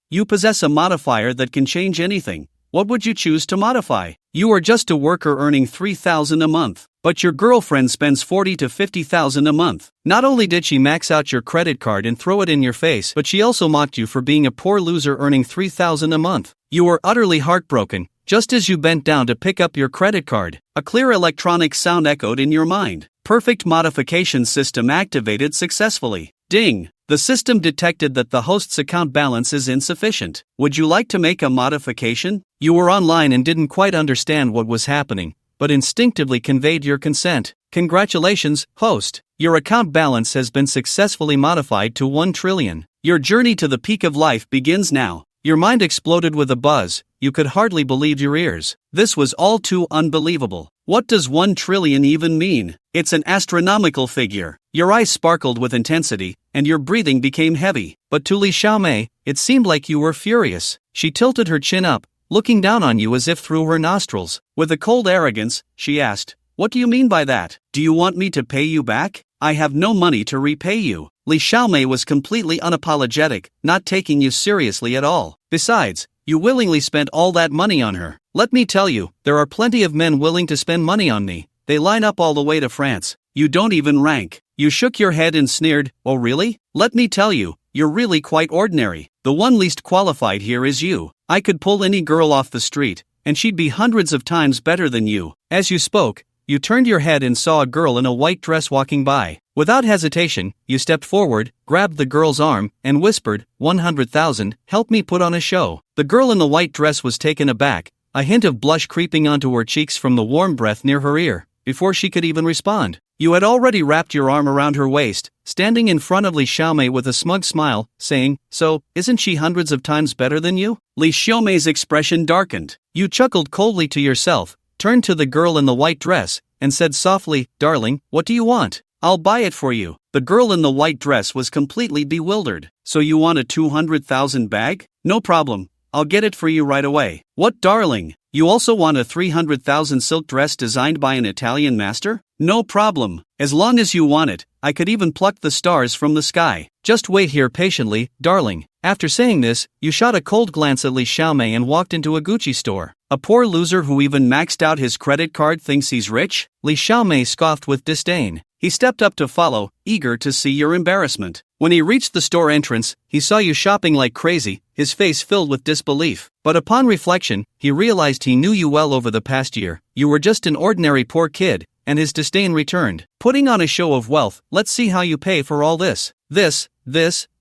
You possess a modifier that can change anything. What would you choose to modify? You are just a worker earning $3,000 a month, but your girlfriend spends $40,000 to $50,000 a month. Not only did she max out your credit card and throw it in your face, but she also mocked you for being a poor loser earning $3,000 a month. You were utterly heartbroken, just as you bent down to pick up your credit card. A clear electronic sound echoed in your mind. Perfect modification system activated successfully. Ding! The system detected that the host's account balance is insufficient. Would you like to make a modification? You were online and didn't quite understand what was happening, but instinctively conveyed your consent. Congratulations, host! Your account balance has been successfully modified to 1 trillion. Your journey to the peak of life begins now. Your mind exploded with a buzz. You could hardly believe your ears. This was all too unbelievable. What does 1 trillion even mean? It's an astronomical figure. Your eyes sparkled with intensity, and your breathing became heavy. But to Li Xiaomei, it seemed like you were furious. She tilted her chin up, looking down on you as if through her nostrils. With a cold arrogance, she asked, "What do you mean by that? Do you want me to pay you back? I have no money to repay you." Li Xiaomei was completely unapologetic, not taking you seriously at all. Besides, you willingly spent all that money on her. Let me tell you, there are plenty of men willing to spend money on me. They line up all the way to France. You don't even rank. You shook your head and sneered, "Oh really? Let me tell you, you're really quite ordinary. The one least qualified here is you. I could pull any girl off the street, and she'd be hundreds of times better than you." As you spoke, you turned your head and saw a girl in a white dress walking by. Without hesitation, you stepped forward, grabbed the girl's arm, and whispered, 100,000, help me put on a show. The girl in the white dress was taken aback, a hint of blush creeping onto her cheeks from the warm breath near her ear. Before she could even respond, you had already wrapped your arm around her waist, standing in front of Li Xiaomei with a smug smile, saying, "So, isn't she hundreds of times better than you?" Li Xiaomei's expression darkened. You chuckled coldly to yourself, turned to the girl in the white dress, and said softly, "Darling, what do you want? I'll buy it for you." The girl in the white dress was completely bewildered. "So you want a 200,000 bag? No problem. I'll get it for you right away." "What, darling? You also want a 300,000 silk dress designed by an Italian master? No problem. As long as you want it, I could even pluck the stars from the sky. Just wait here patiently, darling." After saying this, you shot a cold glance at Li Xiaomei and walked into a Gucci store. "A poor loser who even maxed out his credit card thinks he's rich?" Li Xiaomei scoffed with disdain. He stepped up to follow, eager to see your embarrassment. When he reached the store entrance, he saw you shopping like crazy, his face filled with disbelief. But upon reflection, he realized he knew you well over the past year. You were just an ordinary poor kid, and his disdain returned. "Putting on a show of wealth, let's see how you pay for all this. This,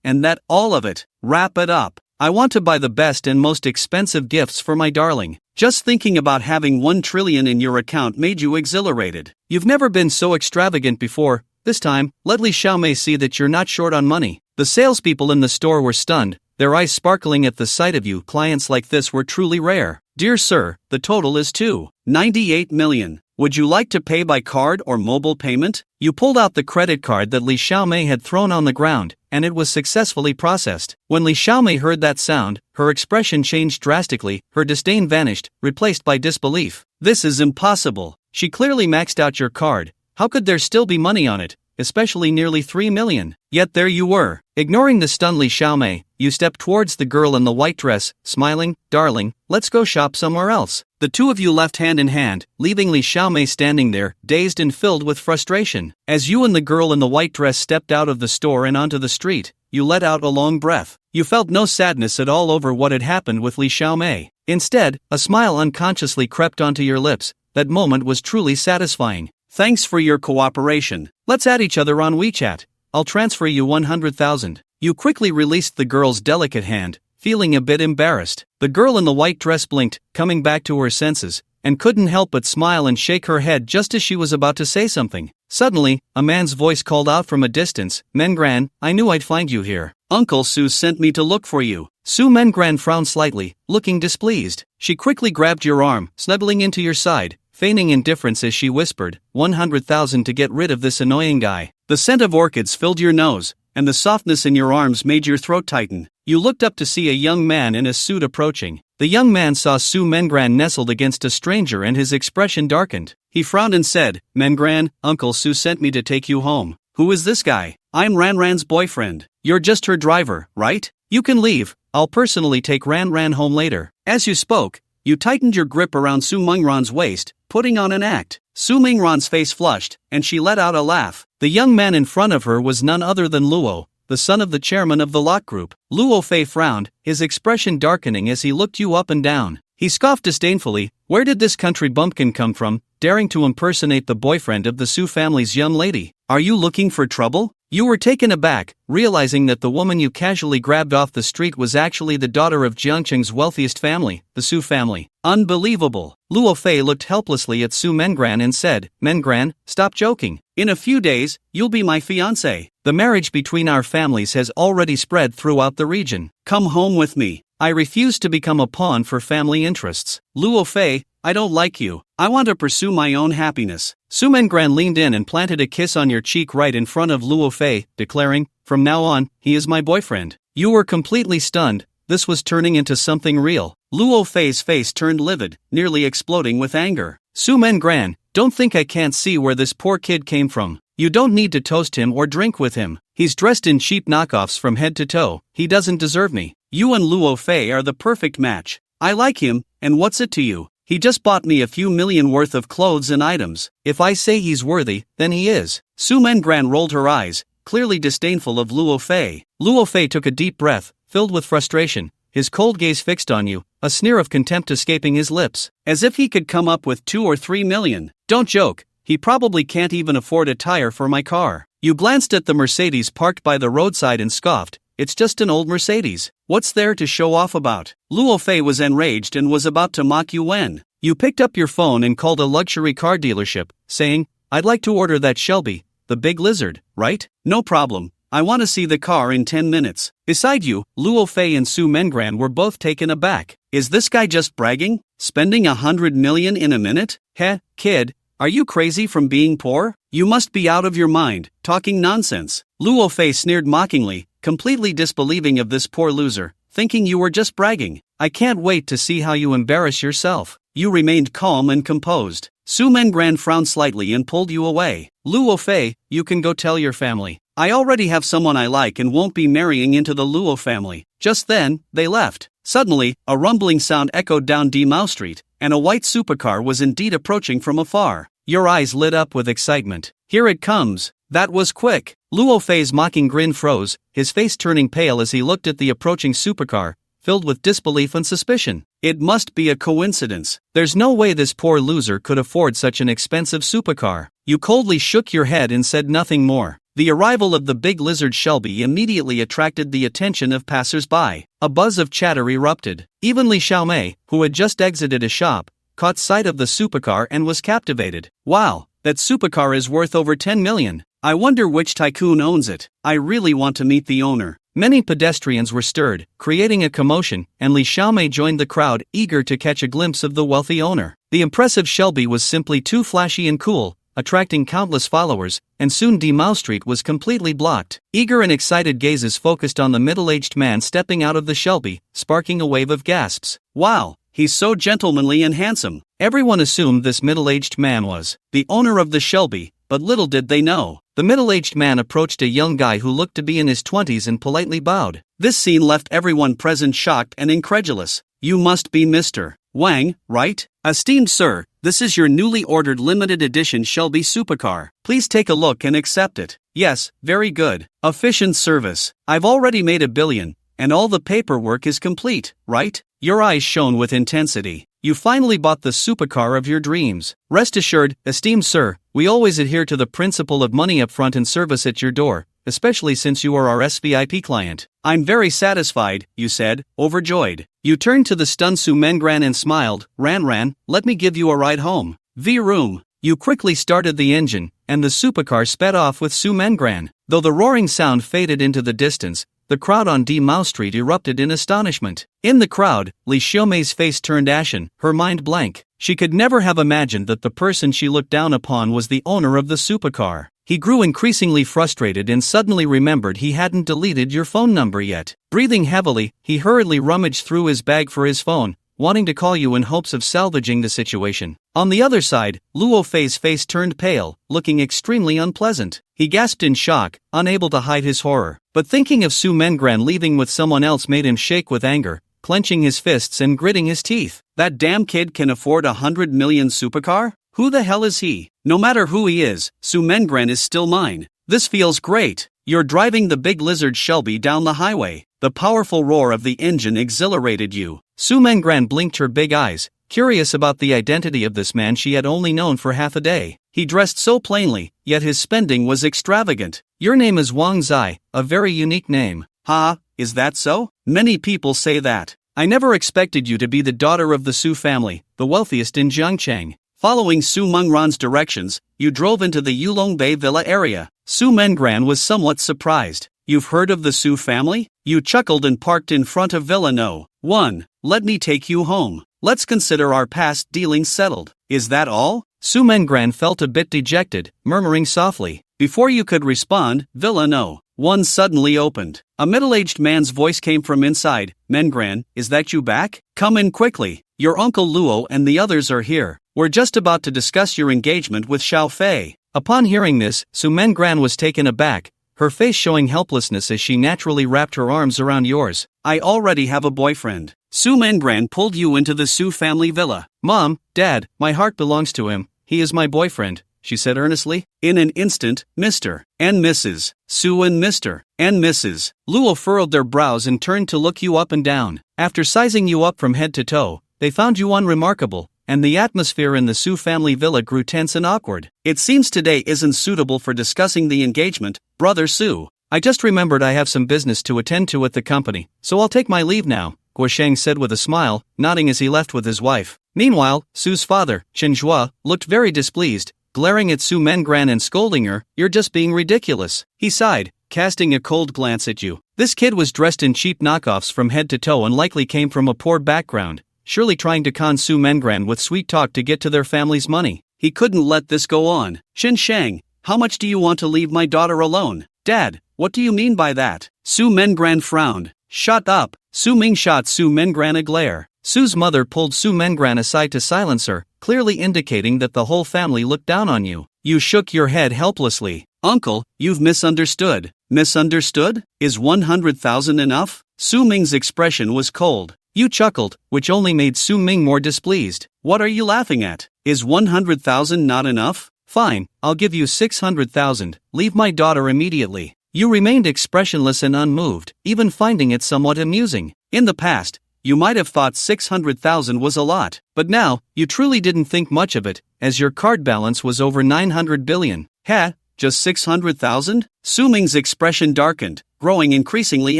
and that, all of it. Wrap it up. I want to buy the best and most expensive gifts for my darling." Just thinking about having 1 trillion in your account made you exhilarated. You've never been so extravagant before. This time, let Li Xiaomei see that you're not short on money. The salespeople in the store were stunned, their eyes sparkling at the sight of you. Clients like this were truly rare. "Dear sir, the total is 298 million. Would you like to pay by card or mobile payment?" You pulled out the credit card that Li Xiaomei had thrown on the ground, and it was successfully processed. When Li Xiaomei heard that sound, her expression changed drastically, her disdain vanished, replaced by disbelief. "This is impossible. She clearly maxed out your card. How could there still be money on it, especially nearly 3 million? Yet there you were." Ignoring the stunned Li Xiaomei, you stepped towards the girl in the white dress, smiling, "Darling, let's go shop somewhere else." The two of you left hand in hand, leaving Li Xiaomei standing there, dazed and filled with frustration. As you and the girl in the white dress stepped out of the store and onto the street, you let out a long breath. You felt no sadness at all over what had happened with Li Xiaomei. Instead, a smile unconsciously crept onto your lips. That moment was truly satisfying. "Thanks for your cooperation. Let's add each other on WeChat. I'll transfer you 100,000. You quickly released the girl's delicate hand, feeling a bit embarrassed. The girl in the white dress blinked, coming back to her senses, and couldn't help but smile and shake her head just as she was about to say something. Suddenly, a man's voice called out from a distance, "Mengran, I knew I'd find you here. Uncle Su sent me to look for you." Su Mengran frowned slightly, looking displeased. She quickly grabbed your arm, snuggling into your side, feigning indifference as she whispered, 100,000 to get rid of this annoying guy. The scent of orchids filled your nose, and the softness in your arms made your throat tighten. You looked up to see a young man in a suit approaching. The young man saw Su Mengran nestled against a stranger and his expression darkened. He frowned and said, "Mengran, Uncle Su sent me to take you home." "Who is this guy?" "I'm Ranran's boyfriend. You're just her driver, right? You can leave. I'll personally take Ran Ran home later. As you spoke, you tightened your grip around Su Mingran's waist, putting on an act. Su Mingran's face flushed, and she let out a laugh. The young man in front of her was none other than Luo, the son of the chairman of the lot group. Luo Fei frowned, his expression darkening as he looked you up and down. He scoffed disdainfully. Where did this country bumpkin come from, daring to impersonate the boyfriend of the Su family's young lady? Are you looking for trouble? You were taken aback, realizing that the woman you casually grabbed off the street was actually the daughter of Jiangqing's wealthiest family, the Su family. Unbelievable. Luo Fei looked helplessly at Su Mengran and said, Mengran, stop joking. In a few days, you'll be my fiancé. The marriage between our families has already spread throughout the region. Come home with me. I refuse to become a pawn for family interests. Luo Fei, I don't like you. I want to pursue my own happiness. Su Mengran leaned in and planted a kiss on your cheek right in front of Luo Fei, declaring, from now on, he is my boyfriend. You were completely stunned. This was turning into something real. Luo Fei's face turned livid, nearly exploding with anger. Su Mengran, don't think I can't see where this poor kid came from. You don't need to toast him or drink with him. He's dressed in cheap knockoffs from head to toe. He doesn't deserve me. You and Luo Fei are the perfect match. I like him, and what's it to you? He just bought me a few million worth of clothes and items. If I say he's worthy, then he is. Su Mengran rolled her eyes, clearly disdainful of Luo Fei. Luo Fei took a deep breath, filled with frustration, his cold gaze fixed on you, a sneer of contempt escaping his lips. As if he could come up with 2 or 3 million. Don't joke, he probably can't even afford a tire for my car. You glanced at the Mercedes parked by the roadside and scoffed. It's just an old Mercedes. What's there to show off about? Luo Fei was enraged and was about to mock you when you picked up your phone and called a luxury car dealership, saying, I'd like to order that Shelby, the big lizard, right? No problem. I want to see the car in 10 minutes. Beside you, Luo Fei and Su Mengran were both taken aback. Is this guy just bragging? Spending 100 million in a minute? Heh, kid, are you crazy from being poor? You must be out of your mind, talking nonsense. Luo Fei sneered mockingly, completely disbelieving of this poor loser, thinking you were just bragging. I can't wait to see how you embarrass yourself. You remained calm and composed. Su Mengran frowned slightly and pulled you away. Luo Fei, you can go tell your family. I already have someone I like and won't be marrying into the Luo family. Just then, they left. Suddenly, a rumbling sound echoed down Mao Street, and a white supercar was indeed approaching from afar. Your eyes lit up with excitement. Here it comes. That was quick. Luo Fei's mocking grin froze, his face turning pale as he looked at the approaching supercar, filled with disbelief and suspicion. It must be a coincidence. There's no way this poor loser could afford such an expensive supercar. You coldly shook your head and said nothing more. The arrival of the big lizard Shelby immediately attracted the attention of passers-by. A buzz of chatter erupted. Even Li Xiaomei, who had just exited a shop, caught sight of the supercar and was captivated. Wow, that supercar is worth over 10 million. I wonder which tycoon owns it. I really want to meet the owner. Many pedestrians were stirred, creating a commotion, and Li Xiaomei joined the crowd, eager to catch a glimpse of the wealthy owner. The impressive Shelby was simply too flashy and cool, attracting countless followers, and soon Mao Street was completely blocked. Eager and excited gazes focused on the middle-aged man stepping out of the Shelby, sparking a wave of gasps. Wow, he's so gentlemanly and handsome. Everyone assumed this middle-aged man was the owner of the Shelby, but little did they know. The middle-aged man approached a young guy who looked to be in his 20s and politely bowed. This scene left everyone present shocked and incredulous. You must be Mr. Wang, right? Esteemed sir, this is your newly ordered limited edition Shelby supercar. Please take a look and accept it. Yes, very good. Efficient service. I've already made $1 billion, and all the paperwork is complete, right? Your eyes shone with intensity. You finally bought the supercar of your dreams. Rest assured, esteemed sir, we always adhere to the principle of money up front and service at your door, especially since you are our SVIP client. I'm very satisfied, you said, overjoyed. You turned to the stunned Su Mengran and smiled. Ran, let me give you a ride home. V-room. You quickly started the engine, and the supercar sped off with Su Mengran. Though the roaring sound faded into the distance, the crowd on Mao Street erupted in astonishment. In the crowd, Li Xiaomei's face turned ashen, her mind blank. She could never have imagined that the person she looked down upon was the owner of the supercar. He grew increasingly frustrated and suddenly remembered he hadn't deleted your phone number yet. Breathing heavily, he hurriedly rummaged through his bag for his phone, wanting to call you in hopes of salvaging the situation. On the other side, Luo Fei's face turned pale, looking extremely unpleasant. He gasped in shock, unable to hide his horror. But thinking of Su Mengran leaving with someone else made him shake with anger, clenching his fists and gritting his teeth. That damn kid can afford 100 million supercar? Who the hell is he? No matter who he is, Su Mengran is still mine. This feels great. You're driving the big lizard Shelby down the highway. The powerful roar of the engine exhilarated you. Su Mengran blinked her big eyes, curious about the identity of this man she had only known for half a day. He dressed so plainly, yet his spending was extravagant. Your name is Wang Zai, a very unique name. Ha, is that so? Many people say that. I never expected you to be the daughter of the Su family, the wealthiest in Jiangcheng. Following Su Mengran's directions, you drove into the Yulongbei Villa area. Su Mengran was somewhat surprised. You've heard of the Su family? You chuckled and parked in front of Villa No. 1. Let me take you home. Let's consider our past dealings settled. Is that all? Su Mengran felt a bit dejected, murmuring softly. Before you could respond, Villa No. 1 suddenly opened. A middle-aged man's voice came from inside. Mengran, is that you back? Come in quickly. Your uncle Luo and the others are here. We're just about to discuss your engagement with Xiao Fei. Upon hearing this, Su Mengran was taken aback, her face showing helplessness as she naturally wrapped her arms around yours. I already have a boyfriend. Su Mengran pulled you into the Su family villa. Mom, Dad, my heart belongs to him. He is my boyfriend, she said earnestly. In an instant, Mr. and Mrs. Su and Mr. and Mrs. Luo furrowed their brows and turned to look you up and down. After sizing you up from head to toe, they found you unremarkable, and the atmosphere in the Su family villa grew tense and awkward. It seems today isn't suitable for discussing the engagement, Brother Su. I just remembered I have some business to attend to at the company, so I'll take my leave now, Guosheng said with a smile, nodding as he left with his wife. Meanwhile, Su's father, Chen Zhua, looked very displeased, glaring at Su Mengran and scolding her. You're just being ridiculous. He sighed, casting a cold glance at you. This kid was dressed in cheap knockoffs from head to toe and likely came from a poor background, surely trying to con Su Mengran with sweet talk to get to their family's money. He couldn't let this go on. Shin Shang, how much do you want to leave my daughter alone? Dad, what do you mean by that? Su Mengran frowned. Shut up. Su Ming shot Su Mengran a glare. Su's mother pulled Su Mengran aside to silence her, clearly indicating that the whole family looked down on you. You shook your head helplessly. Uncle, you've misunderstood. Misunderstood? Is 100,000 enough? Su Ming's expression was cold. You chuckled, which only made Su Ming more displeased. What are you laughing at? Is 100,000 not enough? Fine, I'll give you 600,000. Leave my daughter immediately. You remained expressionless and unmoved, even finding it somewhat amusing. In the past, you might have thought 600,000 was a lot, but now, you truly didn't think much of it, as your card balance was over 900 billion. Heh, just 600,000? Su Ming's expression darkened, growing increasingly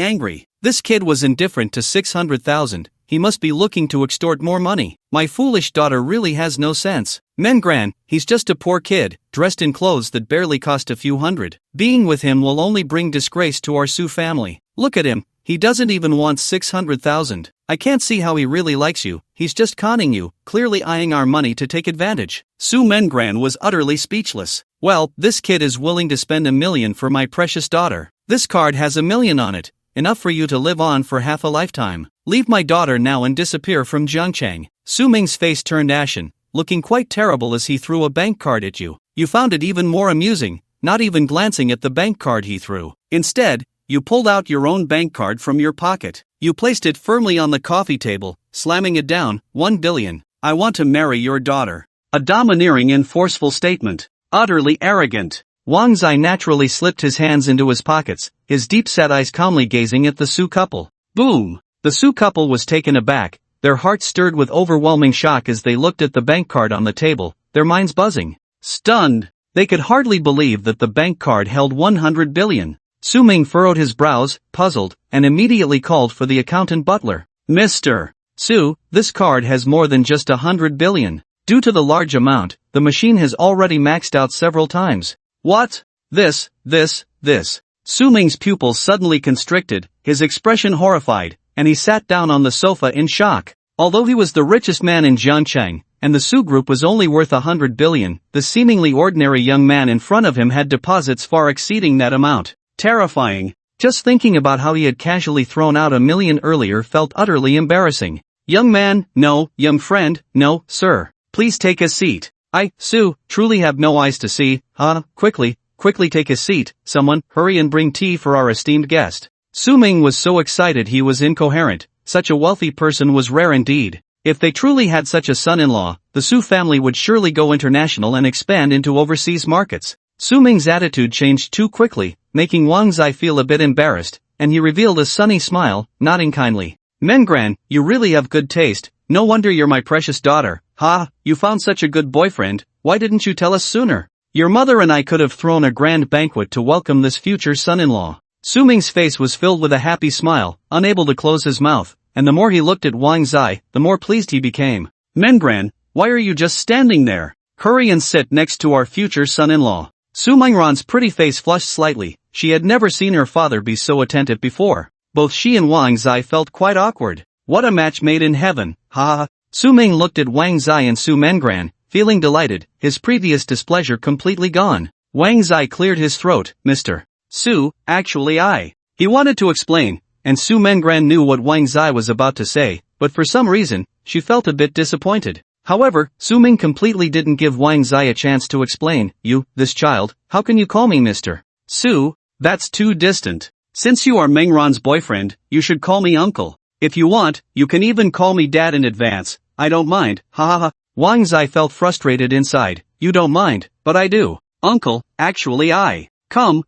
angry. This kid was indifferent to 600,000, he must be looking to extort more money. My foolish daughter really has no sense. Mengran, he's just a poor kid, dressed in clothes that barely cost a few hundred. Being with him will only bring disgrace to our Su family. Look at him, he doesn't even want 600,000. I can't see how he really likes you, he's just conning you, clearly eyeing our money to take advantage. Su Mengran was utterly speechless. Well, this kid is willing to spend $1 million for my precious daughter. This card has $1 million on it. Enough for you to live on for half a lifetime. Leave my daughter now and disappear from Jiangcheng. Su Ming's face turned ashen, looking quite terrible as he threw a bank card at you. You found it even more amusing, not even glancing at the bank card he threw. Instead, you pulled out your own bank card from your pocket. You placed it firmly on the coffee table, slamming it down. 1 billion. I want to marry your daughter. A domineering and forceful statement. Utterly arrogant. Wang Zai naturally slipped his hands into his pockets, his deep-set eyes calmly gazing at the Su couple. Boom! The Su couple was taken aback, their hearts stirred with overwhelming shock as they looked at the bank card on the table, their minds buzzing. Stunned! They could hardly believe that the bank card held 100 billion. Su Ming furrowed his brows, puzzled, and immediately called for the accountant butler. Mr. Su, this card has more than just 100 billion. Due to the large amount, the machine has already maxed out several times. What? This. Su Ming's pupils suddenly constricted, his expression horrified, and he sat down on the sofa in shock. Although he was the richest man in Jiangcheng, and the Su group was only worth 100 billion, the seemingly ordinary young man in front of him had deposits far exceeding that amount. Terrifying. Just thinking about how he had casually thrown out $1 million earlier felt utterly embarrassing. Young man, no. Young friend, no, sir. Please take a seat. I, Su, truly have no eyes to see. Quickly, quickly take a seat, someone, hurry and bring tea for our esteemed guest. Su Ming was so excited he was incoherent. Such a wealthy person was rare indeed. If they truly had such a son-in-law, the Su family would surely go international and expand into overseas markets. Su Ming's attitude changed too quickly, making Wang Zai feel a bit embarrassed, and he revealed a sunny smile, nodding kindly. Mengran, you really have good taste, no wonder you're my precious daughter. Ha, you found such a good boyfriend, why didn't you tell us sooner? Your mother and I could have thrown a grand banquet to welcome this future son-in-law. Su Ming's face was filled with a happy smile, unable to close his mouth, and the more he looked at Wang Zai, the more pleased he became. Mengran, why are you just standing there? Hurry and sit next to our future son-in-law. Su Mingran's pretty face flushed slightly. She had never seen her father be so attentive before. Both she and Wang Zai felt quite awkward. What a match made in heaven, ha ha. Su Ming looked at Wang Zai and Su Mengran, feeling delighted, his previous displeasure completely gone. Wang Zai cleared his throat. Mr. Su, actually He wanted to explain, and Su Mengran knew what Wang Zai was about to say, but for some reason, she felt a bit disappointed. However, Su Ming completely didn't give Wang Zai a chance to explain. This child, how can you call me Mr. Su? That's too distant. Since you are Mengran's boyfriend, you should call me uncle. If you want, you can even call me dad in advance, I don't mind, ha ha ha. Wang Zai felt frustrated inside. You don't mind, but I do. Uncle, actually Come,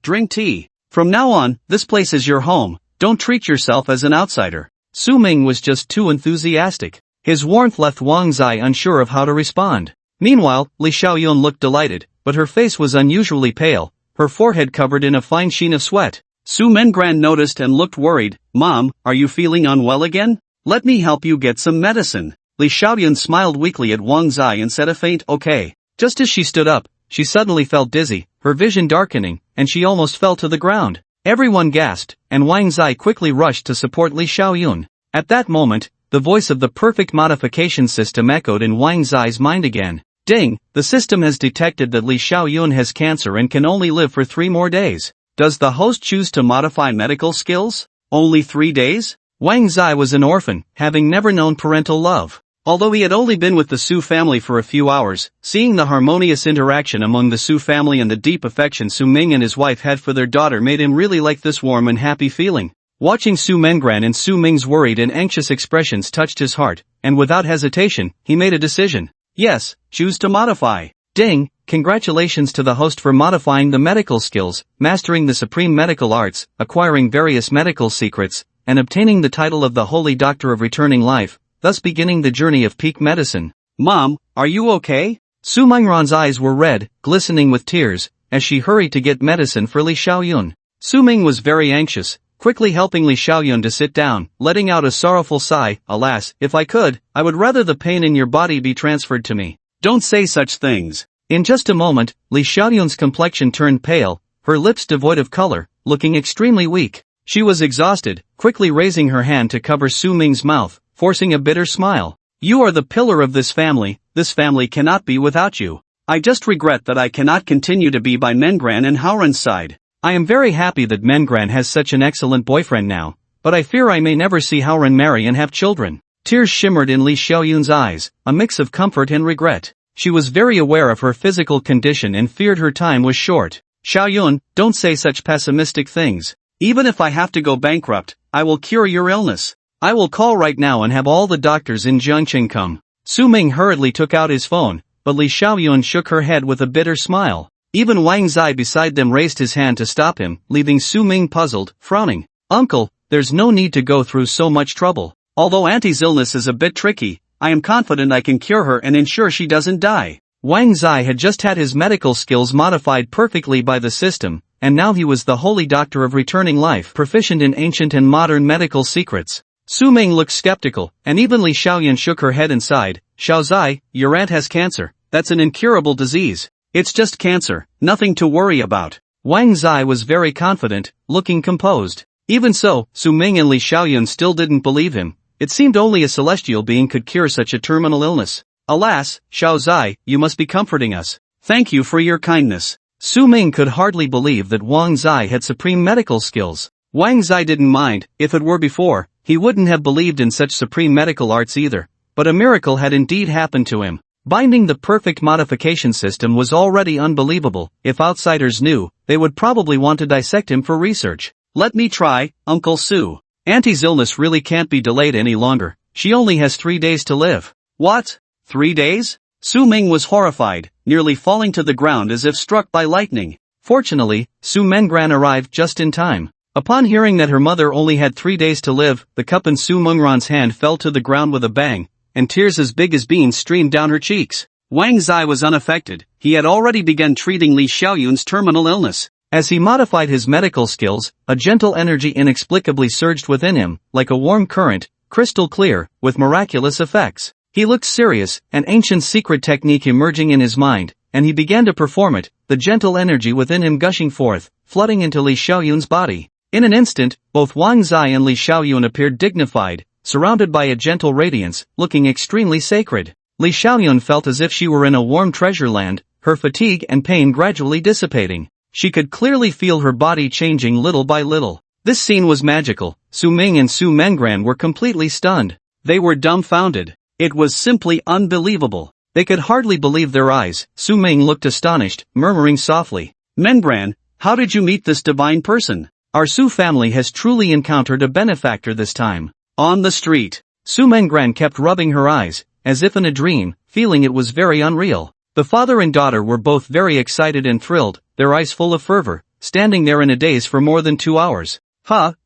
drink tea. From now on, this place is your home, don't treat yourself as an outsider. Su Ming was just too enthusiastic. His warmth left Wang Zai unsure of how to respond. Meanwhile, Li Xiaoyun looked delighted, but her face was unusually pale, her forehead covered in a fine sheen of sweat. Su Mengran noticed and looked worried. Mom, are you feeling unwell again? Let me help you get some medicine. Li Xiaoyun smiled weakly at Wang Zai and said a faint okay. Just as she stood up, she suddenly felt dizzy, her vision darkening, and she almost fell to the ground. Everyone gasped, and Wang Zai quickly rushed to support Li Xiaoyun. At that moment, the voice of the perfect modification system echoed in Wang Zai's mind again. Ding, the system has detected that Li Xiaoyun has cancer and can only live for 3 more days. Does the host choose to modify medical skills? Only 3 days? Wang Zai was an orphan, having never known parental love. Although he had only been with the Su family for a few hours, seeing the harmonious interaction among the Su family and the deep affection Su Ming and his wife had for their daughter made him really like this warm and happy feeling. Watching Su Mengran and Su Ming's worried and anxious expressions touched his heart, and without hesitation, he made a decision. Yes, choose to modify. Ding, congratulations to the host for modifying the medical skills, mastering the supreme medical arts, acquiring various medical secrets, and obtaining the title of the Holy Doctor of Returning Life, thus beginning the journey of peak medicine. Mom, are you okay? Su Mingran's eyes were red, glistening with tears, as she hurried to get medicine for Li Xiaoyun. Su Ming was very anxious, quickly helping Li Xiaoyun to sit down, letting out a sorrowful sigh. Alas, if I could, I would rather the pain in your body be transferred to me. Don't say such things. In just a moment, Li Xiaoyun's complexion turned pale, her lips devoid of color, looking extremely weak. She was exhausted, quickly raising her hand to cover Su Ming's mouth, forcing a bitter smile. You are the pillar of this family cannot be without you. I just regret that I cannot continue to be by Mengran and Hauran's side. I am very happy that Mengran has such an excellent boyfriend now, but I fear I may never see Hauran marry and have children. Tears shimmered in Li Xiaoyun's eyes, a mix of comfort and regret. She was very aware of her physical condition and feared her time was short. Xiaoyun, don't say such pessimistic things. Even if I have to go bankrupt, I will cure your illness. I will call right now and have all the doctors in Jiangqing come. Su Ming hurriedly took out his phone, but Li Xiaoyun shook her head with a bitter smile. Even Wang Zai beside them raised his hand to stop him, leaving Su Ming puzzled, frowning. Uncle, there's no need to go through so much trouble. Although Auntie's illness is a bit tricky, I am confident I can cure her and ensure she doesn't die. Wang Zai had just had his medical skills modified perfectly by the system, and now he was the Holy Doctor of Returning Life, proficient in ancient and modern medical secrets. Su Ming looked skeptical, and even Li Xiaoyun shook her head and sighed. Xiao Zai, your aunt has cancer. That's an incurable disease. It's just cancer, nothing to worry about. Wang Zai was very confident, looking composed. Even so, Su Ming and Li Xiaoyun still didn't believe him. It seemed only a celestial being could cure such a terminal illness. Alas, Xiao Zai, you must be comforting us. Thank you for your kindness. Su Ming could hardly believe that Wang Zai had supreme medical skills. Wang Zai didn't mind. If it were before, he wouldn't have believed in such supreme medical arts either, but a miracle had indeed happened to him. Binding the perfect modification system was already unbelievable. If outsiders knew, they would probably want to dissect him for research. Let me try, Uncle Sue. Auntie's illness really can't be delayed any longer. She only has 3 days to live. What? 3 days? Su Ming was horrified, nearly falling to the ground as if struck by lightning. Fortunately, Su Mengran arrived just in time. Upon hearing that her mother only had 3 days to live, the cup in Su Mengran's hand fell to the ground with a bang, and tears as big as beans streamed down her cheeks. Wang Zai was unaffected. He had already begun treating Li Xiaoyun's terminal illness. As he modified his medical skills, a gentle energy inexplicably surged within him, like a warm current, crystal clear, with miraculous effects. He looked serious, an ancient secret technique emerging in his mind, and he began to perform it, the gentle energy within him gushing forth, flooding into Li Xiaoyun's body. In an instant, both Wang Zai and Li Xiaoyun appeared dignified, surrounded by a gentle radiance, looking extremely sacred. Li Xiaoyun felt as if she were in a warm treasure land, her fatigue and pain gradually dissipating. She could clearly feel her body changing little by little. This scene was magical. Su Ming and Su Mengran were completely stunned. They were dumbfounded. It was simply unbelievable. They could hardly believe their eyes. Su Ming looked astonished, murmuring softly, "Mengran, how did you meet this divine person? Our Su family has truly encountered a benefactor this time." On the street, Su Mengran kept rubbing her eyes, as if in a dream, feeling it was very unreal. The father and daughter were both very excited and thrilled, their eyes full of fervor, standing there in a daze for more than 2 hours.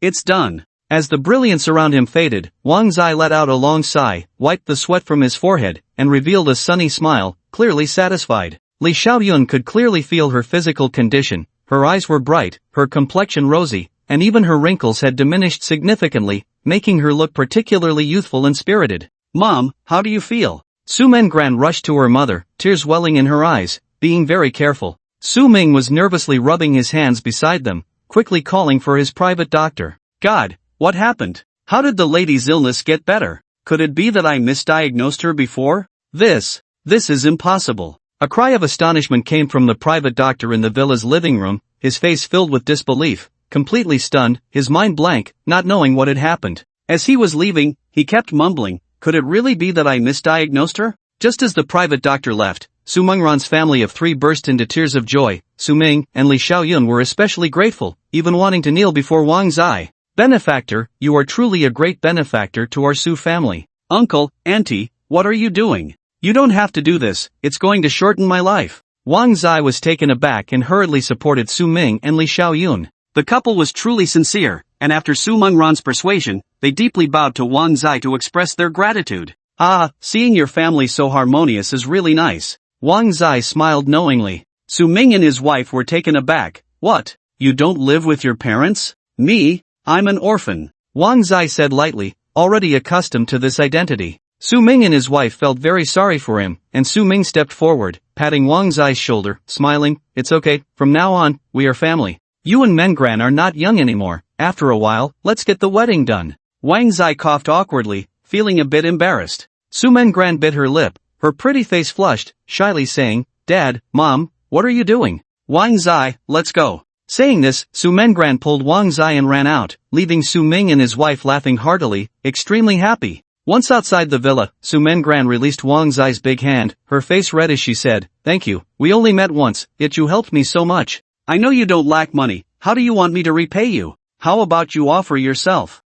It's done. As the brilliance around him faded, Wang Zai let out a long sigh, wiped the sweat from his forehead, and revealed a sunny smile, clearly satisfied. Li Xiaoyun could clearly feel her physical condition. Her eyes were bright, her complexion rosy, and even her wrinkles had diminished significantly, making her look particularly youthful and spirited. "Mom, how do you feel?" Su Mengran rushed to her mother, tears welling in her eyes, being very careful. Su Ming was nervously rubbing his hands beside them, quickly calling for his private doctor. "God, what happened? How did the lady's illness get better? Could it be that I misdiagnosed her before? This is impossible." A cry of astonishment came from the private doctor in the villa's living room, his face filled with disbelief, completely stunned, his mind blank, not knowing what had happened. As he was leaving, he kept mumbling, "Could it really be that I misdiagnosed her?" Just as the private doctor left, Su Mengran's family of 3 burst into tears of joy. Su Ming and Li Xiaoyun were especially grateful, even wanting to kneel before Wang Zai. "Benefactor, you are truly a great benefactor to our Su family." "Uncle, Auntie, what are you doing? You don't have to do this, it's going to shorten my life." Wang Zai was taken aback and hurriedly supported Su Ming and Li Xiaoyun. The couple was truly sincere, and after Su Mengran's persuasion, they deeply bowed to Wang Zai to express their gratitude. Seeing your family so harmonious is really nice." Wang Zai smiled knowingly. Su Ming and his wife were taken aback. "What? You don't live with your parents?" "Me? I'm an orphan," Wang Zai said lightly, already accustomed to this identity. Su Ming and his wife felt very sorry for him, and Su Ming stepped forward, patting Wang Zai's shoulder, smiling, "It's okay, from now on, we are family. You and Mengran are not young anymore, after a while, let's get the wedding done." Wang Zai coughed awkwardly, feeling a bit embarrassed. Su Mengran bit her lip, her pretty face flushed, shyly saying, "Dad, Mom, what are you doing?" "Wang Zai, let's go." Saying this, Su Mengran pulled Wang Zai and ran out, leaving Su Ming and his wife laughing heartily, extremely happy. Once outside the villa, Su Mengran released Wang Zai's big hand, her face red as she said, "Thank you, we only met once, yet you helped me so much. I know you don't lack money, how do you want me to repay you? How about you offer yourself?"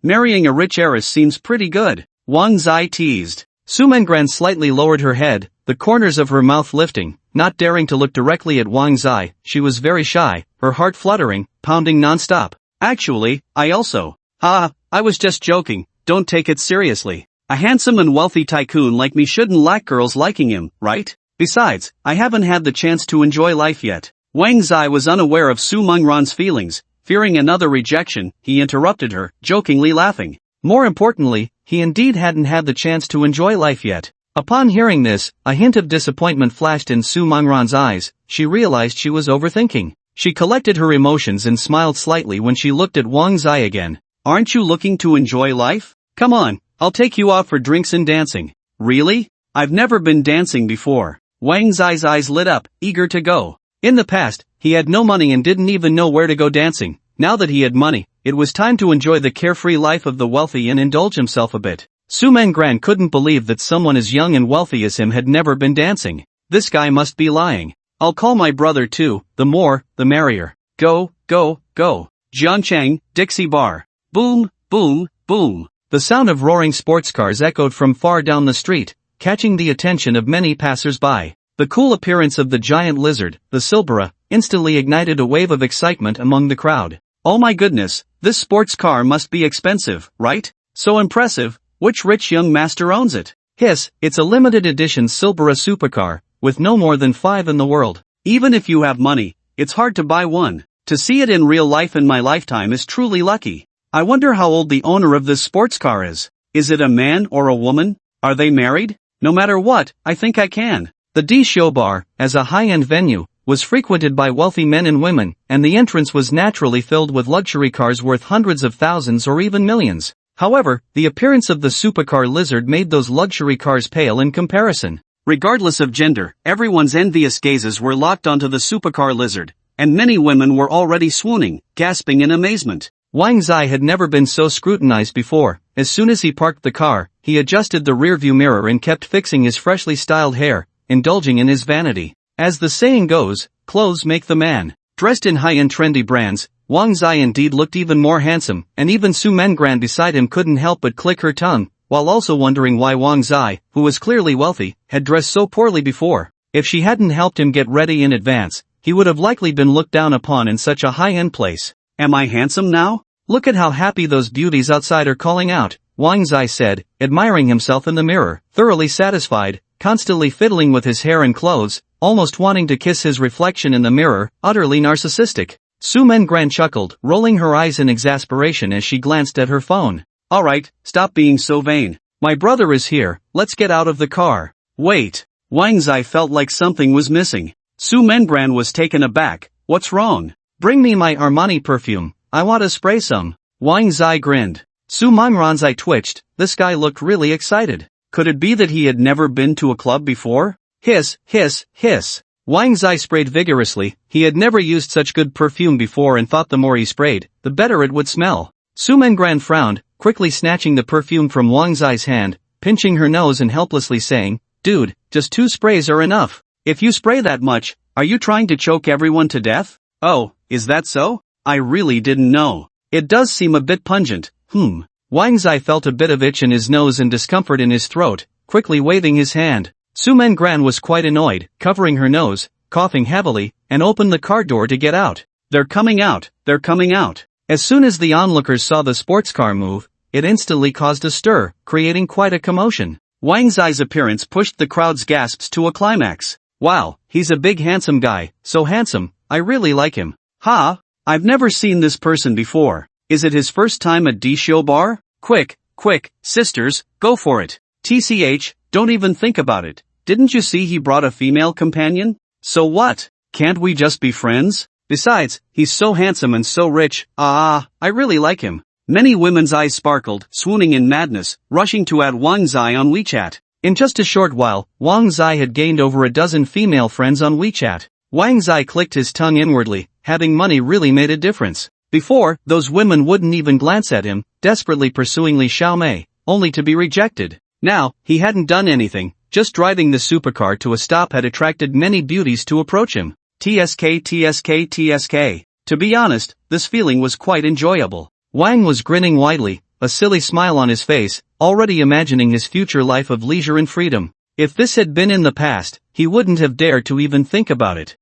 Marrying a rich heiress seems pretty good," Wang Zai teased. Su Mengran slightly lowered her head, the corners of her mouth lifting, not daring to look directly at Wang Zai. She was very shy, her heart fluttering, pounding non-stop. "Actually, I also. I was just joking, don't take it seriously. A handsome and wealthy tycoon like me shouldn't lack girls liking him, right? Besides, I haven't had the chance to enjoy life yet." Wang Zai was unaware of Su Mengran's feelings. Fearing another rejection, he interrupted her, jokingly laughing. More importantly, he indeed hadn't had the chance to enjoy life yet. Upon hearing this, a hint of disappointment flashed in Su Mengran's eyes. She realized she was overthinking. She collected her emotions and smiled slightly when she looked at Wang Zai again. "Aren't you looking to enjoy life? Come on, I'll take you out for drinks and dancing." "Really? I've never been dancing before." Wang Zai's eyes lit up, eager to go. In the past, he had no money and didn't even know where to go dancing. Now that he had money, it was time to enjoy the carefree life of the wealthy and indulge himself a bit. Su Mengran couldn't believe that someone as young and wealthy as him had never been dancing. This guy must be lying. I'll call my brother too, the more, the merrier. Go, go, go. Jiancheng, Dixie Bar. Boom, boom, boom. The sound of roaring sports cars echoed from far down the street, catching the attention of many passers-by. The cool appearance of the giant lizard, the Silbera, instantly ignited a wave of excitement among the crowd. Oh my goodness, this sports car must be expensive, right? So impressive. Which rich young master owns it? Hiss, it's a limited edition Silbera supercar, with no more than 5 in the world. Even if you have money, it's hard to buy one. To see it in real life in my lifetime is truly lucky. I wonder how old the owner of this sports car is. Is it a man or a woman? Are they married? No matter what, I think I can. The D Show Bar, as a high-end venue, was frequented by wealthy men and women, and the entrance was naturally filled with luxury cars worth hundreds of thousands or even millions. However, the appearance of the supercar lizard made those luxury cars pale in comparison. Regardless of gender, everyone's envious gazes were locked onto the supercar lizard, and many women were already swooning, gasping in amazement. Wang Zai had never been so scrutinized before. As soon as he parked the car, he adjusted the rearview mirror and kept fixing his freshly styled hair, indulging in his vanity. As the saying goes, clothes make the man. Dressed in high-end trendy brands, Wang Zai indeed looked even more handsome, and even Su Mengran beside him couldn't help but click her tongue, while also wondering why Wang Zai, who was clearly wealthy, had dressed so poorly before. If she hadn't helped him get ready in advance, he would have likely been looked down upon in such a high-end place. Am I handsome now? Look at how happy those beauties outside are calling out, Wang Zai said, admiring himself in the mirror, thoroughly satisfied, constantly fiddling with his hair and clothes, almost wanting to kiss his reflection in the mirror, utterly narcissistic. Su Mengran chuckled, rolling her eyes in exasperation as she glanced at her phone. Alright, stop being so vain. My brother is here, let's get out of the car. Wait. Wang Zai felt like something was missing. Su Mengran was taken aback. What's wrong? Bring me my Armani perfume, I want to spray some. Wang Zai grinned. Su Mengran's eye twitched, this guy looked really excited. Could it be that he had never been to a club before? Hiss, hiss, hiss. Wang Zai sprayed vigorously. He had never used such good perfume before and thought the more he sprayed, the better it would smell. Su Mengran frowned, quickly snatching the perfume from Wang Zai's hand, pinching her nose and helplessly saying, Dude, just 2 sprays are enough. If you spray that much, are you trying to choke everyone to death? Oh, is that so? I really didn't know. It does seem a bit pungent. Wang Zai felt a bit of itch in his nose and discomfort in his throat, quickly waving his hand. Su Mengran was quite annoyed, covering her nose, coughing heavily, and opened the car door to get out. They're coming out, they're coming out. As soon as the onlookers saw the sports car move, it instantly caused a stir, creating quite a commotion. Wang Zai's appearance pushed the crowd's gasps to a climax. Wow, he's a big handsome guy, so handsome, I really like him. Ha! I've never seen this person before. Is it his first time at D Show Bar? Quick, quick, sisters, go for it. TCH, don't even think about it. Didn't you see he brought a female companion? So what? Can't we just be friends? Besides, he's so handsome and so rich, I really like him. Many women's eyes sparkled, swooning in madness, rushing to add Wang Zai on WeChat. In just a short while, Wang Zai had gained over a dozen female friends on WeChat. Wang Zai clicked his tongue inwardly, having money really made a difference. Before, those women wouldn't even glance at him, desperately pursuing Li Xiaomei, only to be rejected. Now, he hadn't done anything, just driving the supercar to a stop had attracted many beauties to approach him. TSK TSK TSK. To be honest, this feeling was quite enjoyable. Wang was grinning widely, a silly smile on his face, already imagining his future life of leisure and freedom. If this had been in the past, he wouldn't have dared to even think about it.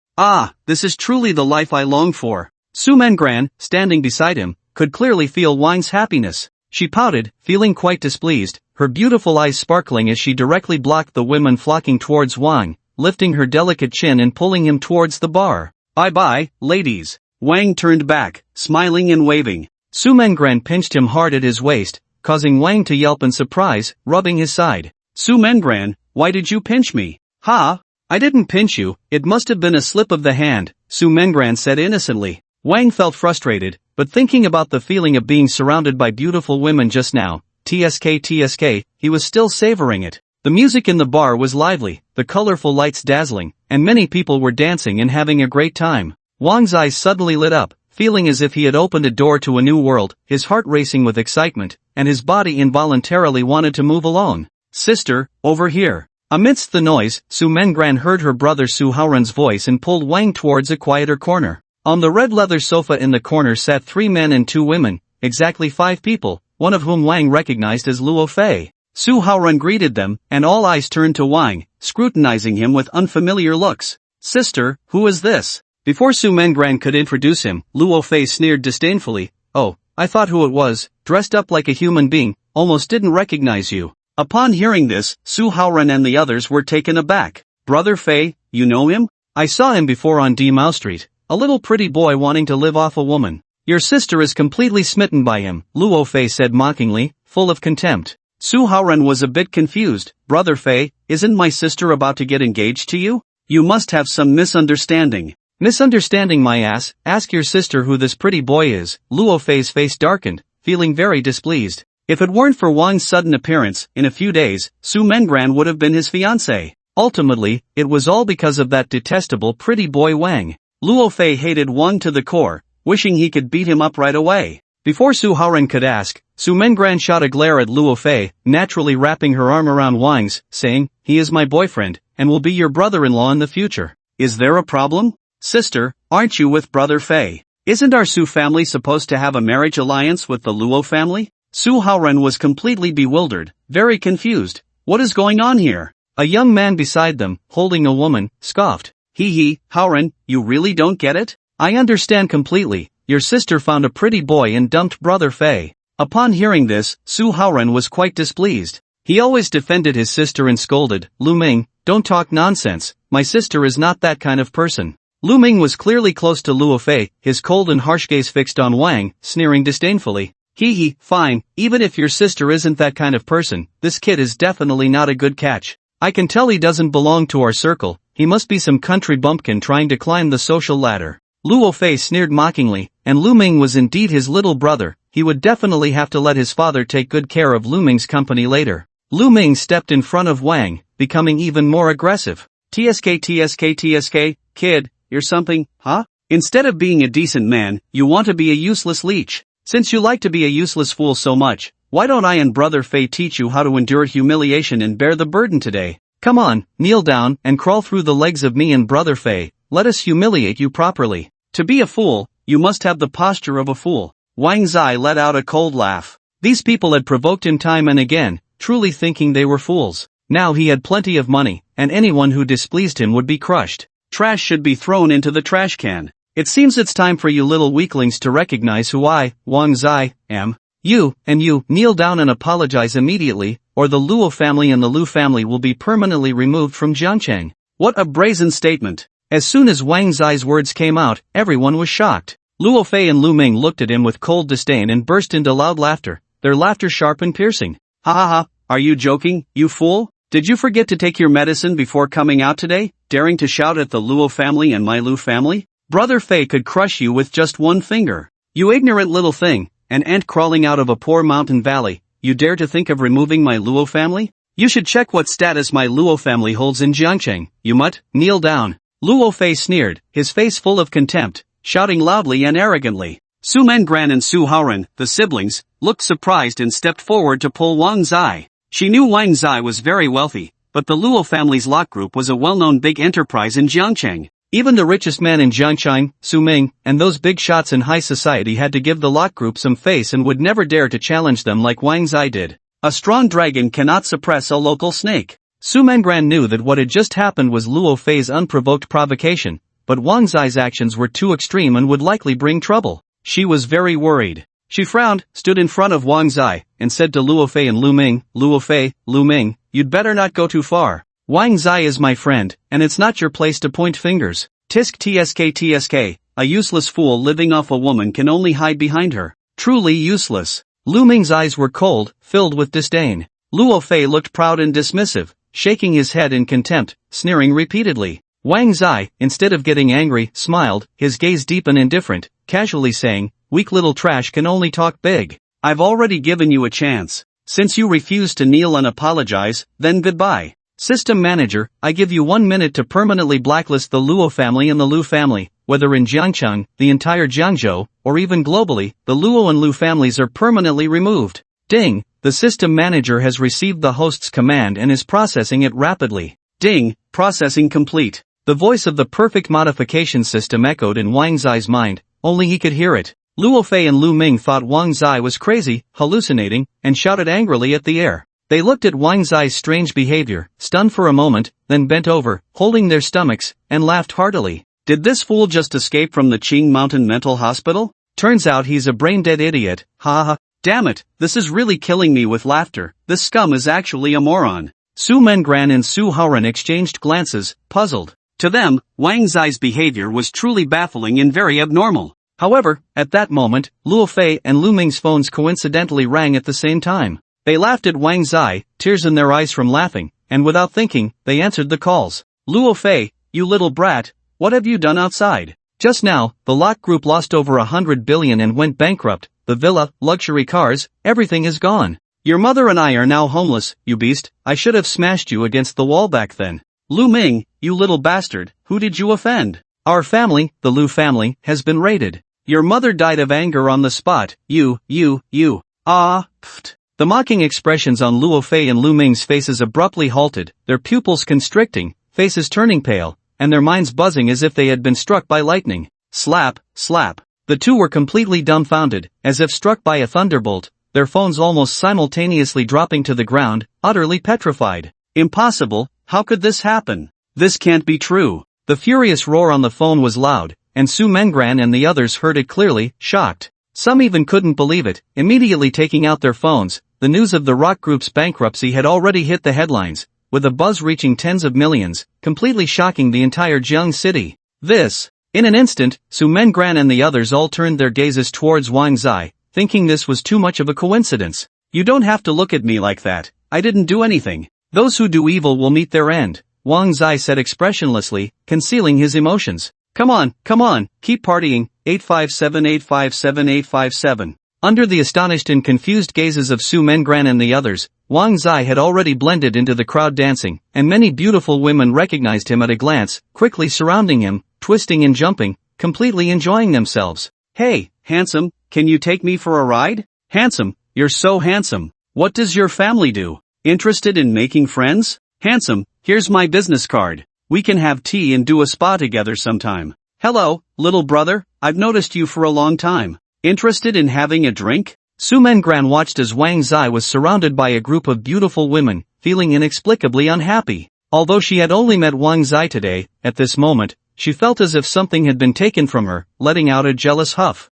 This is truly the life I long for. Su Mengran, standing beside him, could clearly feel Wang's happiness. She pouted, feeling quite displeased, her beautiful eyes sparkling as she directly blocked the women flocking towards Wang, lifting her delicate chin and pulling him towards the bar. Bye-bye, ladies. Wang turned back, smiling and waving. Su Mengran pinched him hard at his waist, causing Wang to yelp in surprise, rubbing his side. Su Mengran, why did you pinch me? Ha! I didn't pinch you, it must have been a slip of the hand, Su Mengran said innocently. Wang felt frustrated, but thinking about the feeling of being surrounded by beautiful women just now, TSK TSK, he was still savoring it. The music in the bar was lively, the colorful lights dazzling, and many people were dancing and having a great time. Wang's eyes suddenly lit up, feeling as if he had opened a door to a new world, his heart racing with excitement, and his body involuntarily wanted to move along. "Sister, over here." Amidst the noise, Su Mengran heard her brother Su Haoran's voice and pulled Wang towards a quieter corner. On the red leather sofa in the corner sat 3 men and 2 women, exactly 5 people, one of whom Wang recognized as Luo Fei. Su Haoran greeted them, and all eyes turned to Wang, scrutinizing him with unfamiliar looks. "Sister, who is this?" Before Su Mengran could introduce him, Luo Fei sneered disdainfully. "Oh, I thought who it was, dressed up like a human being, almost didn't recognize you." Upon hearing this, Su Haoran and the others were taken aback. "Brother Fei, you know him? I saw him before on Mao Street, a little pretty boy wanting to live off a woman. Your sister is completely smitten by him," Luo Fei said mockingly, full of contempt. Su Haoran was a bit confused. "Brother Fei, isn't my sister about to get engaged to you? You must have some misunderstanding." "Misunderstanding my ass, ask your sister who this pretty boy is." Luo Fei's face darkened, feeling very displeased. If it weren't for Wang's sudden appearance, in a few days, Su Mengran would have been his fiancé. Ultimately, it was all because of that detestable pretty boy Wang. Luo Fei hated Wang to the core, wishing he could beat him up right away. Before Su Haoran could ask, Su Mengran shot a glare at Luo Fei, naturally wrapping her arm around Wang's, saying, "He is my boyfriend, and will be your brother-in-law in the future. Is there a problem? Sister, aren't you with Brother Fei? Isn't our Su family supposed to have a marriage alliance with the Luo family?" Su Haoran was completely bewildered, very confused. "What is going on here?" A young man beside them, holding a woman, scoffed. He, Haoran, you really don't get it? I understand completely. Your sister found a pretty boy and dumped Brother Fei." Upon hearing this, Su Haoran was quite displeased. He always defended his sister and scolded, "Lu Ming, don't talk nonsense, my sister is not that kind of person." Lu Ming was clearly close to Luo Fei, his cold and harsh gaze fixed on Wang, sneering disdainfully. Fine, even if your sister isn't that kind of person, this kid is definitely not a good catch. I can tell he doesn't belong to our circle, he must be some country bumpkin trying to climb the social ladder." Luo Fei sneered mockingly, and Lu Ming was indeed his little brother, he would definitely have to let his father take good care of Lu Ming's company later. Lu Ming stepped in front of Wang, becoming even more aggressive. TSK, kid, you're something, huh? Instead of being a decent man, you want to be a useless leech. Since you like to be a useless fool so much, why don't I and Brother Fei teach you how to endure humiliation and bear the burden today? Come on, kneel down and crawl through the legs of me and Brother Fei, let us humiliate you properly. To be a fool, you must have the posture of a fool. Wang Zai let out a cold laugh. These people had provoked him time and again, truly thinking they were fools. Now he had plenty of money, and anyone who displeased him would be crushed. Trash should be thrown into the trash can. It seems it's time for you little weaklings to recognize who I, Wang Zai, am. You, and you, kneel down and apologize immediately, or the Luo family and the Lu family will be permanently removed from Jiangcheng. What a brazen statement. As soon as Wang Zai's words came out, everyone was shocked. Luo Fei and Lu Ming looked at him with cold disdain and burst into loud laughter, their laughter sharp and piercing. "Ha ha ha, are you joking, you fool? Did you forget to take your medicine before coming out today, daring to shout at the Luo family and my Lu family? Brother Fei could crush you with just one finger. You ignorant little thing, an ant crawling out of a poor mountain valley, you dare to think of removing my Luo family? You should check what status my Luo family holds in Jiangcheng, you mutt, kneel down." Luo Fei sneered, his face full of contempt, shouting loudly and arrogantly. Su Mengran and Su Haoran, the siblings, looked surprised and stepped forward to pull Wang Zai. She knew Wang Zai was very wealthy, but the Luo family's lot group was a well-known big enterprise in Jiangcheng. Even the richest man in Jiangcheng, Su Ming, and those big shots in high society had to give the lot group some face and would never dare to challenge them like Wang Zai did. A strong dragon cannot suppress a local snake. Su Mengran knew that what had just happened was Luo Fei's unprovoked provocation, but Wang Zai's actions were too extreme and would likely bring trouble. She was very worried. She frowned, stood in front of Wang Zai, and said to Luo Fei and Lu Ming, "Luo Fei, Lu Ming, you'd better not go too far. Wang Zai is my friend, and it's not your place to point fingers. TSK, a useless fool living off a woman can only hide behind her. Truly useless." Lu Ming's eyes were cold, filled with disdain. Luo Fei looked proud and dismissive, shaking his head in contempt, sneering repeatedly. Wang Zai, instead of getting angry, smiled, his gaze deep and indifferent, casually saying, "Weak little trash can only talk big. I've already given you a chance. Since you refuse to kneel and apologize, then goodbye. System manager, I give you 1 minute to permanently blacklist the Luo family and the Lu family, whether in Jiangcheng, the entire Jiangzhou, or even globally, the Luo and Lu families are permanently removed. Ding, the system manager has received the host's command and is processing it rapidly. Ding, processing complete. The voice of the perfect modification system echoed in Wang Zai's mind, only he could hear it. Luo Fei and Lu Ming thought Wang Zai was crazy, hallucinating, and shouted angrily at the air. They looked at Wang Zai's strange behavior, stunned for a moment, then bent over, holding their stomachs, and laughed heartily. Did this fool just escape from the Qing Mountain Mental Hospital? Turns out he's a brain-dead idiot, ha ha. Damn it, this is really killing me with laughter. This scum is actually a moron. Su Mengran and Su Haoran exchanged glances, puzzled. To them, Wang Zai's behavior was truly baffling and very abnormal. However, at that moment, Luo Fei and Lu Ming's phones coincidentally rang at the same time. They laughed at Wang Zai, tears in their eyes from laughing, and without thinking, they answered the calls. Luo Fei, you little brat, what have you done outside? Just now, the Lot Group lost over 100 billion and went bankrupt. The villa, luxury cars, everything is gone. Your mother and I are now homeless, you beast. I should have smashed you against the wall back then. Lu Ming, you little bastard, who did you offend? Our family, the Lu family, has been raided. Your mother died of anger on the spot, you. Ah, pfft. The mocking expressions on Luo Fei and Lu Ming's faces abruptly halted, their pupils constricting, faces turning pale, and their minds buzzing as if they had been struck by lightning. Slap, slap. The two were completely dumbfounded, as if struck by a thunderbolt, their phones almost simultaneously dropping to the ground, utterly petrified. Impossible, how could this happen? This can't be true. The furious roar on the phone was loud, and Su Mengran and the others heard it clearly, shocked. Some even couldn't believe it, immediately taking out their phones. The news of the rock group's bankruptcy had already hit the headlines, with a buzz reaching tens of millions, completely shocking the entire Jiang city. In an instant, Su Mengran and the others all turned their gazes towards Wang Zai, thinking this was too much of a coincidence. You don't have to look at me like that, I didn't do anything. Those who do evil will meet their end, Wang Zai said expressionlessly, concealing his emotions. Come on, keep partying, 857. Under the astonished and confused gazes of Su Mengran and the others, Wang Zai had already blended into the crowd dancing, and many beautiful women recognized him at a glance, quickly surrounding him, twisting and jumping, completely enjoying themselves. Hey, handsome, can you take me for a ride? Handsome, you're so handsome. What does your family do? Interested in making friends? Handsome, here's my business card. We can have tea and do a spa together sometime. Hello, little brother, I've noticed you for a long time. Interested in having a drink? Su Mengran watched as Wang Zai was surrounded by a group of beautiful women, feeling inexplicably unhappy. Although she had only met Wang Zai today, at this moment, she felt as if something had been taken from her, letting out a jealous huff.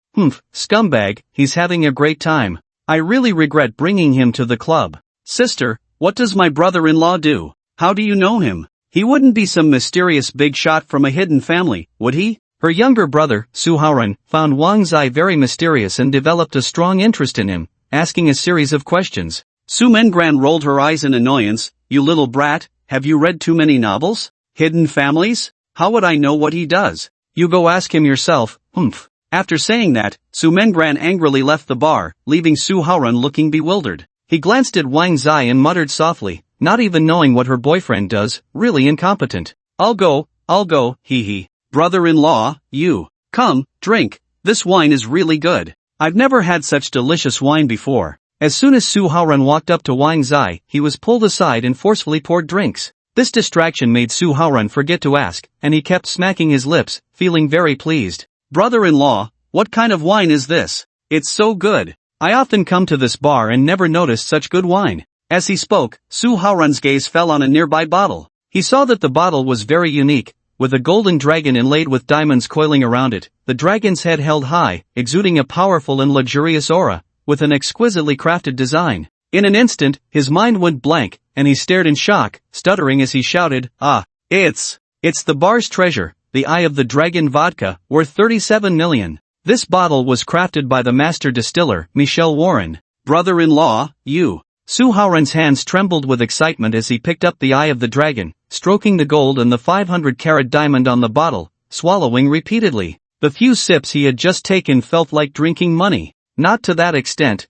Scumbag, he's having a great time. I really regret bringing him to the club. Sister, what does my brother-in-law do? How do you know him? He wouldn't be some mysterious big shot from a hidden family, would he? Her younger brother, Su Haoran, found Wang Zai very mysterious and developed a strong interest in him, asking a series of questions. Su Mengran rolled her eyes in annoyance. You little brat, have you read too many novels? Hidden families? How would I know what he does? You go ask him yourself, After saying that, Su Mengran angrily left the bar, leaving Su Haoran looking bewildered. He glanced at Wang Zai and muttered softly, not even knowing what her boyfriend does, really incompetent. I'll go, hee. Brother-in-law, you. Come, drink, this wine is really good. I've never had such delicious wine before. As soon as Su Haoran walked up to Wang Zai, he was pulled aside and forcefully poured drinks. This distraction made Su Haoran forget to ask, and he kept smacking his lips, feeling very pleased. Brother-in-law, what kind of wine is this? It's so good. I often come to this bar and never noticed such good wine. As he spoke, Su Haoran's gaze fell on a nearby bottle. He saw that the bottle was very unique, with a golden dragon inlaid with diamonds coiling around it, the dragon's head held high, exuding a powerful and luxurious aura, with an exquisitely crafted design. In an instant, his mind went blank, and he stared in shock, stuttering as he shouted, it's the bar's treasure, the Eye of the Dragon vodka, worth 37 million. This bottle was crafted by the master distiller, Michel Warren. Brother-in-law, you. Su Haoran's hands trembled with excitement as he picked up the Eye of the Dragon, stroking the gold and the 500-carat diamond on the bottle, swallowing repeatedly. The few sips he had just taken felt like drinking money. Not to that extent.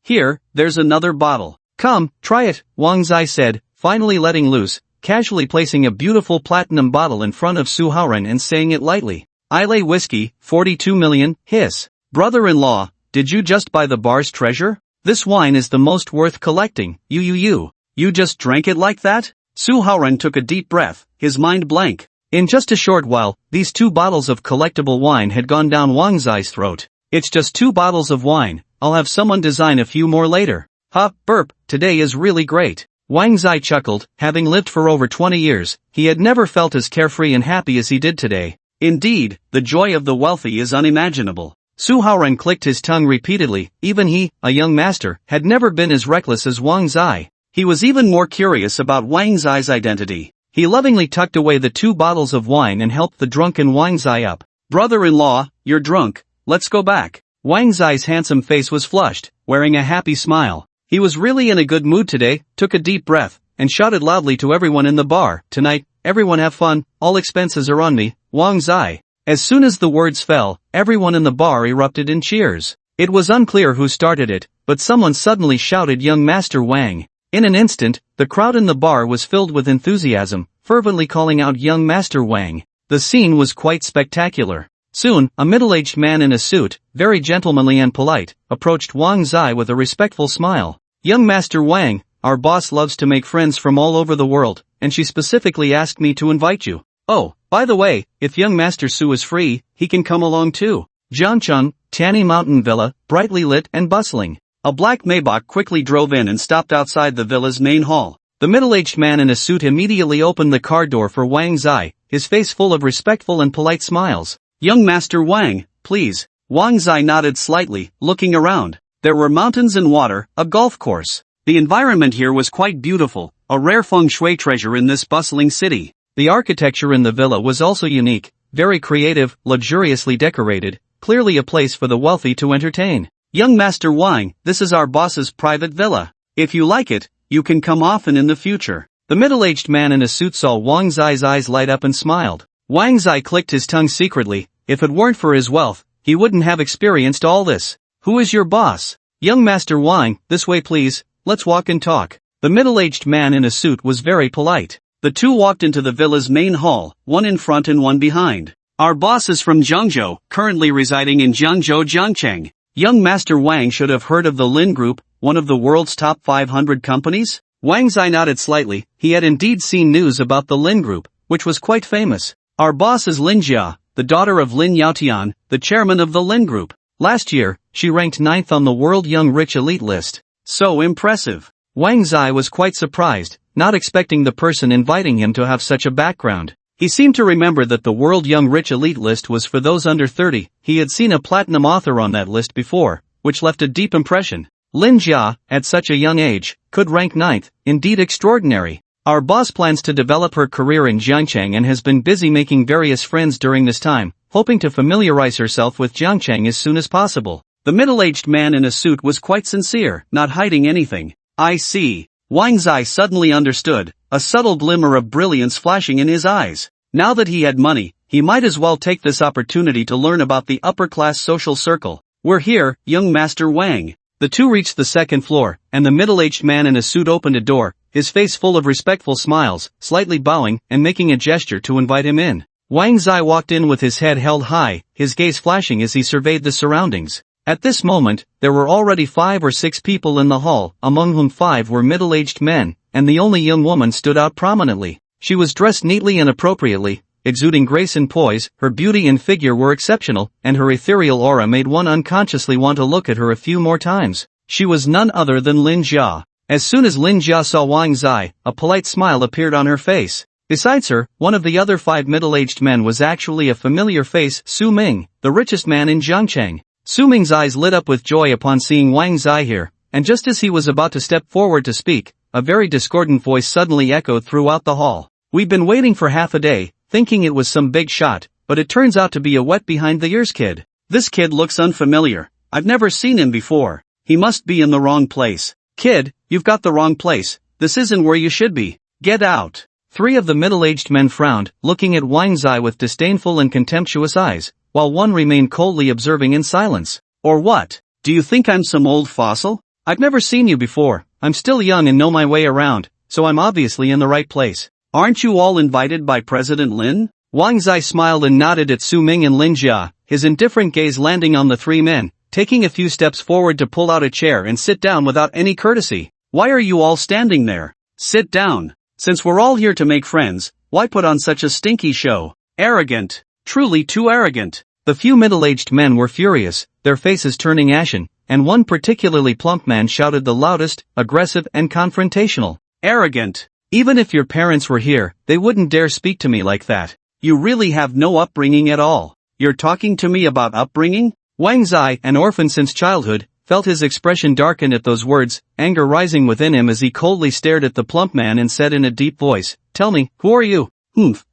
Here, there's another bottle. Come, try it, Wang Zai said, finally letting loose. casually placing a beautiful platinum bottle in front of Su Haoren and saying it lightly. "Islay whiskey, 42 million, hiss. Brother-in-law, did you just buy the bar's treasure? This wine is the most worth collecting, You just drank it like that?" Su Haoren took a deep breath, his mind blank. In just a short while, these 2 bottles of collectible wine had gone down Wang Zai's throat. "It's just 2 bottles of wine, I'll have someone design a few more later." "Ha, burp, today is really great." Wang Zai chuckled. Having lived for over 20 years, he had never felt as carefree and happy as he did today. Indeed, the joy of the wealthy is unimaginable. Su Haoren clicked his tongue repeatedly. Even he, a young master, had never been as reckless as Wang Zai. He was even more curious about Wang Zai's identity. He lovingly tucked away the 2 bottles of wine and helped the drunken Wang Zai up. "Brother-in-law, you're drunk, let's go back." Wang Zai's handsome face was flushed, wearing a happy smile. He was really in a good mood today, took a deep breath, and shouted loudly to everyone in the bar, "Tonight, everyone have fun, all expenses are on me, Wang Zai." As soon as the words fell, everyone in the bar erupted in cheers. It was unclear who started it, but someone suddenly shouted "Young Master Wang." In an instant, the crowd in the bar was filled with enthusiasm, fervently calling out "Young Master Wang." The scene was quite spectacular. Soon, a middle-aged man in a suit, very gentlemanly and polite, approached Wang Zai with a respectful smile. "Young Master Wang, our boss loves to make friends from all over the world, and she specifically asked me to invite you. Oh, by the way, if young Master Su is free, he can come along too." Jiangcheng, Tanny Mountain Villa, brightly lit and bustling. A black Maybach quickly drove in and stopped outside the villa's main hall. The middle-aged man in a suit immediately opened the car door for Wang Zai, his face full of respectful and polite smiles. "Young Master Wang, please." Wang Zai nodded slightly, looking around. There were mountains and water, a golf course. The environment here was quite beautiful, a rare feng shui treasure in this bustling city. The architecture in the villa was also unique, very creative, luxuriously decorated, clearly a place for the wealthy to entertain. "Young Master Wang, this is our boss's private villa. If you like it, you can come often in the future." The middle-aged man in a suit saw Wang Zai's eyes light up and smiled. Wang Zai clicked his tongue secretly. If it weren't for his wealth, he wouldn't have experienced all this. "Who is your boss?" "Young Master Wang, this way please, let's walk and talk." The middle-aged man in a suit was very polite. The two walked into the villa's main hall, one in front and one behind. "Our boss is from Jiangzhou, currently residing in Jiangzhou, Jiangcheng. Young Master Wang should have heard of the Lin Group, one of the world's top 500 companies?" Wang Zai nodded slightly. He had indeed seen news about the Lin Group, which was quite famous. "Our boss is Lin Jia, the daughter of Lin Yaotian, the chairman of the Lin Group. Last year, she ranked 9th on the World Young Rich Elite list. So impressive." Wang Zai was quite surprised, not expecting the person inviting him to have such a background. He seemed to remember that the World Young Rich Elite list was for those under 30. He had seen a platinum author on that list before, which left a deep impression. Lin Jia, at such a young age, could rank 9th, indeed extraordinary. "Our boss plans to develop her career in Jiangcheng and has been busy making various friends during this time, hoping to familiarize herself with Jiangcheng as soon as possible." The middle-aged man in a suit was quite sincere, not hiding anything. "I see." Wang Zai suddenly understood, a subtle glimmer of brilliance flashing in his eyes. Now that he had money, he might as well take this opportunity to learn about the upper-class social circle. "We're here, young Master Wang." The two reached the second floor, and the middle-aged man in a suit opened a door, his face full of respectful smiles, slightly bowing and making a gesture to invite him in. Wang Zai walked in with his head held high, his gaze flashing as he surveyed the surroundings. At this moment, there were already 5 or 6 people in the hall, among whom 5 were middle-aged men, and the only young woman stood out prominently. She was dressed neatly and appropriately, exuding grace and poise. Her beauty and figure were exceptional, and her ethereal aura made one unconsciously want to look at her a few more times. She was none other than Lin Jia. As soon as Lin Jia saw Wang Zai, a polite smile appeared on her face. Besides her, one of the other 5 middle-aged men was actually a familiar face, Su Ming, the richest man in Jiangcheng. Su Ming's eyes lit up with joy upon seeing Wang Zai here, and just as he was about to step forward to speak, a very discordant voice suddenly echoed throughout the hall. "We've been waiting for half a day, thinking it was some big shot, but it turns out to be a wet behind the ears kid. This kid looks unfamiliar. I've never seen him before. He must be in the wrong place." "Kid, you've got the wrong place. This isn't where you should be. Get out." 3 of the middle-aged men frowned, looking at Wang Zai with disdainful and contemptuous eyes, while one remained coldly observing in silence. "Or what? Do you think I'm some old fossil? I've never seen you before. I'm still young and know my way around, so I'm obviously in the right place. Aren't you all invited by President Lin? Wang Zai smiled and nodded at Su Ming and Lin Jia, his indifferent gaze landing on the three men, taking a few steps forward to pull out a chair and sit down without any courtesy. Why are you all standing there? Sit down. Since we're all here to make friends, why put on such a stinky show? Arrogant. Truly too arrogant. The few middle-aged men were furious, their faces turning ashen, and one particularly plump man shouted the loudest, aggressive and confrontational. Arrogant. Even if your parents were here, they wouldn't dare speak to me like that. You really have no upbringing at all. You're talking to me about upbringing? Wang Zai, an orphan since childhood, felt his expression darken at those words, anger rising within him as he coldly stared at the plump man and said in a deep voice, "Tell me, who are you?"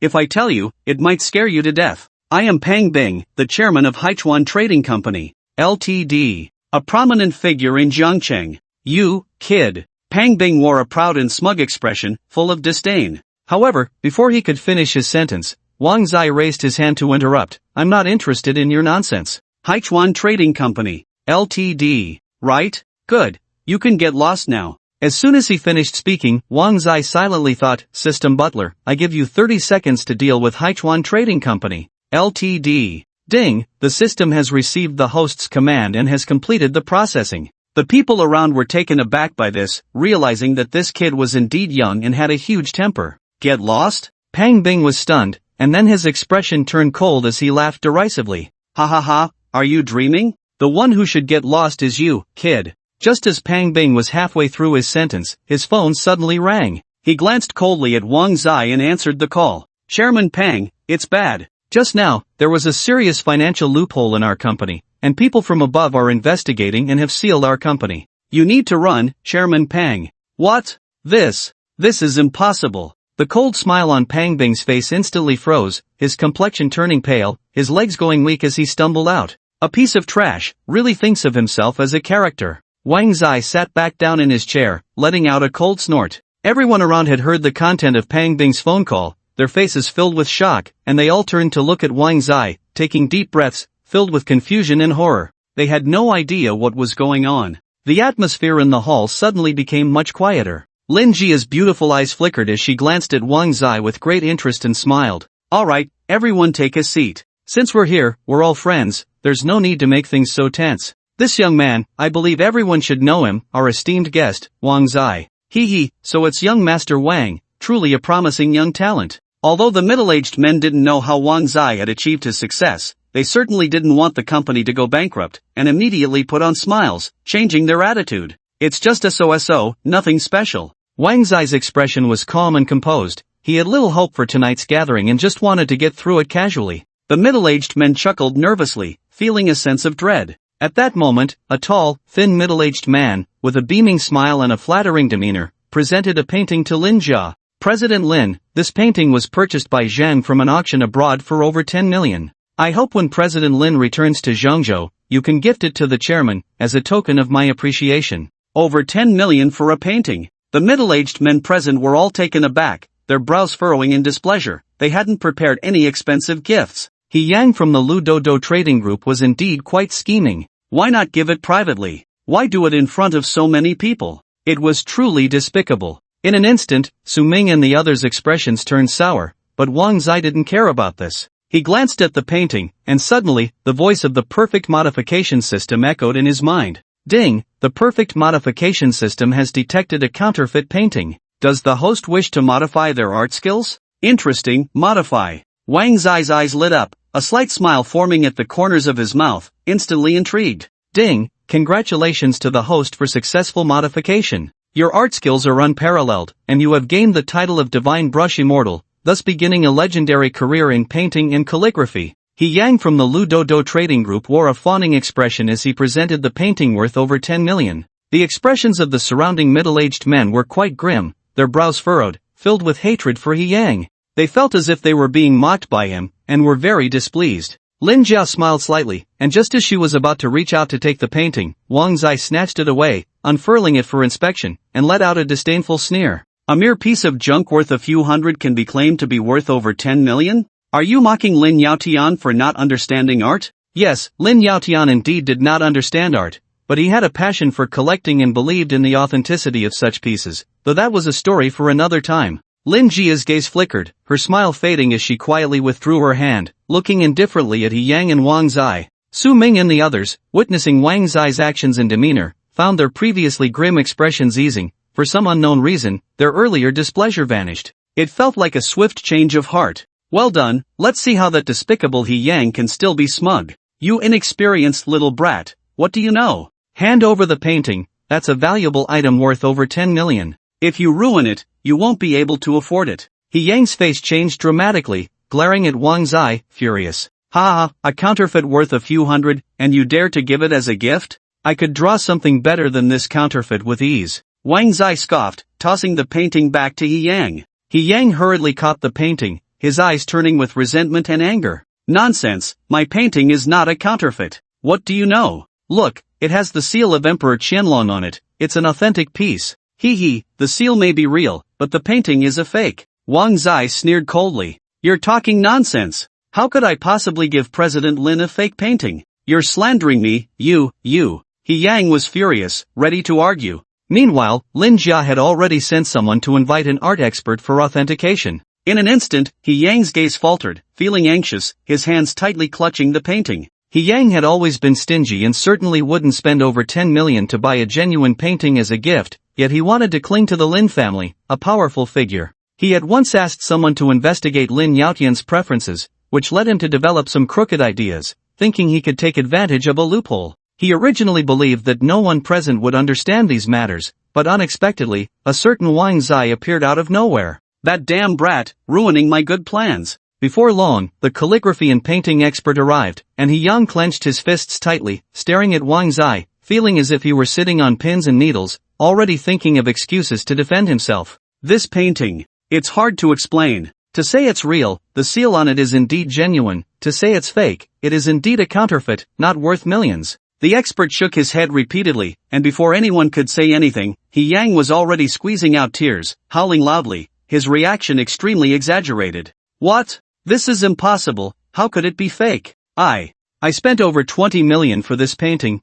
If I tell you, it might scare you to death. I am Pang Bing, the chairman of Haichuan Trading Company, Ltd., a prominent figure in Jiangcheng. You, kid. Pang Bing wore a proud and smug expression, full of disdain. However, before he could finish his sentence, Wang Zai raised his hand to interrupt. I'm not interested in your nonsense. Haichuan Trading Company, Ltd., right? Good. You can get lost now. As soon as he finished speaking, Wang Zai silently thought, System Butler, I give you 30 seconds to deal with Haichuan Trading Company, Ltd. Ding, the system has received the host's command and has completed the processing. The people around were taken aback by this, realizing that this kid was indeed young and had a huge temper. Get lost? Pang Bing was stunned, and then his expression turned cold as he laughed derisively. Ha ha ha, are you dreaming? The one who should get lost is you, kid. Just as Pang Bing was halfway through his sentence, his phone suddenly rang. He glanced coldly at Wang Zai and answered the call. Chairman Pang, it's bad. Just now, there was a serious financial loophole in our company, and people from above are investigating and have sealed our company. You need to run, Chairman Pang. What? This is impossible. The cold smile on Pang Bing's face instantly froze, his complexion turning pale, his legs going weak as he stumbled out. A piece of trash, really thinks of himself as a character. Wang Zai sat back down in his chair, letting out a cold snort. Everyone around had heard the content of Pang Bing's phone call, their faces filled with shock, and they all turned to look at Wang Zai, taking deep breaths, filled with confusion and horror. They had no idea what was going on. The atmosphere in the hall suddenly became much quieter. Lin Jia's beautiful eyes flickered as she glanced at Wang Zai with great interest and smiled. Alright, everyone take a seat. Since we're here, we're all friends, there's no need to make things so tense. This young man, I believe everyone should know him, our esteemed guest, Wang Zai. So it's young Master Wang, truly a promising young talent. Although the middle-aged men didn't know how Wang Zai had achieved his success, they certainly didn't want the company to go bankrupt, and immediately put on smiles, changing their attitude. It's just so, nothing special. Wang Zai's expression was calm and composed. He had little hope for tonight's gathering and just wanted to get through it casually. The middle-aged men chuckled nervously, feeling a sense of dread. At that moment, a tall, thin middle-aged man, with a beaming smile and a flattering demeanor, presented a painting to Lin Jia. President Lin, this painting was purchased by Zhang from an auction abroad for over 10 million. I hope when President Lin returns to Zhengzhou, you can gift it to the chairman, as a token of my appreciation. Over 10 million for a painting. The middle-aged men present were all taken aback, their brows furrowing in displeasure. They hadn't prepared any expensive gifts. He Yang from the Lu Dodo Trading Group was indeed quite scheming. Why not give it privately? Why do it in front of so many people? It was truly despicable. In an instant, Su Ming and the others' expressions turned sour, but Wang Zai didn't care about this. He glanced at the painting, and suddenly, the voice of the perfect modification system echoed in his mind. Ding, the perfect modification system has detected a counterfeit painting. Does the host wish to modify their art skills? Interesting, modify. Wang Zai's eyes lit up, a slight smile forming at the corners of his mouth, instantly intrigued. Ding, congratulations to the host for successful modification. Your art skills are unparalleled, and you have gained the title of Divine Brush Immortal, thus beginning a legendary career in painting and calligraphy. He Yang from the Lu Dodo Trading Group wore a fawning expression as he presented the painting worth over 10 million. The expressions of the surrounding middle-aged men were quite grim, their brows furrowed, filled with hatred for He Yang. They felt as if they were being mocked by him, and were very displeased. Lin Jia smiled slightly, and just as she was about to reach out to take the painting, Wang Zai snatched it away, unfurling it for inspection, and let out a disdainful sneer. A mere piece of junk worth a few hundred can be claimed to be worth over 10 million? Are you mocking Lin Yaotian for not understanding art? Yes, Lin Yaotian indeed did not understand art, but he had a passion for collecting and believed in the authenticity of such pieces, though that was a story for another time. Lin Jia's gaze flickered, her smile fading as she quietly withdrew her hand, looking indifferently at He Yang and Wang Zai. Su Ming and the others, witnessing Wang Zai's actions and demeanor, found their previously grim expressions easing. For some unknown reason, their earlier displeasure vanished. It felt like a swift change of heart. Well done, let's see how that despicable He Yang can still be smug. You inexperienced little brat, what do you know? Hand over the painting, that's a valuable item worth over 10 million. If you ruin it, you won't be able to afford it. He Yang's face changed dramatically, glaring at Wang Zai, furious. Ha ha, a counterfeit worth a few hundred, and you dare to give it as a gift? I could draw something better than this counterfeit with ease. Wang Zai scoffed, tossing the painting back to He Yang. He Yang hurriedly caught the painting, his eyes turning with resentment and anger. Nonsense, my painting is not a counterfeit. What do you know? Look, it has the seal of Emperor Qianlong on it, it's an authentic piece. Hee, the seal may be real, but the painting is a fake. Wang Zai sneered coldly. You're talking nonsense. How could I possibly give President Lin a fake painting? You're slandering me, you. He Yang was furious, ready to argue. Meanwhile, Lin Jia had already sent someone to invite an art expert for authentication. In an instant, He Yang's gaze faltered, feeling anxious, his hands tightly clutching the painting. He Yang had always been stingy and certainly wouldn't spend over 10 million to buy a genuine painting as a gift, yet he wanted to cling to the Lin family, a powerful figure. He had once asked someone to investigate Lin Yaotian's preferences, which led him to develop some crooked ideas, thinking he could take advantage of a loophole. He originally believed that no one present would understand these matters, but unexpectedly, a certain Wang Zai appeared out of nowhere. That damn brat, ruining my good plans. Before long, the calligraphy and painting expert arrived, and He Yang clenched his fists tightly, staring at Wang Zai, feeling as if he were sitting on pins and needles, already thinking of excuses to defend himself. This painting. It's hard to explain. To say it's real, the seal on it is indeed genuine. To say it's fake, it is indeed a counterfeit, not worth millions. The expert shook his head repeatedly, and before anyone could say anything, He Yang was already squeezing out tears, howling loudly, his reaction extremely exaggerated. What? This is impossible, how could it be fake? I spent over 20 million for this painting,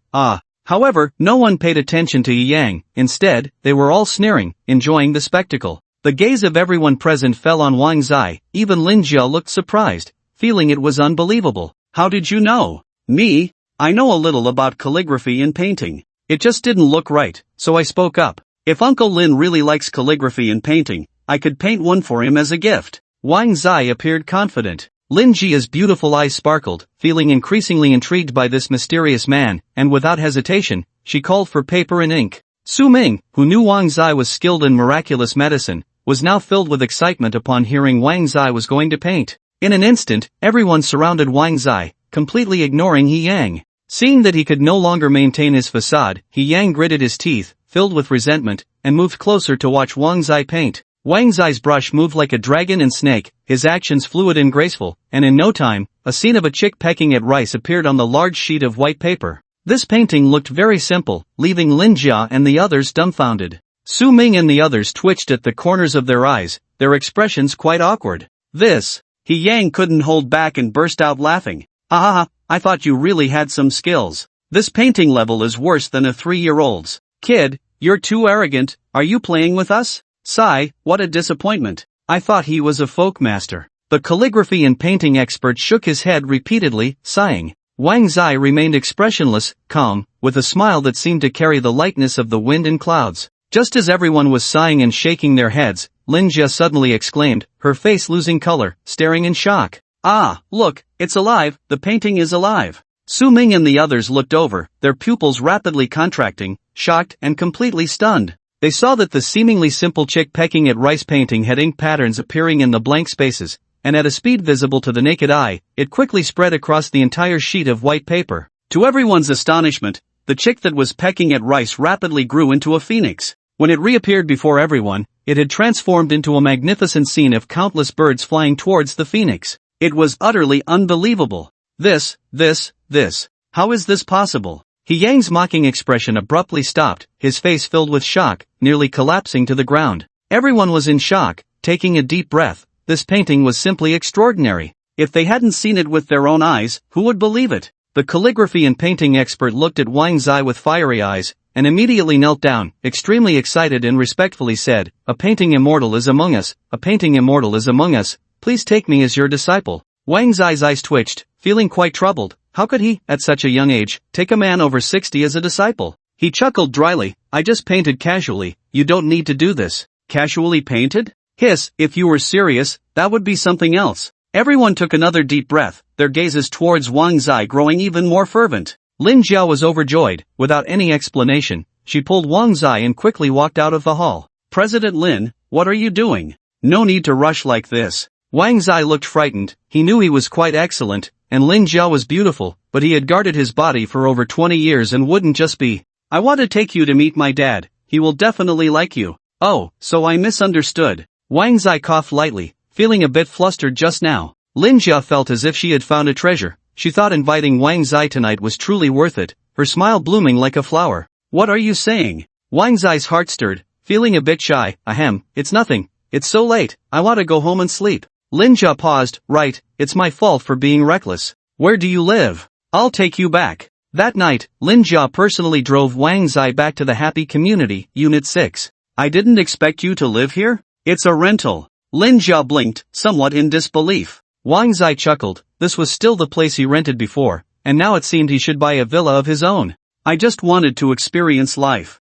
However, no one paid attention to He Yang, instead, they were all sneering, enjoying the spectacle. The gaze of everyone present fell on Wang Zai, even Lin Jia looked surprised, feeling it was unbelievable. How did you know? Me? I know a little about calligraphy and painting. It just didn't look right, so I spoke up. If Uncle Lin really likes calligraphy and painting, I could paint one for him as a gift. Wang Zai appeared confident. Lin Jia's beautiful eyes sparkled, feeling increasingly intrigued by this mysterious man, and without hesitation, she called for paper and ink. Su Ming, who knew Wang Zai was skilled in miraculous medicine, was now filled with excitement upon hearing Wang Zai was going to paint. In an instant, everyone surrounded Wang Zai, completely ignoring He Yang. Seeing that he could no longer maintain his facade, He Yang gritted his teeth, filled with resentment, and moved closer to watch Wang Zai paint. Wang Zai's brush moved like a dragon and snake, his actions fluid and graceful, and in no time, a scene of a chick pecking at rice appeared on the large sheet of white paper. This painting looked very simple, leaving Lin Jia and the others dumbfounded. Su Ming and the others twitched at the corners of their eyes, their expressions quite awkward. This. He Yang couldn't hold back and burst out laughing. Ha, I thought you really had some skills. This painting level is worse than a 3-year-old's. Kid, you're too arrogant, are you playing with us? Sigh, what a disappointment. I thought he was a folk master. The calligraphy and painting expert shook his head repeatedly, sighing. Wang Zai remained expressionless, calm, with a smile that seemed to carry the lightness of the wind and clouds. Just as everyone was sighing and shaking their heads, Lin Jia suddenly exclaimed, her face losing color, staring in shock. Ah, look, it's alive, the painting is alive. Su Ming and the others looked over, their pupils rapidly contracting, shocked and completely stunned. They saw that the seemingly simple chick pecking at rice painting had ink patterns appearing in the blank spaces, and at a speed visible to the naked eye, it quickly spread across the entire sheet of white paper. To everyone's astonishment, the chick that was pecking at rice rapidly grew into a phoenix. When it reappeared before everyone, it had transformed into a magnificent scene of countless birds flying towards the phoenix. It was utterly unbelievable. This, how is this possible? He Yang's mocking expression abruptly stopped, his face filled with shock, nearly collapsing to the ground. Everyone was in shock, taking a deep breath. This painting was simply extraordinary. If they hadn't seen it with their own eyes, who would believe it? The calligraphy and painting expert looked at Wang Zai with fiery eyes, and immediately knelt down, extremely excited and respectfully said, "A painting immortal is among us, a painting immortal is among us, please take me as your disciple." Wang Zai's eyes twitched, feeling quite troubled. How could he, at such a young age, take a man over 60 as a disciple? He chuckled dryly, "I just painted casually, you don't need to do this." Casually painted? Hiss, if you were serious, that would be something else. Everyone took another deep breath, their gazes towards Wang Zai growing even more fervent. Lin Jiao was overjoyed. Without any explanation, she pulled Wang Zai and quickly walked out of the hall. "President Lin, what are you doing? No need to rush like this." Wang Zai looked frightened. He knew he was quite excellent, and Lin Jiao was beautiful, but he had guarded his body for over 20 years and wouldn't just be. "I want to take you to meet my dad, he will definitely like you." "Oh, so I misunderstood." Wang Zai coughed lightly, feeling a bit flustered just now. Lin Jiao felt as if she had found a treasure. She thought inviting Wang Zai tonight was truly worth it, her smile blooming like a flower. "What are you saying?" Wang Zai's heart stirred, feeling a bit shy. "Ahem, it's nothing. It's so late, I want to go home and sleep." Lin Jiao paused. "Right, it's my fault for being reckless. Where do you live? I'll take you back." That night, Lin Jiao personally drove Wang Zai back to the Happy Community, Unit 6. "I didn't expect you to live here? It's a rental." Lin Jiao blinked, somewhat in disbelief. Wang Zai chuckled. This was still the place he rented before, and now it seemed he should buy a villa of his own. "I just wanted to experience life."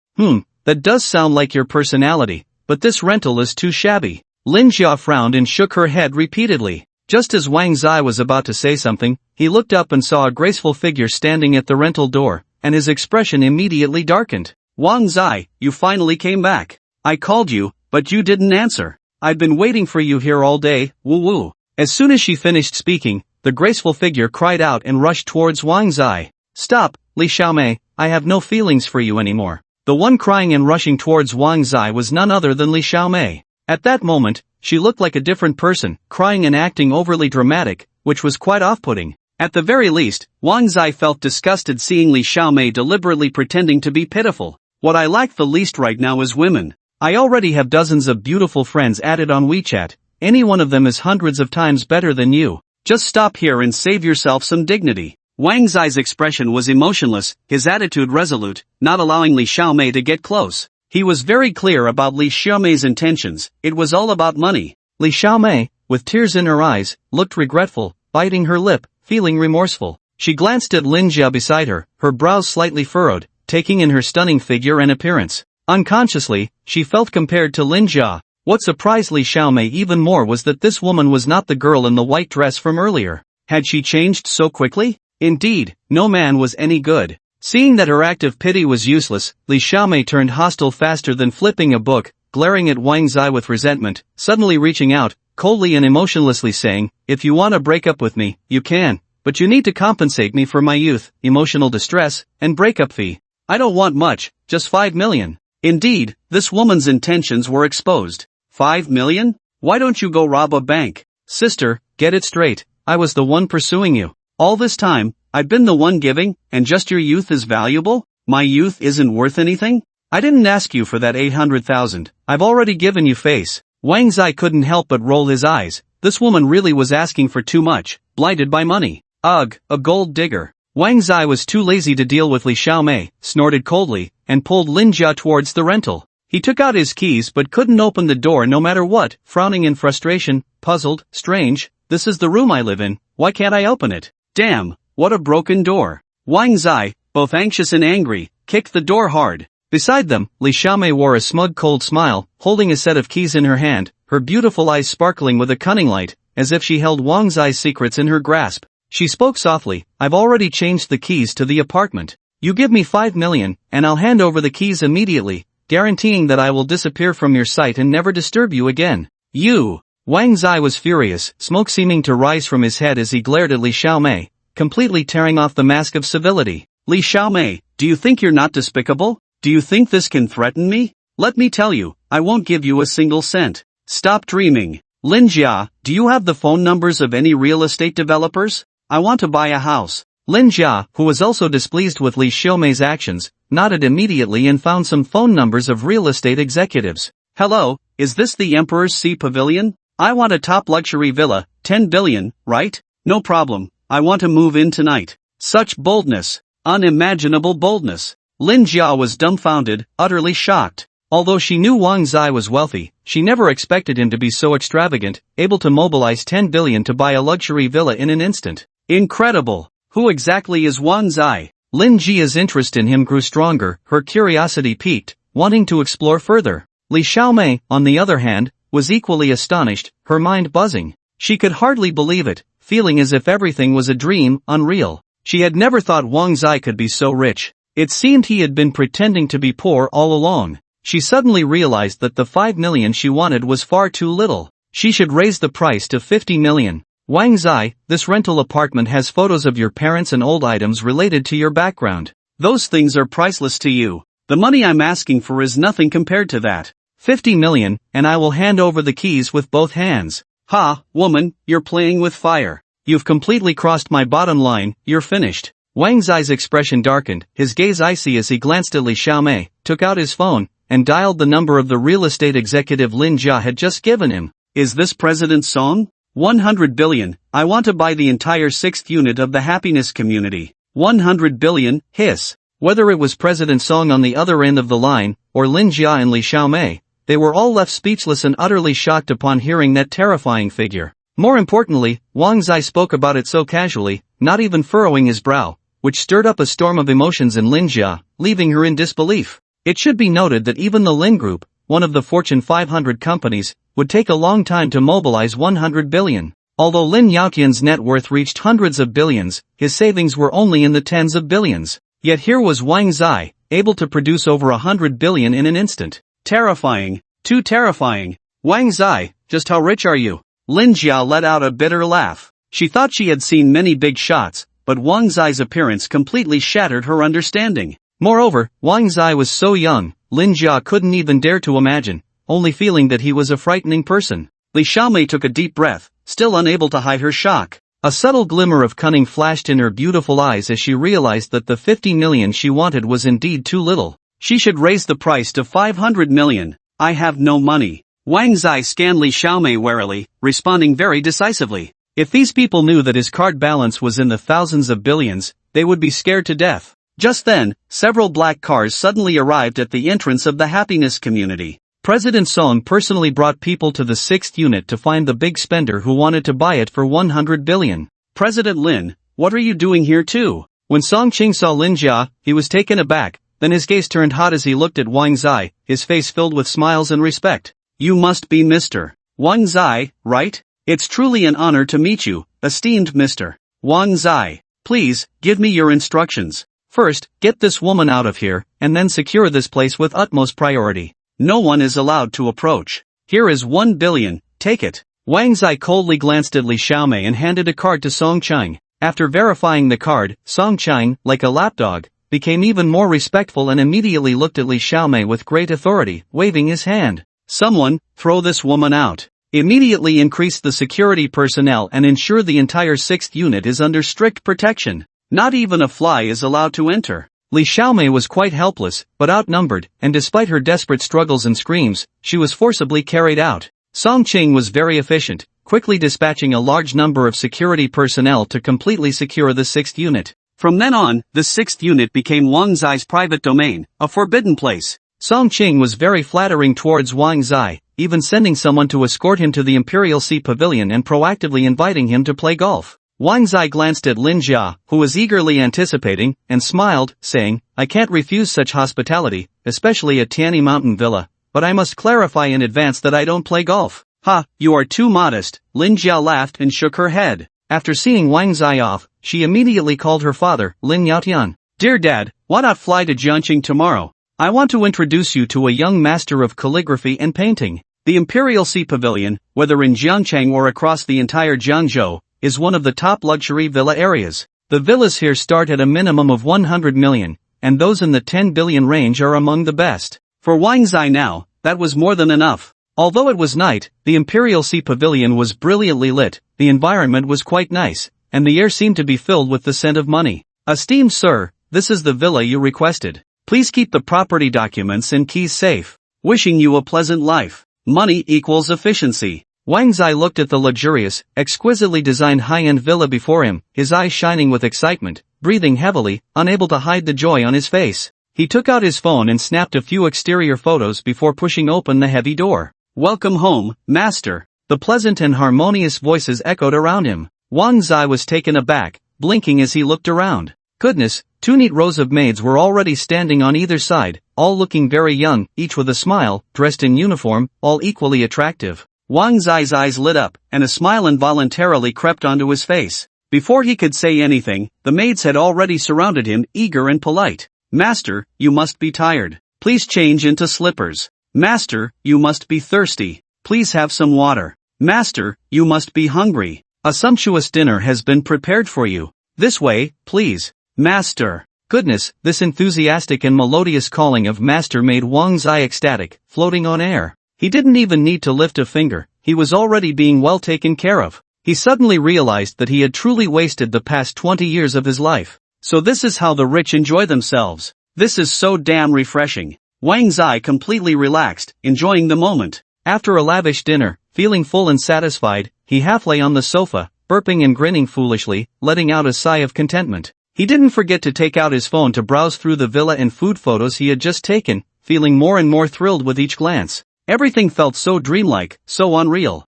That does sound like your personality, but this rental is too shabby." Lin Jiao frowned and shook her head repeatedly. Just as Wang Zai was about to say something, he looked up and saw a graceful figure standing at the rental door, and his expression immediately darkened. "Wang Zai, you finally came back. I called you, but you didn't answer. I've been waiting for you here all day, woo woo." As soon as she finished speaking, the graceful figure cried out and rushed towards Wang Zai. "Stop, Li Xiaomei, I have no feelings for you anymore." The one crying and rushing towards Wang Zai was none other than Li Xiaomei. At that moment, she looked like a different person, crying and acting overly dramatic, which was quite off-putting. At the very least, Wang Zai felt disgusted seeing Li Xiaomei deliberately pretending to be pitiful. "What I lack the least right now is women. I already have dozens of beautiful friends added on WeChat. Any one of them is hundreds of times better than you. Just stop here and save yourself some dignity." Wang Zai's expression was emotionless, his attitude resolute, not allowing Li Xiaomei to get close. He was very clear about Li Xiaomei's intentions, it was all about money. Li Xiaomei, with tears in her eyes, looked regretful, biting her lip, feeling remorseful. She glanced at Lin Jiao beside her, her brows slightly furrowed, taking in her stunning figure and appearance. Unconsciously, she felt compared to Lin Jiao. What surprised Li Xiaomei even more was that this woman was not the girl in the white dress from earlier. Had she changed so quickly? Indeed, no man was any good. Seeing that her act of pity was useless, Li Xiaomei turned hostile faster than flipping a book, glaring at Wang Zai with resentment, suddenly reaching out, coldly and emotionlessly saying, "If you want to break up with me, you can, but you need to compensate me for my youth, emotional distress, and breakup fee. I don't want much, just 5 million. Indeed, this woman's intentions were exposed. 5 million? Why don't you go rob a bank? Sister, get it straight, I was the one pursuing you. All this time, I've been the one giving, and just your youth is valuable? My youth isn't worth anything? I didn't ask you for that 800,000, I've already given you face." Wang Zai couldn't help but roll his eyes. This woman really was asking for too much, blinded by money. Ugh, a gold digger. Wang Zai was too lazy to deal with Li Xiaomei, snorted coldly, and pulled Lin Jia towards the rental. He took out his keys but couldn't open the door no matter what, frowning in frustration, puzzled, strange, this is the room I live in, why can't I open it? Damn, what a broken door. Wang Zai, both anxious and angry, kicked the door hard. Beside them, Li Xiaomei wore a smug cold smile, holding a set of keys in her hand, her beautiful eyes sparkling with a cunning light, as if she held Wang Zai's secrets in her grasp. She spoke softly, "I've already changed the keys to the apartment. You give me 5 million, and I'll hand over the keys immediately, guaranteeing that I will disappear from your sight and never disturb you again." "You!" Wang Zai was furious, smoke seeming to rise from his head as he glared at Li Xiaomei, completely tearing off the mask of civility. "Li Xiaomei, do you think you're not despicable? Do you think this can threaten me? Let me tell you, I won't give you a single cent. Stop dreaming. Lin Jia, do you have the phone numbers of any real estate developers? I want to buy a house." Lin Jia, who was also displeased with Li Xiaomei's actions, nodded immediately and found some phone numbers of real estate executives. "Hello, is this the Emperor's Sea Pavilion? I want a top luxury villa, 10 billion, right? No problem, I want to move in tonight." Such boldness. Unimaginable boldness. Lin Jia was dumbfounded, utterly shocked. Although she knew Wang Zai was wealthy, she never expected him to be so extravagant, able to mobilize 10 billion to buy a luxury villa in an instant. Incredible! Who exactly is Wang Zai? Lin Jia's interest in him grew stronger, her curiosity piqued, wanting to explore further. Li Xiaomei, on the other hand, was equally astonished, her mind buzzing. She could hardly believe it, feeling as if everything was a dream, unreal. She had never thought Wang Zai could be so rich. It seemed he had been pretending to be poor all along. She suddenly realized that the 5 million she wanted was far too little. She should raise the price to 50 million. Wang Zai, this rental apartment has photos of your parents and old items related to your background. Those things are priceless to you. The money I'm asking for is nothing compared to that. 50 million, and I will hand over the keys with both hands. Ha, woman, you're playing with fire. You've completely crossed my bottom line, you're finished. Wang Zai's expression darkened, his gaze icy as he glanced at Li Xiaomei, took out his phone, and dialed the number of the real estate executive Lin Jia had just given him. Is this President Song? 100 billion, I want to buy the entire 6th unit of the happiness community. 100 billion, hiss. Whether it was President Song on the other end of the line, or Lin Jia and Li Xiaomei, they were all left speechless and utterly shocked upon hearing that terrifying figure. More importantly, Wang Zai spoke about it so casually, not even furrowing his brow, which stirred up a storm of emotions in Lin Jia, leaving her in disbelief. It should be noted that even the Lin Group, one of the Fortune 500 companies, would take a long time to mobilize 100 billion. Although Lin Yaotian's net worth reached hundreds of billions, his savings were only in the tens of billions. Yet here was Wang Zai, able to produce over 100 billion in an instant. Terrifying. Too terrifying. Wang Zai, just how rich are you? Lin Jia let out a bitter laugh. She thought she had seen many big shots, but Wang Zai's appearance completely shattered her understanding. Moreover, Wang Zai was so young, Lin Jia couldn't even dare to imagine, only feeling that he was a frightening person. Li Xiaomei took a deep breath, still unable to hide her shock. A subtle glimmer of cunning flashed in her beautiful eyes as she realized that the 50 million she wanted was indeed too little. She should raise the price to 500 million. I have no money. Wang Zai scanned Li Xiaomei warily, responding very decisively. If these people knew that his card balance was in the thousands of billions, they would be scared to death. Just then, several black cars suddenly arrived at the entrance of the happiness community. President Song personally brought people to the 6th unit to find the big spender who wanted to buy it for 100 billion. President Lin, what are you doing here too? When Song Qing saw Lin Jia, he was taken aback, then his gaze turned hot as he looked at Wang Zai, his face filled with smiles and respect. You must be Mr. Wang Zai, right? It's truly an honor to meet you, esteemed Mr. Wang Zai. Please, give me your instructions. First, get this woman out of here, and then secure this place with utmost priority. No one is allowed to approach. Here is 1 billion, take it. Wang Zai coldly glanced at Li Xiaomei and handed a card to Song Qing. After verifying the card, Song Qing, like a lapdog, became even more respectful and immediately looked at Li Xiaomei with great authority, waving his hand. Someone, throw this woman out. Immediately increase the security personnel and ensure the entire 6th unit is under strict protection. Not even a fly is allowed to enter. Li Xiaomei was quite helpless, but outnumbered, and despite her desperate struggles and screams, she was forcibly carried out. Song Qing was very efficient, quickly dispatching a large number of security personnel to completely secure the 6th unit. From then on, the 6th unit became Wang Zai's private domain, a forbidden place. Song Qing was very flattering towards Wang Zai, even sending someone to escort him to the Imperial Sea Pavilion and proactively inviting him to play golf. Wang Zai glanced at Lin Jia, who was eagerly anticipating, and smiled, saying, I can't refuse such hospitality, especially at Tianyi Mountain Villa, but I must clarify in advance that I don't play golf. Ha, you are too modest. Lin Jia laughed and shook her head. After seeing Wang Zai off, she immediately called her father, Lin Yaotian. Dear Dad, why not fly to Jiangqing tomorrow? I want to introduce you to a young master of calligraphy and painting. The Imperial Sea Pavilion, whether in Jiangcheng or across the entire Jiangzhou, is one of the top luxury villa areas. The villas here start at a minimum of 100 million, and those in the 10 billion range are among the best. For Wang Zai now, that was more than enough. Although it was night, the Imperial Sea Pavilion was brilliantly lit, the environment was quite nice, and the air seemed to be filled with the scent of money. Esteemed sir, this is the villa you requested. Please keep the property documents and keys safe. Wishing you a pleasant life. Money equals efficiency. Wang Zai looked at the luxurious, exquisitely designed high-end villa before him, his eyes shining with excitement, breathing heavily, unable to hide the joy on his face. He took out his phone and snapped a few exterior photos before pushing open the heavy door. "Welcome home, master." The pleasant and harmonious voices echoed around him. Wang Zai was taken aback, blinking as he looked around. Goodness, 2 neat rows of maids were already standing on either side, all looking very young, each with a smile, dressed in uniform, all equally attractive. Wang Zai's eyes lit up, and a smile involuntarily crept onto his face. Before he could say anything, the maids had already surrounded him, eager and polite. "Master, you must be tired. Please change into slippers. Master, you must be thirsty. Please have some water. Master, you must be hungry. A sumptuous dinner has been prepared for you. This way, please. Master." Goodness, this enthusiastic and melodious calling of master made Wang Zai ecstatic, floating on air. He didn't even need to lift a finger, he was already being well taken care of. He suddenly realized that he had truly wasted the past 20 years of his life. So this is how the rich enjoy themselves. This is so damn refreshing. Wang Zai completely relaxed, enjoying the moment. After a lavish dinner, feeling full and satisfied, he half lay on the sofa, burping and grinning foolishly, letting out a sigh of contentment. He didn't forget to take out his phone to browse through the villa and food photos he had just taken, feeling more and more thrilled with each glance. Everything felt so dreamlike, so unreal.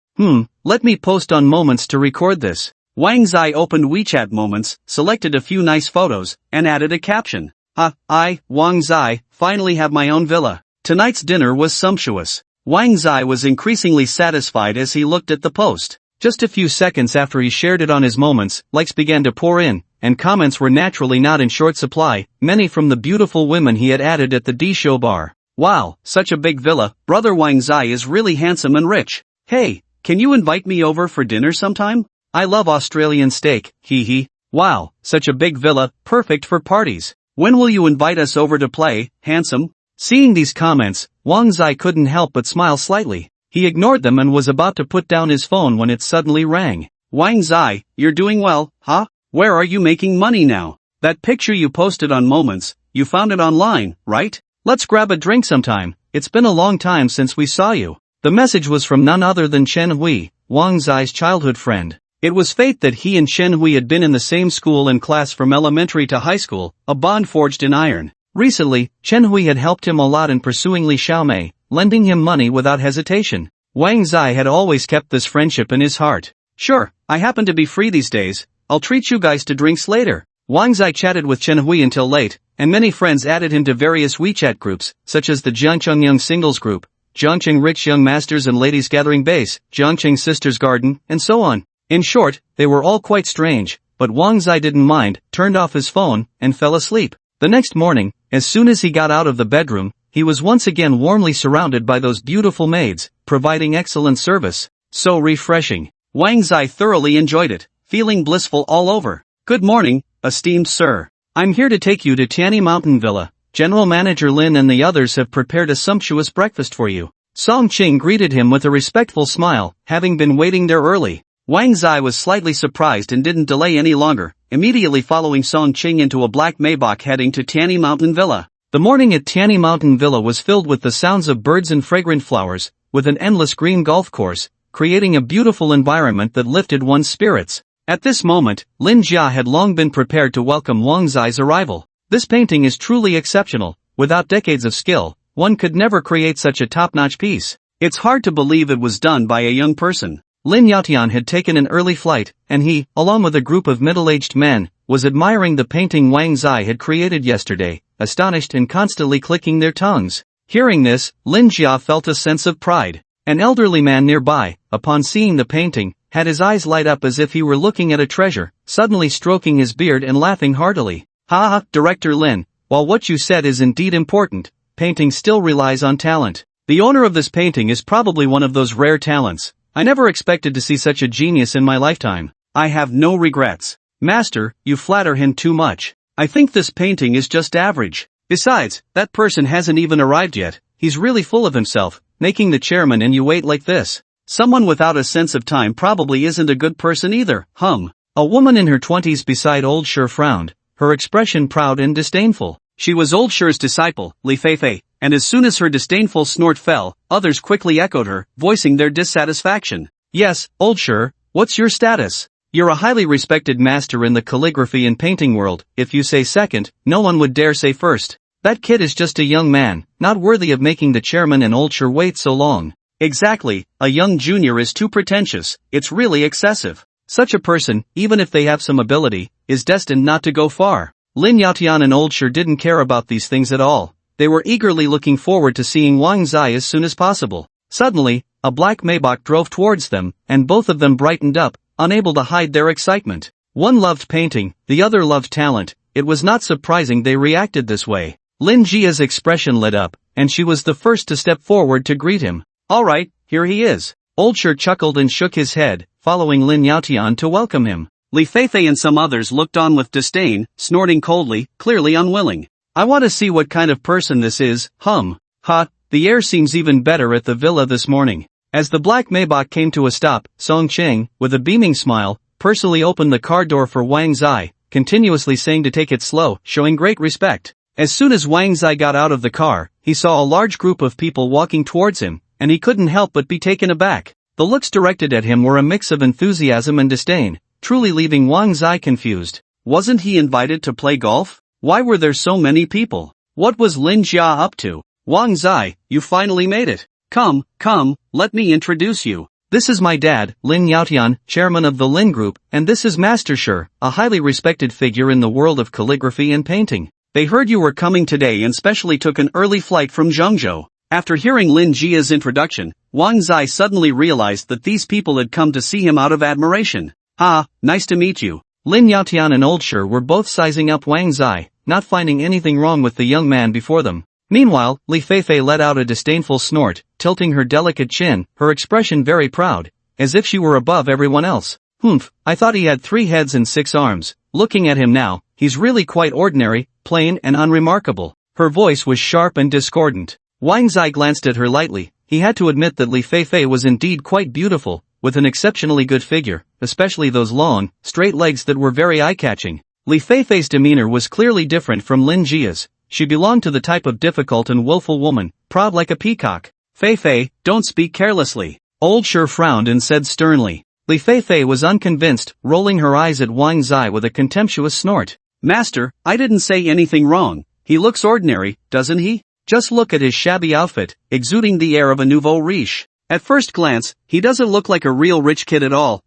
Let me post on Moments to record this. Wang Zai opened WeChat Moments, selected a few nice photos, and added a caption. I, Wang Zai, finally have my own villa. Tonight's dinner was sumptuous. Wang Zai was increasingly satisfied as he looked at the post. Just a few seconds after he shared it on his Moments, likes began to pour in, and comments were naturally not in short supply, many from the beautiful women he had added at the D-Show bar. "Wow, such a big villa, brother Wang Zai is really handsome and rich. Hey, can you invite me over for dinner sometime? I love Australian steak, hee. Wow, such a big villa, perfect for parties. When will you invite us over to play, handsome?" Seeing these comments, Wang Zai couldn't help but smile slightly. He ignored them and was about to put down his phone when it suddenly rang. "Wang Zai, you're doing well, huh? Where are you making money now? That picture you posted on Moments, you found it online, right? Let's grab a drink sometime, it's been a long time since we saw you." The message was from none other than Chen Hui, Wang Zai's childhood friend. It was fate that he and Chen Hui had been in the same school and class from elementary to high school, a bond forged in iron. Recently, Chen Hui had helped him a lot in pursuing Li Xiaomei, lending him money without hesitation. Wang Zai had always kept this friendship in his heart. "Sure, I happen to be free these days, I'll treat you guys to drinks later." Wang Zai chatted with Chen Hui until late, and many friends added him to various WeChat groups, such as the Jiangcheng Young Singles Group, Jiangcheng Rich Young Masters and Ladies Gathering Base, Jiangcheng Sisters Garden, and so on. In short, they were all quite strange, but Wang Zai didn't mind, turned off his phone, and fell asleep. The next morning, as soon as he got out of the bedroom, he was once again warmly surrounded by those beautiful maids, providing excellent service. So refreshing. Wang Zai thoroughly enjoyed it, feeling blissful all over. "Good morning, esteemed sir. I'm here to take you to Tianyi Mountain Villa. General Manager Lin and the others have prepared a sumptuous breakfast for you." Song Qing greeted him with a respectful smile, having been waiting there early. Wang Zai was slightly surprised and didn't delay any longer, immediately following Song Qing into a black Maybach heading to Tianyi Mountain Villa. The morning at Tianyi Mountain Villa was filled with the sounds of birds and fragrant flowers, with an endless green golf course, creating a beautiful environment that lifted one's spirits. At this moment, Lin Jia had long been prepared to welcome Wang Zai's arrival. "This painting is truly exceptional. Without decades of skill, one could never create such a top-notch piece. It's hard to believe it was done by a young person." Lin Yaotian had taken an early flight, and he, along with a group of middle-aged men, was admiring the painting Wang Zai had created yesterday, astonished and constantly clicking their tongues. Hearing this, Lin Jia felt a sense of pride. An elderly man nearby, upon seeing the painting, had his eyes light up as if he were looking at a treasure, suddenly stroking his beard and laughing heartily. "Ha, Director Lin, while what you said is indeed important, painting still relies on talent. The owner of this painting is probably one of those rare talents. I never expected to see such a genius in my lifetime. I have no regrets. Master, you flatter him too much. I think this painting is just average. Besides, that person hasn't even arrived yet. He's really full of himself, making the chairman and you wait like this. Someone without a sense of time probably isn't a good person either, A woman in her 20s beside Old Sher frowned, her expression proud and disdainful. She was Old Sher's disciple, Li Feifei, and as soon as her disdainful snort fell, others quickly echoed her, voicing their dissatisfaction. "Yes, Old Sher, what's your status? You're a highly respected master in the calligraphy and painting world. If you say second, no one would dare say first." That kid is just a young man, not worthy of making the chairman and old Sher wait so long. Exactly, a young junior is too pretentious, it's really excessive. Such a person, even if they have some ability, is destined not to go far. Lin Yaotian and old Sher didn't care about these things at all. They were eagerly looking forward to seeing Wang Zai as soon as possible. Suddenly, a black Maybach drove towards them, and both of them brightened up, unable to hide their excitement. One loved painting, the other loved talent. It was not surprising they reacted this way. Lin Jia's expression lit up, and she was the first to step forward to greet him. Alright, here he is. Old Sher chuckled and shook his head, following Lin Yaotian to welcome him. Li Feifei and some others looked on with disdain, snorting coldly, clearly unwilling. I want to see what kind of person this is, Ha, the air seems even better at the villa this morning. As the black Maybach came to a stop, Song Cheng, with a beaming smile, personally opened the car door for Wang Zai, continuously saying to take it slow, showing great respect. As soon as Wang Zai got out of the car, he saw a large group of people walking towards him, and he couldn't help but be taken aback. The looks directed at him were a mix of enthusiasm and disdain, truly leaving Wang Zai confused. Wasn't he invited to play golf? Why were there so many people? What was Lin Jia up to? Wang Zai, you finally made it. Come, let me introduce you. This is my dad, Lin Yaotian, chairman of the Lin Group, and this is Master Sher, a highly respected figure in the world of calligraphy and painting. They heard you were coming today and specially took an early flight from Zhengzhou. After hearing Lin Jia's introduction, Wang Zai suddenly realized that these people had come to see him out of admiration. Nice to meet you. Lin Yaotian and old Sher were both sizing up Wang Zai, not finding anything wrong with the young man before them. Meanwhile, Li Feifei let out a disdainful snort, tilting her delicate chin, her expression very proud, as if she were above everyone else. I thought he had 3 heads and 6 arms. Looking at him now, he's really quite ordinary, plain and unremarkable. Her voice was sharp and discordant. Wang Zai glanced at her lightly. He had to admit that Li Feifei was indeed quite beautiful, with an exceptionally good figure, especially those long, straight legs that were very eye-catching. Li Feifei's demeanor was clearly different from Lin Jia's. She belonged to the type of difficult and willful woman, proud like a peacock. Feifei, don't speak carelessly. Old Sher frowned and said sternly. Li Feifei was unconvinced, rolling her eyes at Wang Zai with a contemptuous snort. Master, I didn't say anything wrong. He looks ordinary, doesn't he? Just look at his shabby outfit, exuding the air of a nouveau riche. At first glance, he doesn't look like a real rich kid at all.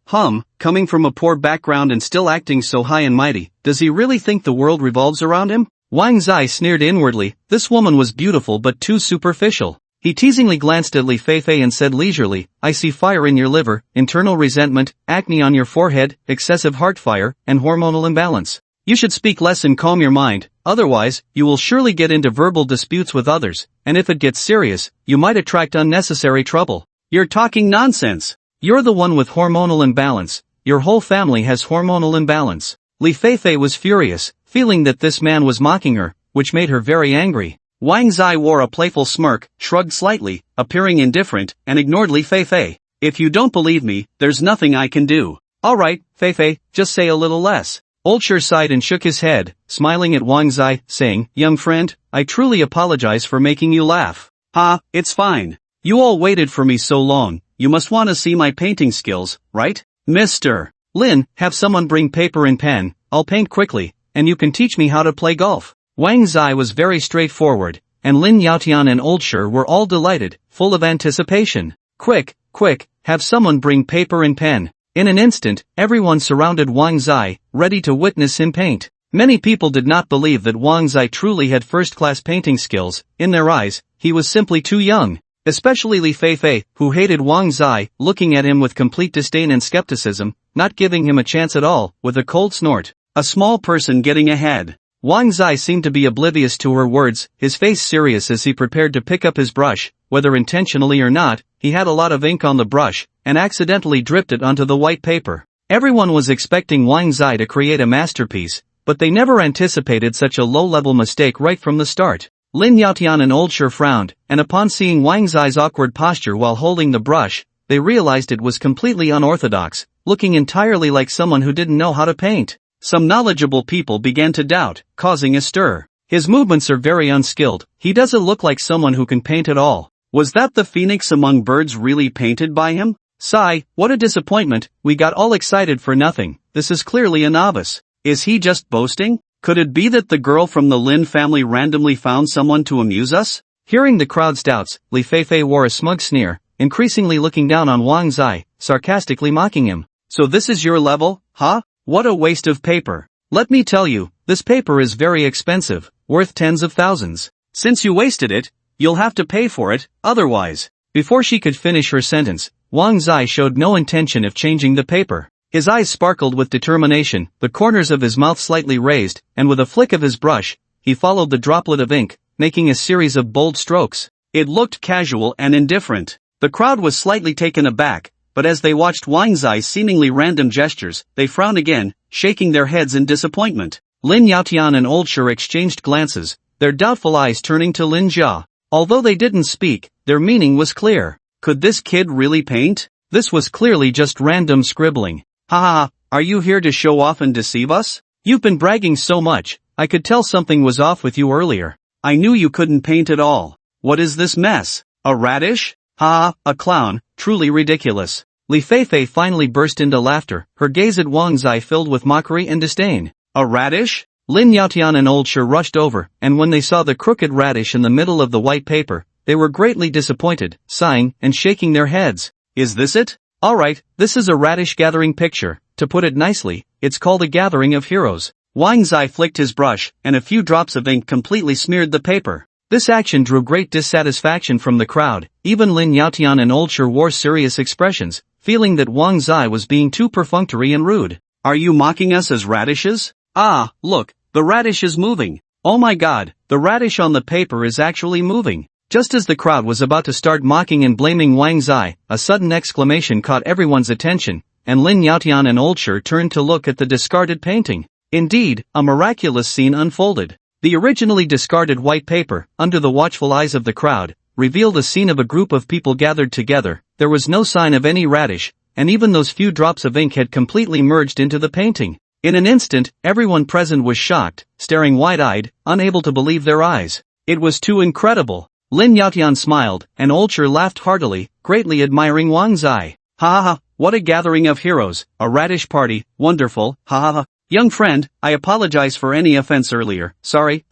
Coming from a poor background and still acting so high and mighty, does he really think the world revolves around him? Wang Zai sneered inwardly. This woman was beautiful but too superficial. He teasingly glanced at Li Feifei and said leisurely, I see fire in your liver, internal resentment, acne on your forehead, excessive heart fire, and hormonal imbalance. You should speak less and calm your mind, otherwise, you will surely get into verbal disputes with others, and if it gets serious, you might attract unnecessary trouble. You're talking nonsense. You're the one with hormonal imbalance. Your whole family has hormonal imbalance. Li Feifei was furious, feeling that this man was mocking her, which made her very angry. Wang Zai wore a playful smirk, shrugged slightly, appearing indifferent, and ignored Li Feifei. If you don't believe me, there's nothing I can do. Alright, Feifei, just say a little less. Old Sher sighed and shook his head, smiling at Wang Zai, saying, Young friend, I truly apologize for making you laugh. It's fine. You all waited for me so long, you must want to see my painting skills, right? Mr. Lin, have someone bring paper and pen, I'll paint quickly, and you can teach me how to play golf. Wang Zai was very straightforward, and Lin Yaotian and old Sher were all delighted, full of anticipation. Quick, have someone bring paper and pen. In an instant, everyone surrounded Wang Zai, ready to witness him paint. Many people did not believe that Wang Zai truly had first-class painting skills. In their eyes, he was simply too young. Especially Li Feifei, who hated Wang Zai, looking at him with complete disdain and skepticism, not giving him a chance at all, with a cold snort. A small person getting ahead. Wang Zai seemed to be oblivious to her words, his face serious as he prepared to pick up his brush. Whether intentionally or not, he had a lot of ink on the brush, and accidentally dripped it onto the white paper. Everyone was expecting Wang Zai to create a masterpiece, but they never anticipated such a low-level mistake right from the start. Lin Yaotian and old Sher frowned, and upon seeing Wang Zai's awkward posture while holding the brush, they realized it was completely unorthodox, looking entirely like someone who didn't know how to paint. Some knowledgeable people began to doubt, causing a stir. His movements are very unskilled, he doesn't look like someone who can paint at all. Was that the phoenix among birds really painted by him? Sigh, what a disappointment, we got all excited for nothing, this is clearly a novice. Is he just boasting? Could it be that the girl from the Lin family randomly found someone to amuse us? Hearing the crowd's doubts, Li Feifei wore a smug sneer, increasingly looking down on Wang Zai, sarcastically mocking him. So this is your level, huh? What a waste of paper. Let me tell you, this paper is very expensive, worth tens of thousands. Since you wasted it, you'll have to pay for it, otherwise. Before she could finish her sentence, Wang Zai showed no intention of changing the paper. His eyes sparkled with determination, the corners of his mouth slightly raised, and with a flick of his brush, he followed the droplet of ink, making a series of bold strokes. It looked casual and indifferent. The crowd was slightly taken aback, but as they watched Wang Zai's seemingly random gestures, they frowned again, shaking their heads in disappointment. Lin Yaotian and Old Sher exchanged glances, their doubtful eyes turning to Lin Jia. Although they didn't speak, their meaning was clear. Could this kid really paint? This was clearly just random scribbling. Ha ha, are you here to show off and deceive us? You've been bragging so much, I could tell something was off with you earlier. I knew you couldn't paint at all. What is this mess? A radish? Ha, a clown, truly ridiculous. Li Feifei finally burst into laughter, her gaze at Wang Zai filled with mockery and disdain. A radish? Lin Yaotian and Old Sher rushed over, and when they saw the crooked radish in the middle of the white paper, they were greatly disappointed, sighing and shaking their heads. Is this it? Alright, this is a radish gathering picture. To put it nicely, it's called a gathering of heroes. Wang Zai flicked his brush, and a few drops of ink completely smeared the paper. This action drew great dissatisfaction from the crowd. Even Lin Yaotian and Old Sher wore serious expressions, feeling that Wang Zai was being too perfunctory and rude. Are you mocking us as radishes? Ah, look, the radish is moving. Oh my god, the radish on the paper is actually moving. Just as the crowd was about to start mocking and blaming Wang Zai, a sudden exclamation caught everyone's attention, and Lin Yaotian and Old Sher turned to look at the discarded painting. Indeed, a miraculous scene unfolded. The originally discarded white paper, under the watchful eyes of the crowd, revealed a scene of a group of people gathered together. There was no sign of any radish, and even those few drops of ink had completely merged into the painting. In an instant, everyone present was shocked, staring wide-eyed, unable to believe their eyes. It was too incredible. Lin Yaotian smiled, and Old Sher laughed heartily, greatly admiring Wang Zai. Ha ha ha, what a gathering of heroes, a radish party, wonderful, ha ha ha. Young friend, I apologize for any offense earlier, sorry.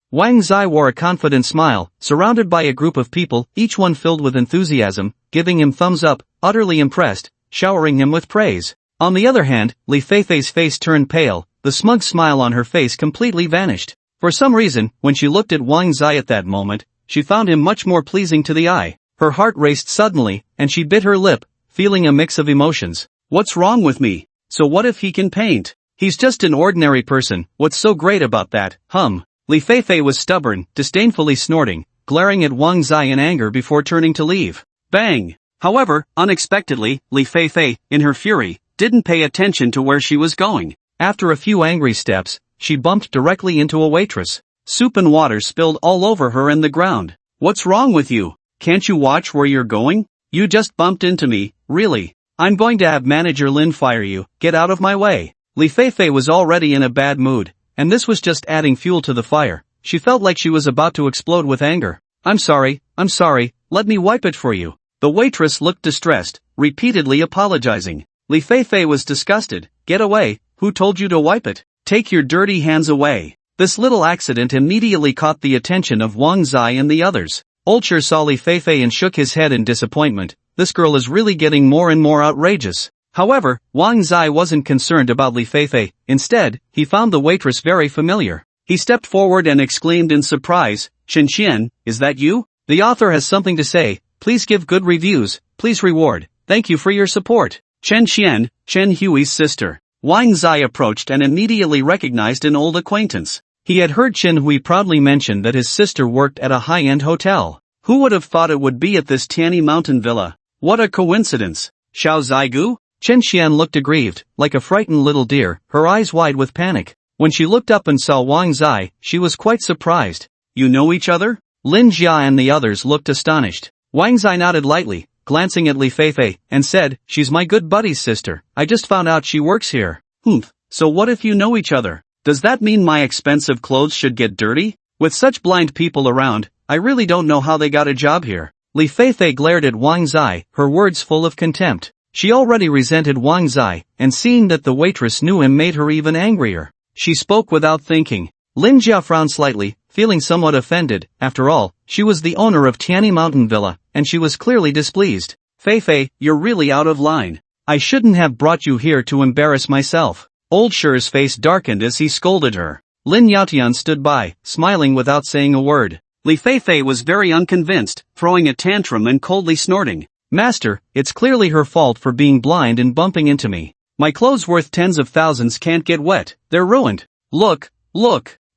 Wang Zai wore a confident smile, surrounded by a group of people, each one filled with enthusiasm, giving him thumbs up, utterly impressed, showering him with praise. On the other hand, Li Feifei's face turned pale, the smug smile on her face completely vanished. For some reason, when she looked at Wang Zai at that moment, she found him much more pleasing to the eye. Her heart raced suddenly, and she bit her lip, feeling a mix of emotions. What's wrong with me? So what if he can paint? He's just an ordinary person, what's so great about that, Li Feifei was stubborn, disdainfully snorting, glaring at Wang Zai in anger before turning to leave. Bang! However, unexpectedly, Li Feifei, in her fury, didn't pay attention to where she was going. After a few angry steps, she bumped directly into a waitress. Soup and water spilled all over her and the ground. What's wrong with you? Can't you watch where you're going? You just bumped into me, really. I'm going to have Manager Lin fire you, get out of my way. Li Feifei was already in a bad mood, and this was just adding fuel to the fire. She felt like she was about to explode with anger. I'm sorry, let me wipe it for you. The waitress looked distressed, repeatedly apologizing. Li Feifei was disgusted. Get away, who told you to wipe it? Take your dirty hands away. This little accident immediately caught the attention of Wang Zai and the others. Old Sher saw Li Feifei and shook his head in disappointment. This girl is really getting more and more outrageous. However, Wang Zai wasn't concerned about Li Feifei. Instead, he found the waitress very familiar. He stepped forward and exclaimed in surprise, Chen Xian, is that you? The author has something to say. Please give good reviews, please reward. Thank you for your support. Chen Xian, Chen Hui's sister. Wang Zai approached and immediately recognized an old acquaintance. He had heard Chen Hui proudly mention that his sister worked at a high-end hotel. Who would have thought it would be at this Tianyi mountain villa? What a coincidence. Xiao Zaigu? Chen Xian looked aggrieved, like a frightened little deer, her eyes wide with panic. When she looked up and saw Wang Zai, she was quite surprised. You know each other? Lin Jia and the others looked astonished. Wang Zai nodded lightly, glancing at Li Feifei, and said, she's my good buddy's sister. I just found out she works here. So what if you know each other? Does that mean my expensive clothes should get dirty? With such blind people around, I really don't know how they got a job here. Li Feifei glared at Wang Zai, her words full of contempt. She already resented Wang Zai, and seeing that the waitress knew him made her even angrier. She spoke without thinking. Lin Jia frowned slightly, feeling somewhat offended. After all, she was the owner of Tianyi Mountain Villa, and she was clearly displeased. Fei Fei, you're really out of line. I shouldn't have brought you here to embarrass myself. Old Shi's face darkened as he scolded her. Lin Yaotian stood by, smiling without saying a word. Li Feifei was very unconvinced, throwing a tantrum and coldly snorting. Master, it's clearly her fault for being blind and bumping into me. My clothes worth tens of thousands can't get wet, they're ruined. Look.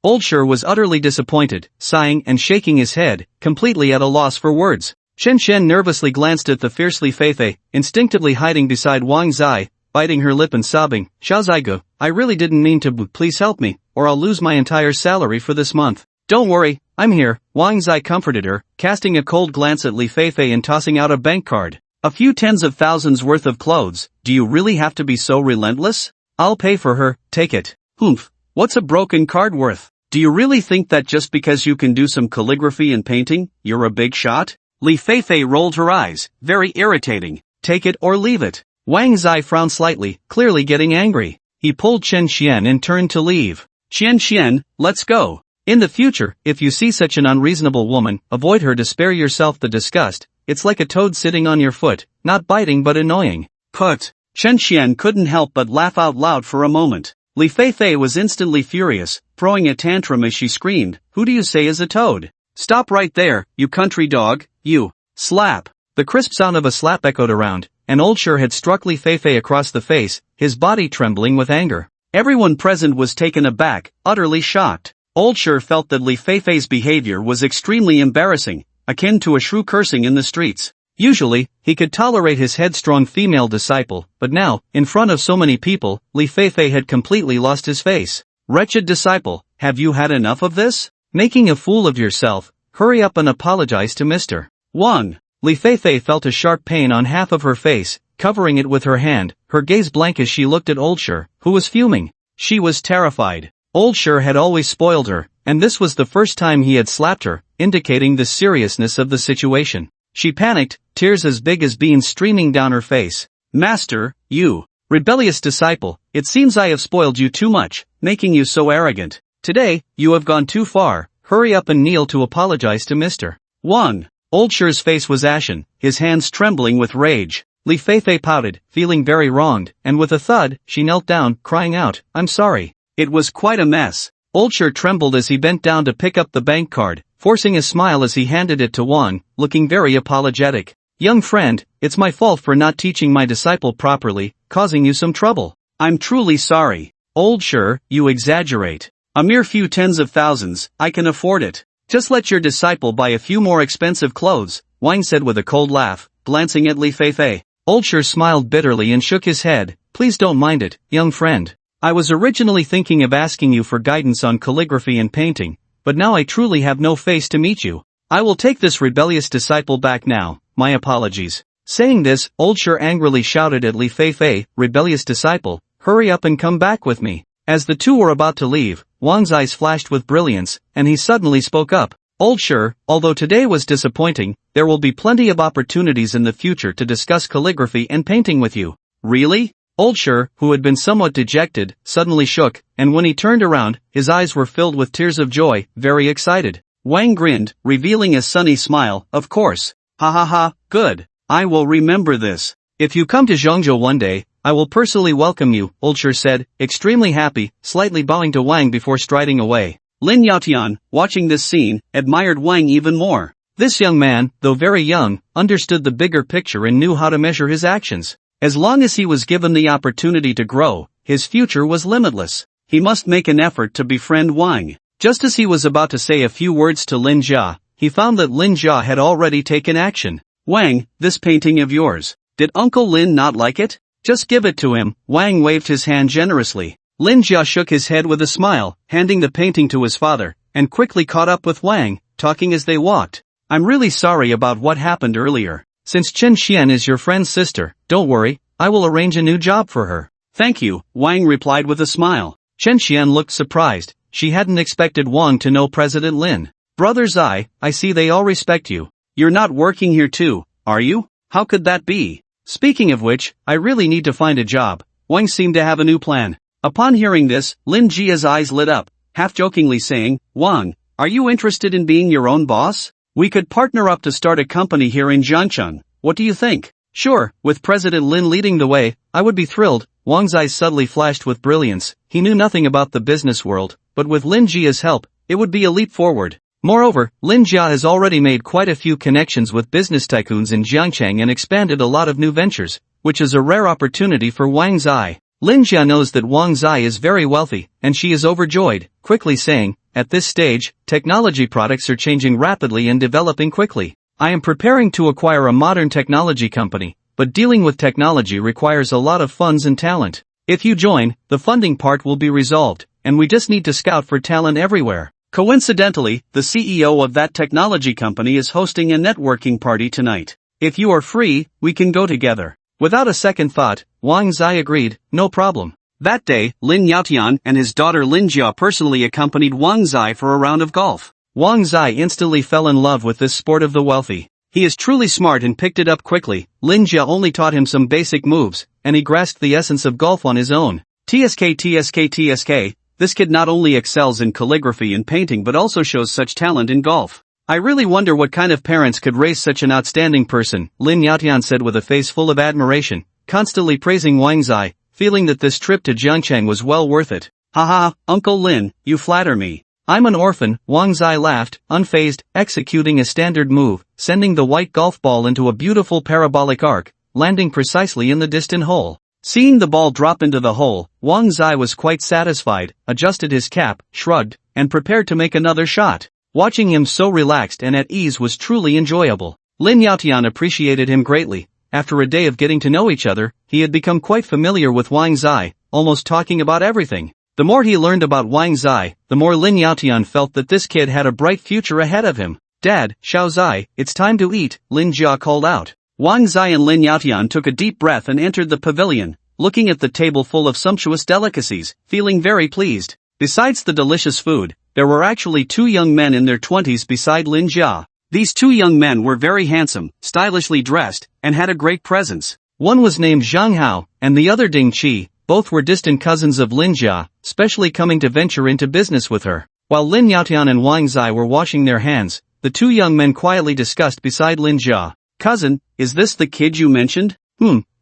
Old Shi was utterly disappointed, sighing and shaking his head, completely at a loss for words. Chen Shen nervously glanced at the fiercely Feifei, instinctively hiding beside Wang Zai, biting her lip and sobbing. Xiao Zaigu, I really didn't mean to, please help me, or I'll lose my entire salary for this month. Don't worry, I'm here, Wang Zai comforted her, casting a cold glance at Li Feifei and tossing out a bank card. A few tens of thousands worth of clothes, do you really have to be so relentless? I'll pay for her, take it. Humph, what's a broken card worth? Do you really think that just because you can do some calligraphy and painting, you're a big shot? Li Feifei rolled her eyes, very irritating. Take it or leave it. Wang Zai frowned slightly, clearly getting angry. He pulled Chen Xian and turned to leave. Chen Xian, let's go. In the future, if you see such an unreasonable woman, avoid her to spare yourself the disgust. It's like a toad sitting on your foot, not biting but annoying. Put. Chen Xian couldn't help but laugh out loud for a moment. Li Feifei was instantly furious, throwing a tantrum as she screamed, who do you say is a toad? Stop right there, you country dog, you. Slap. The crisp sound of a slap echoed around, and Old Shi had struck Li Feifei across the face, his body trembling with anger. Everyone present was taken aback, utterly shocked. Old Shi felt that Li Feifei's behavior was extremely embarrassing, akin to a shrew cursing in the streets. Usually, he could tolerate his headstrong female disciple, but now, in front of so many people, Li Feifei had completely lost his face. Wretched disciple, have you had enough of this? Making a fool of yourself, hurry up and apologize to Mr. Wang. Li Feifei felt a sharp pain on half of her face, covering it with her hand, her gaze blank as she looked at Old Shi, who was fuming. She was terrified. Old Shi had always spoiled her, and this was the first time he had slapped her, indicating the seriousness of the situation. She panicked, tears as big as beans streaming down her face. Master, you rebellious disciple, it seems I have spoiled you too much, making you so arrogant. Today, you have gone too far, hurry up and kneel to apologize to Mr. Wang. Old Shi's face was ashen, his hands trembling with rage. Li Feifei pouted, feeling very wronged, and with a thud, she knelt down, crying out, I'm sorry. It was quite a mess. Old Shi trembled as he bent down to pick up the bank card, forcing a smile as he handed it to Wang, looking very apologetic. Young friend, it's my fault for not teaching my disciple properly, causing you some trouble. I'm truly sorry. Old Shi, you exaggerate. A mere few tens of thousands, I can afford it. Just let your disciple buy a few more expensive clothes, Wang said with a cold laugh, glancing at Li Feifei. Old Shi smiled bitterly and shook his head. Please don't mind it, young friend. I was originally thinking of asking you for guidance on calligraphy and painting, but now I truly have no face to meet you. I will take this rebellious disciple back now, my apologies. Saying this, Old Shi angrily shouted at Li Feifei, rebellious disciple, hurry up and come back with me. As the two were about to leave, Wang's eyes flashed with brilliance, and he suddenly spoke up. Old Shi, although today was disappointing, there will be plenty of opportunities in the future to discuss calligraphy and painting with you. Really? Old Shi, who had been somewhat dejected, suddenly shook, and when he turned around, his eyes were filled with tears of joy, very excited. Wang grinned, revealing a sunny smile, of course. Ha ha ha, good. I will remember this. If you come to Zhongzhou one day, I will personally welcome you, Old Shi said, extremely happy, slightly bowing to Wang before striding away. Lin Yaotian, watching this scene, admired Wang even more. This young man, though very young, understood the bigger picture and knew how to measure his actions. As long as he was given the opportunity to grow, his future was limitless. He must make an effort to befriend Wang. Just as he was about to say a few words to Lin Jia, he found that Lin Jia had already taken action. Wang, this painting of yours, did Uncle Lin not like it? Just give it to him. Wang waved his hand generously. Lin Jia shook his head with a smile, handing the painting to his father, and quickly caught up with Wang, talking as they walked. I'm really sorry about what happened earlier. Since Chen Xian is your friend's sister, don't worry, I will arrange a new job for her. Thank you, Wang replied with a smile. Chen Xian looked surprised. She hadn't expected Wang to know President Lin. Brother Zai, I see they all respect you. You're not working here too, are you? How could that be? Speaking of which, I really need to find a job. Wang seemed to have a new plan. Upon hearing this, Lin Jia's eyes lit up, half-jokingly saying, "Wang, are you interested in being your own boss? We could partner up to start a company here in Jiangcheng. What do you think?" "Sure, with President Lin leading the way, I would be thrilled." Wang's eyes suddenly flashed with brilliance. He knew nothing about the business world, but with Lin Jia's help, it would be a leap forward. Moreover, Lin Jia has already made quite a few connections with business tycoons in Jiangcheng and expanded a lot of new ventures, which is a rare opportunity for Wang Zai. Lin Jia knows that Wang Zai is very wealthy, and she is overjoyed, quickly saying, "At this stage, technology products are changing rapidly and developing quickly. I am preparing to acquire a modern technology company, but dealing with technology requires a lot of funds and talent. If you join, the funding part will be resolved, and we just need to scout for talent everywhere." Coincidentally, the CEO of that technology company is hosting a networking party tonight. If you are free, we can go together. Without a second thought, Wang Zai agreed, "No problem." That day, Lin Yaotian and his daughter Lin Jia personally accompanied Wang Zai for a round of golf. Wang Zai instantly fell in love with this sport of the wealthy. He is truly smart and picked it up quickly. Lin Jia only taught him some basic moves, and he grasped the essence of golf on his own. TSK. This kid not only excels in calligraphy and painting but also shows such talent in golf. I really wonder what kind of parents could raise such an outstanding person, Lin Yaotian said with a face full of admiration, constantly praising Wang Zai, feeling that this trip to Jiangcheng was well worth it. "Haha, Uncle Lin, you flatter me. I'm an orphan," Wang Zai laughed, unfazed, executing a standard move, sending the white golf ball into a beautiful parabolic arc, landing precisely in the distant hole. Seeing the ball drop into the hole, Wang Zai was quite satisfied, adjusted his cap, shrugged, and prepared to make another shot. Watching him so relaxed and at ease was truly enjoyable. Lin Yaotian appreciated him greatly. After a day of getting to know each other, he had become quite familiar with Wang Zai, almost talking about everything. The more he learned about Wang Zai, the more Lin Yaotian felt that this kid had a bright future ahead of him. "Dad, Xiao Zai, it's time to eat," Lin Jia called out. Wang Zai and Lin Yaotian took a deep breath and entered the pavilion, looking at the table full of sumptuous delicacies, feeling very pleased. Besides the delicious food, there were actually two young men in their 20s beside Lin Jia. These two young men were very handsome, stylishly dressed, and had a great presence. One was named Zhang Hao, and the other Ding Qi. Both were distant cousins of Lin Jia, specially coming to venture into business with her. While Lin Yaotian and Wang Zai were washing their hands, the two young men quietly discussed beside Lin Jia. "Cousin, is this the kid you mentioned?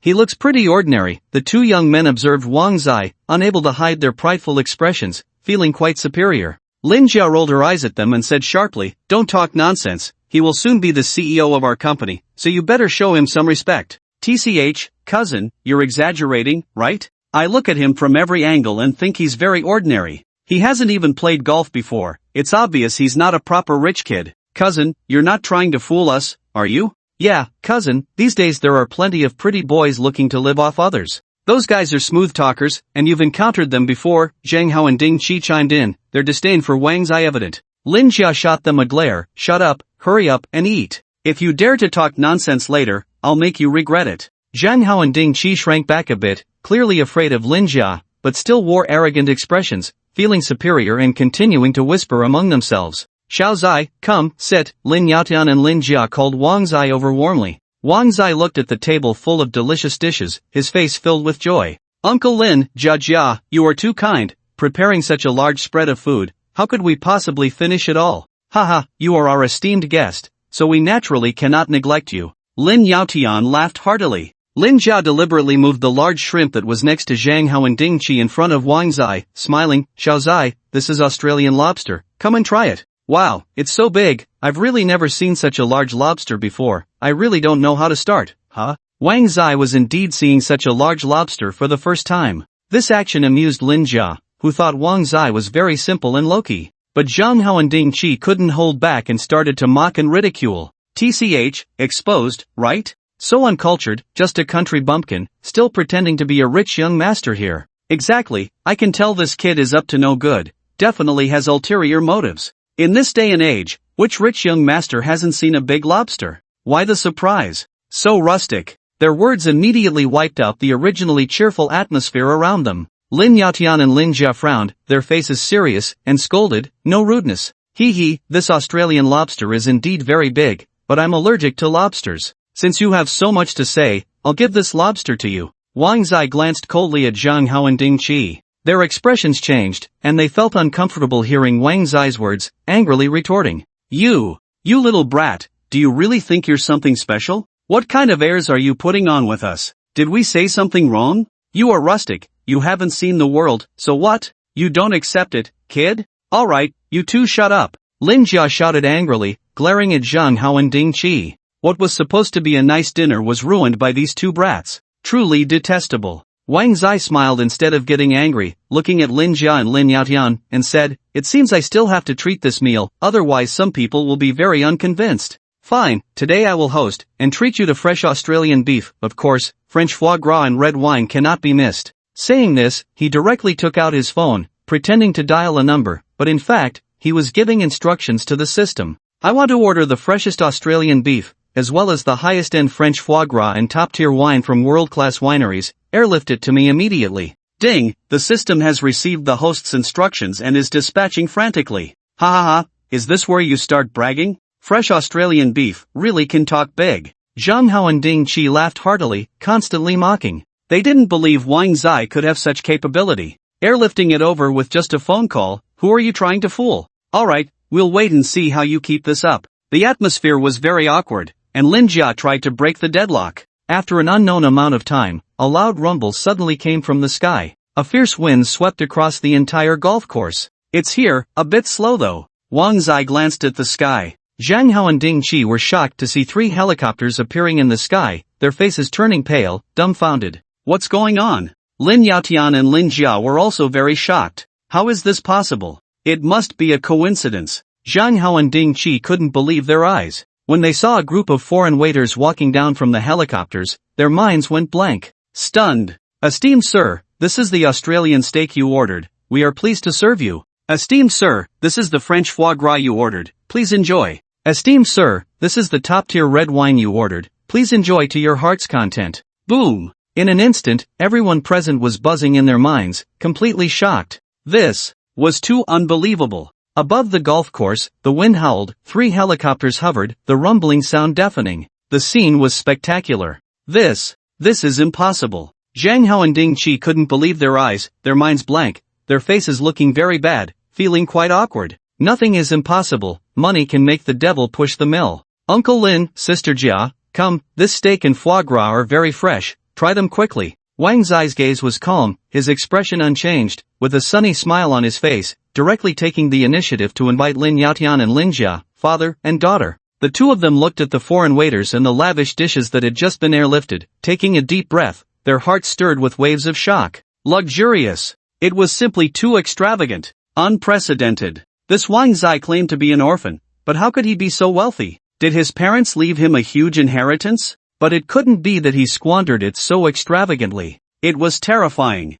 He looks pretty ordinary." The two young men observed Wang Zai, unable to hide their prideful expressions, feeling quite superior. Lin Jia rolled her eyes at them and said sharply, "Don't talk nonsense, he will soon be the CEO of our company, so you better show him some respect." "TCH, cousin, you're exaggerating, right? I look at him from every angle and think he's very ordinary. He hasn't even played golf before, it's obvious he's not a proper rich kid." "Cousin, you're not trying to fool us, are you?" "Yeah, cousin, these days there are plenty of pretty boys looking to live off others. Those guys are smooth talkers, and you've encountered them before." Zhang Hao and Ding Qi chimed in, their disdain for Wang's eye evident. Lin Jia shot them a glare, "Shut up, hurry up, and eat. If you dare to talk nonsense later, I'll make you regret it." Zhang Hao and Ding Qi shrank back a bit, clearly afraid of Lin Jia, but still wore arrogant expressions, feeling superior and continuing to whisper among themselves. "Xiao Zai, come, sit," Lin Yaotian and Lin Jia called Wang Zai over warmly. Wang Zai looked at the table full of delicious dishes, his face filled with joy. "Uncle Lin, Jia, you are too kind, preparing such a large spread of food, how could we possibly finish it all? Haha, you are our esteemed guest, so we naturally cannot neglect you." Lin Yaotian laughed heartily. Lin Jia deliberately moved the large shrimp that was next to Zhang Hao and Ding Qi in front of Wang Zai, smiling, "Xiao Zai, this is Australian lobster, come and try it." "Wow, it's so big, I've really never seen such a large lobster before, I really don't know how to start." "Huh?" Wang Zai was indeed seeing such a large lobster for the first time. This action amused Lin Jia, who thought Wang Zai was very simple and low-key. But Zhang Hao and Ding Qi couldn't hold back and started to mock and ridicule. "TCH, exposed, right? So uncultured, just a country bumpkin, still pretending to be a rich young master here. Exactly, I can tell this kid is up to no good, definitely has ulterior motives. In this day and age, which rich young master hasn't seen a big lobster? Why the surprise? So rustic." Their words immediately wiped out the originally cheerful atmosphere around them. Lin Yaotian and Lin Jia frowned, their faces serious, and scolded, "No rudeness. Hee, this Australian lobster is indeed very big, but I'm allergic to lobsters. Since you have so much to say, I'll give this lobster to you." Wang Zai glanced coldly at Zhang Hao and Ding Qi. Their expressions changed, and they felt uncomfortable hearing Wang Zai's words, angrily retorting. You little brat, do you really think you're something special? What kind of airs are you putting on with us? Did we say something wrong? You are rustic, you haven't seen the world, so what? You don't accept it, kid? Alright, you two shut up. Lin Jia shouted angrily, glaring at Zhang Hao and Ding Qi. What was supposed to be a nice dinner was ruined by these two brats. Truly detestable. Wang Zai smiled instead of getting angry, looking at Lin Jia and Lin Yaotian, and said, "It seems I still have to treat this meal, otherwise some people will be very unconvinced. Fine, today I will host, and treat you to fresh Australian beef, of course, French foie gras and red wine cannot be missed." Saying this, he directly took out his phone, pretending to dial a number, but in fact, he was giving instructions to the system. "I want to order the freshest Australian beef, as well as the highest-end French foie gras and top-tier wine from world-class wineries, airlift it to me immediately." Ding, the system has received the host's instructions and is dispatching frantically. Ha ha ha, is this where you start bragging? Fresh Australian beef really can talk big. Zhang Hao and Ding Qi laughed heartily, constantly mocking. They didn't believe Wang Zai could have such capability. Airlifting it over with just a phone call, who are you trying to fool? Alright, we'll wait and see how you keep this up. The atmosphere was very awkward, and Lin Jia tried to break the deadlock. After an unknown amount of time, a loud rumble suddenly came from the sky. A fierce wind swept across the entire golf course. It's here, a bit slow though. Wang Zai glanced at the sky. Zhang Hao and Ding Qi were shocked to see 3 helicopters appearing in the sky, their faces turning pale, dumbfounded. What's going on? Lin Yaotian and Lin Jia were also very shocked. How is this possible? It must be a coincidence. Zhang Hao and Ding Qi couldn't believe their eyes. When they saw a group of foreign waiters walking down from the helicopters, their minds went blank. Stunned. "Esteemed sir, this is the Australian steak you ordered. We are pleased to serve you." "Esteemed sir, this is the French foie gras you ordered. Please enjoy." "Esteemed sir, this is the top-tier red wine you ordered. Please enjoy to your heart's content." Boom! In an instant, everyone present was buzzing in their minds, completely shocked. This was too unbelievable. Above the golf course, the wind howled, 3 helicopters hovered, the rumbling sound deafening. The scene was spectacular. This is impossible. Zhang Hao and Ding Qi couldn't believe their eyes, their minds blank, their faces looking very bad, feeling quite awkward. Nothing is impossible, money can make the devil push the mill. "Uncle Lin, Sister Jia, come, this steak and foie gras are very fresh, try them quickly." Wang Zai's gaze was calm, his expression unchanged, with a sunny smile on his face, directly taking the initiative to invite Lin Yaotian and Lin Jia, father and daughter. The two of them looked at the foreign waiters and the lavish dishes that had just been airlifted, taking a deep breath, their hearts stirred with waves of shock. Luxurious. It was simply too extravagant. Unprecedented. This Wang Zai claimed to be an orphan, but how could he be so wealthy? Did his parents leave him a huge inheritance? But it couldn't be that he squandered it so extravagantly. It was terrifying.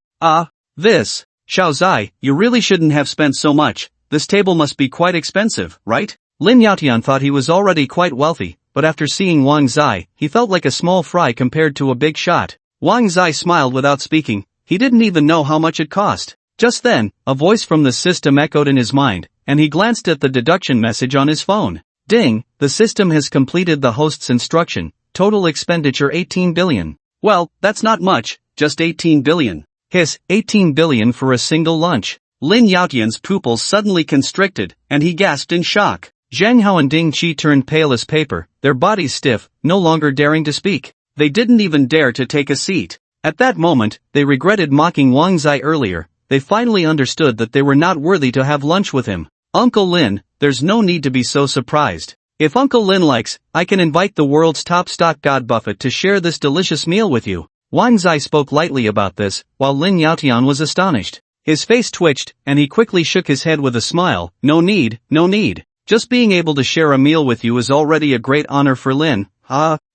This. Xiao Zai, you really shouldn't have spent so much. This table must be quite expensive, right? Lin Yaotian thought he was already quite wealthy, but after seeing Wang Zai, he felt like a small fry compared to a big shot. Wang Zai smiled without speaking. He didn't even know how much it cost. Just then, a voice from the system echoed in his mind, and he glanced at the deduction message on his phone. Ding, the system has completed the host's instruction. Total expenditure 18 billion. Well, that's not much, just 18 billion. Hiss, 18 billion for a single lunch. Lin Yaotian's pupils suddenly constricted, and he gasped in shock. Zhang Hao and Ding Qi turned pale as paper, their bodies stiff, no longer daring to speak. They didn't even dare to take a seat. At that moment, they regretted mocking Wang Zai earlier. They finally understood that they were not worthy to have lunch with him. Uncle Lin, there's no need to be so surprised. If Uncle Lin likes, I can invite the world's top stock god Buffett to share this delicious meal with you. Wang Zai spoke lightly about this, while Lin Yaotian was astonished. His face twitched, and he quickly shook his head with a smile. No need, no need. Just being able to share a meal with you is already a great honor for Lin.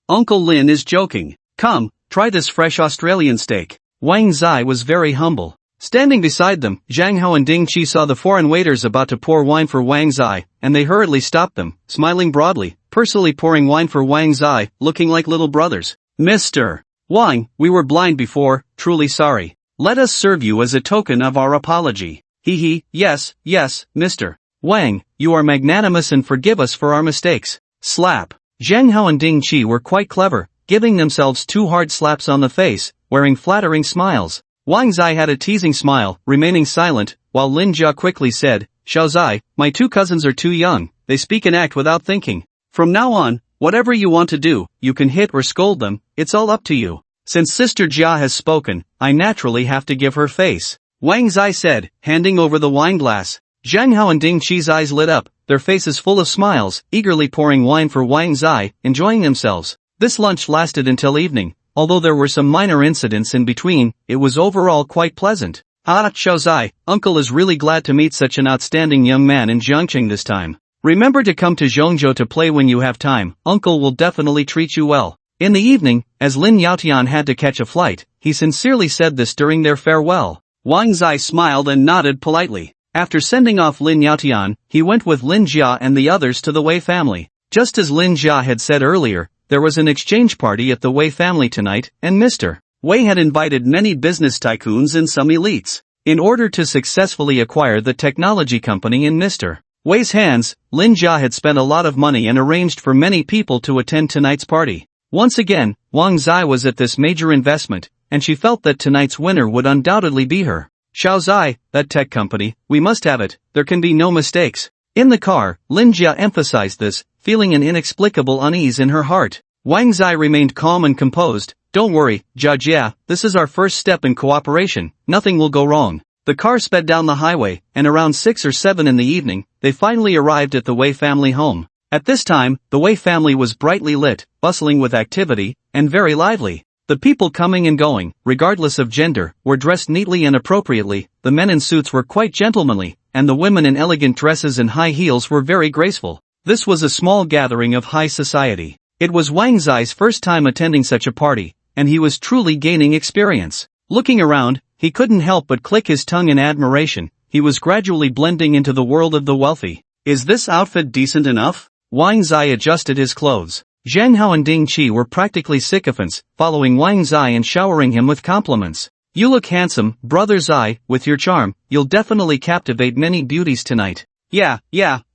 Uncle Lin is joking. Come, try this fresh Australian steak. Wang Zai was very humble. Standing beside them, Zhang Hao and Ding Qi saw the foreign waiters about to pour wine for Wang Zai, and they hurriedly stopped them, smiling broadly, personally pouring wine for Wang Zai, looking like little brothers. Mr. Wang, we were blind before, truly sorry. Let us serve you as a token of our apology. Yes, Mr. Wang, you are magnanimous and forgive us for our mistakes. Slap. Zhang Hao and Ding Qi were quite clever, giving themselves 2 hard slaps on the face, wearing flattering smiles. Wang Zai had a teasing smile, remaining silent, while Lin Jia quickly said, Xiao Zai, my two cousins are too young, they speak and act without thinking. From now on, whatever you want to do, you can hit or scold them, it's all up to you. Since Sister Jia has spoken, I naturally have to give her face. Wang Zai said, handing over the wine glass. Zhang Hao and Ding Qi's eyes lit up, their faces full of smiles, eagerly pouring wine for Wang Zai, enjoying themselves. This lunch lasted until evening. Although there were some minor incidents in between, it was overall quite pleasant. Ah, Xiao Zai, Uncle is really glad to meet such an outstanding young man in Jiangqing this time. Remember to come to Zhongzhou to play when you have time, Uncle will definitely treat you well. In the evening, as Lin Yaotian had to catch a flight, he sincerely said this during their farewell. Wang Zai smiled and nodded politely. After sending off Lin Yaotian, he went with Lin Jia and the others to the Wei family. Just as Lin Jia had said earlier, there was an exchange party at the Wei family tonight, and Mr. Wei had invited many business tycoons and some elites. In order to successfully acquire the technology company in Mr. Wei's hands, Lin Jia had spent a lot of money and arranged for many people to attend tonight's party. Once again, Wang Zai was at this major investment, and she felt that tonight's winner would undoubtedly be her. Xiao Zai, that tech company, we must have it, there can be no mistakes. In the car, Lin Jia emphasized this, feeling an inexplicable unease in her heart. Wang Zai remained calm and composed. Don't worry, Jia Jia, this is our first step in cooperation, nothing will go wrong. The car sped down the highway, and around 6 or 7 in the evening, they finally arrived at the Wei family home. At this time, the Wei family was brightly lit, bustling with activity, and very lively. The people coming and going, regardless of gender, were dressed neatly and appropriately, the men in suits were quite gentlemanly, and the women in elegant dresses and high heels were very graceful. This was a small gathering of high society. It was Wang Zai's first time attending such a party, and he was truly gaining experience. Looking around, he couldn't help but click his tongue in admiration. He was gradually blending into the world of the wealthy. Is this outfit decent enough? Wang Zai adjusted his clothes. Zhang Hao and Ding Qi were practically sycophants, following Wang Zai and showering him with compliments. You look handsome, brother Zai, with your charm, you'll definitely captivate many beauties tonight. Yeah,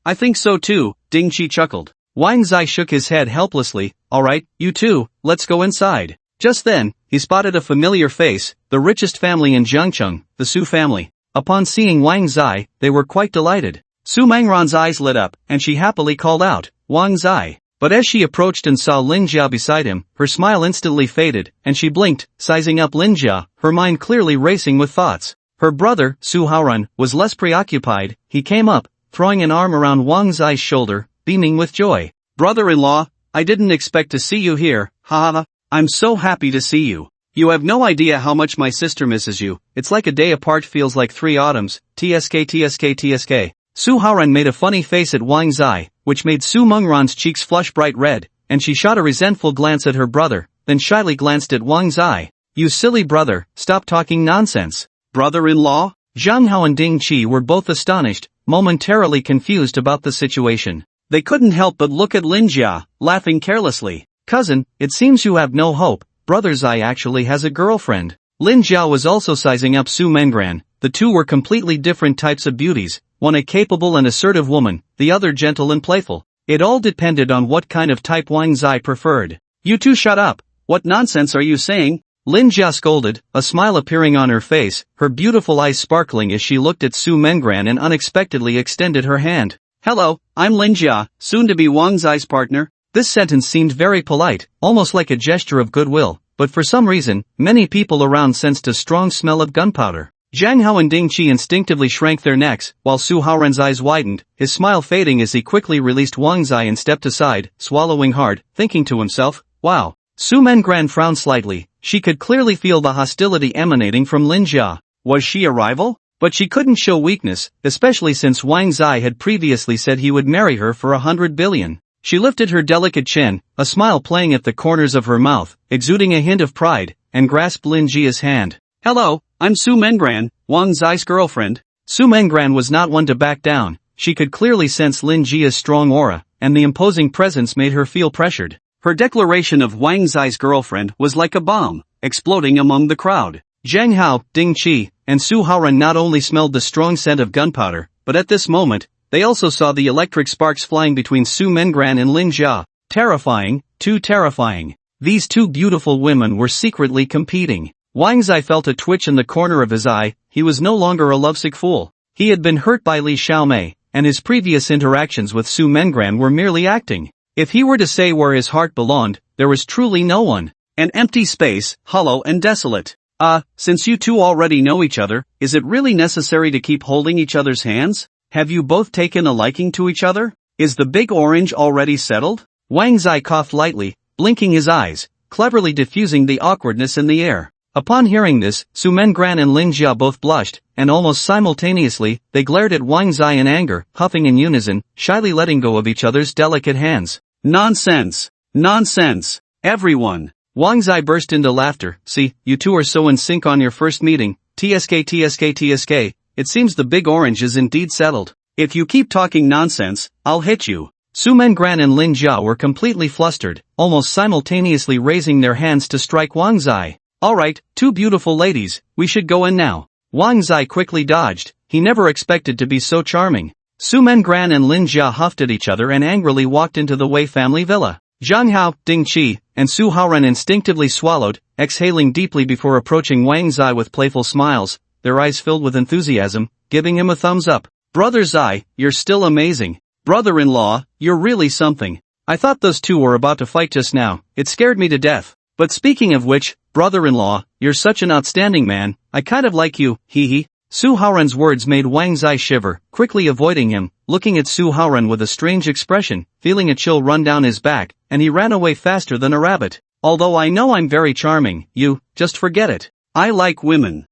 I think so too, Ding Qi chuckled. Wang Zai shook his head helplessly. Alright, you two, let's go inside. Just then, he spotted a familiar face, the richest family in Jiangcheng, the Su family. Upon seeing Wang Zai, they were quite delighted. Su Mangran's eyes lit up, and she happily called out, Wang Zai. But as she approached and saw Lin Jia beside him, her smile instantly faded, and she blinked, sizing up Lin Jia, her mind clearly racing with thoughts. Her brother, Su Haoran, was less preoccupied. He came up, throwing an arm around Wang Zai's shoulder, beaming with joy. Brother-in-law, I didn't expect to see you here, haha. I'm so happy to see you. You have no idea how much my sister misses you. It's like a day apart feels like 3 autumns, tsk. Su Haoran made a funny face at Wang Zai, which made Su Mengran's cheeks flush bright red, and she shot a resentful glance at her brother, then shyly glanced at Wang Zai. You silly brother, stop talking nonsense. Brother-in-law? Zhang Hao and Ding Qi were both astonished, momentarily confused about the situation. They couldn't help but look at Lin Jia, laughing carelessly. Cousin, it seems you have no hope, brother Zai actually has a girlfriend. Lin Jia was also sizing up Su Mengran. The two were completely different types of beauties, one a capable and assertive woman, the other gentle and playful. It all depended on what kind of type Wang Zai preferred. You two shut up, what nonsense are you saying? Lin Jia scolded, a smile appearing on her face, her beautiful eyes sparkling as she looked at Su Mengran and unexpectedly extended her hand. Hello, I'm Lin Jia, soon to be Wang Zai's partner. This sentence seemed very polite, almost like a gesture of goodwill, but for some reason, many people around sensed a strong smell of gunpowder. Zhang Hao and Ding Qi instinctively shrank their necks, while Su Haoran's eyes widened, his smile fading as he quickly released Wang Zai and stepped aside, swallowing hard, thinking to himself, wow. Su Mengran frowned slightly. She could clearly feel the hostility emanating from Lin Jia. Was she a rival? But she couldn't show weakness, especially since Wang Zai had previously said he would marry her for 100 billion. She lifted her delicate chin, a smile playing at the corners of her mouth, exuding a hint of pride, and grasped Lin Jia's hand. Hello, I'm Su Mengran, Wang Zai's girlfriend. Su Mengran was not one to back down. She could clearly sense Lin Jia's strong aura, and the imposing presence made her feel pressured. Her declaration of Wang Zai's girlfriend was like a bomb, exploding among the crowd. Zhang Hao, Ding Qi, and Su Haoran not only smelled the strong scent of gunpowder, but at this moment, they also saw the electric sparks flying between Su Mengran and Lin Jia. Terrifying, too terrifying. These two beautiful women were secretly competing. Wang Zai felt a twitch in the corner of his eye. He was no longer a lovesick fool. He had been hurt by Li Xiaomei, and his previous interactions with Su Mengran were merely acting. If he were to say where his heart belonged, there was truly no one. An empty space, hollow and desolate. Since you two already know each other, is it really necessary to keep holding each other's hands? Have you both taken a liking to each other? Is the big orange already settled? Wang Zai coughed lightly, blinking his eyes, cleverly diffusing the awkwardness in the air. Upon hearing this, Su Mengran and Lin Jia both blushed, and almost simultaneously, they glared at Wang Zai in anger, huffing in unison, shyly letting go of each other's delicate hands. Nonsense! Nonsense! Everyone! Wang Zai burst into laughter. See, you two are so in sync on your first meeting. TSK. It seems the big orange is indeed settled. If you keep talking nonsense, I'll hit you. Su Mengran and Lin Jia were completely flustered, almost simultaneously raising their hands to strike Wang Zai. Alright, two beautiful ladies, we should go in now. Wang Zai quickly dodged. He never expected to be so charming. Su Mengran and Lin Jia huffed at each other and angrily walked into the Wei family villa. Zhang Hao, Ding Qi, and Su Haoren instinctively swallowed, exhaling deeply before approaching Wang Zai with playful smiles, their eyes filled with enthusiasm, giving him a thumbs up. Brother Zai, you're still amazing. Brother-in-law, you're really something. I thought those two were about to fight just now. It scared me to death. But speaking of which, brother-in-law, you're such an outstanding man, I kind of like you, hee. Su Haoren's words made Wang Zai shiver, quickly avoiding him, looking at Su Haoren with a strange expression, feeling a chill run down his back, and he ran away faster than a rabbit. Although I know I'm very charming, you, just forget it. I like women.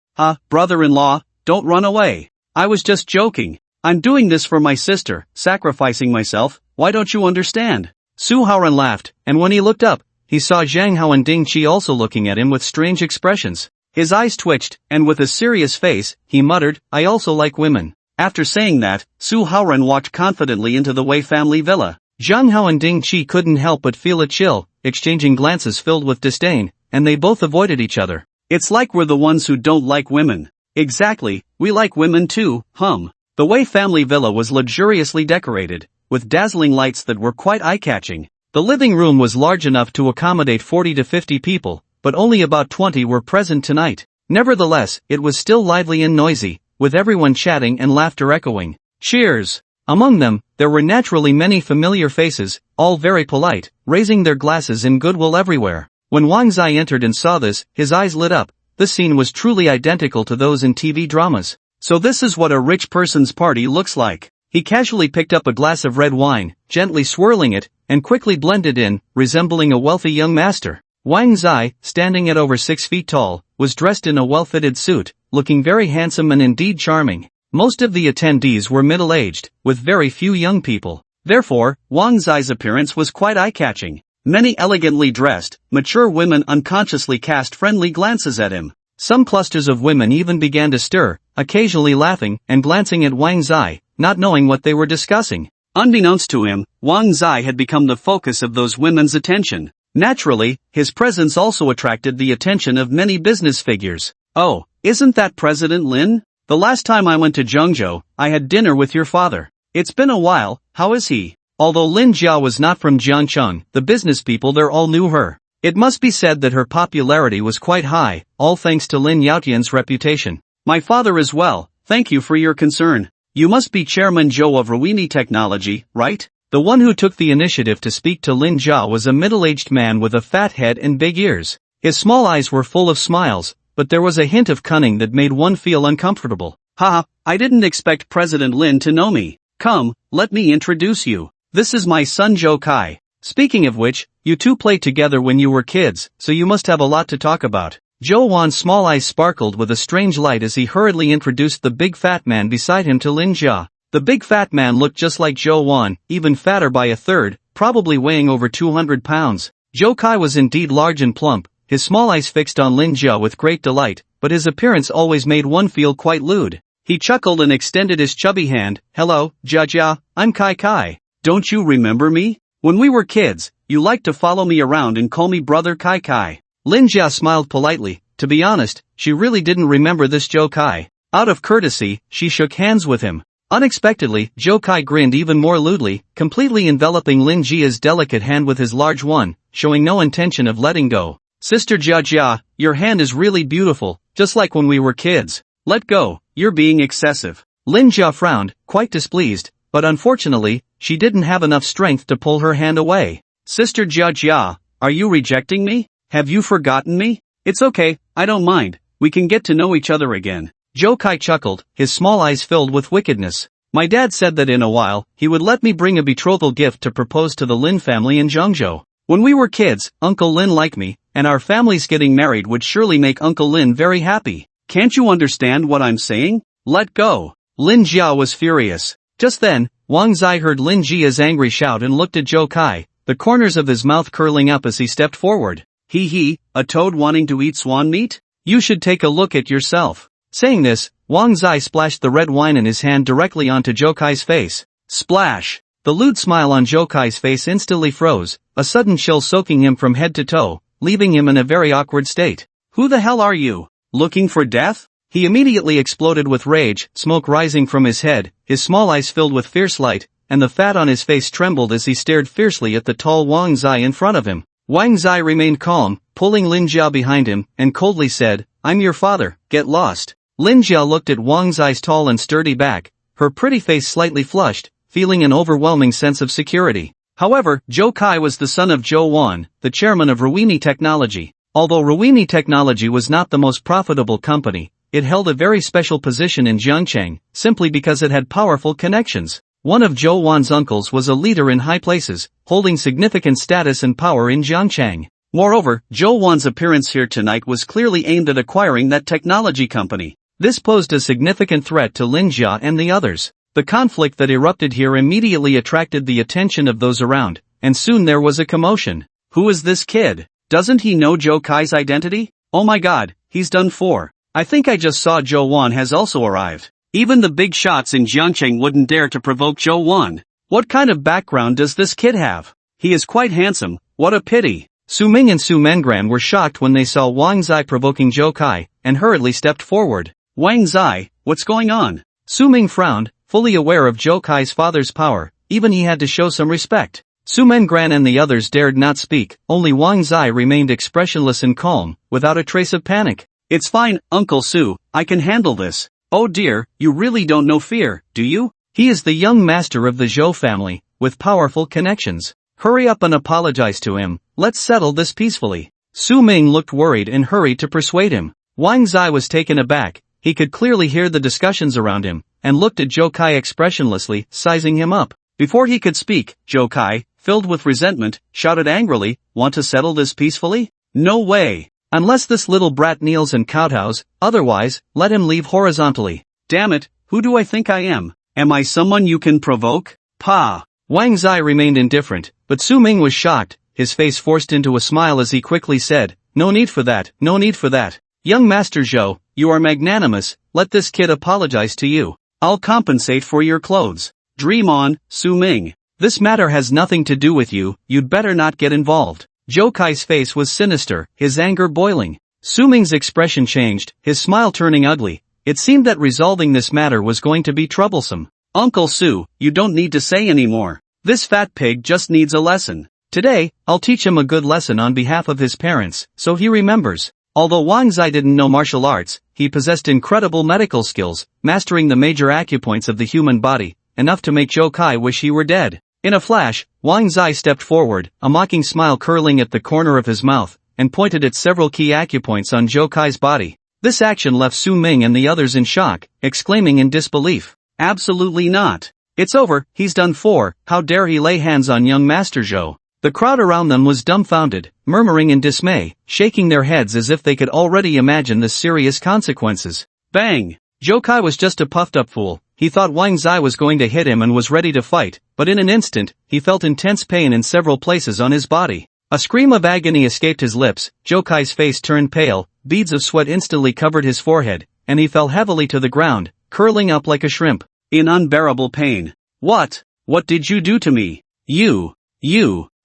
Brother-in-law, don't run away. I was just joking. I'm doing this for my sister, sacrificing myself, why don't you understand? Su Haoren laughed, and when he looked up, he saw Zhang Hao and Ding Qi also looking at him with strange expressions. His eyes twitched, and with a serious face, he muttered, I also like women. After saying that, Su Haoren walked confidently into the Wei family villa. Zhang Hao and Ding Qi couldn't help but feel a chill, exchanging glances filled with disdain, and they both avoided each other. It's like we're the ones who don't like women. Exactly, we like women too, The Wei family villa was luxuriously decorated, with dazzling lights that were quite eye-catching. The living room was large enough to accommodate 40 to 50 people, but only about 20 were present tonight. Nevertheless, it was still lively and noisy, with everyone chatting and laughter echoing. Cheers! Among them, there were naturally many familiar faces, all very polite, raising their glasses in goodwill everywhere. When Wang Zai entered and saw this, his eyes lit up. This scene was truly identical to those in TV dramas. So this is what a rich person's party looks like. He casually picked up a glass of red wine, gently swirling it, and quickly blended in, resembling a wealthy young master. Wang Zai, standing at over 6 feet tall, was dressed in a well-fitted suit, looking very handsome and indeed charming. Most of the attendees were middle-aged, with very few young people. Therefore, Wang Zai's appearance was quite eye-catching. Many elegantly dressed, mature women unconsciously cast friendly glances at him. Some clusters of women even began to stir, occasionally laughing and glancing at Wang Zai, not knowing what they were discussing. Unbeknownst to him, Wang Zai had become the focus of those women's attention. Naturally, his presence also attracted the attention of many business figures. Oh, isn't that President Lin? The last time I went to Zhengzhou, I had dinner with your father. It's been a while, how is he? Although Lin Jia was not from Jiangcheng, the business people there all knew her. It must be said that her popularity was quite high, all thanks to Lin Yaotian's reputation. My father as well, thank you for your concern. You must be Chairman Zhou of Ruini Technology, right? The one who took the initiative to speak to Lin Jia was a middle-aged man with a fat head and big ears. His small eyes were full of smiles, but there was a hint of cunning that made one feel uncomfortable. I didn't expect President Lin to know me. Come, let me introduce you. This is my son Zhou Kai. Speaking of which, you two played together when you were kids, so you must have a lot to talk about. Zhou Wan's small eyes sparkled with a strange light as he hurriedly introduced the big fat man beside him to Lin Jia. The big fat man looked just like Zhou Wan, even fatter by a third, probably weighing over 200 pounds. Zhou Kai was indeed large and plump, his small eyes fixed on Lin Jia with great delight, but his appearance always made one feel quite lewd. He chuckled and extended his chubby hand. Hello, Jia, I'm Kai Kai. Don't you remember me? When we were kids, you liked to follow me around and call me Brother Kai Kai. Lin Jia smiled politely. To be honest, she really didn't remember this Zhou Kai. Out of courtesy, she shook hands with him. Unexpectedly, Zhou Kai grinned even more lewdly, completely enveloping Lin Jia's delicate hand with his large one, showing no intention of letting go. Sister Jia, your hand is really beautiful, just like when we were kids. Let go, you're being excessive. Lin Jia frowned, quite displeased, but unfortunately, she didn't have enough strength to pull her hand away. Sister Jia, are you rejecting me? Have you forgotten me? It's okay, I don't mind, we can get to know each other again. Zhou Kai chuckled, his small eyes filled with wickedness. My dad said that in a while, he would let me bring a betrothal gift to propose to the Lin family in Zhengzhou. When we were kids, Uncle Lin liked me, and our families getting married would surely make Uncle Lin very happy. Can't you understand what I'm saying? Let go. Lin Jia was furious. Just then, Wang Zai heard Lin Jia's angry shout and looked at Zhou Kai, the corners of his mouth curling up as he stepped forward. He, a toad wanting to eat swan meat? You should take a look at yourself. Saying this, Wang Zai splashed the red wine in his hand directly onto Zhou Kai's face. Splash! The lewd smile on Zhou Kai's face instantly froze, a sudden chill soaking him from head to toe, leaving him in a very awkward state. Who the hell are you? Looking for death? He immediately exploded with rage, smoke rising from his head, his small eyes filled with fierce light, and the fat on his face trembled as he stared fiercely at the tall Wang Zai in front of him. Wang Zai remained calm, pulling Lin Jia behind him, and coldly said, I'm your father, get lost. Lin Jia looked at Wang Zai's tall and sturdy back, her pretty face slightly flushed, feeling an overwhelming sense of security. However, Zhou Kai was the son of Zhou Wan, the chairman of Ruini Technology. Although Ruini Technology was not the most profitable company, it held a very special position in Jiangcheng, simply because it had powerful connections. One of Zhou Wan's uncles was a leader in high places, holding significant status and power in Jiangcheng. Moreover, Zhou Wan's appearance here tonight was clearly aimed at acquiring that technology company. This posed a significant threat to Lin Jia and the others. The conflict that erupted here immediately attracted the attention of those around, and soon there was a commotion. Who is this kid? Doesn't he know Zhou Kai's identity? Oh my god, he's done for. I think I just saw Zhou Wan has also arrived. Even the big shots in Jiangcheng wouldn't dare to provoke Zhou Wan. What kind of background does this kid have? He is quite handsome, what a pity. Su Ming and Su Mengran were shocked when they saw Wang Zai provoking Zhou Kai, and hurriedly stepped forward. Wang Zai, what's going on? Su Ming frowned, fully aware of Zhou Kai's father's power, even he had to show some respect. Su Mengran and the others dared not speak, only Wang Zai remained expressionless and calm, without a trace of panic. It's fine, Uncle Su, I can handle this. Oh dear, you really don't know fear, do you? He is the young master of the Zhou family, with powerful connections. Hurry up and apologize to him, let's settle this peacefully. Su Ming looked worried and hurried to persuade him. Wang Zai was taken aback, he could clearly hear the discussions around him, and looked at Zhou Kai expressionlessly, sizing him up. Before he could speak, Zhou Kai, filled with resentment, shouted angrily, want to settle this peacefully? No way! Unless this little brat kneels and kowtows, otherwise, let him leave horizontally. Damn it, who do I think I am? Am I someone you can provoke? Pa! Wang Zai remained indifferent, but Su Ming was shocked, his face forced into a smile as he quickly said, no need for that, no need for that. Young Master Zhou, you are magnanimous, let this kid apologize to you. I'll compensate for your clothes. Dream on, Su Ming. This matter has nothing to do with you, you'd better not get involved. Zhou Kai's face was sinister, his anger boiling. Su Ming's expression changed, his smile turning ugly. It seemed that resolving this matter was going to be troublesome. Uncle Su, you don't need to say anymore. This fat pig just needs a lesson. Today, I'll teach him a good lesson on behalf of his parents, so he remembers. Although Wang Zai didn't know martial arts, he possessed incredible medical skills, mastering the major acupoints of the human body, enough to make Zhou Kai wish he were dead. In a flash, Wang Zai stepped forward, a mocking smile curling at the corner of his mouth, and pointed at several key acupoints on Zhou Kai's body. This action left Su Ming and the others in shock, exclaiming in disbelief. Absolutely not. It's over, he's done for, how dare he lay hands on young Master Zhou. The crowd around them was dumbfounded, murmuring in dismay, shaking their heads as if they could already imagine the serious consequences. Bang! Zhou Kai was just a puffed-up fool. He thought Wang Zai was going to hit him and was ready to fight, but in an instant, he felt intense pain in several places on his body. A scream of agony escaped his lips, Zhou Kai's face turned pale, beads of sweat instantly covered his forehead, and he fell heavily to the ground, curling up like a shrimp. In unbearable pain. What? What did you do to me?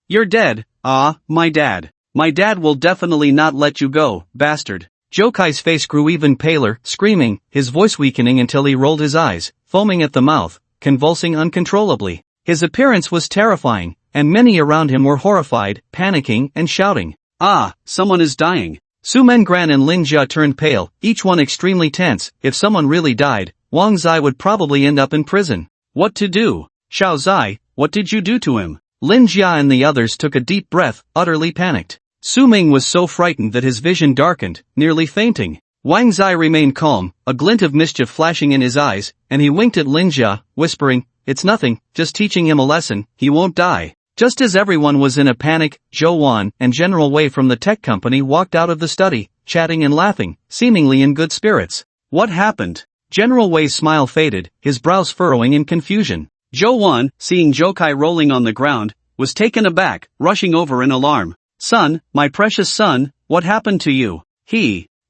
You're dead. Ah, my dad. My dad will definitely not let you go, bastard. Zhou Kai's face grew even paler, screaming, his voice weakening until he rolled his eyes, foaming at the mouth, convulsing uncontrollably. His appearance was terrifying, and many around him were horrified, panicking, and shouting. Ah, someone is dying. Su Mengran and Lin Jia turned pale, each one extremely tense. If someone really died, Wang Zai would probably end up in prison. What to do? Xiao Zai, what did you do to him? Lin Jia and the others took a deep breath, utterly panicked. Su Ming was so frightened that his vision darkened, nearly fainting. Wang Zai remained calm, a glint of mischief flashing in his eyes, and he winked at Lin Jia, whispering, "It's nothing, just teaching him a lesson, he won't die." Just as everyone was in a panic, Zhou Wan and General Wei from the tech company walked out of the study, chatting and laughing, seemingly in good spirits. What happened? General Wei's smile faded, his brows furrowing in confusion. Zhou Wan, seeing Jokai rolling on the ground, was taken aback, rushing over in alarm. "Son, my precious son, what happened to you?"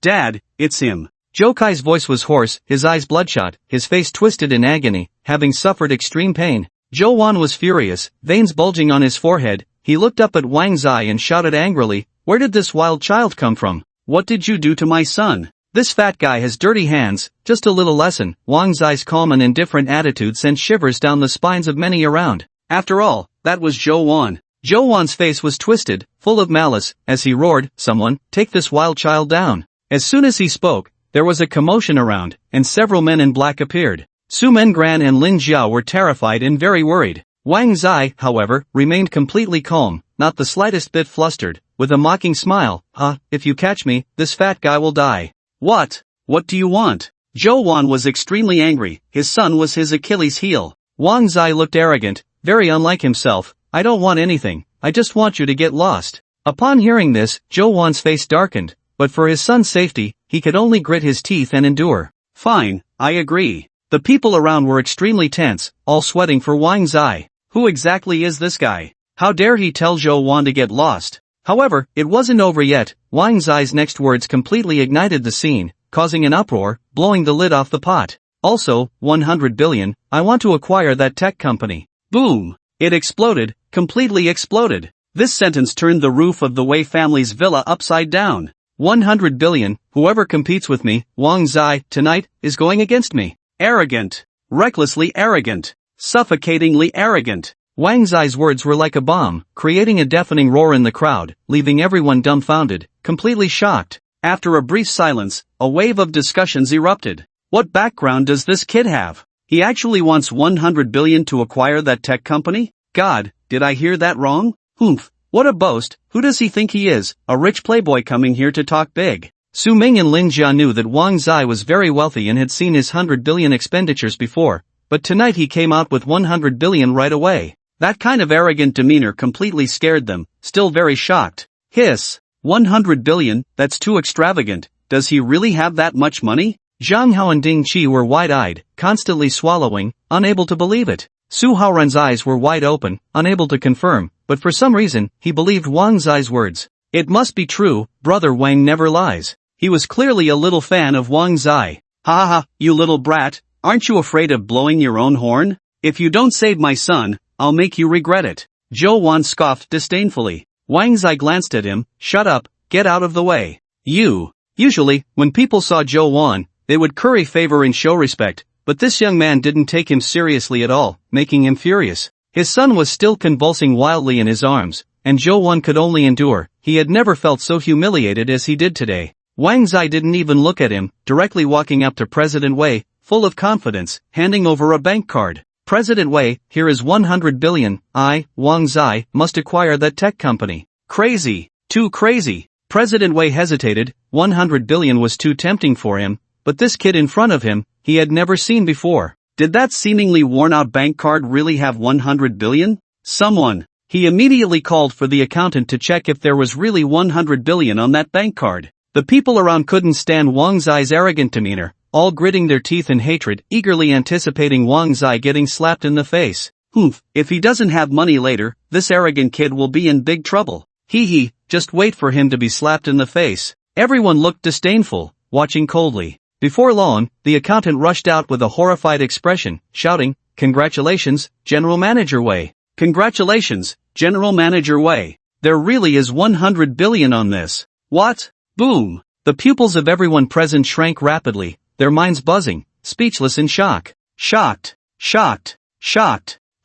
"Dad, it's him." Jokai's voice was hoarse, his eyes bloodshot, his face twisted in agony, having suffered extreme pain. Zhou Wan was furious, veins bulging on his forehead. He looked up at Wang Zai and shouted angrily, "Where did this wild child come from? What did you do to my son?" "This fat guy has dirty hands, just a little lesson." Wang Zai's calm and indifferent attitude sent shivers down the spines of many around. After all, that was Zhou Wan. Zhou Wan's face was twisted, full of malice, as he roared, "Someone, take this wild child down." As soon as he spoke, there was a commotion around, and several men in black appeared. Su Mengran and Lin Jia were terrified and very worried. Wang Zai, however, remained completely calm, not the slightest bit flustered, with a mocking smile. If you catch me, this fat guy will die." What do you want?" Zhou Wan was extremely angry, his son was his Achilles heel. Wang Zai looked arrogant, very unlike himself. "I don't want anything, I just want you to get lost." Upon hearing this, Zhou Wan's face darkened, but for his son's safety, he could only grit his teeth and endure. "Fine, I agree." The people around were extremely tense, all sweating for Wang Zai. Who exactly is this guy? How dare he tell Zhou Wan to get lost? However, it wasn't over yet. Wang Zai's next words completely ignited the scene, causing an uproar, blowing the lid off the pot. "Also, 100 billion, I want to acquire that tech company." Boom! It exploded, completely exploded. This sentence turned the roof of the Wei family's villa upside down. 100 billion, whoever competes with me, Wang Zai, tonight, is going against me. Arrogant. Recklessly arrogant. Suffocatingly arrogant. Wang Zai's words were like a bomb, creating a deafening roar in the crowd, leaving everyone dumbfounded, completely shocked. After a brief silence, a wave of discussions erupted. What background does this kid have? He actually wants 100 billion to acquire that tech company? God, did I hear that wrong? Humph, what a boast. Who does he think he is, a rich playboy coming here to talk big? Su Ming and Lin Jia knew that Wang Zai was very wealthy and had seen his 100 billion expenditures before, but tonight he came out with 100 billion right away. That kind of arrogant demeanor completely scared them, still very shocked. Hiss, 100 billion, that's too extravagant. Does he really have that much money? Zhang Hao and Ding Qi were wide-eyed, constantly swallowing, unable to believe it. Su Haoran's eyes were wide open, unable to confirm, but for some reason, he believed Wang Zai's words. It must be true, brother Wang never lies. He was clearly a little fan of Wang Zai. Ha ha, you little brat, aren't you afraid of blowing your own horn? If you don't save my son, I'll make you regret it. Zhou Wan scoffed disdainfully. Wang Zai glanced at him. Shut up, get out of the way. You. Usually, when people saw Zhou Wan, they would curry favor and show respect, but this young man didn't take him seriously at all, making him furious. His son was still convulsing wildly in his arms, and Zhou Wan could only endure. He had never felt so humiliated as he did today. Wang Zai didn't even look at him, directly walking up to President Wei, full of confidence, handing over a bank card. President Wei, here is 100 billion, I, Wang Zai, must acquire that tech company. Crazy, too crazy. President Wei hesitated. 100 billion was too tempting for him, but this kid in front of him, he had never seen before. Did that seemingly worn-out bank card really have 100 billion? Someone. He immediately called for the accountant to check if there was really 100 billion on that bank card. The people around couldn't stand Wang Zai's arrogant demeanor, all gritting their teeth in hatred, eagerly anticipating Wang Zai getting slapped in the face. Humph, if he doesn't have money later, this arrogant kid will be in big trouble. Hee, just wait for him to be slapped in the face. Everyone looked disdainful, watching coldly. Before long, the accountant rushed out with a horrified expression, shouting, "Congratulations, General Manager Wei. Congratulations, General Manager Wei. There really is 100 billion on this." What? Boom! The pupils of everyone present shrank rapidly, their minds buzzing, speechless in shock. Shocked.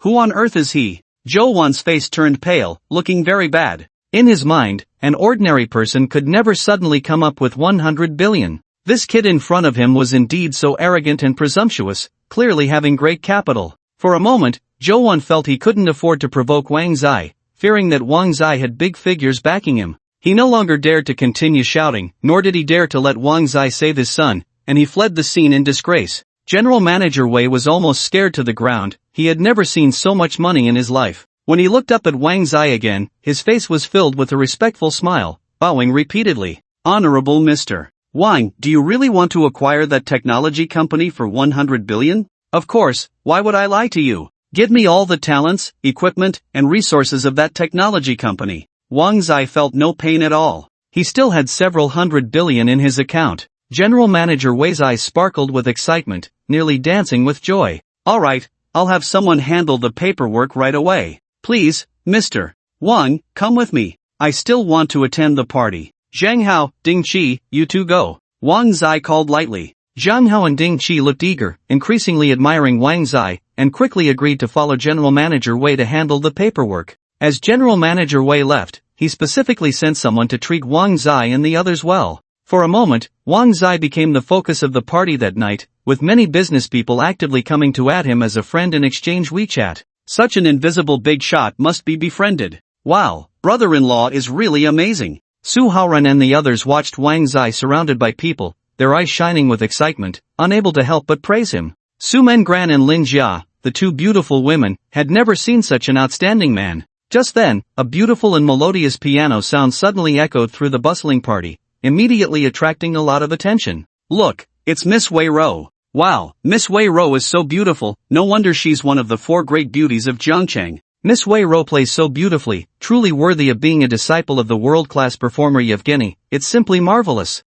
Who on earth is he? Zhou Wan's face turned pale, looking very bad. In his mind, an ordinary person could never suddenly come up with 100 billion. This kid in front of him was indeed so arrogant and presumptuous, clearly having great capital. For a moment, Zhou Wan felt he couldn't afford to provoke Wang Zai, fearing that Wang Zai had big figures backing him. He no longer dared to continue shouting, nor did he dare to let Wang Zai save his son, and he fled the scene in disgrace. General Manager Wei was almost scared to the ground. He had never seen so much money in his life. When he looked up at Wang Zai again, his face was filled with a respectful smile, bowing repeatedly. Honorable Mr. Wang, do you really want to acquire that technology company for 100 billion? Of course, why would I lie to you? Give me all the talents, equipment, and resources of that technology company. Wang Zai felt no pain at all. He still had several hundred billion in his account. General Manager Wei's eyes sparkled with excitement, nearly dancing with joy. All right, I'll have someone handle the paperwork right away. Please, Mr. Wang, come with me. I still want to attend the party. Zhang Hao, Ding Qi, you two go. Wang Zai called lightly. Zhang Hao and Ding Qi looked eager, increasingly admiring Wang Zai, and quickly agreed to follow General Manager Wei to handle the paperwork. As General Manager Wei left, he specifically sent someone to treat Wang Zai and the others well. For a moment, Wang Zai became the focus of the party that night, with many business people actively coming to add him as a friend and exchange WeChat. Such an invisible big shot must be befriended. Wow, brother-in-law is really amazing. Su Haoran and the others watched Wang Zai surrounded by people, their eyes shining with excitement, unable to help but praise him. Su Mengran and Lin Jia, the two beautiful women, had never seen such an outstanding man. Just then, a beautiful and melodious piano sound suddenly echoed through the bustling party, immediately attracting a lot of attention. Look, it's Miss Wei Ro. Wow, Miss Wei Ro is so beautiful, no wonder she's one of the 4 great beauties of Jiangcheng. Miss Wei Ro plays so beautifully, truly worthy of being a disciple of the world-class performer Yevgeny. It's simply marvelous.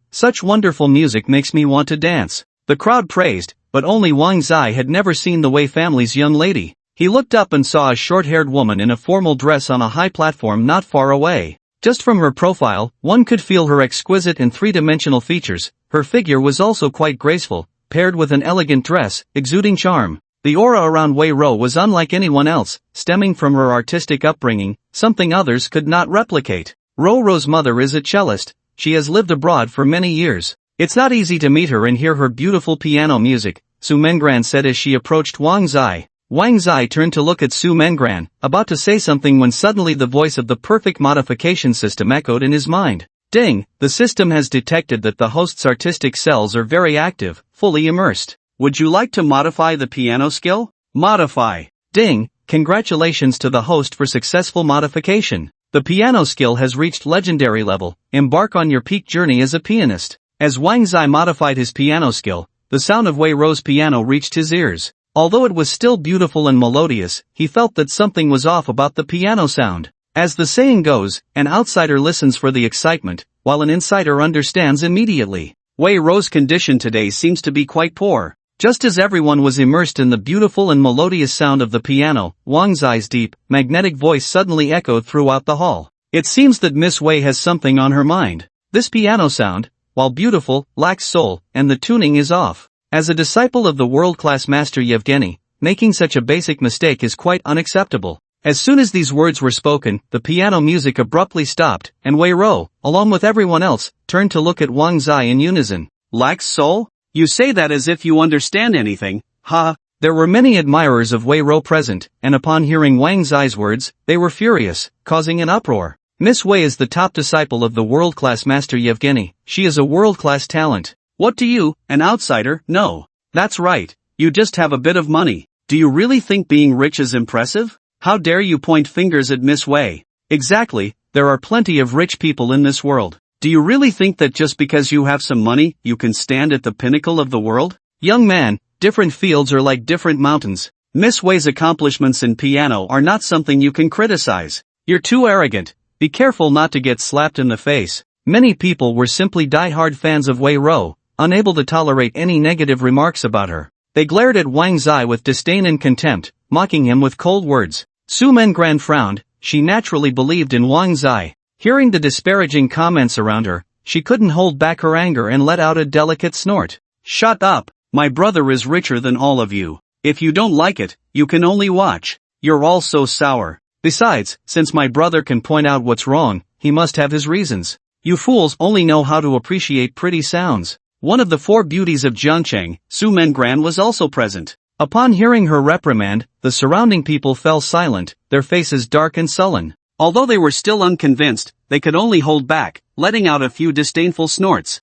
Such wonderful music makes me want to dance. The crowd praised, but only Wang Zai had never seen the Wei family's young lady. He looked up and saw a short-haired woman in a formal dress on a high platform not far away. Just from her profile, one could feel her exquisite and three-dimensional features. Her figure was also quite graceful, paired with an elegant dress, exuding charm. The aura around Wei Ro was unlike anyone else, stemming from her artistic upbringing, something others could not replicate. Ro's mother is a cellist. She has lived abroad for many years. It's not easy to meet her and hear her beautiful piano music, Su Mengran said as she approached Wang Zai. Wang Zai turned to look at Su Mengran, about to say something when suddenly the voice of the perfect modification system echoed in his mind. Ding, the system has detected that the host's artistic cells are very active, fully immersed. Would you like to modify the piano skill? Modify. Ding, congratulations to the host for successful modification. The piano skill has reached legendary level. Embark on your peak journey as a pianist. As Wang Zai modified his piano skill, the sound of Wei Ro's piano reached his ears. Although it was still beautiful and melodious, he felt that something was off about the piano sound. As the saying goes, an outsider listens for the excitement, while an insider understands immediately. Wei Ro's condition today seems to be quite poor. Just as everyone was immersed in the beautiful and melodious sound of the piano, Wang Zai's deep, magnetic voice suddenly echoed throughout the hall. It seems that Miss Wei has something on her mind. This piano sound, while beautiful, lacks soul, and the tuning is off. As a disciple of the world-class master Yevgeny, making such a basic mistake is quite unacceptable. As soon as these words were spoken, the piano music abruptly stopped, and Wei Ro, along with everyone else, turned to look at Wang Zai in unison. Lacks soul? You say that as if you understand anything, ha. There were many admirers of Wei Ro present, and upon hearing Wang Zai's words, they were furious, causing an uproar. Miss Wei is the top disciple of the world-class master Yevgeny. She is a world-class talent. What do you, an outsider, know? That's right. You just have a bit of money. Do you really think being rich is impressive? How dare you point fingers at Miss Wei? Exactly, there are plenty of rich people in this world. Do you really think that just because you have some money, you can stand at the pinnacle of the world? Young man, different fields are like different mountains. Miss Wei's accomplishments in piano are not something you can criticize. You're too arrogant. Be careful not to get slapped in the face. Many people were simply die-hard fans of Wei Ro, unable to tolerate any negative remarks about her. They glared at Wang Zai with disdain and contempt, mocking him with cold words. Su Mengran frowned. She naturally believed in Wang Zai. Hearing the disparaging comments around her, she couldn't hold back her anger and let out a delicate snort. Shut up, my brother is richer than all of you. If you don't like it, you can only watch. You're all so sour. Besides, since my brother can point out what's wrong, he must have his reasons. You fools only know how to appreciate pretty sounds. One of the four beauties of Jiangcheng, Su Mengran, was also present. Upon hearing her reprimand, the surrounding people fell silent, their faces dark and sullen. Although they were still unconvinced, they could only hold back, letting out a few disdainful snorts.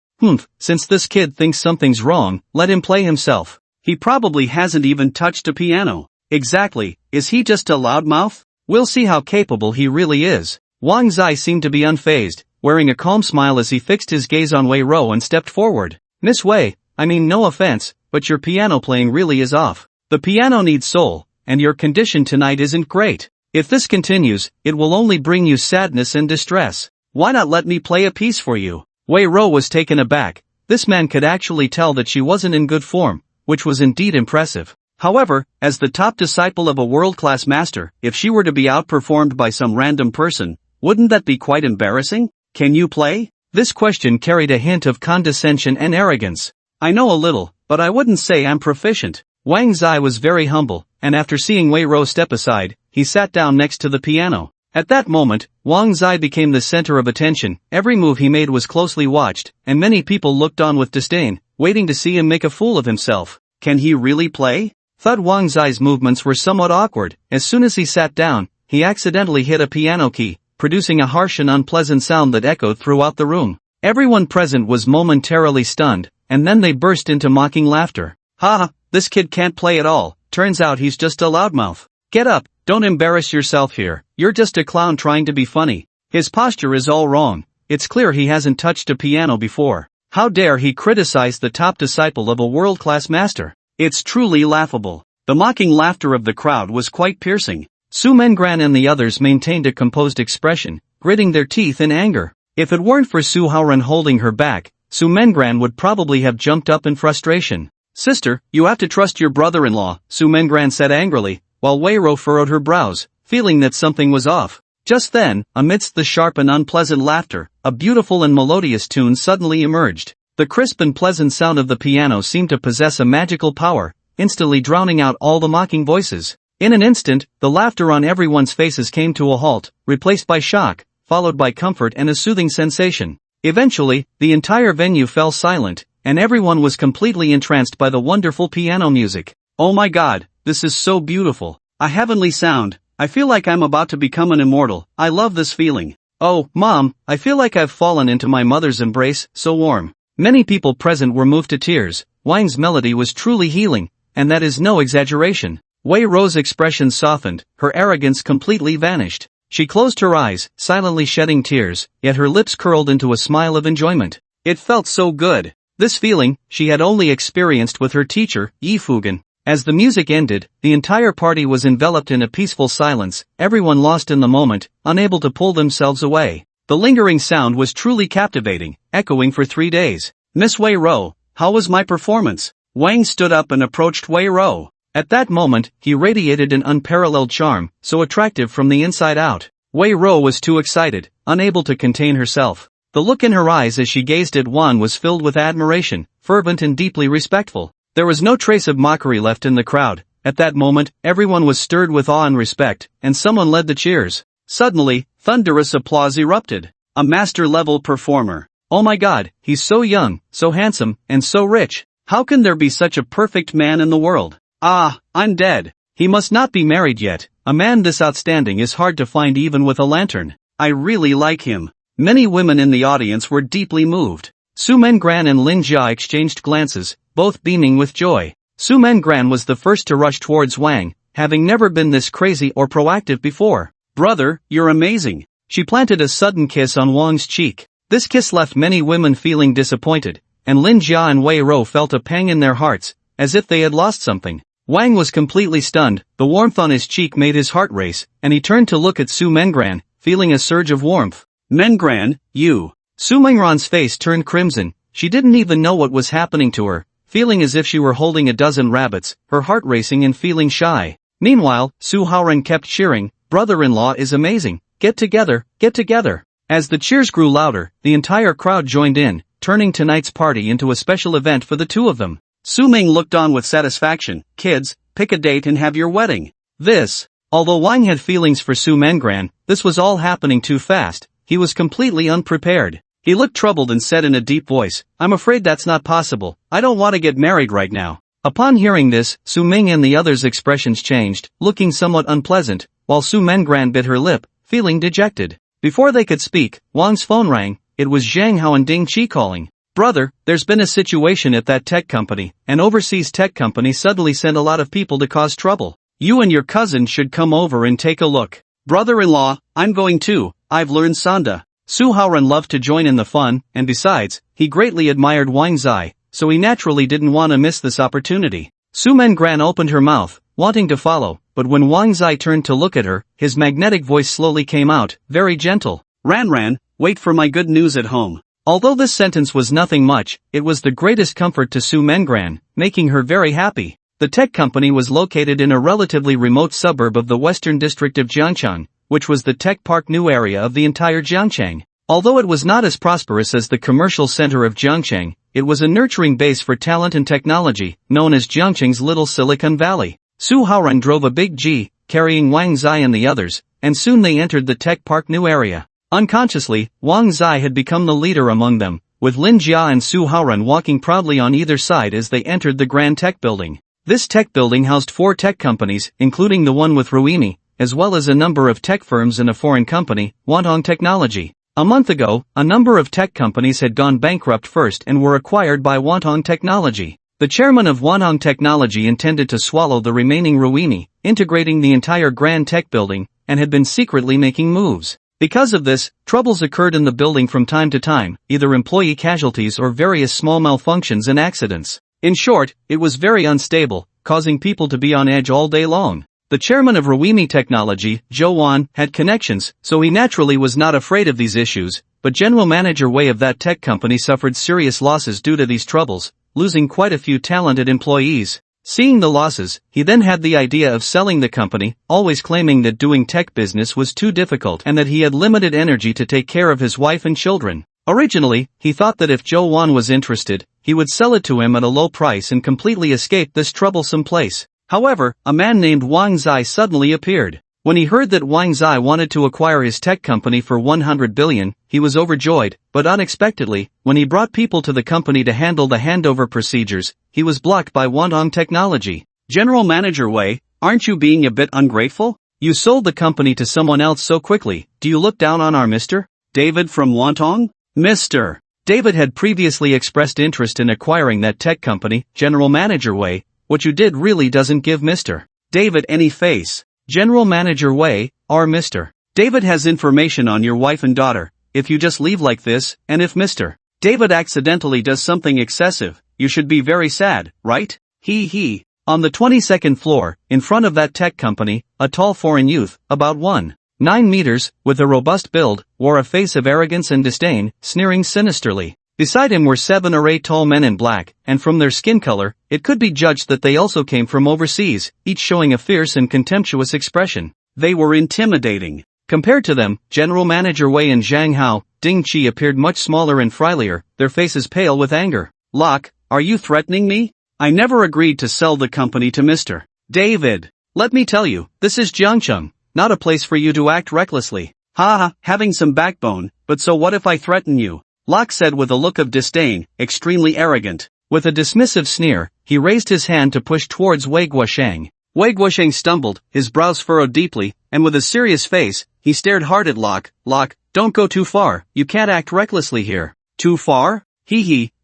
Since this kid thinks something's wrong, let him play himself. He probably hasn't even touched a piano. Exactly, is he just a loudmouth? We'll see how capable he really is. Wang Zai seemed to be unfazed, wearing a calm smile as he fixed his gaze on Wei Ro and stepped forward. Miss Wei, I mean no offense, but your piano playing really is off. The piano needs soul, and your condition tonight isn't great. If this continues, it will only bring you sadness and distress. Why not let me play a piece for you? Wei Ro was taken aback. This man could actually tell that she wasn't in good form, which was indeed impressive. However, as the top disciple of a world-class master, if she were to be outperformed by some random person, wouldn't that be quite embarrassing? Can you play? This question carried a hint of condescension and arrogance. I know a little, but I wouldn't say I'm proficient. Wang Zai was very humble, and after seeing Wei Ro step aside, he sat down next to the piano. At that moment, Wang Zai became the center of attention. Every move he made was closely watched, and many people looked on with disdain, waiting to see him make a fool of himself. Can he really play? Thought Wang Zai's movements were somewhat awkward. As soon as he sat down, he accidentally hit a piano key, producing a harsh and unpleasant sound that echoed throughout the room. Everyone present was momentarily stunned, and then they burst into mocking laughter. Ha! This kid can't play at all, turns out he's just a loudmouth. Get up, don't embarrass yourself here, you're just a clown trying to be funny. His posture is all wrong, it's clear he hasn't touched a piano before. How dare he criticize the top disciple of a world-class master? It's truly laughable. The mocking laughter of the crowd was quite piercing. Su Mengran and the others maintained a composed expression, gritting their teeth in anger. If it weren't for Su Haoran holding her back, Su Mengran would probably have jumped up in frustration. Sister, you have to trust your brother-in-law, Su Mengran said angrily, while Wei Ro furrowed her brows, feeling that something was off. Just then, amidst the sharp and unpleasant laughter, a beautiful and melodious tune suddenly emerged. The crisp and pleasant sound of the piano seemed to possess a magical power, instantly drowning out all the mocking voices. In an instant, the laughter on everyone's faces came to a halt, replaced by shock, followed by comfort and a soothing sensation. Eventually, the entire venue fell silent, and everyone was completely entranced by the wonderful piano music. Oh my God, this is so beautiful. A heavenly sound. I feel like I'm about to become an immortal. I love this feeling. Oh, Mom, I feel like I've fallen into my mother's embrace, so warm. Many people present were moved to tears. Wang's melody was truly healing, and that is no exaggeration. Wei Ro's expression softened, her arrogance completely vanished. She closed her eyes, silently shedding tears, yet her lips curled into a smile of enjoyment. It felt so good. This feeling, she had only experienced with her teacher, Yi Fugan. As the music ended, the entire party was enveloped in a peaceful silence, everyone lost in the moment, unable to pull themselves away. The lingering sound was truly captivating, echoing for 3 days. Miss Wei Ro, how was my performance? Wang stood up and approached Wei Ro. At that moment, he radiated an unparalleled charm, so attractive from the inside out. Wei Ro was too excited, unable to contain herself. The look in her eyes as she gazed at Wang was filled with admiration, fervent and deeply respectful. There was no trace of mockery left in the crowd. At that moment, everyone was stirred with awe and respect, and someone led the cheers. Suddenly, thunderous applause erupted. A master-level performer. Oh my God, he's so young, so handsome, and so rich. How can there be such a perfect man in the world? Ah, I'm dead. He must not be married yet. A man this outstanding is hard to find even with a lantern. I really like him. Many women in the audience were deeply moved. Su Mengran and Lin Jia exchanged glances, both beaming with joy. Su Mengran was the first to rush towards Wang, having never been this crazy or proactive before. Brother, you're amazing. She planted a sudden kiss on Wang's cheek. This kiss left many women feeling disappointed, and Lin Jia and Wei Ro felt a pang in their hearts, as if they had lost something. Wang was completely stunned, the warmth on his cheek made his heart race, and he turned to look at Su Mengran, feeling a surge of warmth. Mengran, you. Su Mengran's face turned crimson, she didn't even know what was happening to her, feeling as if she were holding a dozen rabbits, her heart racing and feeling shy. Meanwhile, Su Haoran kept cheering, brother-in-law is amazing, get together, get together. As the cheers grew louder, the entire crowd joined in, turning tonight's party into a special event for the two of them. Su Ming looked on with satisfaction. Kids, pick a date and have your wedding. This Although Wang had feelings for Su Mengran, this was all happening too fast. He was completely unprepared. He looked troubled and said in a deep voice, "I'm afraid that's not possible. I don't want to get married right now." Upon hearing this, Su Ming and the others' expressions changed, looking somewhat unpleasant, while Su Mengran bit her lip, feeling dejected. Before they could speak, Wang's phone rang. It was Zhang Hao and Ding Qi calling. "Brother, there's been a situation at that tech company. An overseas tech company suddenly sent a lot of people to cause trouble. You and your cousin should come over and take a look." "Brother-in-law, I'm going too. I've learned Sanda." Su Haoran loved to join in the fun, and besides, he greatly admired Wang Zai, so he naturally didn't want to miss this opportunity. Su Mengran opened her mouth, wanting to follow, but when Wang Zai turned to look at her, his magnetic voice slowly came out, very gentle. "Ran, wait for my good news at home." Although this sentence was nothing much, it was the greatest comfort to Su Mengran, making her very happy. The tech company was located in a relatively remote suburb of the western district of Jiangchang, which was the tech park new area of the entire Jiangchang. Although it was not as prosperous as the commercial center of Jiangchang, it was a nurturing base for talent and technology, known as Jiangchang's Little Silicon Valley. Su Haoran drove a big G, carrying Wang Zai and the others, and soon they entered the tech park new area. Unconsciously, Wang Zai had become the leader among them, with Lin Jia and Su Haoran walking proudly on either side as they entered the Grand Tech Building. This tech building housed 4 tech companies, including the one with Ruimi, as well as a number of tech firms and a foreign company, Wantong Technology. A month ago, a number of tech companies had gone bankrupt first and were acquired by Wantong Technology. The chairman of Wantong Technology intended to swallow the remaining Ruimi, integrating the entire Grand Tech Building, and had been secretly making moves. Because of this, troubles occurred in the building from time to time, either employee casualties or various small malfunctions and accidents. In short, it was very unstable, causing people to be on edge all day long. The chairman of Ruimi Technology, Zhou Wan, had connections, so he naturally was not afraid of these issues, but General Manager Wei of that tech company suffered serious losses due to these troubles, losing quite a few talented employees. Seeing the losses, he then had the idea of selling the company, always claiming that doing tech business was too difficult and that he had limited energy to take care of his wife and children. Originally, he thought that if Zhou Wan was interested, he would sell it to him at a low price and completely escape this troublesome place. However, a man named Wang Zai suddenly appeared. When he heard that Wang Zai wanted to acquire his tech company for 100 billion, he was overjoyed, but unexpectedly, when he brought people to the company to handle the handover procedures, he was blocked by Wantong Technology. "General Manager Wei, aren't you being a bit ungrateful? You sold the company to someone else so quickly. Do you look down on our Mr. David from Wantong?" Mr. David had previously expressed interest in acquiring that tech company. "General Manager Wei, what you did really doesn't give Mr. David any face." "General Manager Wei, our Mr. David has information on your wife and daughter. If you just leave like this, and if Mr. David accidentally does something excessive, you should be very sad, right? He. On the 22nd floor, in front of that tech company, a tall foreign youth, about 1.9 meters, with a robust build, wore a face of arrogance and disdain, sneering sinisterly. Beside him were 7 or 8 tall men in black, and from their skin color, it could be judged that they also came from overseas, each showing a fierce and contemptuous expression. They were intimidating. Compared to them, General Manager Wei and Zhang Hao, Ding Qi appeared much smaller and friendlier, their faces pale with anger. "Locke, are you threatening me? I never agreed to sell the company to Mr. David. Let me tell you, this is Jiangcheng, not a place for you to act recklessly." "Ha, having some backbone, but so what if I threaten you?" Locke said with a look of disdain, extremely arrogant. With a dismissive sneer, he raised his hand to push towards Wei Guosheng. Wei Guosheng stumbled, his brows furrowed deeply, and with a serious face, he stared hard at Locke. "Locke, don't go too far, you can't act recklessly here." "Too far?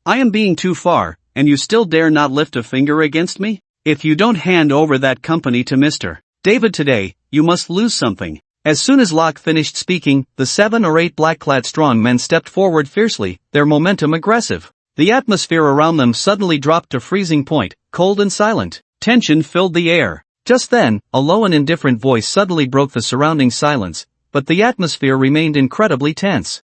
I am being too far, and you still dare not lift a finger against me? If you don't hand over that company to Mr. David today, you must lose something." As soon as Locke finished speaking, the 7 or 8 black-clad strong men stepped forward fiercely, their momentum aggressive. The atmosphere around them suddenly dropped to freezing point, cold and silent. Tension filled the air. Just then, a low and indifferent voice suddenly broke the surrounding silence, but the atmosphere remained incredibly tense.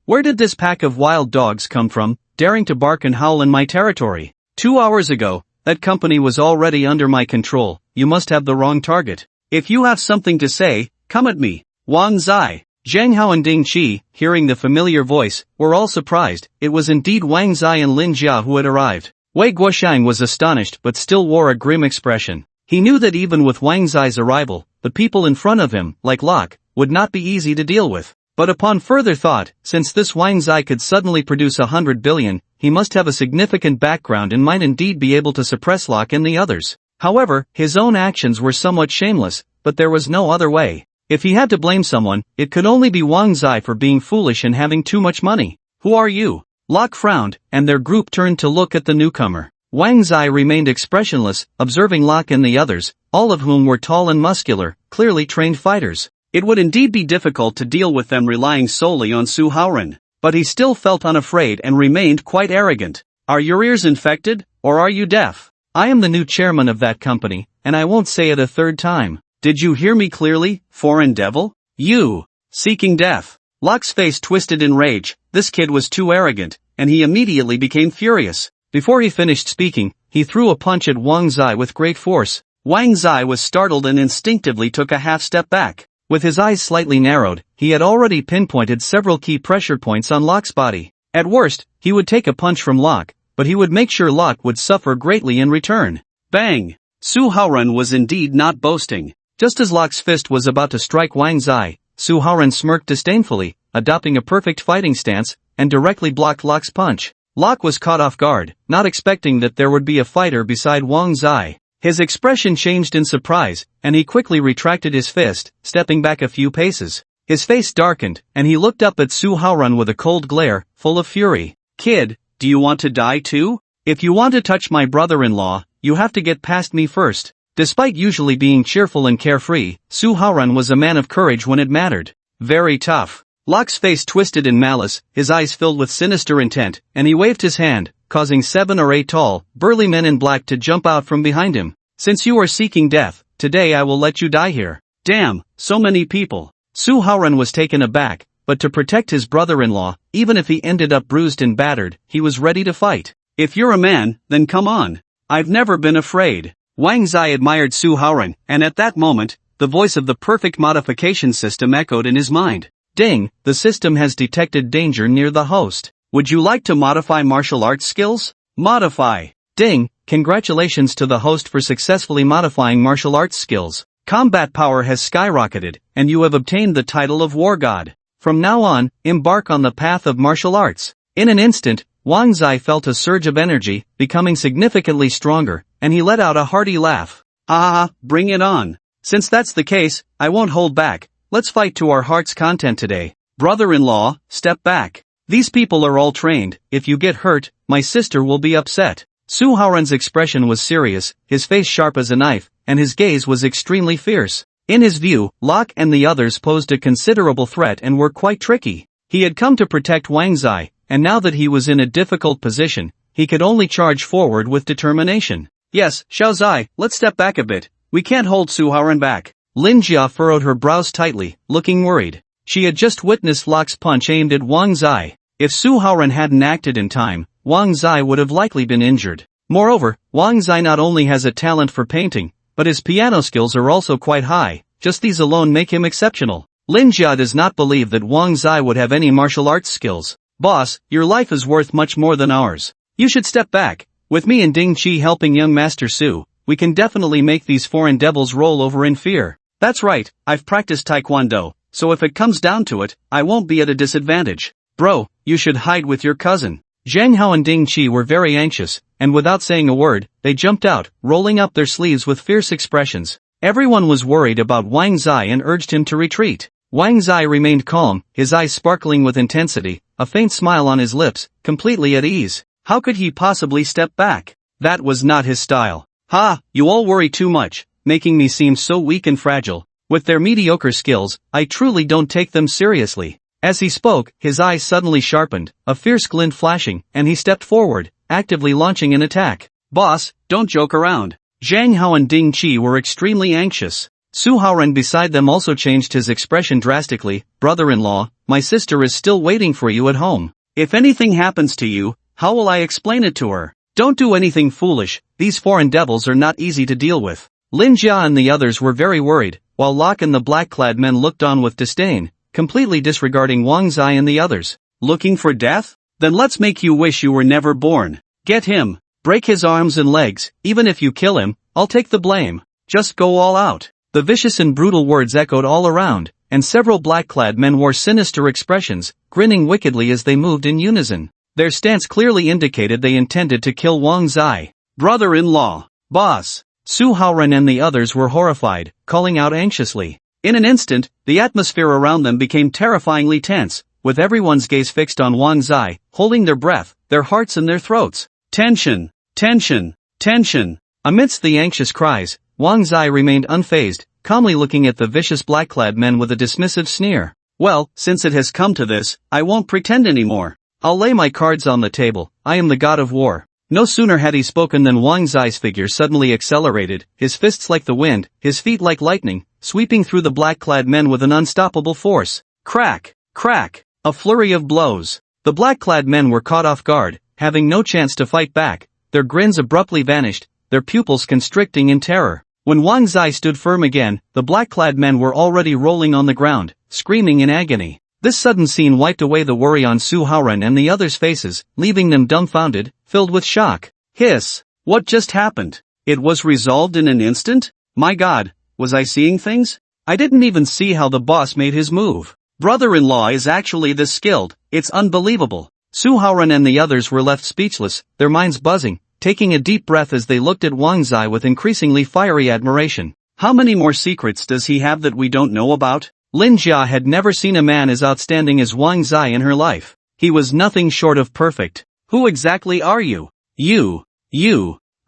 Where did this pack of wild dogs come from, daring to bark and howl in my territory? 2 hours ago, that company was already under my control. You must have the wrong target. If you have something to say, come at me." Wang Zai, Zhang Hao and Ding Qi, hearing the familiar voice, were all surprised. It was indeed Wang Zai and Lin Jia who had arrived. Wei Guosheng was astonished but still wore a grim expression. He knew that even with Wang Zai's arrival, the people in front of him, like Locke, would not be easy to deal with. But upon further thought, since this Wang Zai could suddenly produce 100 billion, he must have a significant background and might indeed be able to suppress Locke and the others. However, his own actions were somewhat shameless, but there was no other way. If he had to blame someone, it could only be Wang Zai for being foolish and having too much money. Who are you? Locke frowned, and their group turned to look at the newcomer. Wang Zai remained expressionless, observing Locke and the others, all of whom were tall and muscular, clearly trained fighters. It would indeed be difficult to deal with them relying solely on Su Haoran, but he still felt unafraid and remained quite arrogant. Are your ears infected, or are you deaf? I am the new chairman of that company, and I won't say it a third time. Did you hear me clearly, foreign devil? You! Seeking death. Locke's face twisted in rage. This kid was too arrogant, and he immediately became furious. Before he finished speaking, he threw a punch at Wang Zai with great force. Wang Zai was startled and instinctively took a half step back. With his eyes slightly narrowed, he had already pinpointed several key pressure points on Locke's body. At worst, he would take a punch from Locke, but he would make sure Locke would suffer greatly in return. Bang! Su Haoran was indeed not boasting. Just as Locke's fist was about to strike Wang Zai, Su Haoran smirked disdainfully, adopting a perfect fighting stance, and directly blocked Locke's punch. Locke was caught off guard, not expecting that there would be a fighter beside Wang Zai. His expression changed in surprise, and he quickly retracted his fist, stepping back a few paces. His face darkened, and he looked up at Su Haoran with a cold glare, full of fury. Kid, do you want to die too? If you want to touch my brother-in-law, you have to get past me first. Despite usually being cheerful and carefree, Su Haoran was a man of courage when it mattered. Very tough. Locke's face twisted in malice, his eyes filled with sinister intent, and he waved his hand, causing 7 or 8 tall, burly men in black to jump out from behind him. Since you are seeking death, today I will let you die here. Damn, so many people. Su Haoran was taken aback, but to protect his brother-in-law, even if he ended up bruised and battered, he was ready to fight. If you're a man, then come on. I've never been afraid. Wang Zai admired Su Haoran, and at that moment, the voice of the perfect modification system echoed in his mind. Ding, the system has detected danger near the host. Would you like to modify martial arts skills? Modify. Ding, congratulations to the host for successfully modifying martial arts skills. Combat power has skyrocketed, and you have obtained the title of War God. From now on, embark on the path of martial arts. In an instant, Wang Zai felt a surge of energy, becoming significantly stronger, and he let out a hearty laugh. Ah, bring it on. Since that's the case, I won't hold back. Let's fight to our heart's content today. Brother-in-law, step back. These people are all trained. If you get hurt, my sister will be upset. Su Haoran's expression was serious, his face sharp as a knife, and his gaze was extremely fierce. In his view, Locke and the others posed a considerable threat and were quite tricky. He had come to protect Wang Zai, and now that he was in a difficult position, he could only charge forward with determination. Yes, Xiao Zai, let's step back a bit. We can't hold Su Haoran back. Lin Jia furrowed her brows tightly, looking worried. She had just witnessed Locke's punch aimed at Wang Zai. If Su Haoran hadn't acted in time, Wang Zai would have likely been injured. Moreover, Wang Zai not only has a talent for painting, but his piano skills are also quite high. Just these alone make him exceptional. Lin Jia does not believe that Wang Zai would have any martial arts skills. Boss, your life is worth much more than ours. You should step back. With me and Ding Qi helping young Master Su, we can definitely make these foreign devils roll over in fear. That's right, I've practiced Taekwondo, so if it comes down to it, I won't be at a disadvantage. Bro, you should hide with your cousin. Zhang Hao and Ding Qi were very anxious, and without saying a word, they jumped out, rolling up their sleeves with fierce expressions. Everyone was worried about Wang Zai and urged him to retreat. Wang Zai remained calm, his eyes sparkling with intensity, a faint smile on his lips, completely at ease. How could he possibly step back? That was not his style. Ha, you all worry too much, making me seem so weak and fragile. With their mediocre skills, I truly don't take them seriously. As he spoke, his eyes suddenly sharpened, a fierce glint flashing, and he stepped forward, actively launching an attack. Boss, don't joke around. Zhang Hao and Ding Qi were extremely anxious. Su Haoran beside them also changed his expression drastically. Brother-in-law, my sister is still waiting for you at home. If anything happens to you, how will I explain it to her? Don't do anything foolish, these foreign devils are not easy to deal with. Lin Jia and the others were very worried, while Locke and the black-clad men looked on with disdain, completely disregarding Wang Zai and the others. Looking for death? Then let's make you wish you were never born. Get him. Break his arms and legs. Even if you kill him, I'll take the blame. Just go all out. The vicious and brutal words echoed all around, and several black-clad men wore sinister expressions, grinning wickedly as they moved in unison. Their stance clearly indicated they intended to kill Wang Zai. Brother-in-law, boss. Su Haoren and the others were horrified, calling out anxiously. In an instant, the atmosphere around them became terrifyingly tense, with everyone's gaze fixed on Wang Zai, holding their breath, their hearts in their throats. Tension, tension, tension. Amidst the anxious cries, Wang Zai remained unfazed, calmly looking at the vicious black-clad men with a dismissive sneer. Well, since it has come to this, I won't pretend anymore. I'll lay my cards on the table. I am the god of war. No sooner had he spoken than Wang Zai's figure suddenly accelerated, his fists like the wind, his feet like lightning, sweeping through the black-clad men with an unstoppable force. Crack, crack, a flurry of blows. The black-clad men were caught off guard, having no chance to fight back. Their grins abruptly vanished, their pupils constricting in terror. When Wang Zai stood firm again, the black-clad men were already rolling on the ground, screaming in agony. This sudden scene wiped away the worry on Su Haoren and the others' faces, leaving them dumbfounded, filled with shock. Hiss! What just happened? It was resolved in an instant? My God, was I seeing things? I didn't even see how the boss made his move. Brother-in-law is actually this skilled, it's unbelievable. Su Haoren and the others were left speechless, their minds buzzing, taking a deep breath as they looked at Wang Zai with increasingly fiery admiration. How many more secrets does he have that we don't know about? Lin Jia had never seen a man as outstanding as Wang Zai in her life. He was nothing short of perfect. Who exactly are you? You.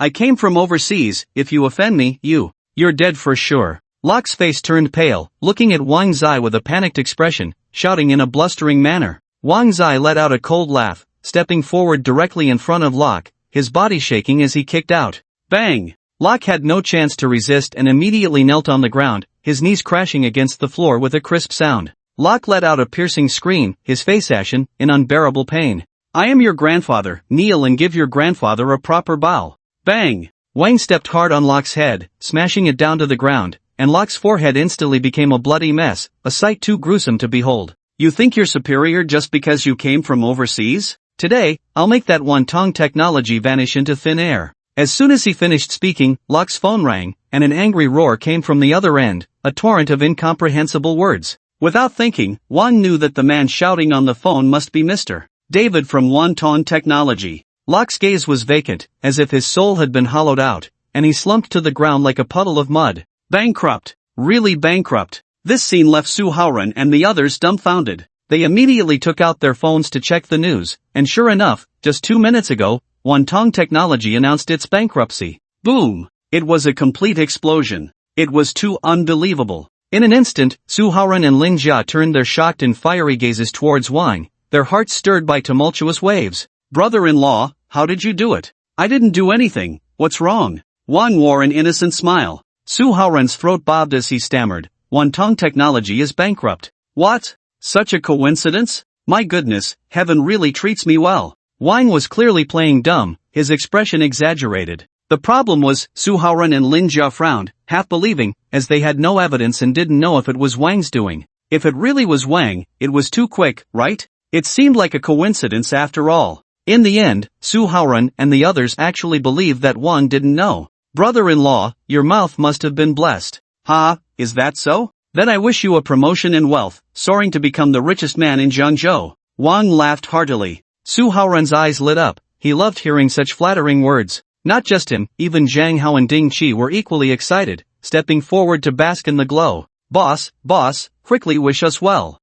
I came from overseas. If you offend me, you're dead for sure. Locke's face turned pale, looking at Wang Zai with a panicked expression, shouting in a blustering manner. Wang Zai let out a cold laugh, stepping forward directly in front of Locke, his body shaking as he kicked out. Bang! Locke had no chance to resist and immediately knelt on the ground, his knees crashing against the floor with a crisp sound. Locke let out a piercing scream, his face ashen, in unbearable pain. I am your grandfather. Kneel and give your grandfather a proper bow. Bang! Wang stepped hard on Locke's head, smashing it down to the ground, and Locke's forehead instantly became a bloody mess, a sight too gruesome to behold. You think you're superior just because you came from overseas? Today, I'll make that one-tong technology vanish into thin air. As soon as he finished speaking, Locke's phone rang, and an angry roar came from the other end, a torrent of incomprehensible words. Without thinking, Wang knew that the man shouting on the phone must be Mr. David from One-Tong Technology. Locke's gaze was vacant, as if his soul had been hollowed out, and he slumped to the ground like a puddle of mud. Bankrupt. Really bankrupt. This scene left Su Haoren and the others dumbfounded. They immediately took out their phones to check the news, and sure enough, just 2 minutes ago, One-Tong Technology announced its bankruptcy. Boom! It was a complete explosion. It was too unbelievable. In an instant, Su Haoren and Lin Jia turned their shocked and fiery gazes towards Wang, their hearts stirred by tumultuous waves. Brother-in-law, how did you do it? I didn't do anything. What's wrong? Wang wore an innocent smile. Su Haoren's throat bobbed as he stammered. One-Tong Technology is bankrupt. What? Such a coincidence? My goodness, heaven really treats me well. Wang was clearly playing dumb, his expression exaggerated. The problem was, Su Haoren and Lin Jia frowned, half believing, as they had no evidence and didn't know if it was Wang's doing. If it really was Wang, it was too quick, right? It seemed like a coincidence after all. In the end, Su Haoren and the others actually believed that Wang didn't know. Brother-in-law, your mouth must have been blessed. Ha, is that so? Then I wish you a promotion in wealth, soaring to become the richest man in Zhangzhou. Wang laughed heartily. Su Haoren's eyes lit up, he loved hearing such flattering words. Not just him, even Zhang Hao and Ding Qi were equally excited, stepping forward to bask in the glow. Boss, quickly wish us well.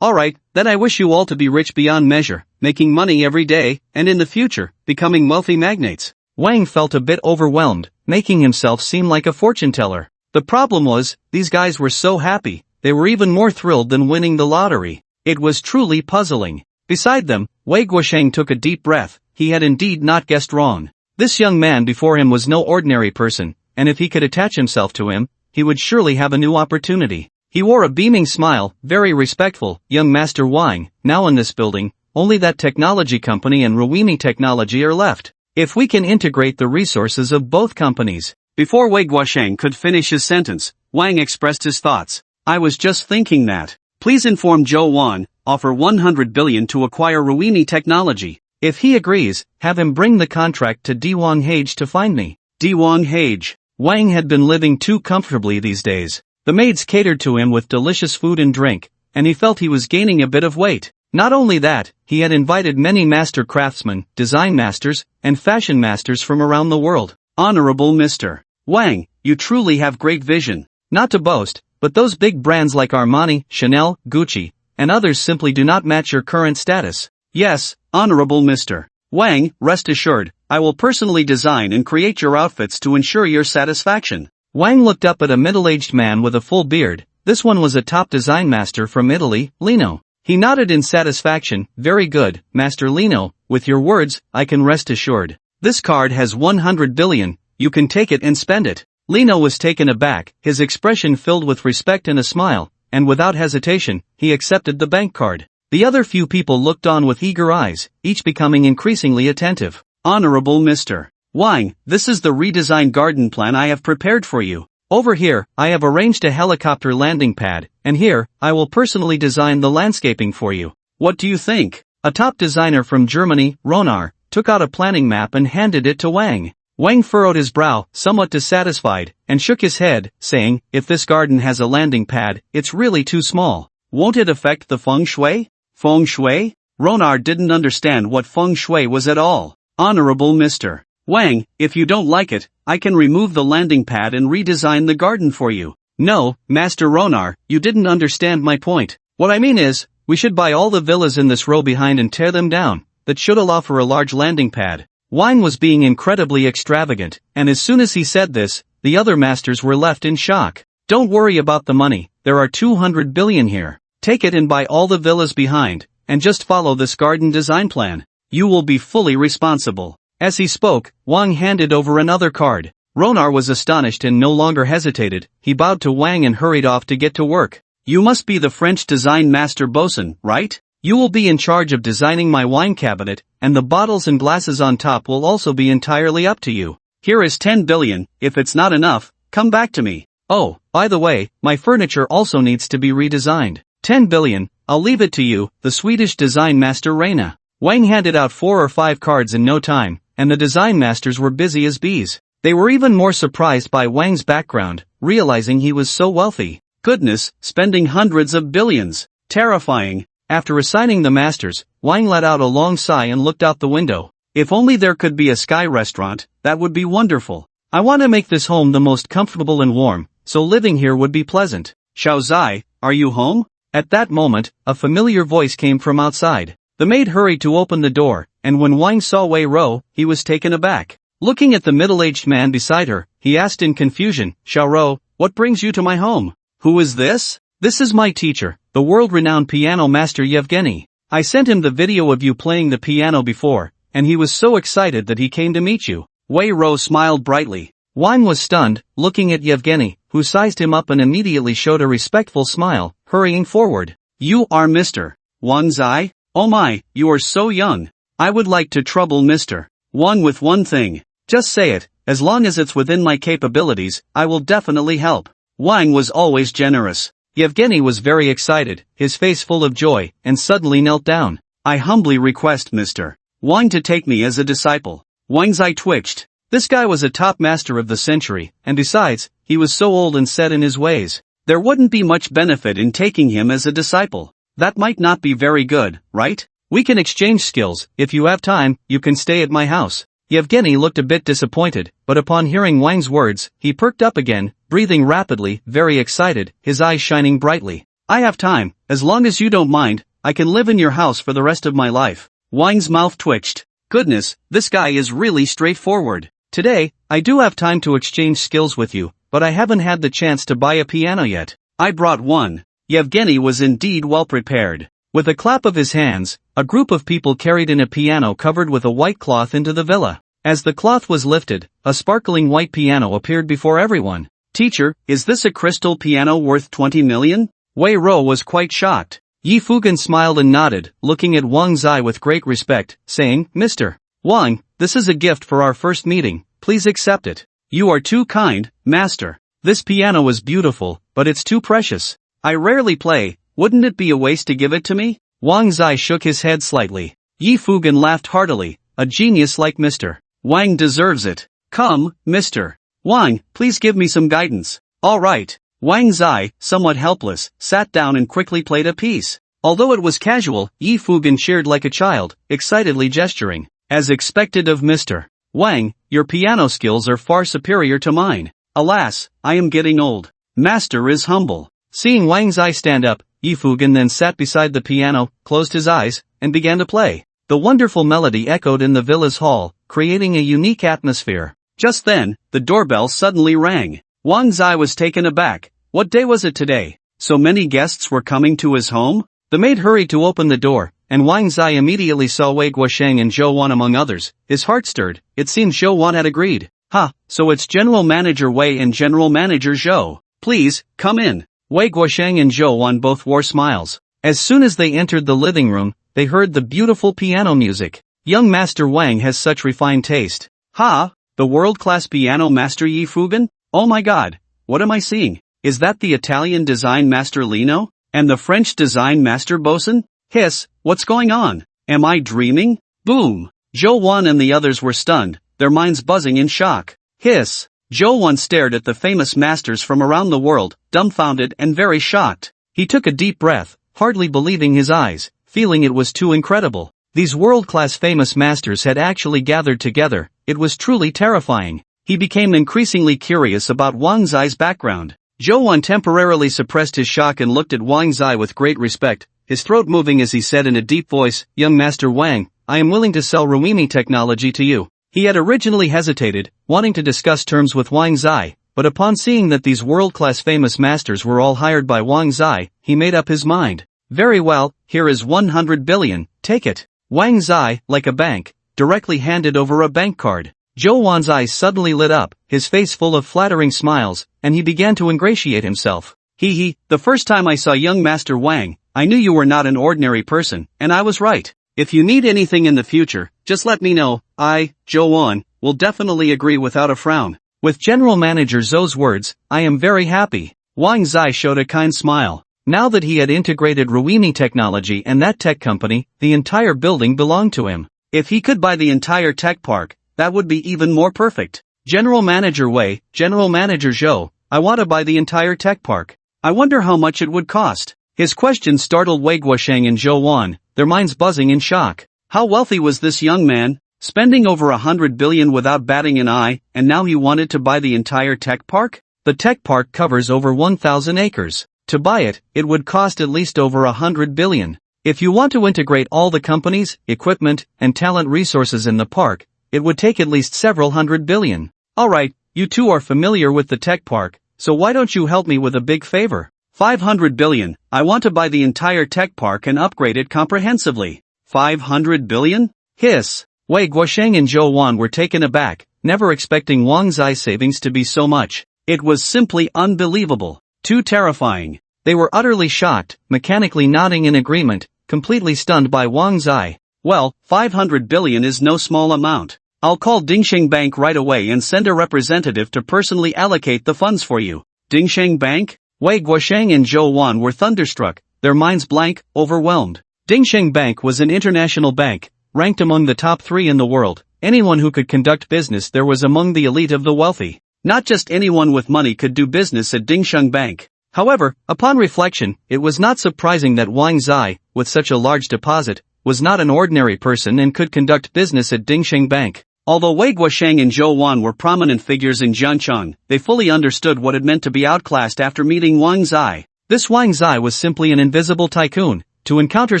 Alright, then I wish you all to be rich beyond measure, making money every day, and in the future, becoming wealthy magnates. Wang felt a bit overwhelmed, making himself seem like a fortune teller. The problem was, these guys were so happy, they were even more thrilled than winning the lottery. It was truly puzzling. Beside them, Wei Guosheng took a deep breath, he had indeed not guessed wrong. This young man before him was no ordinary person, and if he could attach himself to him, he would surely have a new opportunity. He wore a beaming smile, very respectful. Young Master Wang, now in this building, only that technology company and Ruimi Technology are left. If we can integrate the resources of both companies. Before Wei Guosheng could finish his sentence, Wang expressed his thoughts. I was just thinking that. Please inform Zhou Wan, offer 100 billion to acquire Ruimi Technology. If he agrees, have him bring the contract to Diwang Hage to find me. Diwang Hage. Wang had been living too comfortably these days. The maids catered to him with delicious food and drink, and he felt he was gaining a bit of weight. Not only that, he had invited many master craftsmen, design masters, and fashion masters from around the world. Honorable Mr. Wang, you truly have great vision. Not to boast, but those big brands like Armani, Chanel, Gucci, and others simply do not match your current status. Yes, Honorable Mr. Wang, rest assured, I will personally design and create your outfits to ensure your satisfaction. Wang looked up at a middle-aged man with a full beard. This one was a top design master from Italy, Lino. He nodded in satisfaction. Very good, Master Lino, with your words, I can rest assured. This card has 100 billion, you can take it and spend it. Lino was taken aback, his expression filled with respect and a smile, and without hesitation, he accepted the bank card. The other few people looked on with eager eyes, each becoming increasingly attentive. Honorable Mr. Wang, this is the redesigned garden plan I have prepared for you. Over here, I have arranged a helicopter landing pad, and here, I will personally design the landscaping for you. What do you think? A top designer from Germany, Ronar, took out a planning map and handed it to Wang. Wang furrowed his brow, somewhat dissatisfied, and shook his head, saying, if this garden has a landing pad, it's really too small. Won't it affect the feng shui? Feng shui? Ronar didn't understand what feng shui was at all. Honorable Mr. Wang, if you don't like it, I can remove the landing pad and redesign the garden for you. No, Master Ronar, you didn't understand my point. What I mean is, we should buy all the villas in this row behind and tear them down. That should allow for a large landing pad. Wang was being incredibly extravagant, and as soon as he said this, the other masters were left in shock. Don't worry about the money, there are 200 billion here. Take it and buy all the villas behind, and just follow this garden design plan. You will be fully responsible. As he spoke, Wang handed over another card. Ronar was astonished and no longer hesitated. He bowed to Wang and hurried off to get to work. You must be the French design master bosun, right? You will be in charge of designing my wine cabinet, and the bottles and glasses on top will also be entirely up to you. Here is 10 billion, if it's not enough, come back to me. Oh, by the way, my furniture also needs to be redesigned. 10 billion, I'll leave it to you, the Swedish design master Reina. Wang handed out 4 or 5 cards in no time, and the design masters were busy as bees. They were even more surprised by Wang's background, realizing he was so wealthy. Goodness, spending hundreds of billions. Terrifying. After assigning the masters, Wang let out a long sigh and looked out the window. If only there could be a sky restaurant, that would be wonderful. I want to make this home the most comfortable and warm, so living here would be pleasant. Xiao Zai, are you home? At that moment, a familiar voice came from outside. The maid hurried to open the door, and when Wang saw Wei Ro, he was taken aback. Looking at the middle-aged man beside her, he asked in confusion, Xiao Ro, what brings you to my home? Who is this? This is my teacher, the world-renowned piano master Yevgeny. I sent him the video of you playing the piano before, and he was so excited that he came to meet you. Wei Ro smiled brightly. Wang was stunned, looking at Yevgeny, who sized him up and immediately showed a respectful smile, hurrying forward. You are Mr. Wang Zai? Oh my, you are so young. I would like to trouble Mr. Wang with one thing. Just say it, as long as it's within my capabilities, I will definitely help. Wang was always generous. Yevgeny was very excited, his face full of joy, and suddenly knelt down. I humbly request Mr. Wang to take me as a disciple. Wang's eye twitched. This guy was a top master of the century, and besides, he was so old and set in his ways. There wouldn't be much benefit in taking him as a disciple. That might not be very good, right? We can exchange skills. If you have time, you can stay at my house. Yevgeny looked a bit disappointed, but upon hearing Wang's words, he perked up again, breathing rapidly, very excited, his eyes shining brightly. I have time, as long as you don't mind, I can live in your house for the rest of my life. Wang's mouth twitched. Goodness, this guy is really straightforward. Today, I do have time to exchange skills with you, but I haven't had the chance to buy a piano yet. I brought one. Yevgeny was indeed well prepared. With a clap of his hands, a group of people carried in a piano covered with a white cloth into the villa. As the cloth was lifted, a sparkling white piano appeared before everyone. Teacher, is this a crystal piano worth 20 million? Wei Ro was quite shocked. Yi Fugan smiled and nodded, looking at Wang Zai with great respect, saying, Mr. Wang, this is a gift for our first meeting, please accept it. You are too kind, master. This piano is beautiful, but it's too precious. I rarely play, wouldn't it be a waste to give it to me? Wang Zai shook his head slightly. Yi Fugan laughed heartily, a genius like Mr. Wang deserves it. Come, Mr. Wang, please give me some guidance. Alright. Wang Zai, somewhat helpless, sat down and quickly played a piece. Although it was casual, Yi Fugan cheered like a child, excitedly gesturing. As expected of Mr. Wang, your piano skills are far superior to mine. Alas, I am getting old. Master is humble. Seeing Wang Zai stand up, Yi Fugan then sat beside the piano, closed his eyes, and began to play. The wonderful melody echoed in the villa's hall, creating a unique atmosphere. Just then, the doorbell suddenly rang. Wang Zai was taken aback. What day was it today? So many guests were coming to his home? The maid hurried to open the door, and Wang Zai immediately saw Wei Guosheng and Zhou Wan among others. His heart stirred. It seemed Zhou Wan had agreed. Ha, so it's General Manager Wei and General Manager Zhou. Please, come in. Wei Guosheng and Zhou Wan both wore smiles. As soon as they entered the living room, they heard the beautiful piano music. Young Master Wang has such refined taste. Ha, the world-class piano master Yi Fugan? Oh my god, what am I seeing? Is that the Italian design master Lino? And the French design master Bosun? Hiss, what's going on? Am I dreaming? Boom! Zhou Wan and the others were stunned, their minds buzzing in shock. Hiss! Zhou Wan stared at the famous masters from around the world, dumbfounded and very shocked. He took a deep breath, hardly believing his eyes, feeling it was too incredible. These world-class famous masters had actually gathered together. It was truly terrifying. He became increasingly curious about Wang Zai's background. Zhou Wan temporarily suppressed his shock and looked at Wang Zai with great respect, his throat moving as he said in a deep voice, "Young Master Wang, I am willing to sell Ruimi technology to you." He had originally hesitated, wanting to discuss terms with Wang Zai, but upon seeing that these world-class famous masters were all hired by Wang Zai, he made up his mind. "Very well, here is 100 billion, take it." Wang Zai, like a bank, directly handed over a bank card. Zhou Wan's eyes suddenly lit up, his face full of flattering smiles, and he began to ingratiate himself. The first time I saw young Master Wang, I knew you were not an ordinary person, and I was right. If you need anything in the future, just let me know. I, Zhou Wan, will definitely agree without a frown. With General Manager Zhou's words, I am very happy. Wang Zai showed a kind smile. Now that he had integrated Ruimi technology and that tech company, the entire building belonged to him. If he could buy the entire tech park, that would be even more perfect. General Manager Wei, General Manager Zhou, I want to buy the entire tech park. I wonder how much it would cost. His question startled Wei Guosheng and Zhou Wan, their minds buzzing in shock. How wealthy was this young man? Spending over 100 billion without batting an eye, and now he wanted to buy the entire tech park? The tech park covers over 1,000 acres. To buy it, it would cost at least over 100 billion. If you want to integrate all the companies, equipment, and talent resources in the park, it would take at least several hundred billion. Alright, you two are familiar with the tech park, so why don't you help me with a big favor? 500 billion, I want to buy the entire tech park and upgrade it comprehensively. 500 billion? Hiss. Wei Guosheng and Zhou Wan were taken aback, never expecting Wang Zai's savings to be so much. It was simply unbelievable. Too terrifying. They were utterly shocked, mechanically nodding in agreement, completely stunned by Wang Zai. Well, 500 billion is no small amount. I'll call Dingsheng Bank right away and send a representative to personally allocate the funds for you. Dingsheng Bank? Wei Guosheng and Zhou Wan were thunderstruck, their minds blank, overwhelmed. Dingsheng Bank was an international bank, ranked among the top 3 in the world. Anyone who could conduct business there was among the elite of the wealthy. Not just anyone with money could do business at Dingsheng Bank. However, upon reflection, it was not surprising that Wang Zai, with such a large deposit, was not an ordinary person and could conduct business at Dingsheng Bank. Although Wei Guosheng and Zhou Wan were prominent figures in Jiancheng, they fully understood what it meant to be outclassed after meeting Wang Zai. This Wang Zai was simply an invisible tycoon. To encounter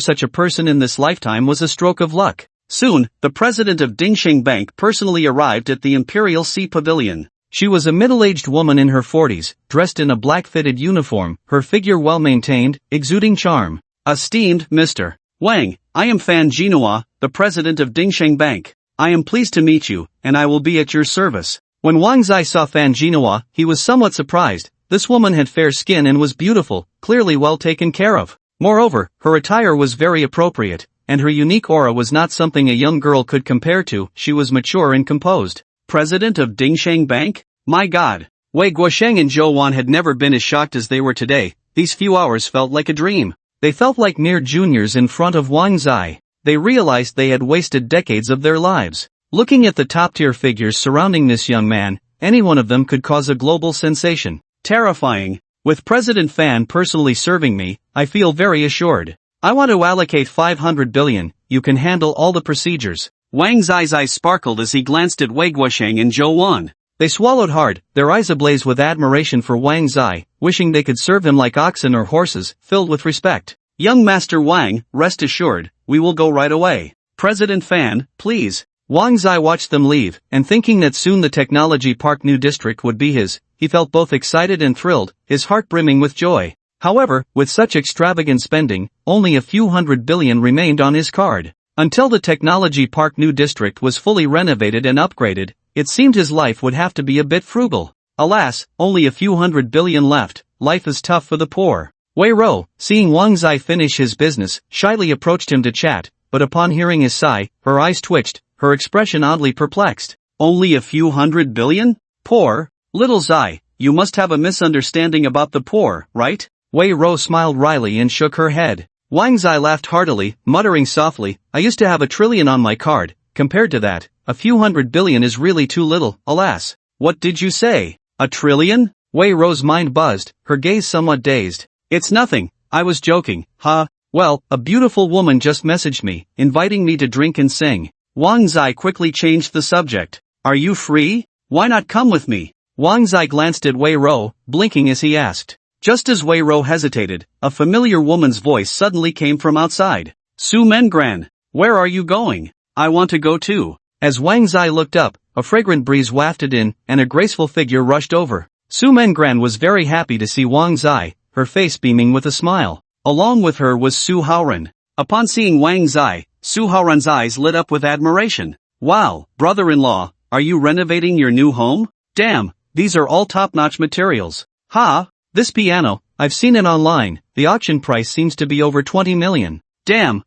such a person in this lifetime was a stroke of luck. Soon, the president of Dingsheng Bank personally arrived at the Imperial Sea Pavilion. She was a middle-aged woman in her 40s, dressed in a black-fitted uniform, her figure well-maintained, exuding charm. Esteemed Mr. Wang, I am Fan Jinhua, the president of Dingsheng Bank. I am pleased to meet you, and I will be at your service. When Wang Zai saw Fan Jinhua, he was somewhat surprised. This woman had fair skin and was beautiful, clearly well taken care of. Moreover, her attire was very appropriate, and her unique aura was not something a young girl could compare to. She was mature and composed. President of Dingsheng Bank? My God! Wei Guosheng and Zhou Wan had never been as shocked as they were today. These few hours felt like a dream. They felt like mere juniors in front of Wang Zai. They realized they had wasted decades of their lives. Looking at the top-tier figures surrounding this young man, any one of them could cause a global sensation. Terrifying. With President Fan personally serving me, I feel very assured. I want to allocate 500 billion, you can handle all the procedures. Wang Zai's eyes sparkled as he glanced at Wei Guosheng and Zhou Wan. They swallowed hard, their eyes ablaze with admiration for Wang Zai, wishing they could serve him like oxen or horses, filled with respect. Young Master Wang, rest assured, we will go right away. President Fan, please. Wang Zai watched them leave, and thinking that soon the Technology Park New District would be his, he felt both excited and thrilled, his heart brimming with joy. However, with such extravagant spending, only a few hundred billion remained on his card. Until the Technology Park New District was fully renovated and upgraded, it seemed his life would have to be a bit frugal. Alas, only a few hundred billion left, life is tough for the poor. Wei Ro, seeing Wang Zai finish his business, shyly approached him to chat, but upon hearing his sigh, her eyes twitched, her expression oddly perplexed. Only a few hundred billion? Poor? Little Zai, you must have a misunderstanding about the poor, right? Wei Ro smiled wryly and shook her head. Wang Zai laughed heartily, muttering softly, I used to have 1 trillion on my card. Compared to that, a few hundred billion is really too little, alas. What did you say? 1 trillion? Wei Ro's mind buzzed, her gaze somewhat dazed. It's nothing, I was joking, huh? Well, a beautiful woman just messaged me, inviting me to drink and sing. Wang Zai quickly changed the subject. Are you free? Why not come with me? Wang Zai glanced at Wei Ro, blinking as he asked. Just as Wei Ro hesitated, a familiar woman's voice suddenly came from outside. Su Mengran, where are you going? I want to go too. As Wang Zai looked up, a fragrant breeze wafted in, and a graceful figure rushed over. Su Mengran was very happy to see Wang Zai, her face beaming with a smile. Along with her was Su Haoran. Upon seeing Wang Zai, Su Haoran's eyes lit up with admiration. Wow, brother-in-law, are you renovating your new home? Damn, these are all top-notch materials. Ha! This piano, I've seen it online, the auction price seems to be over 20 million. Damn,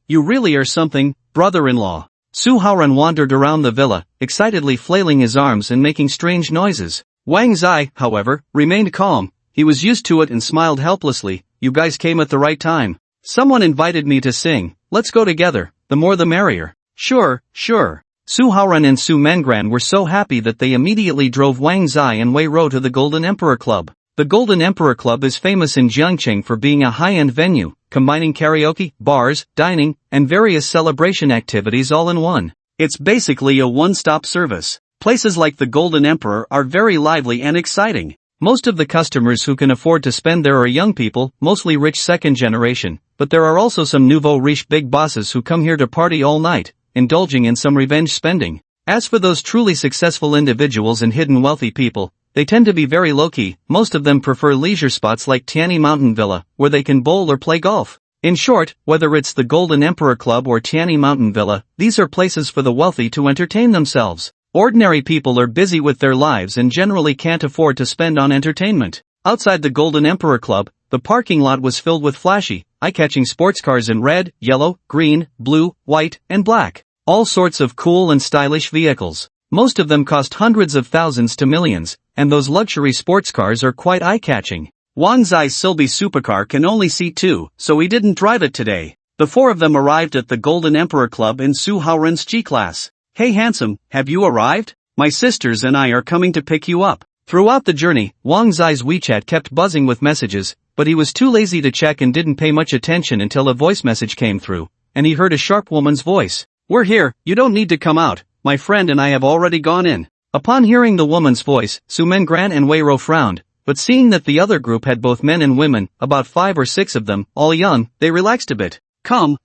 you really are something, brother-in-law. Su Haoran wandered around the villa, excitedly flailing his arms and making strange noises. Wang Zai, however, remained calm. He was used to it and smiled helplessly. You guys came at the right time. Someone invited me to sing, let's go together, the more the merrier. Sure. Su Haoran and Su Mengran were so happy that they immediately drove Wang Zai and Wei Ro to the Golden Emperor Club. The Golden Emperor Club is famous in Jiangqing for being a high-end venue, combining karaoke, bars, dining, and various celebration activities all in one. It's basically a one-stop service. Places like the Golden Emperor are very lively and exciting. Most of the customers who can afford to spend there are young people, mostly rich second generation, but there are also some nouveau riche big bosses who come here to party all night, indulging in some revenge spending. As for those truly successful individuals and hidden wealthy people, they tend to be very low-key. Most of them prefer leisure spots like Tianyi Mountain Villa, where they can bowl or play golf. In short, whether it's the Golden Emperor Club or Tianyi Mountain Villa, these are places for the wealthy to entertain themselves. Ordinary people are busy with their lives and generally can't afford to spend on entertainment. Outside the Golden Emperor Club, the parking lot was filled with flashy, eye-catching sports cars in red, yellow, green, blue, white, and black. All sorts of cool and stylish vehicles. Most of them cost hundreds of thousands to millions, and those luxury sports cars are quite eye-catching. Wang Zai's Silby supercar can only seat 2, so he didn't drive it today. The 4 of them arrived at the Golden Emperor Club in Su Haoran's G-Class. Hey handsome, have you arrived? My sisters and I are coming to pick you up. Throughout the journey, Wang Zai's WeChat kept buzzing with messages, but he was too lazy to check and didn't pay much attention until a voice message came through, and he heard a sharp woman's voice. We're here, you don't need to come out, my friend and I have already gone in. Upon hearing the woman's voice, Su Mengran and Wei Ro frowned, but seeing that the other group had both men and women, about 5 or 6 of them, all young, they relaxed a bit. Come,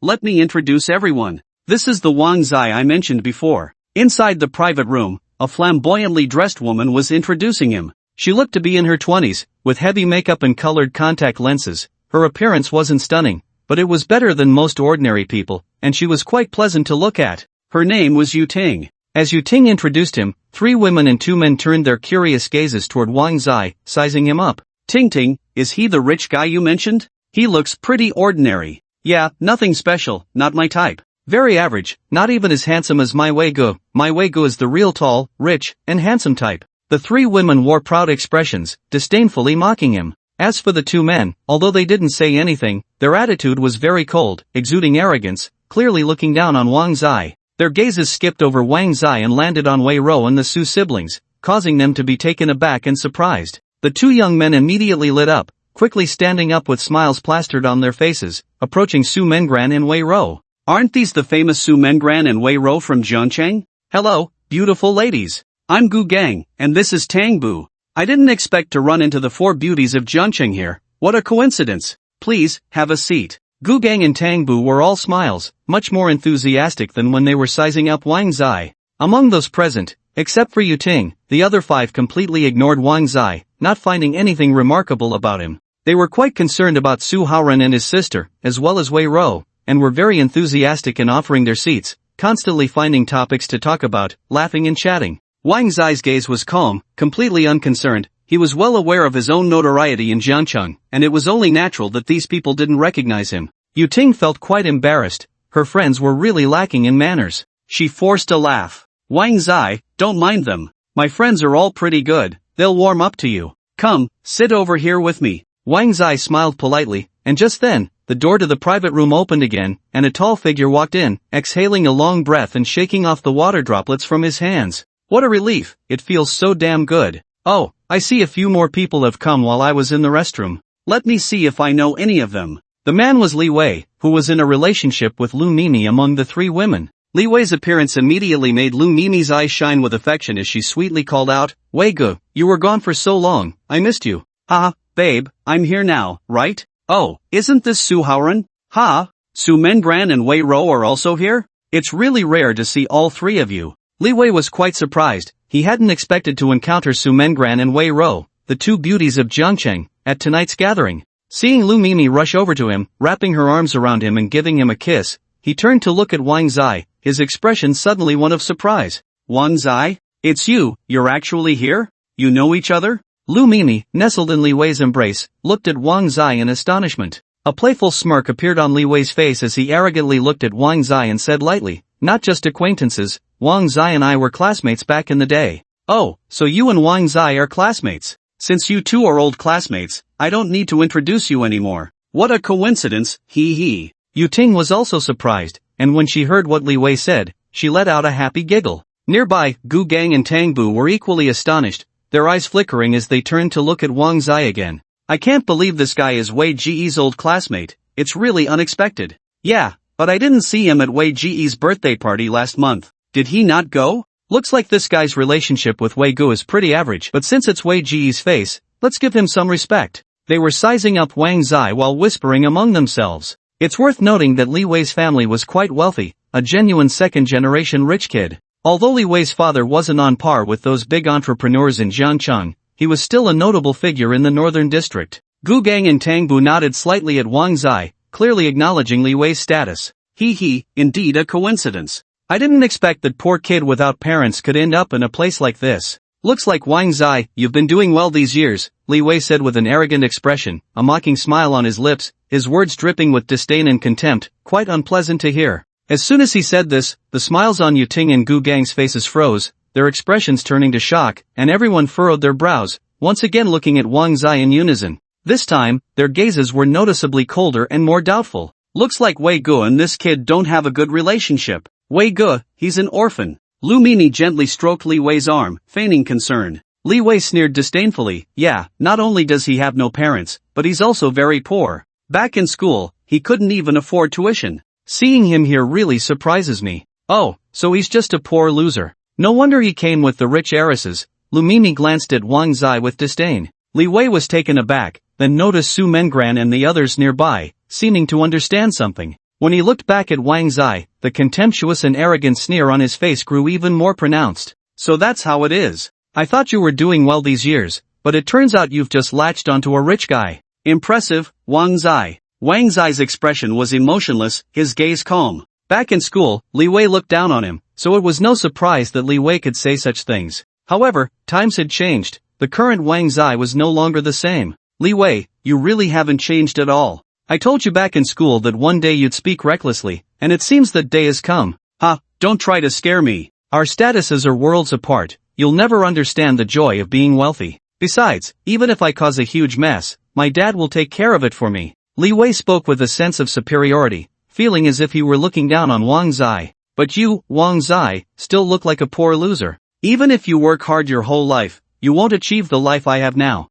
let me introduce everyone. This is the Wang Zai I mentioned before. Inside the private room, a flamboyantly dressed woman was introducing him. She looked to be in her 20s, with heavy makeup and colored contact lenses. Her appearance wasn't stunning, but it was better than most ordinary people, and she was quite pleasant to look at. Her name was Yu Ting. As Yu Ting introduced him, 3 women and 2 men turned their curious gazes toward Wang Zai, sizing him up. Ting, is he the rich guy you mentioned? He looks pretty ordinary. Yeah, nothing special, not my type. Very average, not even as handsome as my Wei Gu. My Wei Gu is the real tall, rich, and handsome type. The 3 women wore proud expressions, disdainfully mocking him. As for the 2 men, although they didn't say anything, their attitude was very cold, exuding arrogance, clearly looking down on Wang Zai. Their gazes skipped over Wang Zai and landed on Wei Ro and the Su siblings, causing them to be taken aback and surprised. The two young men immediately lit up, quickly standing up with smiles plastered on their faces, approaching Su Mengran and Wei Ro. Aren't these the famous Su Mengran and Wei Ro from Zhangcheng? Hello, beautiful ladies. I'm Gu Gang, and this is Tang Bu. I didn't expect to run into the four beauties of Zhangcheng here. What a coincidence. Please, have a seat. Gu Gang and Tang Bu were all smiles, much more enthusiastic than when they were sizing up Wang Zai. Among those present, except for Yu Ting, the other five completely ignored Wang Zai, not finding anything remarkable about him. They were quite concerned about Su Haoren and his sister, as well as Wei Ro, and were very enthusiastic in offering their seats, constantly finding topics to talk about, laughing and chatting. Wang Zai's gaze was calm, completely unconcerned. He was well aware of his own notoriety in Jiangcheng, and it was only natural that these people didn't recognize him. Yu Ting felt quite embarrassed. Her friends were really lacking in manners. She forced a laugh. Wang Zai, don't mind them. My friends are all pretty good. They'll warm up to you. Come, sit over here with me. Wang Zai smiled politely, and just then, the door to the private room opened again, and a tall figure walked in, exhaling a long breath and shaking off the water droplets from his hands. What a relief, it feels so damn good. Oh, I see a few more people have come while I was in the restroom. Let me see if I know any of them. The man was Li Wei, who was in a relationship with Lu Mimi among the three women. Li Wei's appearance immediately made Lu Mimi's eyes shine with affection as she sweetly called out, Wei Gu, you were gone for so long, I missed you. Ha, babe, I'm here now, right? Oh, isn't this Su Haoren? Ha, Su Mengran and Wei Ro are also here? It's really rare to see all three of you. Li Wei was quite surprised. He hadn't expected to encounter Su Mengran and Wei Ro, the two beauties of Jiangcheng, at tonight's gathering. Seeing Lu Mimi rush over to him, wrapping her arms around him and giving him a kiss, he turned to look at Wang Zai, his expression suddenly one of surprise. Wang Zai? It's you, you're actually here? You know each other? Lu Mimi, nestled in Li Wei's embrace, looked at Wang Zai in astonishment. A playful smirk appeared on Li Wei's face as he arrogantly looked at Wang Zai and said lightly, not just acquaintances, Wang Zai and I were classmates back in the day. Oh, so you and Wang Zai are classmates. Since you two are old classmates, I don't need to introduce you anymore. What a coincidence, hee hee. Yu Ting was also surprised, and when she heard what Li Wei said, she let out a happy giggle. Nearby, Gu Gang and Tang Bu were equally astonished, their eyes flickering as they turned to look at Wang Zai again. I can't believe this guy is Wei Ji's old classmate, it's really unexpected. Yeah, but I didn't see him at Wei Ji's birthday party last month. Did he not go? Looks like this guy's relationship with Wei Gu is pretty average, but since it's Wei Ji's face, let's give him some respect. They were sizing up Wang Zai while whispering among themselves. It's worth noting that Li Wei's family was quite wealthy, a genuine second-generation rich kid. Although Li Wei's father wasn't on par with those big entrepreneurs in Jiangcheng, he was still a notable figure in the northern district. Gu Gang and Tang Bu nodded slightly at Wang Zai, clearly acknowledging Li Wei's status. Hee hee, indeed a coincidence. I didn't expect that poor kid without parents could end up in a place like this. Looks like Wang Zai, you've been doing well these years, Li Wei said with an arrogant expression, a mocking smile on his lips, his words dripping with disdain and contempt, quite unpleasant to hear. As soon as he said this, the smiles on Yu Ting and Gu Gang's faces froze, their expressions turning to shock, and everyone furrowed their brows, once again looking at Wang Zai in unison. This time, their gazes were noticeably colder and more doubtful. Looks like Wei Gu and this kid don't have a good relationship. Wei Gu, he's an orphan. Lu Mimi gently stroked Li Wei's arm, feigning concern. Li Wei sneered disdainfully, yeah, not only does he have no parents, but he's also very poor. Back in school, he couldn't even afford tuition. Seeing him here really surprises me. Oh, so he's just a poor loser. No wonder he came with the rich heiresses. Lu Mimi glanced at Wang Zai with disdain. Li Wei was taken aback, then noticed Su Mengran and the others nearby, seeming to understand something. When he looked back at Wang Zai, the contemptuous and arrogant sneer on his face grew even more pronounced. So that's how it is. I thought you were doing well these years, but it turns out you've just latched onto a rich guy. Impressive, Wang Zai. Wang Zai's expression was emotionless, his gaze calm. Back in school, Li Wei looked down on him, so it was no surprise that Li Wei could say such things. However, times had changed. The current Wang Zai was no longer the same. Li Wei, you really haven't changed at all. I told you back in school that one day you'd speak recklessly, and it seems that day has come. Ha, don't try to scare me. Our statuses are worlds apart. You'll never understand the joy of being wealthy. Besides, even if I cause a huge mess, my dad will take care of it for me. Li Wei spoke with a sense of superiority, feeling as if he were looking down on Wang Zai. But you, Wang Zai, still look like a poor loser. Even if you work hard your whole life, you won't achieve the life I have now.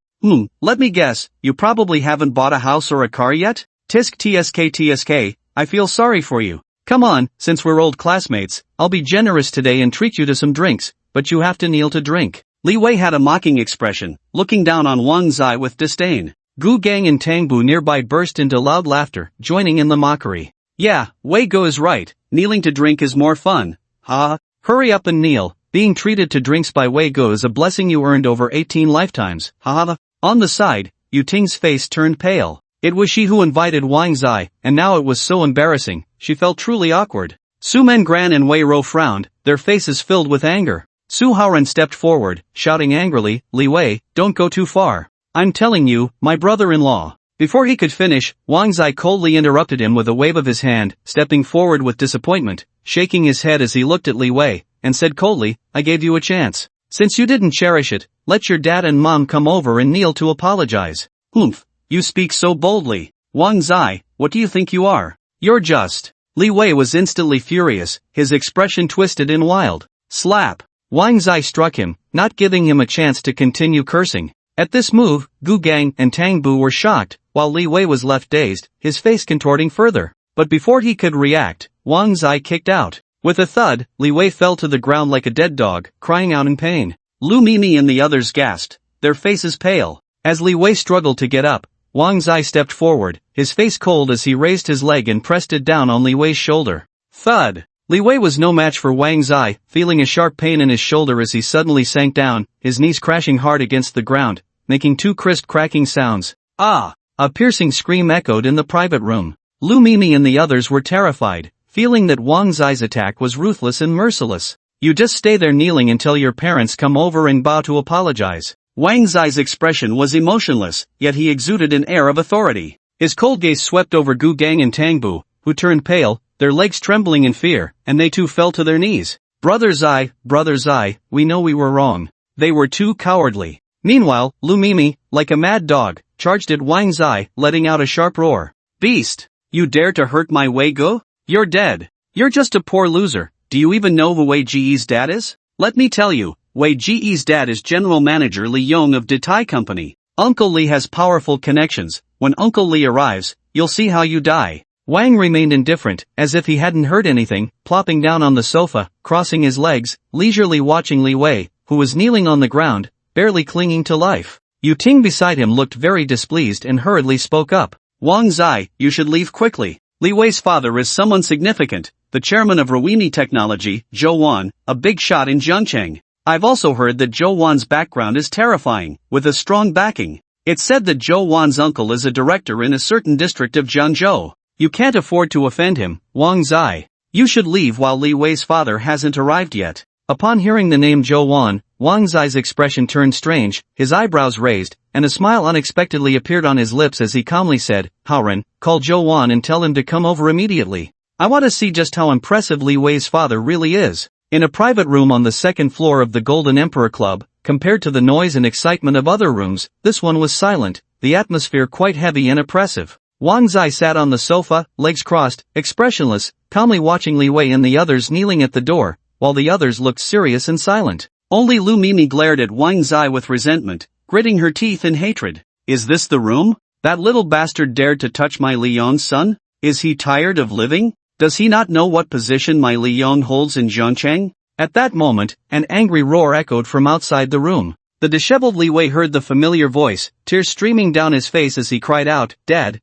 Let me guess, you probably haven't bought a house or a car yet? Tisk tsk, I feel sorry for you. Come on, since we're old classmates, I'll be generous today and treat you to some drinks, but you have to kneel to drink. Li Wei had a mocking expression, looking down on Wang Zai with disdain. Gu Gang and Tangbu nearby burst into loud laughter, joining in the mockery. Yeah, Wei Go is right, kneeling to drink is more fun. Hurry up and kneel, being treated to drinks by Wei Go is a blessing you earned over 18 lifetimes. On the side, Yu Ting's face turned pale. It was she who invited Wang Zai, and now it was so embarrassing, she felt truly awkward. Su Men Gran and Wei Ro frowned, their faces filled with anger. Su Haoren stepped forward, shouting angrily, Li Wei, don't go too far. I'm telling you, my brother-in-law. Before he could finish, Wang Zai coldly interrupted him with a wave of his hand, stepping forward with disappointment, shaking his head as he looked at Li Wei, and said coldly, I gave you a chance. Since you didn't cherish it, let your dad and mom come over and kneel to apologize. You speak so boldly. Wang Zai, what do you think you are? You're just. Li Wei was instantly furious, his expression twisted in wild. Slap. Wang Zai struck him, not giving him a chance to continue cursing. At this move, Gu Gang and Tangbu were shocked, while Li Wei was left dazed, his face contorting further. But before he could react, Wang Zai kicked out. With a thud, Li Wei fell to the ground like a dead dog, crying out in pain. Lu Mimi and the others gasped, their faces pale. As Li Wei struggled to get up, Wang Zai stepped forward, his face cold as he raised his leg and pressed it down on Li Wei's shoulder. Thud! Li Wei was no match for Wang Zai, feeling a sharp pain in his shoulder as he suddenly sank down, his knees crashing hard against the ground, making two crisp cracking sounds. Ah! A piercing scream echoed in the private room. Lu Mimi and the others were terrified, feeling that Wang Zai's attack was ruthless and merciless. You just stay there kneeling until your parents come over and bow to apologize. Wang Zai's expression was emotionless, yet he exuded an air of authority. His cold gaze swept over Gu Gang and Tangbu, who turned pale, their legs trembling in fear, and they too fell to their knees. Brother Zai, we know we were wrong. They were too cowardly. Meanwhile, Lu Mimi, like a mad dog, charged at Wang Zai, letting out a sharp roar. Beast! You dare to hurt my Wei Go? You're dead. You're just a poor loser. Do you even know who Wei Ji's dad is? Let me tell you, Wei Ji's dad is General Manager Li Yong of Ditai Company. Uncle Li has powerful connections. When Uncle Li arrives, you'll see how you die. Wang remained indifferent, as if he hadn't heard anything, plopping down on the sofa, crossing his legs, leisurely watching Li Wei, who was kneeling on the ground, barely clinging to life. Yu Ting beside him looked very displeased and hurriedly spoke up. Wang Zai, you should leave quickly. Li Wei's father is someone significant, the chairman of Ruini Technology, Zhou Wan, a big shot in Zhangcheng. I've also heard that Zhou Wan's background is terrifying, with a strong backing. It's said that Zhou Wan's uncle is a director in a certain district of Jiangzhou. You can't afford to offend him, Wang Zai. You should leave while Li Wei's father hasn't arrived yet. Upon hearing the name Zhou Wan, Wang Zai's expression turned strange, his eyebrows raised, and a smile unexpectedly appeared on his lips as he calmly said, Haoren, call Zhou Wan and tell him to come over immediately. I want to see just how impressive Li Wei's father really is. In a private room on the second floor of the Golden Emperor Club, compared to the noise and excitement of other rooms, this one was silent, the atmosphere quite heavy and oppressive. Wang Zai sat on the sofa, legs crossed, expressionless, calmly watching Li Wei and the others kneeling at the door, while the others looked serious and silent. Only Lu Mimi glared at Wang Zai with resentment, gritting her teeth in hatred. Is this the room? That little bastard dared to touch my Li Yong's son? Is he tired of living? Does he not know what position my Li Yong holds in Zhangcheng? At that moment, an angry roar echoed from outside the room. The disheveled Li Wei heard the familiar voice, tears streaming down his face as he cried out, Dad,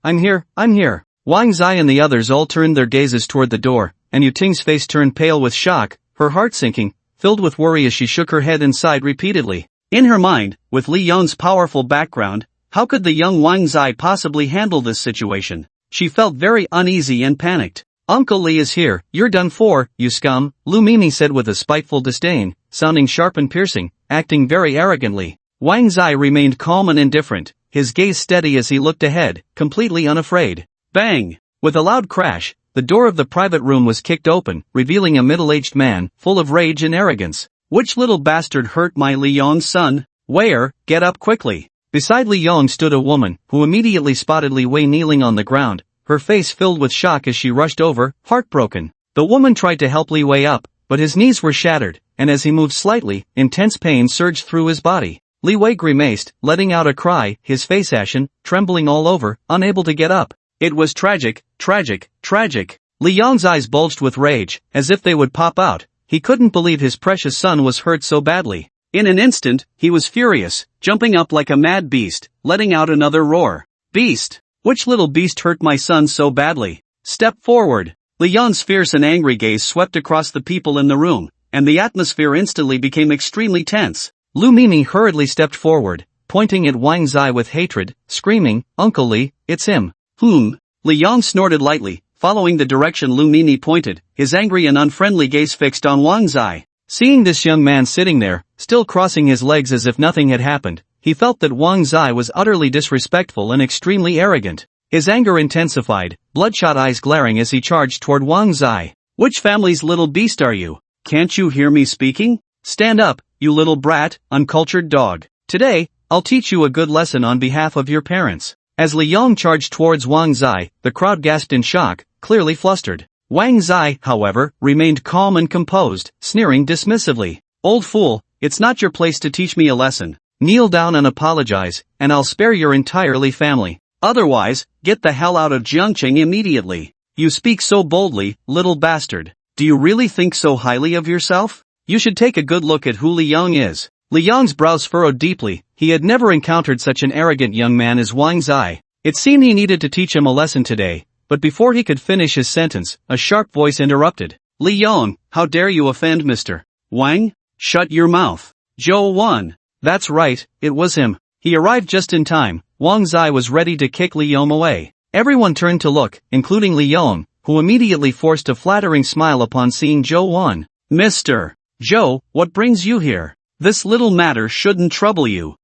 I'm here. Wang Zai and the others all turned their gazes toward the door, and Yu Ting's face turned pale with shock, her heart sinking, filled with worry as she shook her head and sighed repeatedly. In her mind, with Li Yong's powerful background, how could the young Wang Zai possibly handle this situation? She felt very uneasy and panicked. Uncle Li is here, you're done for, you scum, Lu Mimi said with a spiteful disdain, sounding sharp and piercing, acting very arrogantly. Wang Zai remained calm and indifferent, his gaze steady as he looked ahead, completely unafraid. Bang! With a loud crash, the door of the private room was kicked open, revealing a middle-aged man, full of rage and arrogance. Which little bastard hurt my Li Yong's son? Where, get up quickly. Beside Li Yong stood a woman, who immediately spotted Li Wei kneeling on the ground, her face filled with shock as she rushed over, heartbroken. The woman tried to help Li Wei up, but his knees were shattered, and as he moved slightly, intense pain surged through his body. Li Wei grimaced, letting out a cry, his face ashen, trembling all over, unable to get up. It was tragic, tragic, tragic. Li Yong's eyes bulged with rage, as if they would pop out. He couldn't believe his precious son was hurt so badly. In an instant, he was furious, jumping up like a mad beast, letting out another roar. Beast! Which little beast hurt my son so badly? Step forward! Li Yong's fierce and angry gaze swept across the people in the room, and the atmosphere instantly became extremely tense. Lu Mimi hurriedly stepped forward, pointing at Wang Zai with hatred, screaming, "Uncle Li, it's him." Li Yong snorted lightly, following the direction Lu Mimi pointed, his angry and unfriendly gaze fixed on Wang Zai. Seeing this young man sitting there, still crossing his legs as if nothing had happened, he felt that Wang Zai was utterly disrespectful and extremely arrogant. His anger intensified, bloodshot eyes glaring as he charged toward Wang Zai. "Which family's little beast are you? Can't you hear me speaking? Stand up, you little brat, uncultured dog. Today, I'll teach you a good lesson on behalf of your parents." As Li Yong charged towards Wang Zai, the crowd gasped in shock, clearly flustered. Wang Zai, however, remained calm and composed, sneering dismissively. "Old fool, it's not your place to teach me a lesson. Kneel down and apologize, and I'll spare your entirely family. Otherwise, get the hell out of Jiangqing immediately. You speak so boldly, little bastard. Do you really think so highly of yourself? You should take a good look at who Li Yong is." Li Yong's brows furrowed deeply. He had never encountered such an arrogant young man as Wang Zai. It seemed he needed to teach him a lesson today, but before he could finish his sentence, a sharp voice interrupted. "Li Yong, how dare you offend Mr. Wang? Shut your mouth." Zhou Wan. That's right, it was him. He arrived just in time. Wang Zai was ready to kick Li Yong away. Everyone turned to look, including Li Yong, who immediately forced a flattering smile upon seeing Zhou Wan. "Mr. Zhou, what brings you here? This little matter shouldn't trouble you.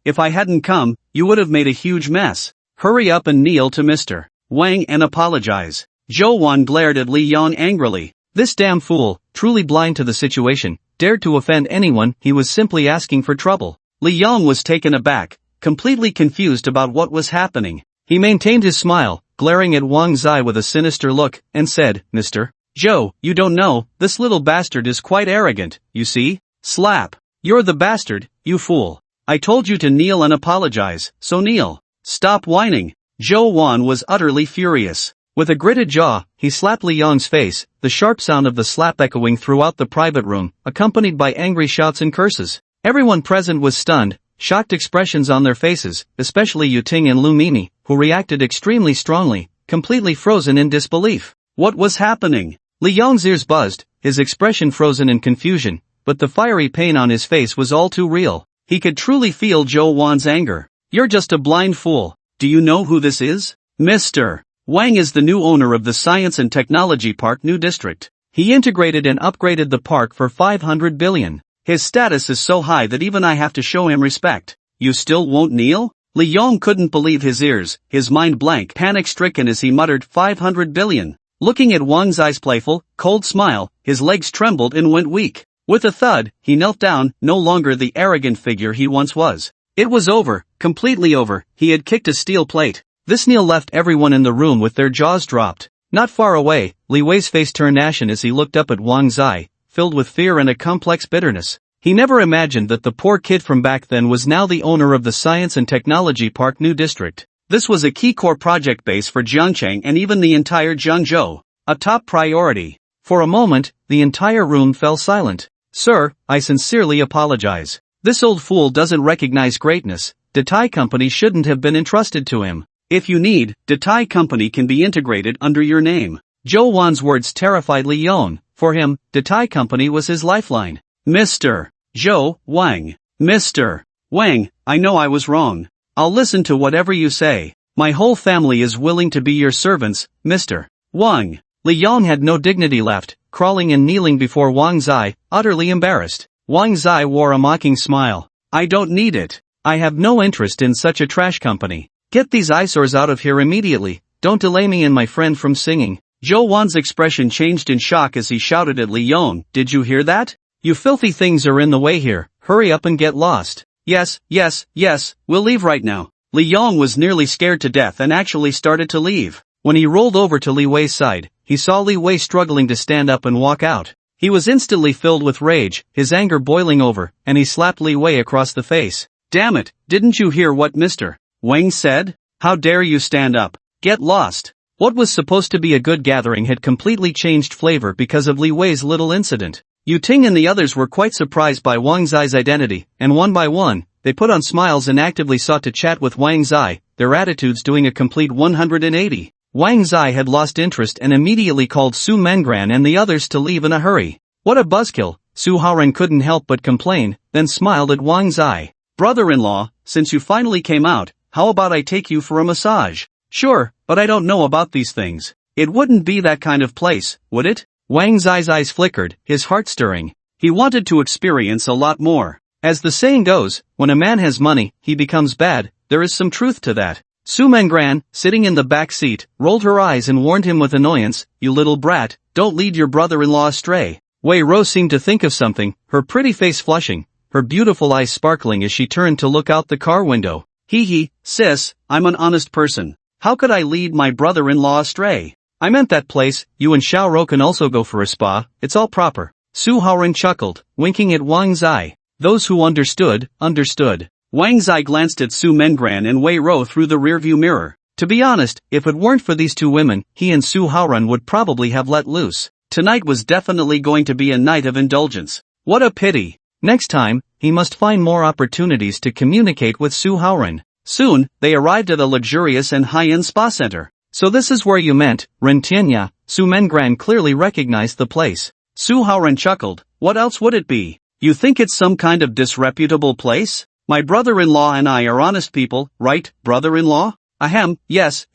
If I hadn't come, you would have made a huge mess. Hurry up and kneel to Mr. Wang and apologize." Zhou Wan glared at Li Yong angrily. This damn fool, truly blind to the situation, dared to offend anyone. He was simply asking for trouble. Li Yong was taken aback, completely confused about what was happening. He maintained his smile, glaring at Wang Zai with a sinister look, and said, "Mr. Zhou, you don't know, this little bastard is quite arrogant, you see? Slap. You're the bastard, you fool. I told you to kneel and apologize, so kneel. Stop whining." Zhou Wan was utterly furious. With a gritted jaw, he slapped Li Yong's face, the sharp sound of the slap echoing throughout the private room, accompanied by angry shouts and curses. Everyone present was stunned, shocked expressions on their faces, especially Yu Ting and Lu Mimi, who reacted extremely strongly, completely frozen in disbelief. What was happening? Li Yong's ears buzzed, his expression frozen in confusion, but the fiery pain on his face was all too real. He could truly feel Zhou Wan's anger. "You're just a blind fool. Do you know who this is? Mr. Wang is the new owner of the Science and Technology Park New District. He integrated and upgraded the park for 500 billion. His status is so high that even I have to show him respect. You still won't kneel?" Li Yong couldn't believe his ears, his mind blank, panic-stricken as he muttered 500 billion. Looking at Wang Zai's playful, cold smile, his legs trembled and went weak. With a thud, he knelt down, no longer the arrogant figure he once was. It was over, completely over. He had kicked a steel plate. This kneel left everyone in the room with their jaws dropped. Not far away, Li Wei's face turned ashen as he looked up at Wang Zai, filled with fear and a complex bitterness. He never imagined that the poor kid from back then was now the owner of the Science and Technology Park New District. This was a key core project base for Jiangcheng and even the entire Jiangzhou. A top priority. For a moment, the entire room fell silent. "Sir, I sincerely apologize. This old fool doesn't recognize greatness. The Thai company shouldn't have been entrusted to him. If you need, the Thai company can be integrated under your name." Zhou Wan's words terrified Li Yong. For him, the Thai company was his lifeline. "Mr. Zhou Wang. Mr. Wang, I know I was wrong. I'll listen to whatever you say. My whole family is willing to be your servants, Mr. Wang." Li Yong had no dignity left, crawling and kneeling before Wang Zai, utterly embarrassed. Wang Zai wore a mocking smile. "I don't need it. I have no interest in such a trash company. Get these eyesores out of here immediately. Don't delay me and my friend from singing." Zhou Wan's expression changed in shock as he shouted at Li Yong, "Did you hear that? You filthy things are in the way here. Hurry up and get lost." Yes, we'll leave right now." Li Yong was nearly scared to death and actually started to leave. When he rolled over to Li Wei's side, he saw Li Wei struggling to stand up and walk out. He was instantly filled with rage, his anger boiling over, and he slapped Li Wei across the face. Damn it, didn't you hear what Mr. Wang said? How dare you stand up? Get lost. What was supposed to be a good gathering had completely changed flavor because of Li Wei's little incident. Yu Ting and the others were quite surprised by Wang Zai's identity, and one by one, they put on smiles and actively sought to chat with Wang Zai, their attitudes doing a complete 180. Wang Zai had lost interest and immediately called Su Mengran and the others to leave in a hurry. What a buzzkill, Su Haoren couldn't help but complain, then smiled at Wang Zai. Brother-in-law, since you finally came out, how about I take you for a massage? Sure, but I don't know about these things. It wouldn't be that kind of place, would it? Wang Zai's eyes flickered, his heart stirring. He wanted to experience a lot more. As the saying goes, when a man has money, he becomes bad. There is some truth to that. Su Mengran, sitting in the back seat, rolled her eyes and warned him with annoyance, "You little brat, don't lead your brother-in-law astray." Wei Rou seemed to think of something, her pretty face flushing, her beautiful eyes sparkling as she turned to look out the car window. Hee, sis, I'm an honest person. How could I lead my brother-in-law astray? I meant that place. You and Xiao Rou can also go for a spa, it's all proper. Su Haoren chuckled, winking at Wang Zai. Those who understood, understood. Wang Zai glanced at Su Mengran and Wei Rou through the rearview mirror. To be honest, if it weren't for these two women, he and Su Haoren would probably have let loose. Tonight was definitely going to be a night of indulgence. What a pity. Next time, he must find more opportunities to communicate with Su Haoren. Soon, they arrived at a luxurious and high-end spa center. So this is where you meant, Ren Tianya. Su Mengran clearly recognized the place. Su Haoren chuckled. What else would it be? You think it's some kind of disreputable place? My brother-in-law and I are honest people, right, brother-in-law? Ahem, yes.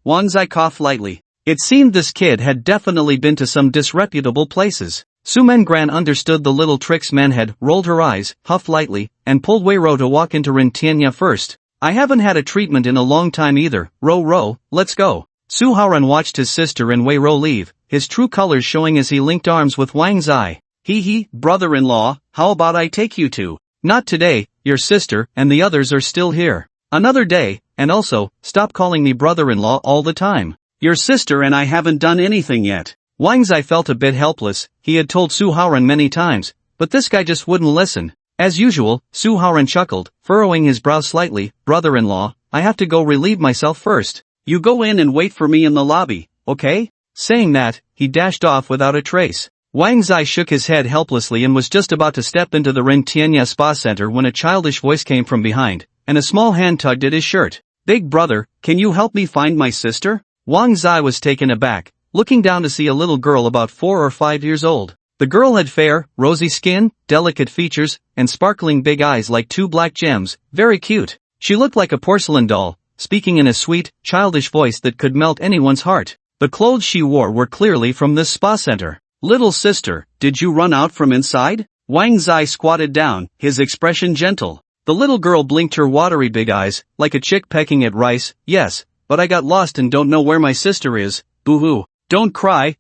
Wang Zai coughed lightly. It seemed this kid had definitely been to some disreputable places. Su Mengran understood the little tricks men had, rolled her eyes, huffed lightly, and pulled Wei Rou to walk into Ren Tianya first. I haven't had a treatment in a long time either. Rou, let's go. Su Haoren watched his sister and Wei Rou leave, his true colors showing as he linked arms with Wang Zai. Hee, brother-in-law, how about I take you to? Not today, your sister and the others are still here. Another day, and also, stop calling me brother-in-law all the time. Your sister and I haven't done anything yet. Wang Zai felt a bit helpless. He had told Su Haoren many times, but this guy just wouldn't listen. As usual, Su Haoren chuckled, furrowing his brow slightly. Brother-in-law, I have to go relieve myself first. You go in and wait for me in the lobby, okay? Saying that, he dashed off without a trace. Wang Zai shook his head helplessly and was just about to step into the Ren Tianya Spa Center when a childish voice came from behind, and a small hand tugged at his shirt. Big brother, can you help me find my sister? Wang Zai was taken aback, looking down to see a little girl about 4 or 5 years old. The girl had fair, rosy skin, delicate features, and sparkling big eyes like two black gems, very cute. She looked like a porcelain doll, speaking in a sweet, childish voice that could melt anyone's heart. The clothes she wore were clearly from this spa center. Little sister, did you run out from inside? Wang Zai squatted down, his expression gentle. The little girl blinked her watery big eyes, like a chick pecking at rice. Yes, but I got lost and don't know where my sister is. Boo-hoo. Don't cry.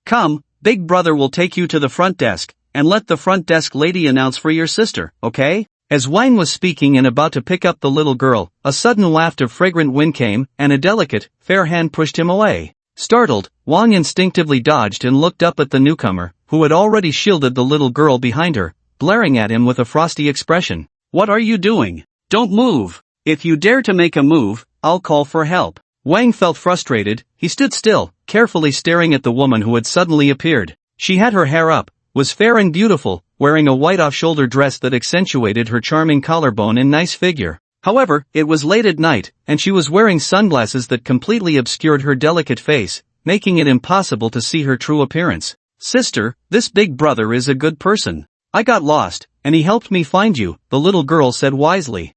Come, big brother will take you to the front desk, and let the front desk lady announce for your sister, okay? As Wang was speaking and about to pick up the little girl, a sudden waft of fragrant wind came, and a delicate, fair hand pushed him away. Startled, Wang instinctively dodged and looked up at the newcomer, who had already shielded the little girl behind her, glaring at him with a frosty expression. What are you doing? Don't move. If you dare to make a move, I'll call for help. Wang felt frustrated. He stood still, carefully staring at the woman who had suddenly appeared. She had her hair up, was fair and beautiful, wearing a white off-shoulder dress that accentuated her charming collarbone and nice figure. However, it was late at night, and she was wearing sunglasses that completely obscured her delicate face, making it impossible to see her true appearance. Sister, this big brother is a good person. I got lost, and he helped me find you, the little girl said wisely.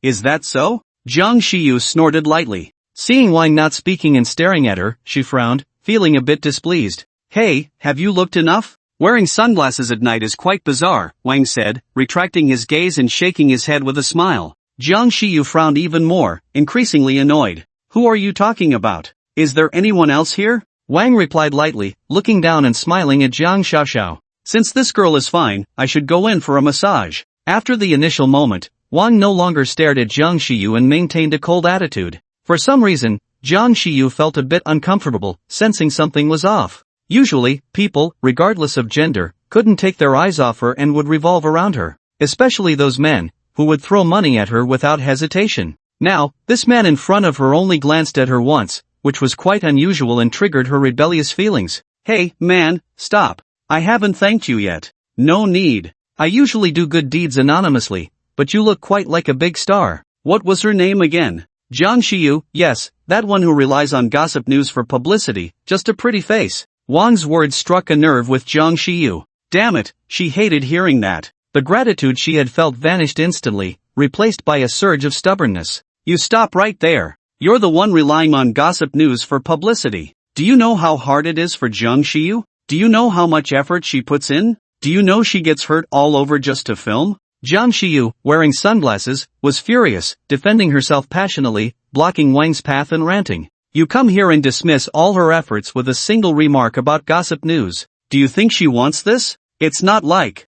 Is that so? Jiang Shiyu snorted lightly. Seeing Wang not speaking and staring at her, she frowned, feeling a bit displeased. Hey, have you looked enough? Wearing sunglasses at night is quite bizarre, Wang said, retracting his gaze and shaking his head with a smile. Jiang Shiyu frowned even more, increasingly annoyed. Who are you talking about? Is there anyone else here? Wang replied lightly, looking down and smiling at Jiang Xiaoxiao. Since this girl is fine, I should go in for a massage. After the initial moment, Wang no longer stared at Jiang Shiyu and maintained a cold attitude. For some reason, Jiang Shiyu felt a bit uncomfortable, sensing something was off. Usually, people, regardless of gender, couldn't take their eyes off her and would revolve around her. Especially those men, who would throw money at her without hesitation. Now, this man in front of her only glanced at her once, which was quite unusual and triggered her rebellious feelings. Hey, man, stop. I haven't thanked you yet. No need. I usually do good deeds anonymously, but you look quite like a big star. What was her name again? Jiang Xiyu, yes, that one who relies on gossip news for publicity, just a pretty face. Wang's words struck a nerve with Jiang Xiyu. Damn it, she hated hearing that. The gratitude she had felt vanished instantly, replaced by a surge of stubbornness. You stop right there. You're the one relying on gossip news for publicity. Do you know how hard it is for Jiang Xiyu? Do you know how much effort she puts in? Do you know she gets hurt all over just to film? Jiang Xiyu, wearing sunglasses, was furious, defending herself passionately, blocking Wang's path and ranting. You come here and dismiss all her efforts with a single remark about gossip news. Do you think she wants this? It's not like.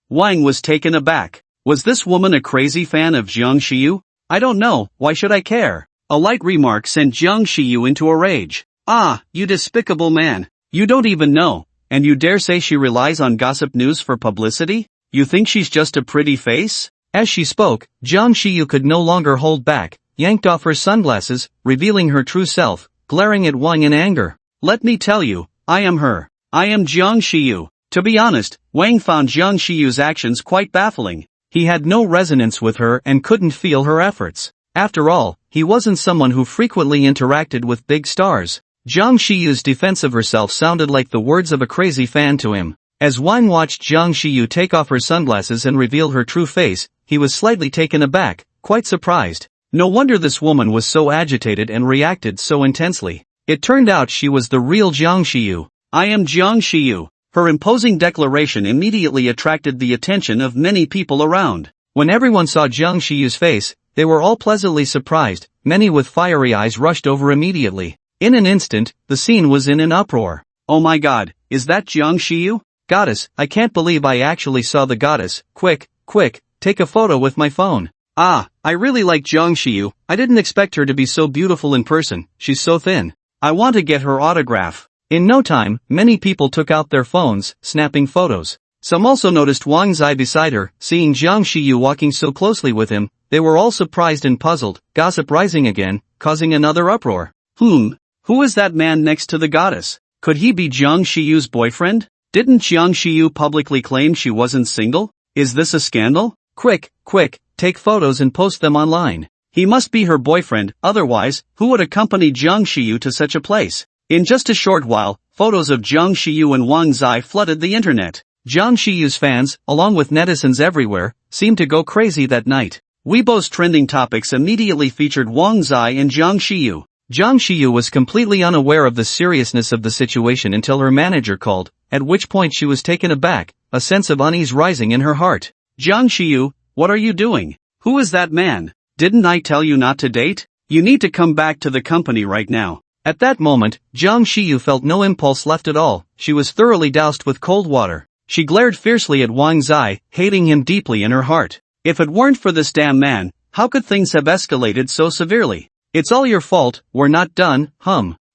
Wang was taken aback. Was this woman a crazy fan of Jiang Xiyu? I don't know, why should I care? A light remark sent Jiang Xiyu into a rage. Ah, you despicable man. You don't even know, and you dare say she relies on gossip news for publicity? You think she's just a pretty face? As she spoke, Jiang Xiyu could no longer hold back, yanked off her sunglasses, revealing her true self, glaring at Wang in anger. Let me tell you, I am her. I am Jiang Xiyu. To be honest, Wang found Jiang Xiyu's actions quite baffling. He had no resonance with her and couldn't feel her efforts. After all, he wasn't someone who frequently interacted with big stars. Jiang Xiyu's defense of herself sounded like the words of a crazy fan to him. As Wang watched Jiang Xiyu take off her sunglasses and reveal her true face, he was slightly taken aback, quite surprised. No wonder this woman was so agitated and reacted so intensely. It turned out she was the real Jiang Xiyu. I am Jiang Xiyu. Her imposing declaration immediately attracted the attention of many people around. When everyone saw Jiang Xiyu's face, they were all pleasantly surprised. Many with fiery eyes rushed over immediately. In an instant, the scene was in an uproar. Oh my god, is that Jiang Xiyu? Goddess, I can't believe I actually saw the goddess. Quick, take a photo with my phone. Ah, I really like Jiang Xiyu. I didn't expect her to be so beautiful in person. She's so thin. I want to get her autograph. In no time, many people took out their phones, snapping photos. Some also noticed Wang Zai beside her, seeing Jiang Xiyu walking so closely with him. They were all surprised and puzzled, gossip rising again, causing another uproar. Who is that man next to the goddess? Could he be Jiang Xiyu's boyfriend? Didn't Jiang Xiyu publicly claim she wasn't single? Is this a scandal? Quick, take photos and post them online. He must be her boyfriend, otherwise, who would accompany Jiang Xiyu to such a place? In just a short while, photos of Jiang Xiyu and Wang Zai flooded the internet. Jiang Xiyu's fans, along with netizens everywhere, seemed to go crazy that night. Weibo's trending topics immediately featured Wang Zai and Jiang Xiyu. Jiang Xiyu was completely unaware of the seriousness of the situation until her manager called, at which point she was taken aback, a sense of unease rising in her heart. Jiang Xiyu, what are you doing? Who is that man? Didn't I tell you not to date? You need to come back to the company right now. At that moment, Jiang Xiyu felt no impulse left at all. She was thoroughly doused with cold water. She glared fiercely at Wang Zai, hating him deeply in her heart. If it weren't for this damn man, how could things have escalated so severely? It's all your fault, we're not done,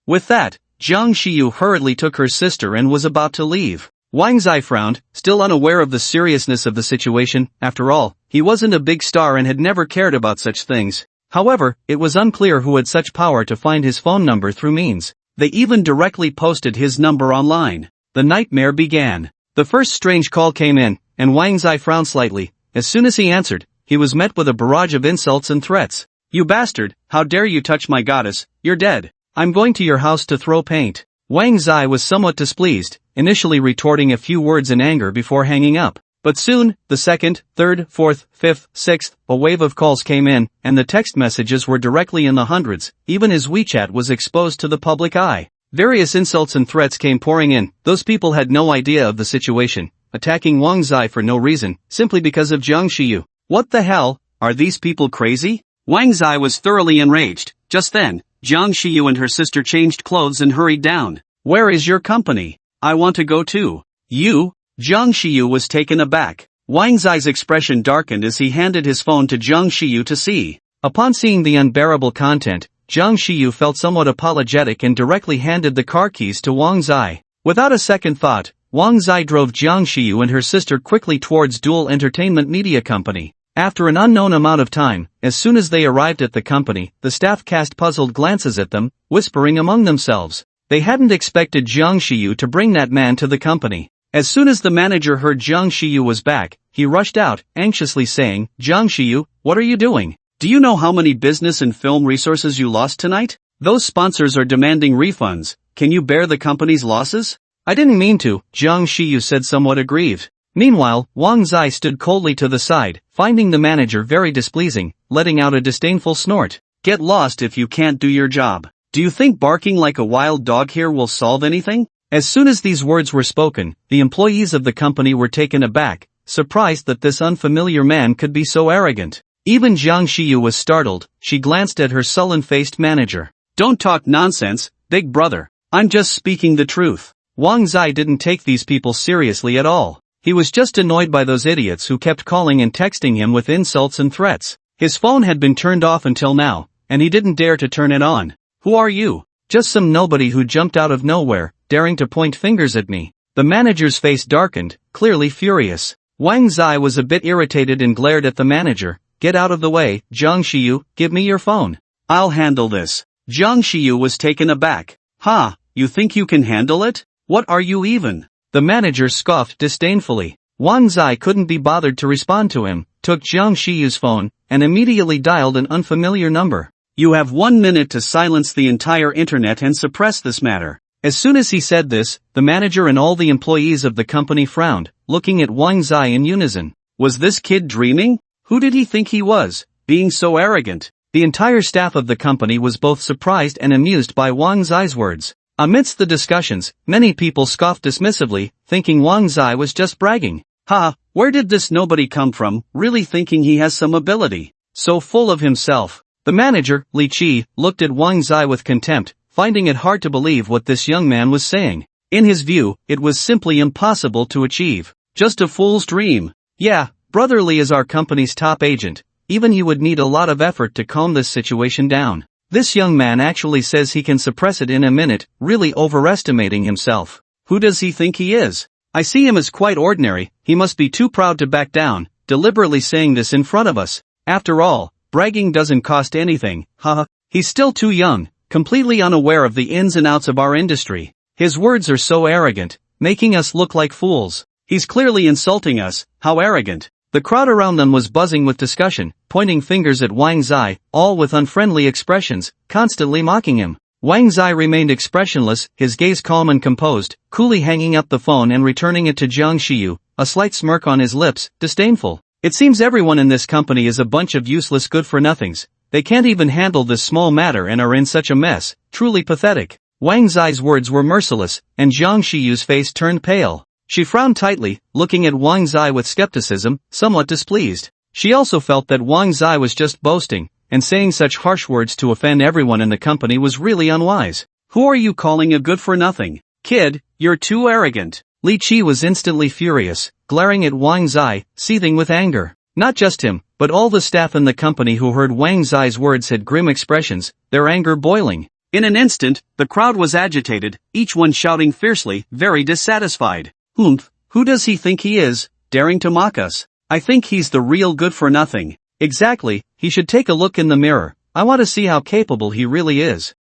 With that, Jiang Xiyu hurriedly took her sister and was about to leave. Wang Zai frowned, still unaware of the seriousness of the situation. After all, he wasn't a big star and had never cared about such things. However, it was unclear who had such power to find his phone number through means. They even directly posted his number online. The nightmare began. The first strange call came in, and Wang Zai frowned slightly. As soon as he answered, he was met with a barrage of insults and threats. You bastard, how dare you touch my goddess, you're dead. I'm going to your house to throw paint. Wang Zai was somewhat displeased, initially retorting a few words in anger before hanging up. But soon, the second, third, fourth, fifth, sixth, a wave of calls came in, and the text messages were directly in the hundreds. Even his WeChat was exposed to the public eye. Various insults and threats came pouring in. Those people had no idea of the situation, attacking Wang Zai for no reason, simply because of Jiang Xiyu. What the hell, are these people crazy? Wang Zai was thoroughly enraged. Just then, Jiang Xiyu and her sister changed clothes and hurried down. Where is your company? I want to go too. You? Jiang Xiyu was taken aback. Wang Zai's expression darkened as he handed his phone to Jiang Xiyu to see. Upon seeing the unbearable content, Jiang Shiyu felt somewhat apologetic and directly handed the car keys to Wang Zai. Without a second thought, Wang Zai drove Jiang Shiyu and her sister quickly towards Dual Entertainment Media Company. After an unknown amount of time, as soon as they arrived at the company, the staff cast puzzled glances at them, whispering among themselves. They hadn't expected Jiang Shiyu to bring that man to the company. As soon as the manager heard Jiang Shiyu was back, he rushed out, anxiously saying, "Jiang Shiyu, what are you doing? Do you know how many business and film resources you lost tonight? Those sponsors are demanding refunds. Can you bear the company's losses?" "I didn't mean to," Jiang Shiyu said, somewhat aggrieved. Meanwhile, Wang Zai stood coldly to the side, finding the manager very displeasing, letting out a disdainful snort. "Get lost if you can't do your job. Do you think barking like a wild dog here will solve anything?" As soon as these words were spoken, the employees of the company were taken aback, surprised that this unfamiliar man could be so arrogant. Even Jiang Shiyu was startled. She glanced at her sullen-faced manager. "Don't talk nonsense, big brother. I'm just speaking the truth." Wang Zai didn't take these people seriously at all. He was just annoyed by those idiots who kept calling and texting him with insults and threats. His phone had been turned off until now, and he didn't dare to turn it on. "Who are you?" "Just some nobody who jumped out of nowhere, daring to point fingers at me." The manager's face darkened, clearly furious. Wang Zai was a bit irritated and glared at the manager. "Get out of the way, Jiang Shiyu, give me your phone." "I'll handle this." Jiang Shiyu was taken aback. "Ha, you think you can handle it? What are you even?" The manager scoffed disdainfully. Wang Zai couldn't be bothered to respond to him, took Jiang Shiyu's phone, and immediately dialed an unfamiliar number. "You have 1 minute to silence the entire internet and suppress this matter." As soon as he said this, the manager and all the employees of the company frowned, looking at Wang Zai in unison. Was this kid dreaming? Who did he think he was, being so arrogant? The entire staff of the company was both surprised and amused by Wang Zai's words. Amidst the discussions, many people scoffed dismissively, thinking Wang Zai was just bragging. "Ha, where did this nobody come from, really thinking he has some ability? So full of himself." The manager, Li Qi, looked at Wang Zai with contempt, finding it hard to believe what this young man was saying. In his view, it was simply impossible to achieve. Just a fool's dream. "Yeah, Brother Li is our company's top agent. Even you would need a lot of effort to calm this situation down. This young man actually says he can suppress it in a minute, really overestimating himself. Who does he think he is? I see him as quite ordinary. He must be too proud to back down, deliberately saying this in front of us. After all, bragging doesn't cost anything, haha. He's still too young, completely unaware of the ins and outs of our industry. His words are so arrogant, making us look like fools. He's clearly insulting us. How arrogant." The crowd around them was buzzing with discussion, pointing fingers at Wang Zai, all with unfriendly expressions, constantly mocking him. Wang Zai remained expressionless, his gaze calm and composed, coolly hanging up the phone and returning it to Jiang Shiyu, a slight smirk on his lips, disdainful. "It seems everyone in this company is a bunch of useless good-for-nothings. They can't even handle this small matter and are in such a mess, truly pathetic." Wang Zai's words were merciless, and Jiang Shiyu's face turned pale. She frowned tightly, looking at Wang Zai with skepticism, somewhat displeased. She also felt that Wang Zai was just boasting, and saying such harsh words to offend everyone in the company was really unwise. "Who are you calling a good-for-nothing? Kid, you're too arrogant." Li Qi was instantly furious, glaring at Wang Zai, seething with anger. Not just him, but all the staff in the company who heard Wang Zai's words had grim expressions, their anger boiling. In an instant, the crowd was agitated, each one shouting fiercely, very dissatisfied. Who does he think he is, daring to mock us? I think he's the real good-for-nothing." "Exactly, he should take a look in the mirror. I want to see how capable he really is."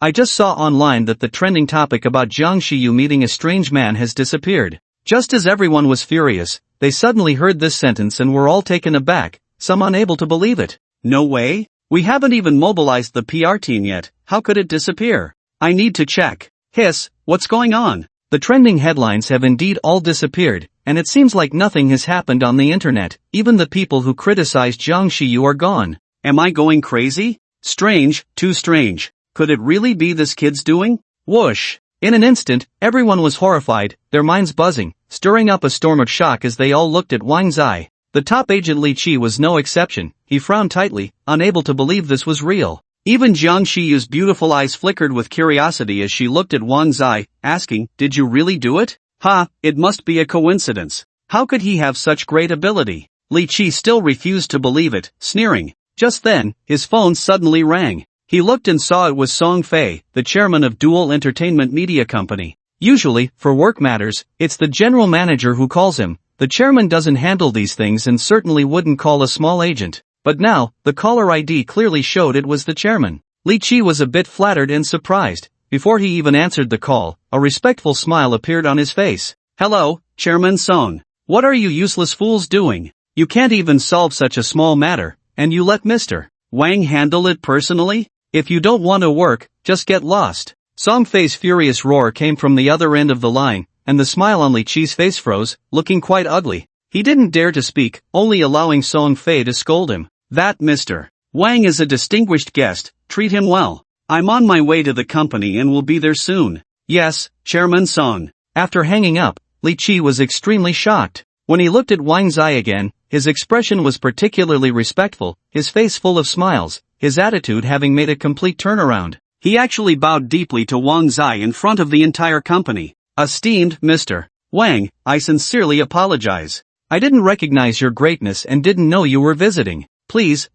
I just saw online that the trending topic about Jiang Shiyu meeting a strange man has disappeared." Just as everyone was furious, they suddenly heard this sentence and were all taken aback, some unable to believe it. "No way? We haven't even mobilized the PR team yet. How could it disappear? I need to check." "Hiss, what's going on?" The trending headlines have indeed all disappeared, and it seems like nothing has happened on the internet. Even the people who criticized Jiang Shiyu are gone. Am I going crazy? Strange, too strange. Could it really be this kid's doing? Whoosh! In an instant, everyone was horrified, their minds buzzing, stirring up a storm of shock as they all looked at Wang Zai. The top agent Li Qi was no exception. He frowned tightly, unable to believe this was real. Even Jiang Shiyu's beautiful eyes flickered with curiosity as she looked at Wang Zai, asking, "Did you really do it?" "Ha, it must be a coincidence. How could he have such great ability?" Li Qi still refused to believe it, sneering. Just then, his phone suddenly rang. He looked and saw it was Song Fei, the chairman of Dual Entertainment Media Company. Usually, for work matters, it's the general manager who calls him. The chairman doesn't handle these things and certainly wouldn't call a small agent. But now, the caller ID clearly showed it was the chairman. Li Qi was a bit flattered and surprised. Before he even answered the call, a respectful smile appeared on his face. "Hello, Chairman Song. What are you useless fools doing? You can't even solve such a small matter, and you let Mr. Wang handle it personally? If you don't want to work, just get lost." Song Fei's furious roar came from the other end of the line, and the smile on Li Qi's face froze, looking quite ugly. He didn't dare to speak, only allowing Song Fei to scold him. "That Mr. Wang is a distinguished guest, treat him well. I'm on my way to the company and will be there soon." "Yes, Chairman Song." After hanging up, Li Qi was extremely shocked. When he looked at Wang Zai again, his expression was particularly respectful, his face full of smiles, his attitude having made a complete turnaround. He actually bowed deeply to Wang Zai in front of the entire company. "Esteemed Mr. Wang, I sincerely apologize. I didn't recognize your greatness and didn't know you were visiting. Please.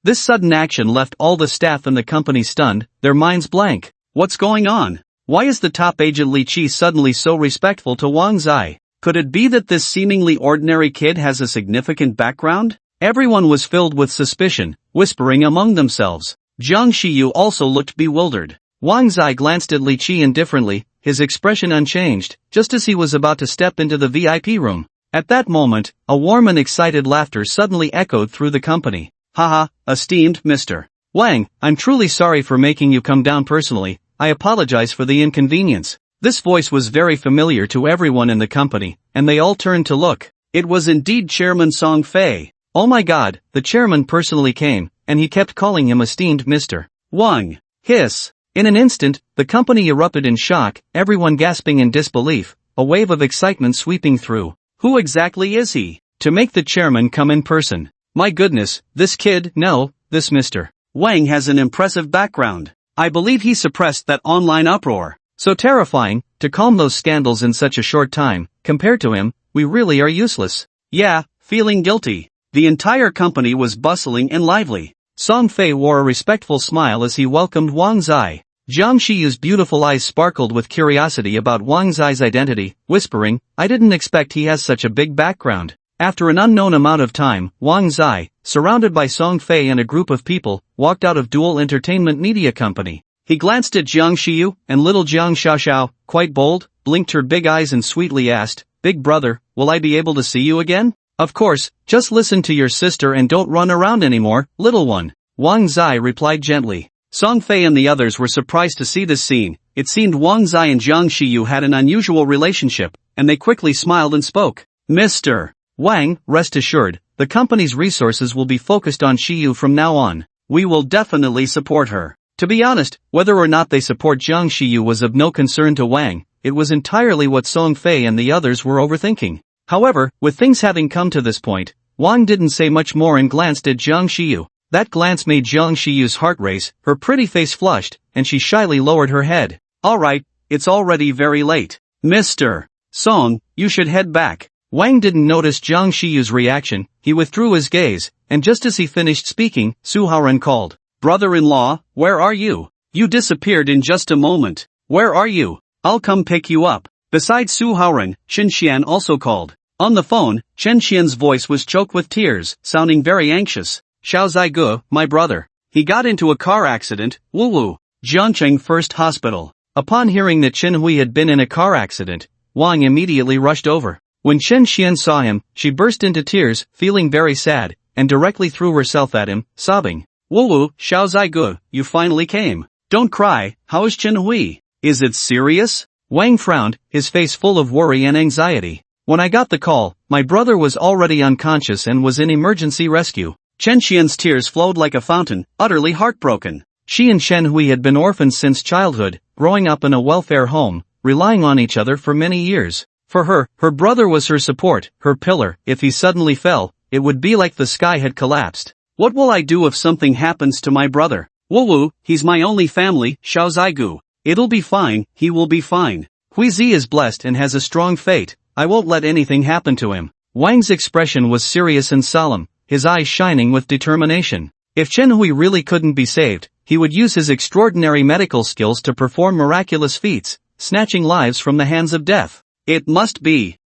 This sudden action left all the staff in the company stunned, their minds blank. What's going on? Why is the top agent Li Qi suddenly so respectful to Wang Zai? Could it be that this seemingly ordinary kid has a significant background? Everyone was filled with suspicion, whispering among themselves. Jiang Shiyu also looked bewildered. Wang Zai glanced at Li Qi indifferently, his expression unchanged, just as he was about to step into the VIP room. At that moment, a warm and excited laughter suddenly echoed through the company. "Haha, esteemed Mr. Wang, I'm truly sorry for making you come down personally. I apologize for the inconvenience." This voice was very familiar to everyone in the company, and they all turned to look. It was indeed Chairman Song Fei. Oh my god, the chairman personally came, and he kept calling him esteemed Mr. Wang. Hiss. In an instant, the company erupted in shock, everyone gasping in disbelief, a wave of excitement sweeping through. Who exactly is he? To make the chairman come in person. My goodness, this kid, no, this Mr. Wang has an impressive background. I believe he suppressed that online uproar. So terrifying, to calm those scandals in such a short time. Compared to him, we really are useless. Yeah, feeling guilty. The entire company was bustling and lively. Song Fei wore a respectful smile as he welcomed Wang Zai. Jiang Shiyu's beautiful eyes sparkled with curiosity about Wang Zai's identity, whispering, I didn't expect he has such a big background. After an unknown amount of time, Wang Zai, surrounded by Song Fei and a group of people, walked out of Dual Entertainment Media Company. He glanced at Jiang Shiyu, and little Jiang Xiaoxiao, quite bold, blinked her big eyes and sweetly asked, Big brother, will I be able to see you again? Of course, just listen to your sister and don't run around anymore, little one. Wang Zai replied gently. Song Fei and the others were surprised to see this scene. It seemed Wang Zai and Jiang Shiyu had an unusual relationship, and they quickly smiled and spoke. Mr. Wang, rest assured, the company's resources will be focused on Shiyu from now on. We will definitely support her. To be honest, whether or not they support Jiang Shiyu was of no concern to Wang, it was entirely what Song Fei and the others were overthinking. However, with things having come to this point, Wang didn't say much more and glanced at Jiang Shiyu. That glance made Jiang Shiyu's heart race, her pretty face flushed, and she shyly lowered her head. Alright, it's already very late. Mr. Song, you should head back. Wang didn't notice Jiang Shiyu's reaction, he withdrew his gaze, and just as he finished speaking, Su Haoren called. Brother-in-law, where are you? You disappeared in just a moment. Where are you? I'll come pick you up. Besides Su Haoren, Chen Xian also called. On the phone, Chen Xian's voice was choked with tears, sounding very anxious. Xiao Zaigu, my brother. He got into a car accident, woo-woo. Jiangcheng First Hospital. Upon hearing that Chen Hui had been in a car accident, Wang immediately rushed over. When Chen Xian saw him, she burst into tears, feeling very sad, and directly threw herself at him, sobbing. Woo-woo, Xiao Zaigu, you finally came. Don't cry, how is Chen Hui? Is it serious? Wang frowned, his face full of worry and anxiety. When I got the call, my brother was already unconscious and was in emergency rescue. Chen Xian's tears flowed like a fountain, utterly heartbroken. She and Chen Hui had been orphans since childhood, growing up in a welfare home, relying on each other for many years. For her, her brother was her support, her pillar. If he suddenly fell, it would be like the sky had collapsed. What will I do if something happens to my brother? Woo-woo, he's my only family, Xiao Zaigu. It'll be fine, he will be fine. Huizi is blessed and has a strong fate, I won't let anything happen to him. Wang's expression was serious and solemn, his eyes shining with determination. If Chen Hui really couldn't be saved, he would use his extraordinary medical skills to perform miraculous feats, snatching lives from the hands of death. It must be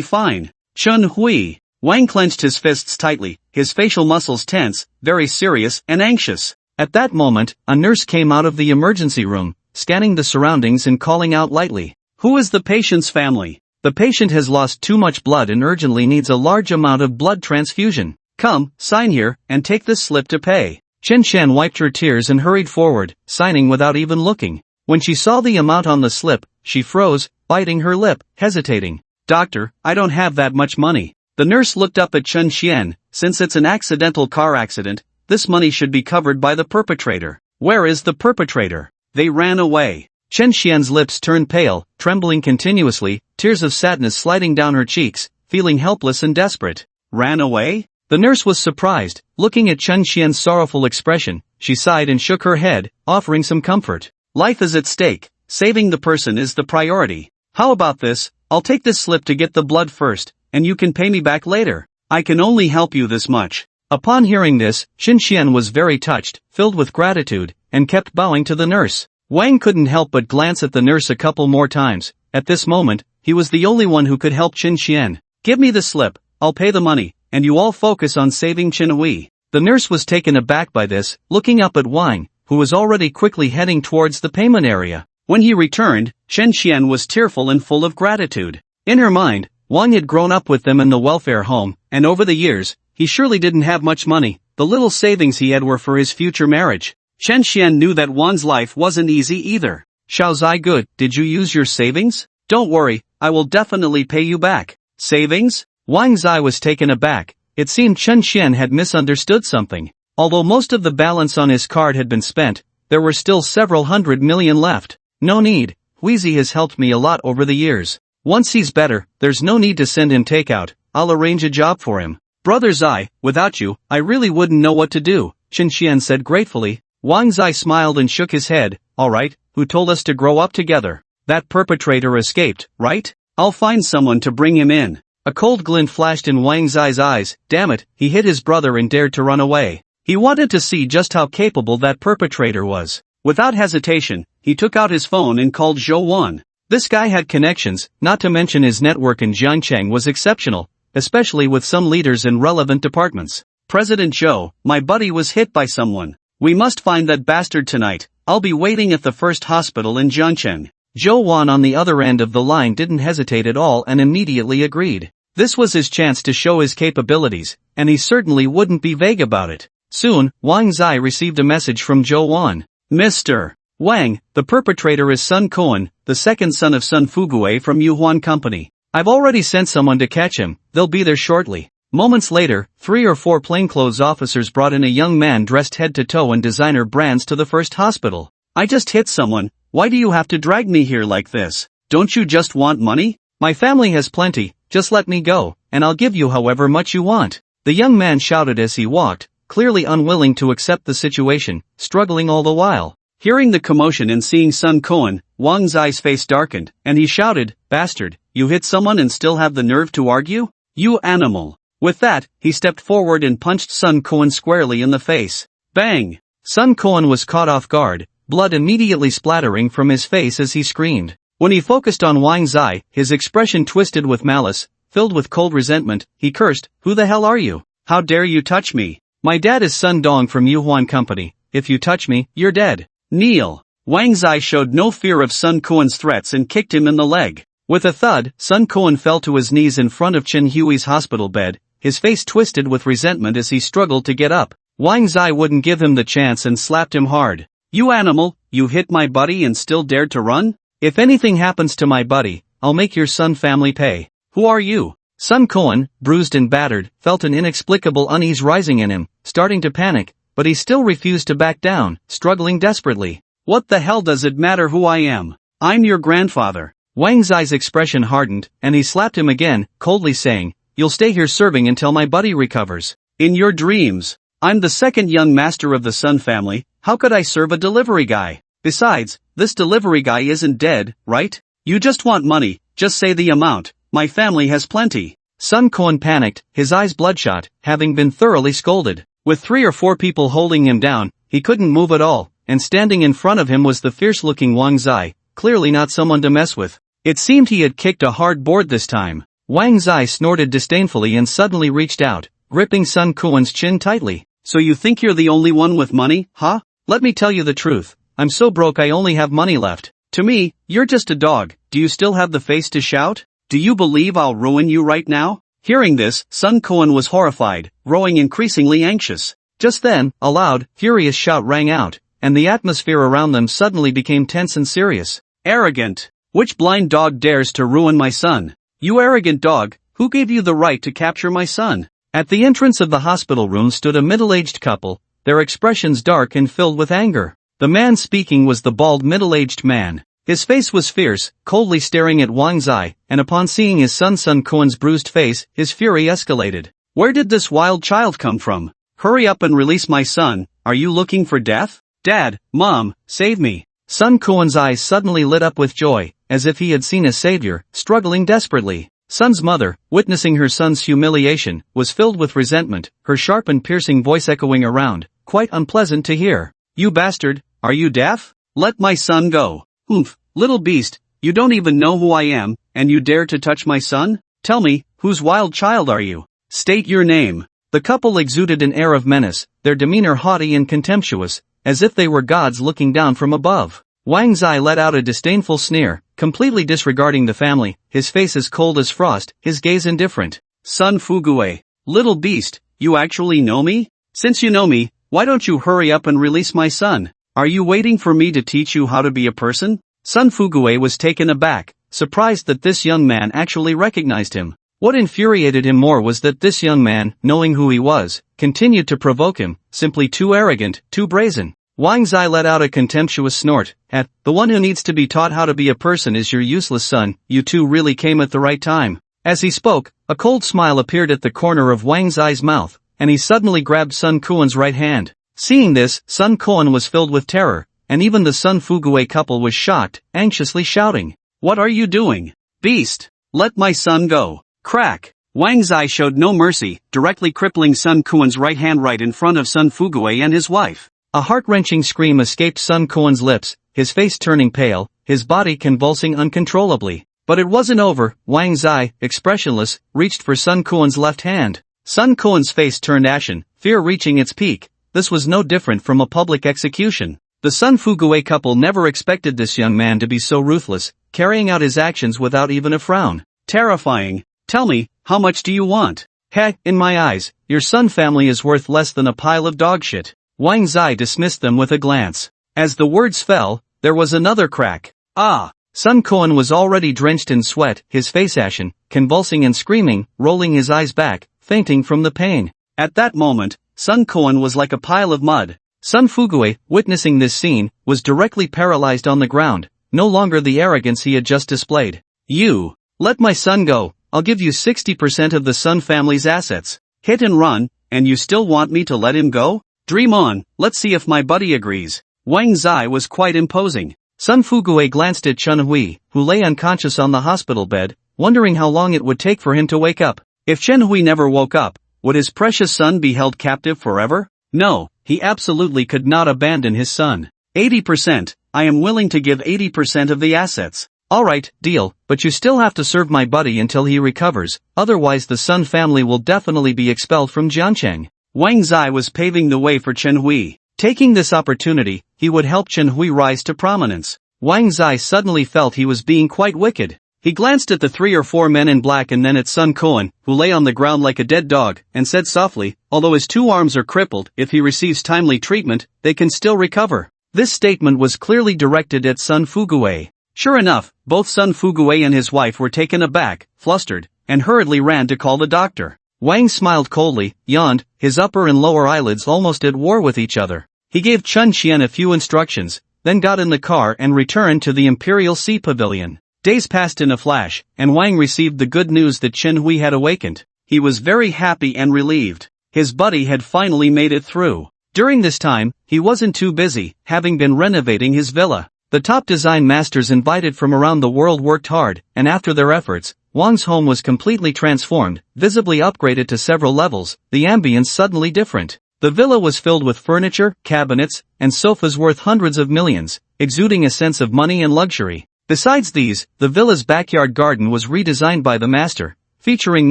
fine. Chun Hui. Wang clenched his fists tightly, his facial muscles tense, very serious and anxious. At that moment, a nurse came out of the emergency room, scanning the surroundings and calling out lightly. Who is the patient's family? The patient has lost too much blood and urgently needs a large amount of blood transfusion. Come, sign here, and take this slip to pay. Chen Xian wiped her tears and hurried forward, signing without even looking. When she saw the amount on the slip, she froze, biting her lip, hesitating. Doctor, I don't have that much money. The nurse looked up at Chen Xian. Since it's an accidental car accident, this money should be covered by the perpetrator. Where is the perpetrator? They ran away. Chen Xian's lips turned pale, trembling continuously, tears of sadness sliding down her cheeks, feeling helpless and desperate. Ran away? The nurse was surprised. Looking at Chen Xian's sorrowful expression, she sighed and shook her head, offering some comfort. Life is at stake. Saving the person is the priority. How about this? I'll take this slip to get the blood first, and you can pay me back later. I can only help you this much. Upon hearing this, Chen Xian was very touched, filled with gratitude, and kept bowing to the nurse. Wang couldn't help but glance at the nurse a couple more times. At this moment, he was the only one who could help Chen Xian. Give me the slip, I'll pay the money, and you all focus on saving Chen Hui. The nurse was taken aback by this, looking up at Wang, who was already quickly heading towards the payment area. When he returned, Chen Xian was tearful and full of gratitude. In her mind, Wang had grown up with them in the welfare home, and over the years, he surely didn't have much money. The little savings he had were for his future marriage. Chen Xian knew that Wang's life wasn't easy either. Xiao Zai good, did you use your savings? Don't worry, I will definitely pay you back. Savings? Wang Zai was taken aback. It seemed Chen Xian had misunderstood something. Although most of the balance on his card had been spent, there were still several 100 million left. No need, Huizi has helped me a lot over the years. Once he's better, there's no need to send him takeout. I'll arrange a job for him. Brother Zai, without you, I really wouldn't know what to do, Chen Xian said gratefully. Wang Zai smiled and shook his head. Alright, who told us to grow up together? That perpetrator escaped, right? I'll find someone to bring him in. A cold glint flashed in Wang Zai's eyes. Damn it, he hit his brother and dared to run away. He wanted to see just how capable that perpetrator was. Without hesitation, he took out his phone and called Zhou Wan. This guy had connections, not to mention his network in Jiangcheng was exceptional, especially with some leaders in relevant departments. President Zhou, my buddy was hit by someone. We must find that bastard tonight. I'll be waiting at the first hospital in Jiangcheng. Zhou Wan on the other end of the line didn't hesitate at all and immediately agreed. This was his chance to show his capabilities, and he certainly wouldn't be vague about it. Soon, Wang Zai received a message from Zhou Wan. Mr. Wang, the perpetrator is Sun Koan, the second son of Sun Fugue from Yuhuan Company. I've already sent someone to catch him, they'll be there shortly. Moments later, 3 or 4 plainclothes officers brought in a young man dressed head to toe in designer brands to the first hospital. I just hit someone, why do you have to drag me here like this? Don't you just want money? My family has plenty, just let me go, and I'll give you however much you want. The young man shouted as he walked, clearly unwilling to accept the situation, struggling all the while. Hearing the commotion and seeing Sun Koan, Wang Zai's face darkened, and he shouted, Bastard, you hit someone and still have the nerve to argue? You animal. With that, he stepped forward and punched Sun Koan squarely in the face. Bang! Sun Koan was caught off guard, blood immediately splattering from his face as he screamed. When he focused on Wang Zai, his expression twisted with malice, filled with cold resentment, he cursed, Who the hell are you? How dare you touch me? My dad is Sun Dong from Yuhuan Company. If you touch me, you're dead. Kneel. Wang Zai showed no fear of Sun Koan's threats and kicked him in the leg. With a thud, Sun Koan fell to his knees in front of Chen Hui's hospital bed, his face twisted with resentment as he struggled to get up. Wang Zai wouldn't give him the chance and slapped him hard. You animal, you hit my buddy and still dared to run? If anything happens to my buddy, I'll make your Sun family pay. Who are you? Sun Koan, bruised and battered, felt an inexplicable unease rising in him, starting to panic, but he still refused to back down, struggling desperately. What the hell does it matter who I am? I'm your grandfather. Wang Zai's expression hardened, and he slapped him again, coldly saying, You'll stay here serving until my buddy recovers. In your dreams. I'm the second young master of the Sun family, how could I serve a delivery guy? Besides, this delivery guy isn't dead, right? You just want money, just say the amount, my family has plenty. Sun Koan panicked, his eyes bloodshot, having been thoroughly scolded. With 3 or 4 people holding him down, he couldn't move at all, and standing in front of him was the fierce-looking Wang Zai, clearly not someone to mess with. It seemed he had kicked a hard board this time. Wang Zai snorted disdainfully and suddenly reached out, gripping Sun Kuan's chin tightly. So you think you're the only one with money, huh? Let me tell you the truth. I'm so broke I only have money left. To me, you're just a dog. Do you still have the face to shout? Do you believe I'll ruin you right now? Hearing this, Sun Kuan was horrified, growing increasingly anxious. Just then, a loud, furious shout rang out, and the atmosphere around them suddenly became tense and serious. Arrogant! Which blind dog dares to ruin my son? You arrogant dog, who gave you the right to capture my son? At the entrance of the hospital room stood a middle-aged couple, their expressions dark and filled with anger. The man speaking was the bald middle-aged man. His face was fierce, coldly staring at Wang Zai, and upon seeing his son Sun Kuan's bruised face, his fury escalated. Where did this wild child come from? Hurry up and release my son. Are you looking for death? Dad, Mom, save me. Sun Kuan's eyes suddenly lit up with joy, as if he had seen a savior, struggling desperately. Sun's mother, witnessing her son's humiliation, was filled with resentment, her sharp and piercing voice echoing around, quite unpleasant to hear. You bastard, are you deaf? Let my son go. Oomph, little beast, you don't even know who I am, and you dare to touch my son? Tell me, whose wild child are you? State your name. The couple exuded an air of menace, their demeanor haughty and contemptuous, as if they were gods looking down from above. Wang Zai let out a disdainful sneer, completely disregarding the family, his face as cold as frost, his gaze indifferent. Sun Fugue, little beast, you actually know me? Since you know me, why don't you hurry up and release my son? Are you waiting for me to teach you how to be a person? Sun Fugue was taken aback, surprised that this young man actually recognized him. What infuriated him more was that this young man, knowing who he was, continued to provoke him, simply too arrogant, too brazen. Wang Zai let out a contemptuous snort. The one who needs to be taught how to be a person is your useless son. You two really came at the right time. As he spoke, a cold smile appeared at the corner of Wang Zai's mouth, and he suddenly grabbed Sun Kuan's right hand. Seeing this, Sun Kuan was filled with terror, and even the Sun Fugue couple was shocked, anxiously shouting. What are you doing? Beast! Let my son go! Crack! Wang Zai showed no mercy, directly crippling Sun Kuan's right hand right in front of Sun Fugue and his wife. A heart-wrenching scream escaped Sun Kuan's lips, his face turning pale, his body convulsing uncontrollably. But it wasn't over. Wang Zai, expressionless, reached for Sun Kuan's left hand. Sun Kuan's face turned ashen, fear reaching its peak. This was no different from a public execution. The Sun Fugue couple never expected this young man to be so ruthless, carrying out his actions without even a frown. Terrifying. Tell me, how much do you want? Heck, in my eyes, your Sun family is worth less than a pile of dog shit. Wang Zai dismissed them with a glance. As the words fell, there was another crack. Ah! Sun Kuan was already drenched in sweat, his face ashen, convulsing and screaming, rolling his eyes back, fainting from the pain. At that moment, Sun Kuan was like a pile of mud. Sun Fugue, witnessing this scene, was directly paralyzed on the ground, no longer the arrogance he had just displayed. You! Let my son go, I'll give you 60% of the Sun family's assets. Hit and run, and you still want me to let him go? Dream on, let's see if my buddy agrees. Wang Zai was quite imposing. Sun Fugue glanced at Chen Hui, who lay unconscious on the hospital bed, wondering how long it would take for him to wake up. If Chen Hui never woke up, would his precious son be held captive forever? No, he absolutely could not abandon his son. 80%, I am willing to give 80% of the assets. Alright, deal, but you still have to serve my buddy until he recovers, otherwise the Sun family will definitely be expelled from Jiancheng. Wang Zai was paving the way for Chen Hui. Taking this opportunity, he would help Chen Hui rise to prominence. Wang Zai suddenly felt he was being quite wicked. He glanced at the 3 or 4 men in black and then at Sun Kuan, who lay on the ground like a dead dog, and said softly, although his 2 arms are crippled, if he receives timely treatment, they can still recover. This statement was clearly directed at Sun Fugue. Sure enough, both Sun Fugue and his wife were taken aback, flustered, and hurriedly ran to call the doctor. Wang smiled coldly, yawned, his upper and lower eyelids almost at war with each other. He gave Chun Qian a few instructions, then got in the car and returned to the Imperial Sea Pavilion. Days passed in a flash, and Wang received the good news that Chen Hui had awakened. He was very happy and relieved. His buddy had finally made it through. During this time, he wasn't too busy, having been renovating his villa. The top design masters invited from around the world worked hard, and after their efforts, Wang's home was completely transformed, visibly upgraded to several levels, the ambience suddenly different. The villa was filled with furniture, cabinets, and sofas worth hundreds of millions, exuding a sense of money and luxury. Besides these, the villa's backyard garden was redesigned by the master, featuring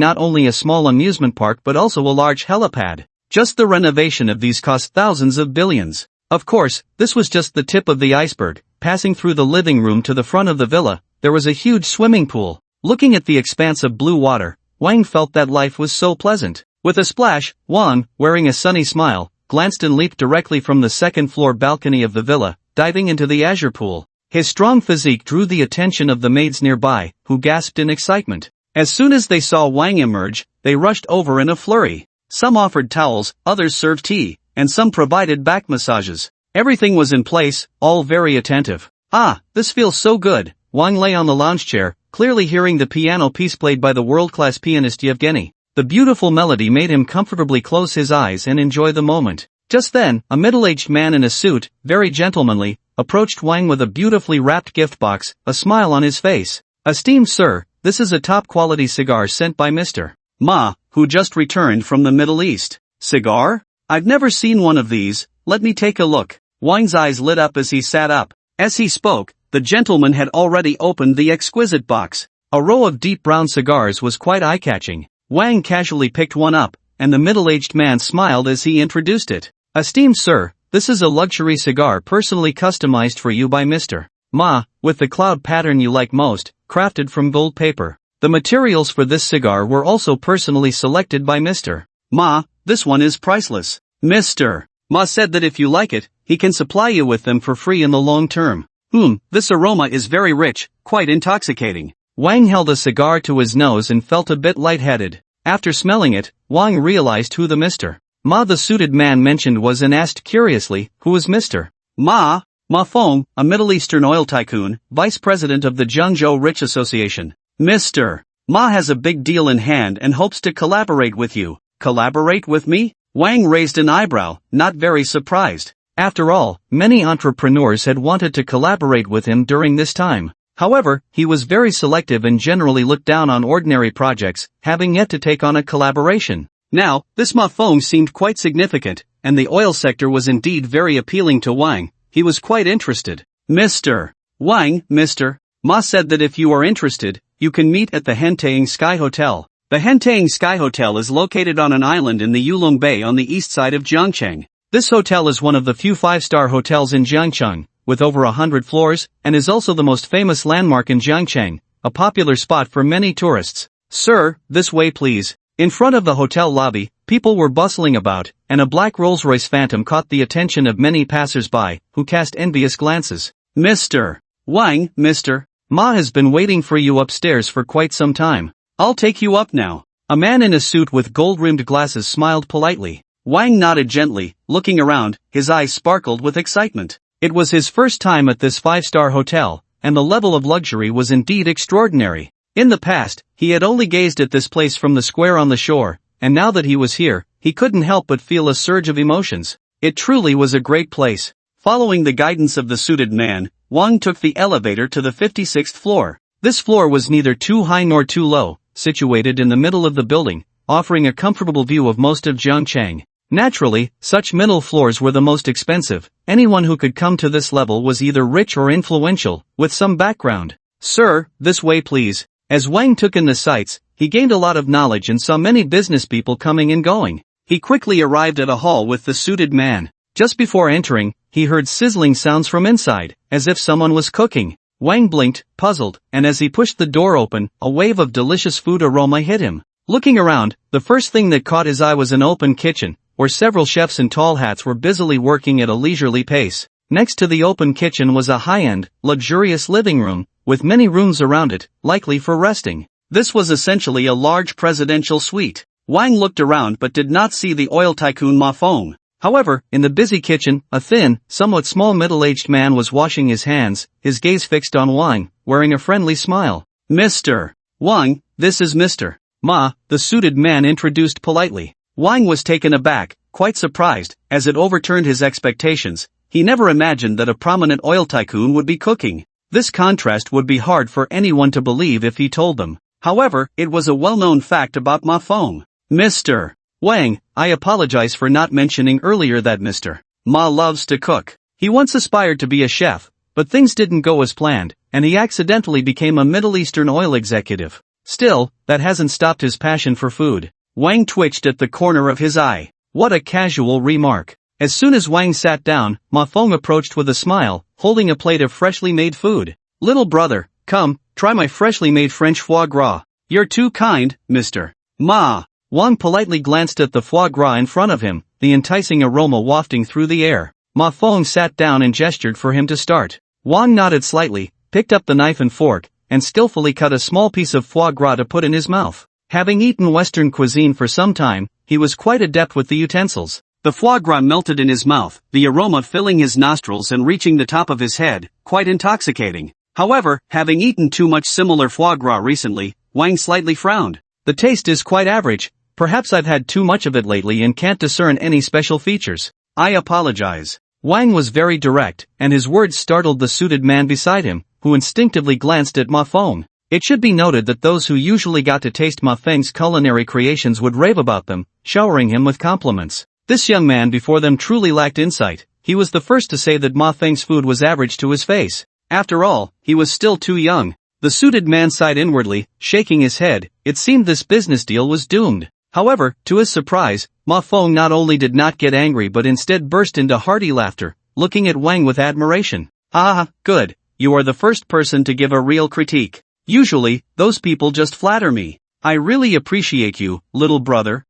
not only a small amusement park but also a large helipad. Just the renovation of these cost thousands of billions. Of course, this was just the tip of the iceberg. Passing through the living room to the front of the villa, there was a huge swimming pool. Looking at the expanse of blue water, Wang felt that life was so pleasant. With a splash, Wang, wearing a sunny smile, glanced and leaped directly from the second-floor balcony of the villa, diving into the azure pool. His strong physique drew the attention of the maids nearby, who gasped in excitement. As soon as they saw Wang emerge, they rushed over in a flurry. Some offered towels, others served tea, and some provided back massages. Everything was in place, all very attentive. "Ah, this feels so good." Wang lay on the lounge chair, clearly hearing the piano piece played by the world-class pianist Yevgeny. The beautiful melody made him comfortably close his eyes and enjoy the moment. Just then, a middle-aged man in a suit, very gentlemanly, approached Wang with a beautifully wrapped gift box, a smile on his face. "Esteemed sir, this is a top-quality cigar sent by Mr. Ma, who just returned from the Middle East." "Cigar? I've never seen one of these, let me take a look." Wang's eyes lit up as he sat up. As he spoke, the gentleman had already opened the exquisite box. A row of deep brown cigars was quite eye-catching. Wang casually picked one up, and the middle-aged man smiled as he introduced it. "Esteemed sir, this is a luxury cigar personally customized for you by Mr. Ma, with the cloud pattern you like most, crafted from gold paper. The materials for this cigar were also personally selected by Mr. Ma. This one is priceless. Mr. Ma said that if you like it, he can supply you with them for free in the long term. This aroma is very rich, quite intoxicating." Wang held a cigar to his nose and felt a bit lightheaded. After smelling it, Wang realized who the Mr. Ma the suited man mentioned was and asked curiously, "Who is Mr. Ma?" "Ma Feng, a Middle Eastern oil tycoon, vice president of the Zhengzhou Rich Association. Mr. Ma has a big deal in hand and hopes to collaborate with you." "Collaborate with me?" Wang raised an eyebrow, not very surprised. After all, many entrepreneurs had wanted to collaborate with him during this time. However, he was very selective and generally looked down on ordinary projects, having yet to take on a collaboration. Now, this Ma Feng seemed quite significant, and the oil sector was indeed very appealing to Wang. He was quite interested. "Mr. Wang, Mr. Ma said that if you are interested, you can meet at the Hentang Sky Hotel." The Hentang Sky Hotel is located on an island in the Yulong Bay on the east side of Jiangcheng. This hotel is one of the few five-star hotels in Jiangcheng, with over 100 floors, and is also the most famous landmark in Jiangcheng, a popular spot for many tourists. "Sir, this way please." In front of the hotel lobby, people were bustling about, and a black Rolls-Royce Phantom caught the attention of many passers-by, who cast envious glances. "Mr. Wang, Mr. Ma has been waiting for you upstairs for quite some time. I'll take you up now." A man in a suit with gold-rimmed glasses smiled politely. Wang nodded gently, looking around, his eyes sparkled with excitement. It was his first time at this five-star hotel, and the level of luxury was indeed extraordinary. In the past, he had only gazed at this place from the square on the shore, and now that he was here, he couldn't help but feel a surge of emotions. It truly was a great place. Following the guidance of the suited man, Wang took the elevator to the 56th floor. This floor was neither too high nor too low, situated in the middle of the building, offering a comfortable view of most of Jiangcheng. Naturally, such middle floors were the most expensive. Anyone who could come to this level was either rich or influential, with some background. "Sir, this way please." As Wang took in the sights, he gained a lot of knowledge and saw many business people coming and going. He quickly arrived at a hall with the suited man. Just before entering, he heard sizzling sounds from inside, as if someone was cooking. Wang blinked, puzzled, and as he pushed the door open, a wave of delicious food aroma hit him. Looking around, the first thing that caught his eye was an open kitchen, where several chefs in tall hats were busily working at a leisurely pace. Next to the open kitchen was a high-end, luxurious living room, with many rooms around it, likely for resting. This was essentially a large presidential suite. Wang looked around but did not see the oil tycoon Ma Feng. However, in the busy kitchen, a thin, somewhat small middle-aged man was washing his hands, his gaze fixed on Wang, wearing a friendly smile. "Mr. Wang, this is Mr. Ma," the suited man introduced politely. Wang was taken aback, quite surprised, as it overturned his expectations. He never imagined that a prominent oil tycoon would be cooking. This contrast would be hard for anyone to believe if he told them. However, it was a well-known fact about Ma Feng. "Mr. Wang, I apologize for not mentioning earlier that Mr. Ma loves to cook. He once aspired to be a chef, but things didn't go as planned, and he accidentally became a Middle Eastern oil executive. Still, that hasn't stopped his passion for food. Wang twitched at the corner of his eye. What a casual remark. As soon as Wang sat down, Ma Feng approached with a smile, holding a plate of freshly made food. Little brother, come, try my freshly made French foie gras. You're too kind, Mr. Ma. Wang politely glanced at the foie gras in front of him, the enticing aroma wafting through the air. Ma Feng sat down and gestured for him to start. Wang nodded slightly, picked up the knife and fork, and skillfully cut a small piece of foie gras to put in his mouth. Having eaten Western cuisine for some time, he was quite adept with the utensils. The foie gras melted in his mouth, the aroma filling his nostrils and reaching the top of his head, quite intoxicating. However, having eaten too much similar foie gras recently, Wang slightly frowned. The taste is quite average. Perhaps I've had too much of it lately and can't discern any special features. I apologize. Wang was very direct, and his words startled the suited man beside him, who instinctively glanced at Ma Feng. It should be noted that those who usually got to taste Ma Feng's culinary creations would rave about them, showering him with compliments. This young man before them truly lacked insight. He was the first to say that Ma Feng's food was average to his face. After all, he was still too young. The suited man sighed inwardly, shaking his head. It seemed this business deal was doomed. However, to his surprise, Ma Feng not only did not get angry but instead burst into hearty laughter, looking at Wang with admiration. Ah, good. You are the first person to give a real critique. Usually, those people just flatter me. I really appreciate you, little brother.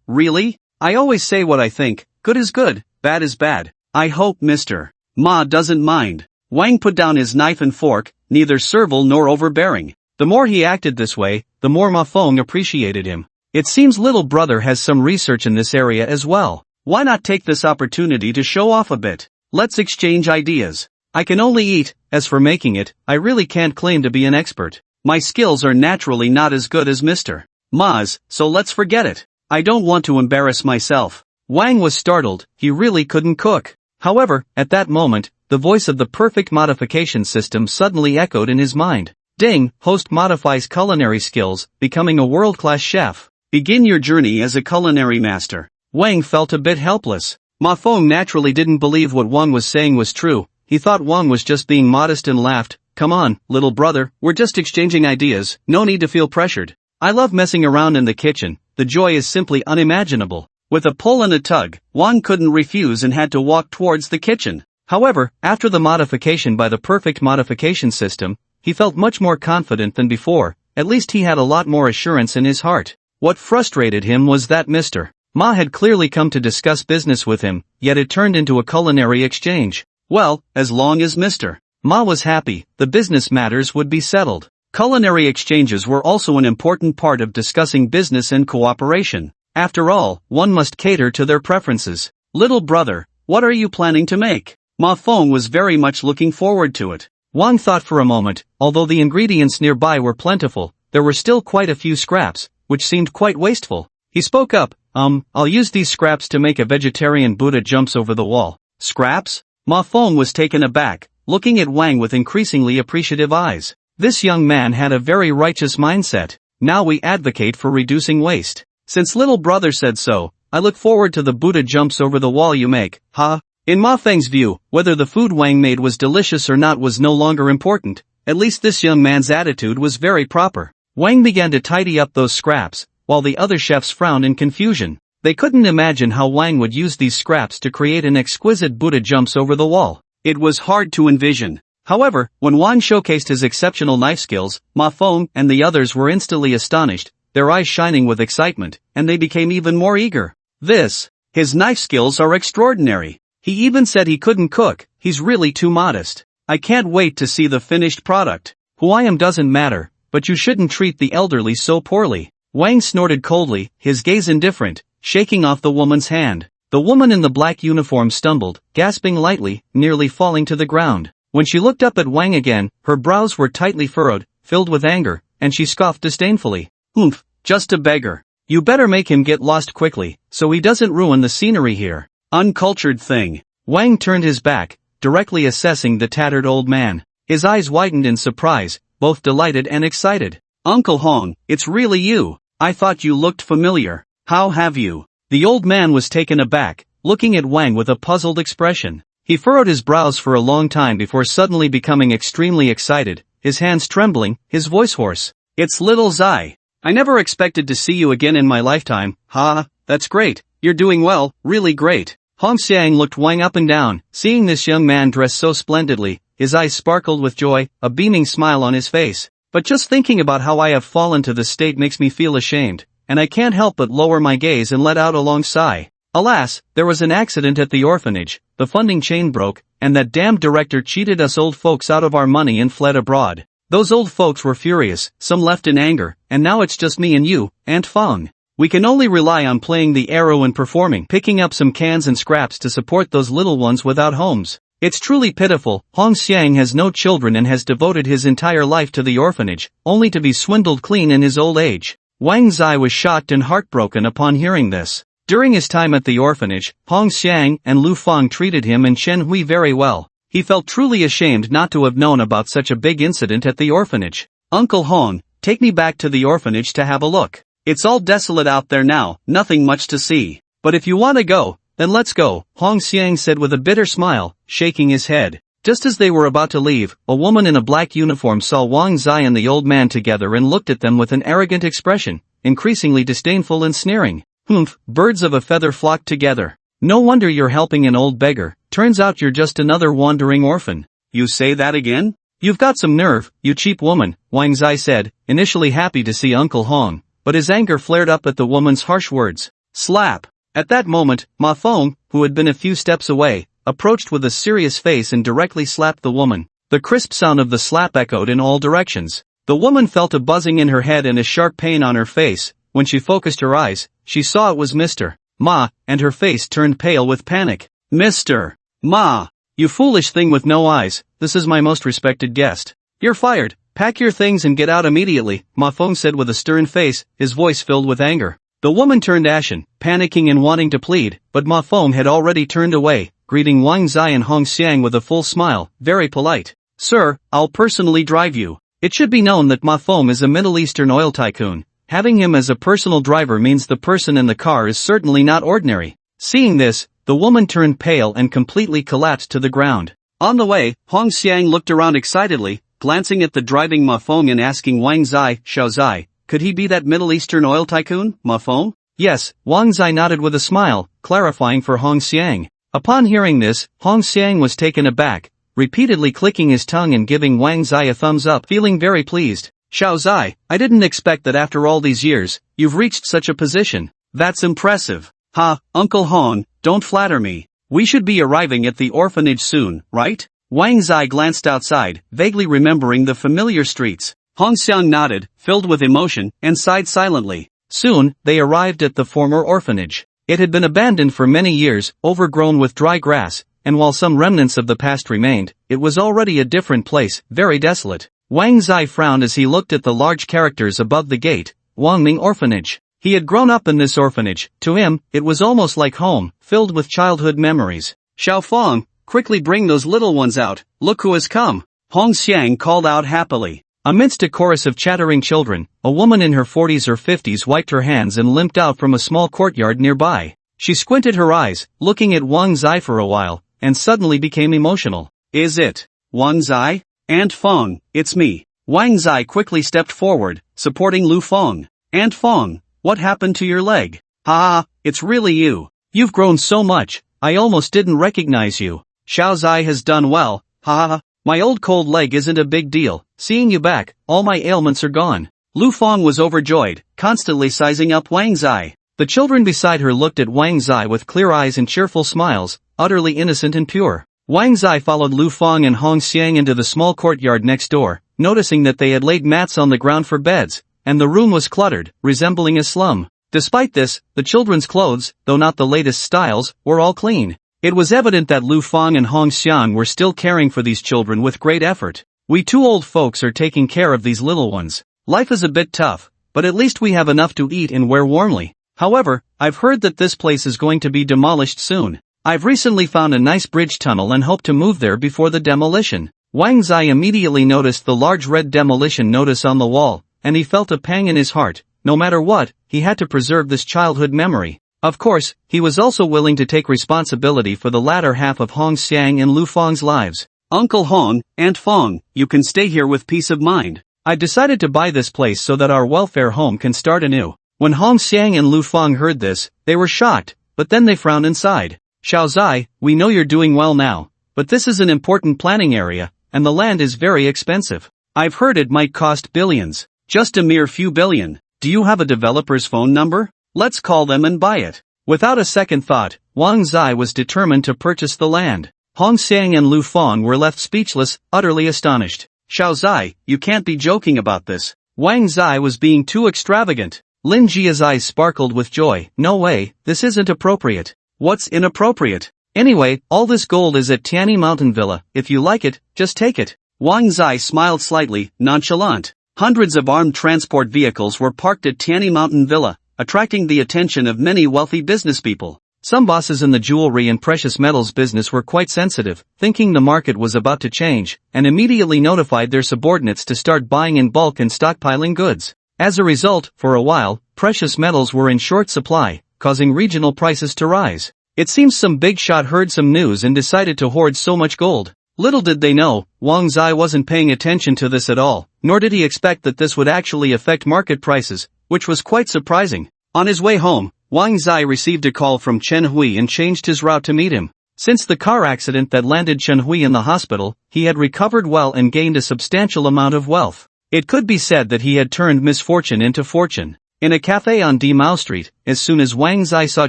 Really? I always say what I think. Good is good, bad is bad. I hope Mr. Ma doesn't mind. Wang put down his knife and fork, neither servile nor overbearing. The more he acted this way, the more Ma Feng appreciated him. It seems little brother has some research in this area as well. Why not take this opportunity to show off a bit? Let's exchange ideas. I can only eat. As for making it, I really can't claim to be an expert. My skills are naturally not as good as Mr. Ma's, so let's forget it. I don't want to embarrass myself. Wang was startled. He really couldn't cook. However, at that moment, the voice of the perfect modification system suddenly echoed in his mind. Ding, host modifies culinary skills, becoming a world-class chef. Begin your journey as a culinary master. Wang felt a bit helpless. Ma Feng naturally didn't believe what Wang was saying was true. He thought Wang was just being modest and laughed. Come on, little brother, we're just exchanging ideas, no need to feel pressured. I love messing around in the kitchen, the joy is simply unimaginable. With a pull and a tug, Wang couldn't refuse and had to walk towards the kitchen. However, after the modification by the perfect modification system, he felt much more confident than before. At least he had a lot more assurance in his heart. What frustrated him was that Mr. Ma had clearly come to discuss business with him, yet it turned into a culinary exchange. Well, as long as Mr. Ma was happy, the business matters would be settled. Culinary exchanges were also an important part of discussing business and cooperation. After all, one must cater to their preferences. Little brother, what are you planning to make? Ma Feng was very much looking forward to it. Wang thought for a moment. Although the ingredients nearby were plentiful, there were still quite a few scraps, which seemed quite wasteful. He spoke up, I'll use these scraps to make a vegetarian Buddha jumps over the wall. Scraps? Ma Feng was taken aback, looking at Wang with increasingly appreciative eyes. This young man had a very righteous mindset. Now we advocate for reducing waste. Since little brother said so, I look forward to the Buddha jumps over the wall you make, huh? In Ma Feng's view, whether the food Wang made was delicious or not was no longer important. At least this young man's attitude was very proper. Wang began to tidy up those scraps, while the other chefs frowned in confusion. They couldn't imagine how Wang would use these scraps to create an exquisite Buddha jumps over the wall. It was hard to envision. However, when Wang showcased his exceptional knife skills, Ma Feng and the others were instantly astonished, their eyes shining with excitement, and they became even more eager. His knife skills are extraordinary. He even said he couldn't cook. He's really too modest. I can't wait to see the finished product. Who I am doesn't matter, but you shouldn't treat the elderly so poorly. Wang snorted coldly, his gaze indifferent, shaking off the woman's hand. The woman in the black uniform stumbled, gasping lightly, nearly falling to the ground. When she looked up at Wang again, her brows were tightly furrowed, filled with anger, and she scoffed disdainfully. Oomph, just a beggar. You better make him get lost quickly, so he doesn't ruin the scenery here. Uncultured thing. Wang turned his back, directly assessing the tattered old man. His eyes widened in surprise, both delighted and excited. Uncle Hong, it's really you. I thought you looked familiar. How have you? The old man was taken aback, looking at Wang with a puzzled expression. He furrowed his brows for a long time before suddenly becoming extremely excited, his hands trembling, his voice hoarse. It's little Zai. I never expected to see you again in my lifetime. Ha, that's great. You're doing well, really great. Hong Xiang looked Wang up and down, seeing this young man dressed so splendidly. His eyes sparkled with joy, a beaming smile on his face. But just thinking about how I have fallen to this state makes me feel ashamed, and I can't help but lower my gaze and let out a long sigh. Alas, there was an accident at the orphanage, the funding chain broke, and that damned director cheated us old folks out of our money and fled abroad. Those old folks were furious, some left in anger, and now it's just me and you, Aunt Feng. We can only rely on playing the arrow and performing, picking up some cans and scraps to support those little ones without homes. It's truly pitiful. Hong Xiang has no children and has devoted his entire life to the orphanage, only to be swindled clean in his old age. Wang Zai was shocked and heartbroken upon hearing this. During his time at the orphanage, Hong Xiang and Lu Feng treated him and Chen Hui very well. He felt truly ashamed not to have known about such a big incident at the orphanage. Uncle Hong, take me back to the orphanage to have a look. It's all desolate out there now, nothing much to see. But if you want to go, then let's go, Hong Xiang said with a bitter smile, shaking his head. Just as they were about to leave, a woman in a black uniform saw Wang Zai and the old man together and looked at them with an arrogant expression, increasingly disdainful and sneering. Humph, birds of a feather flock together. No wonder you're helping an old beggar, turns out you're just another wandering orphan. You say that again? You've got some nerve, you cheap woman, Wang Zai said, initially happy to see Uncle Hong, but his anger flared up at the woman's harsh words. Slap! At that moment, Ma Feng, who had been a few steps away, approached with a serious face and directly slapped the woman. The crisp sound of the slap echoed in all directions. The woman felt a buzzing in her head and a sharp pain on her face. When she focused her eyes, she saw it was Mr. Ma, and her face turned pale with panic. Mr. Ma! You foolish thing with no eyes, this is my most respected guest. You're fired, pack your things and get out immediately, Ma Feng said with a stern face, his voice filled with anger. The woman turned ashen, panicking and wanting to plead, but Ma Feng had already turned away, greeting Wang Zai and Hong Xiang with a full smile, very polite. Sir, I'll personally drive you. It should be known that Ma Feng is a Middle Eastern oil tycoon. Having him as a personal driver means the person in the car is certainly not ordinary. Seeing this, the woman turned pale and completely collapsed to the ground. On the way, Hong Xiang looked around excitedly, glancing at the driving Ma Feng and asking Wang Zai, Xiao Zai, could he be that Middle Eastern oil tycoon, Ma Feng? Yes, Wang Zai nodded with a smile, clarifying for Hong Xiang. Upon hearing this, Hong Xiang was taken aback, repeatedly clicking his tongue and giving Wang Zai a thumbs up, feeling very pleased. Xiao Zai, I didn't expect that after all these years, you've reached such a position. That's impressive. Ha, Uncle Hong, don't flatter me. We should be arriving at the orphanage soon, right? Wang Zai glanced outside, vaguely remembering the familiar streets. Hong Xiang nodded, filled with emotion, and sighed silently. Soon, they arrived at the former orphanage. It had been abandoned for many years, overgrown with dry grass, and while some remnants of the past remained, it was already a different place, very desolate. Wang Zai frowned as he looked at the large characters above the gate, Wangming Orphanage. He had grown up in this orphanage. To him, it was almost like home, filled with childhood memories. Xiao Feng, quickly bring those little ones out, look who has come. Hong Xiang called out happily. Amidst a chorus of chattering children, a woman in her 40s or 50s wiped her hands and limped out from a small courtyard nearby. She squinted her eyes, looking at Wang Zai for a while, and suddenly became emotional. Is it Wang Zai? Aunt Feng, it's me. Wang Zai quickly stepped forward, supporting Lu Feng. Aunt Feng, what happened to your leg? Ha, it's really you. You've grown so much, I almost didn't recognize you. Xiao Zai has done well, ha. My old cold leg isn't a big deal, seeing you back, all my ailments are gone. Lu Feng was overjoyed, constantly sizing up Wang Zai. The children beside her looked at Wang Zai with clear eyes and cheerful smiles, utterly innocent and pure. Wang Zai followed Lu Feng and Hong Xiang into the small courtyard next door, noticing that they had laid mats on the ground for beds, and the room was cluttered, resembling a slum. Despite this, the children's clothes, though not the latest styles, were all clean. It was evident that Lu Feng and Hong Xiang were still caring for these children with great effort. We two old folks are taking care of these little ones. Life is a bit tough, but at least we have enough to eat and wear warmly. However, I've heard that this place is going to be demolished soon. I've recently found a nice bridge tunnel and hope to move there before the demolition. Wang Zai immediately noticed the large red demolition notice on the wall, and he felt a pang in his heart. no matter what, he had to preserve this childhood memory. Of course, he was also willing to take responsibility for the latter half of Hong Xiang and Lu Feng's lives. Uncle Hong, Aunt Feng, you can stay here with peace of mind. I decided to buy this place so that our welfare home can start anew. When Hong Xiang and Lu Feng heard this, they were shocked, but then they frowned inside. Xiao Zai, we know you're doing well now, but this is an important planning area, and the land is very expensive. I've heard it might cost billions. Just a mere few billion. Do you have a developer's phone number? Let's call them and buy it. Without a second thought, Wang Zai was determined to purchase the land. Hong Xiang and Lu Feng were left speechless, utterly astonished. Xiao Zai, you can't be joking about this. Wang Zai was being too extravagant. Lin Jia's eyes sparkled with joy. No way, this isn't appropriate. What's inappropriate? Anyway, all this gold is at Tianyi Mountain Villa. If you like it, just take it. Wang Zai smiled slightly, nonchalant. Hundreds of armed transport vehicles were parked at Tianyi Mountain Villa, attracting the attention of many wealthy businesspeople. Some bosses in the jewelry and precious metals business were quite sensitive, thinking the market was about to change, and immediately notified their subordinates to start buying in bulk and stockpiling goods. As a result, for a while, precious metals were in short supply, causing regional prices to rise. It seems some big shot heard some news and decided to hoard so much gold. Little did they know, Wang Zai wasn't paying attention to this at all, nor did he expect that this would actually affect market prices, which was quite surprising. On his way home, Wang Zai received a call from Chen Hui and changed his route to meet him. Since the car accident that landed Chen Hui in the hospital, he had recovered well and gained a substantial amount of wealth. It could be said that he had turned misfortune into fortune. In a cafe on D Mao Street, as soon as Wang Zai saw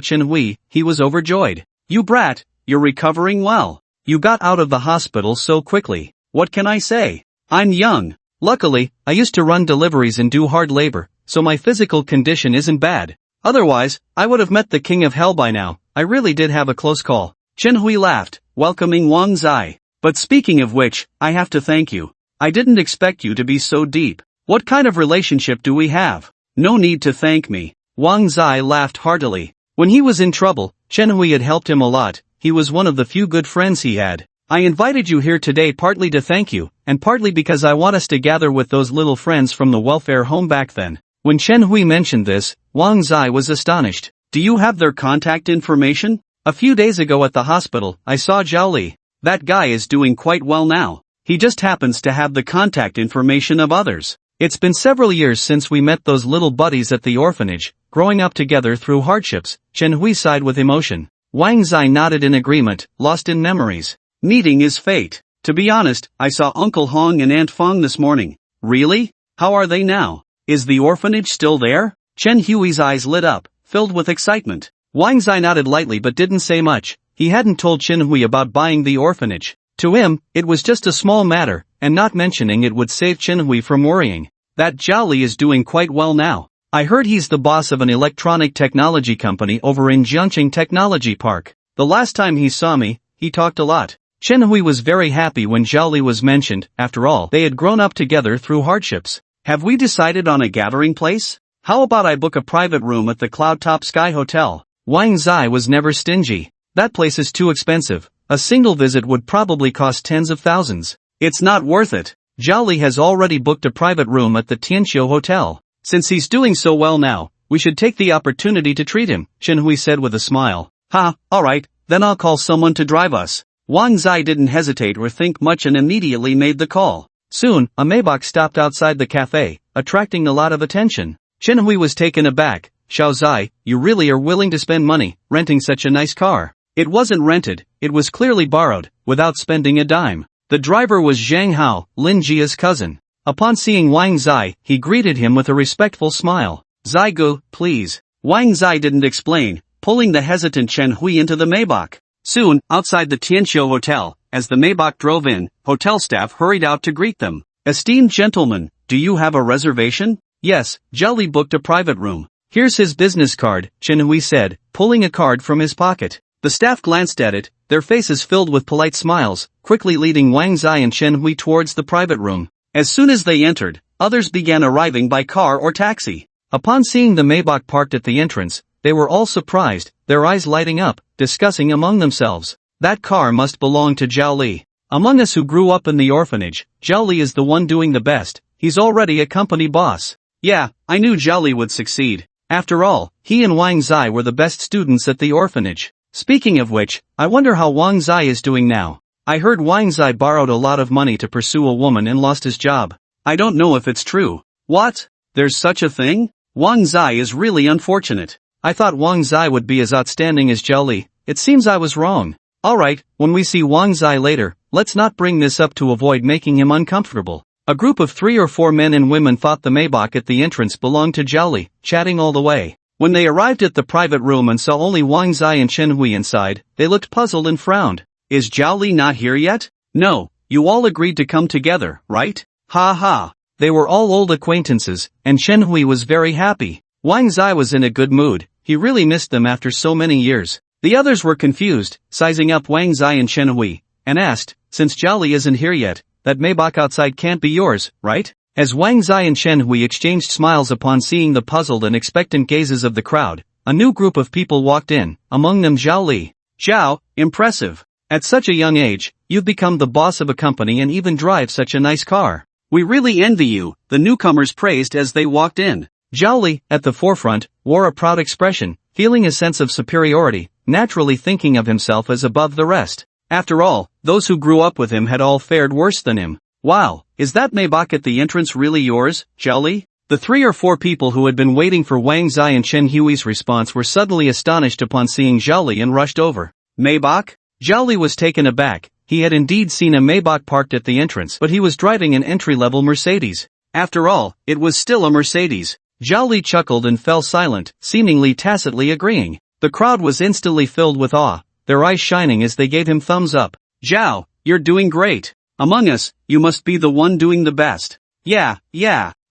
Chen Hui, he was overjoyed. You brat, you're recovering well. You got out of the hospital so quickly. What can I say? I'm young. Luckily, I used to run deliveries and do hard labor, so my physical condition isn't bad. Otherwise, I would have met the king of hell by now. I really did have a close call. Chen Hui laughed, welcoming Wang Zai. But speaking of which, I have to thank you. I didn't expect you to be so deep. What kind of relationship do we have? No need to thank me. Wang Zai laughed heartily. When he was in trouble, Chen Hui had helped him a lot. He was one of the few good friends he had. I invited you here today partly to thank you, and partly because I want us to gather with those little friends from the welfare home back then. When Chen Hui mentioned this, Wang Zai was astonished. Do you have their contact information? A few days ago at the hospital, I saw Zhao Li. That guy is doing quite well now. He just happens to have the contact information of others. It's been several years since we met those little buddies at the orphanage, growing up together through hardships. Chen Hui sighed with emotion. Wang Zai nodded in agreement, lost in memories. Meeting is fate. To be honest, I saw Uncle Hong and Aunt Feng this morning. Really? How are they now? Is the orphanage still there? Chen Hui's eyes lit up, filled with excitement. Wang Zai nodded lightly but didn't say much. He hadn't told Chen Hui about buying the orphanage. To him, it was just a small matter, and not mentioning it would save Chen Hui from worrying. That Zhao Li is doing quite well now. I heard he's the boss of an electronic technology company over in Jiangqing Technology Park. The last time he saw me, he talked a lot. Chen Hui was very happy when Zhao Li was mentioned. After all, they had grown up together through hardships. Have we decided on a gathering place? How about I book a private room at the Cloud Top Sky Hotel? Wang Zai was never stingy. That place is too expensive. A single visit would probably cost tens of thousands. It's not worth it. Zhao Li has already booked a private room at the Tianqiu Hotel. Since he's doing so well now, we should take the opportunity to treat him, Chen Hui said with a smile. Ha, alright, then I'll call someone to drive us. Wang Zai didn't hesitate or think much and immediately made the call. Soon, a Maybach stopped outside the cafe, attracting a lot of attention. Chen Hui was taken aback. Xiao Zai, you really are willing to spend money, renting such a nice car. It wasn't rented, it was clearly borrowed, without spending a dime. The driver was Zhang Hao, Lin Jia's cousin. Upon seeing Wang Zai, he greeted him with a respectful smile. Zai go, please. Wang Zai didn't explain, pulling the hesitant Chen Hui into the Maybach. Soon, outside the Tianqiu Hotel, as the Maybach drove in, hotel staff hurried out to greet them. Esteemed gentlemen, do you have a reservation? Yes, Zhao Li booked a private room. Here's his business card, Chen Hui said, pulling a card from his pocket. The staff glanced at it, their faces filled with polite smiles, quickly leading Wang Zai and Chen Hui towards the private room. As soon as they entered, others began arriving by car or taxi. Upon seeing the Maybach parked at the entrance, they were all surprised, their eyes lighting up, discussing among themselves. That car must belong to Zhao Li. Among us who grew up in the orphanage, Zhao Li is the one doing the best. He's already a company boss. Yeah, I knew Zhao would succeed. After all, he and Wang Zai were the best students at the orphanage. Speaking of which, I wonder how Wang Zai is doing now. I heard Wang Zai borrowed a lot of money to pursue a woman and lost his job. I don't know if it's true. What? There's such a thing? Wang Zai is really unfortunate. I thought Wang Zai would be as outstanding as Zhao Li. It seems I was wrong. Alright, when we see Wang Zai later, let's not bring this up to avoid making him uncomfortable. A group of 3 or 4 men and women fought the Maybach at the entrance belonged to Zhao Li, chatting all the way. When they arrived at the private room and saw only Wang Zai and Chen Hui inside, they looked puzzled and frowned. Is Zhao Li not here yet? No, you all agreed to come together, right? Ha ha. They were all old acquaintances, and Chen Hui was very happy. Wang Zai was in a good mood, he really missed them after so many years. The others were confused, sizing up Wang Zai and Chen Hui, and asked, since Zhao Li isn't here yet, that Maybach outside can't be yours, right? As Wang Zai and Chen Hui exchanged smiles upon seeing the puzzled and expectant gazes of the crowd, a new group of people walked in, among them Zhao Li. Zhao, impressive. At such a young age, you've become the boss of a company and even drive such a nice car. We really envy you, the newcomers praised as they walked in. Zhao Li, at the forefront, wore a proud expression, feeling a sense of superiority, naturally thinking of himself as above the rest. After all, those who grew up with him had all fared worse than him. Wow, is that Maybach at the entrance really yours, Zhao Li? The 3 or 4 people who had been waiting for Wang Zai and Chen Hui's response were suddenly astonished upon seeing Zhao Li and rushed over. Maybach? Zhao Li was taken aback. He had indeed seen a Maybach parked at the entrance, but he was driving an entry-level Mercedes. After all, it was still a Mercedes. Zhao Li chuckled and fell silent, seemingly tacitly agreeing. The crowd was instantly filled with awe, their eyes shining as they gave him thumbs up. Zhao, you're doing great. Among us, you must be the one doing the best. Yeah.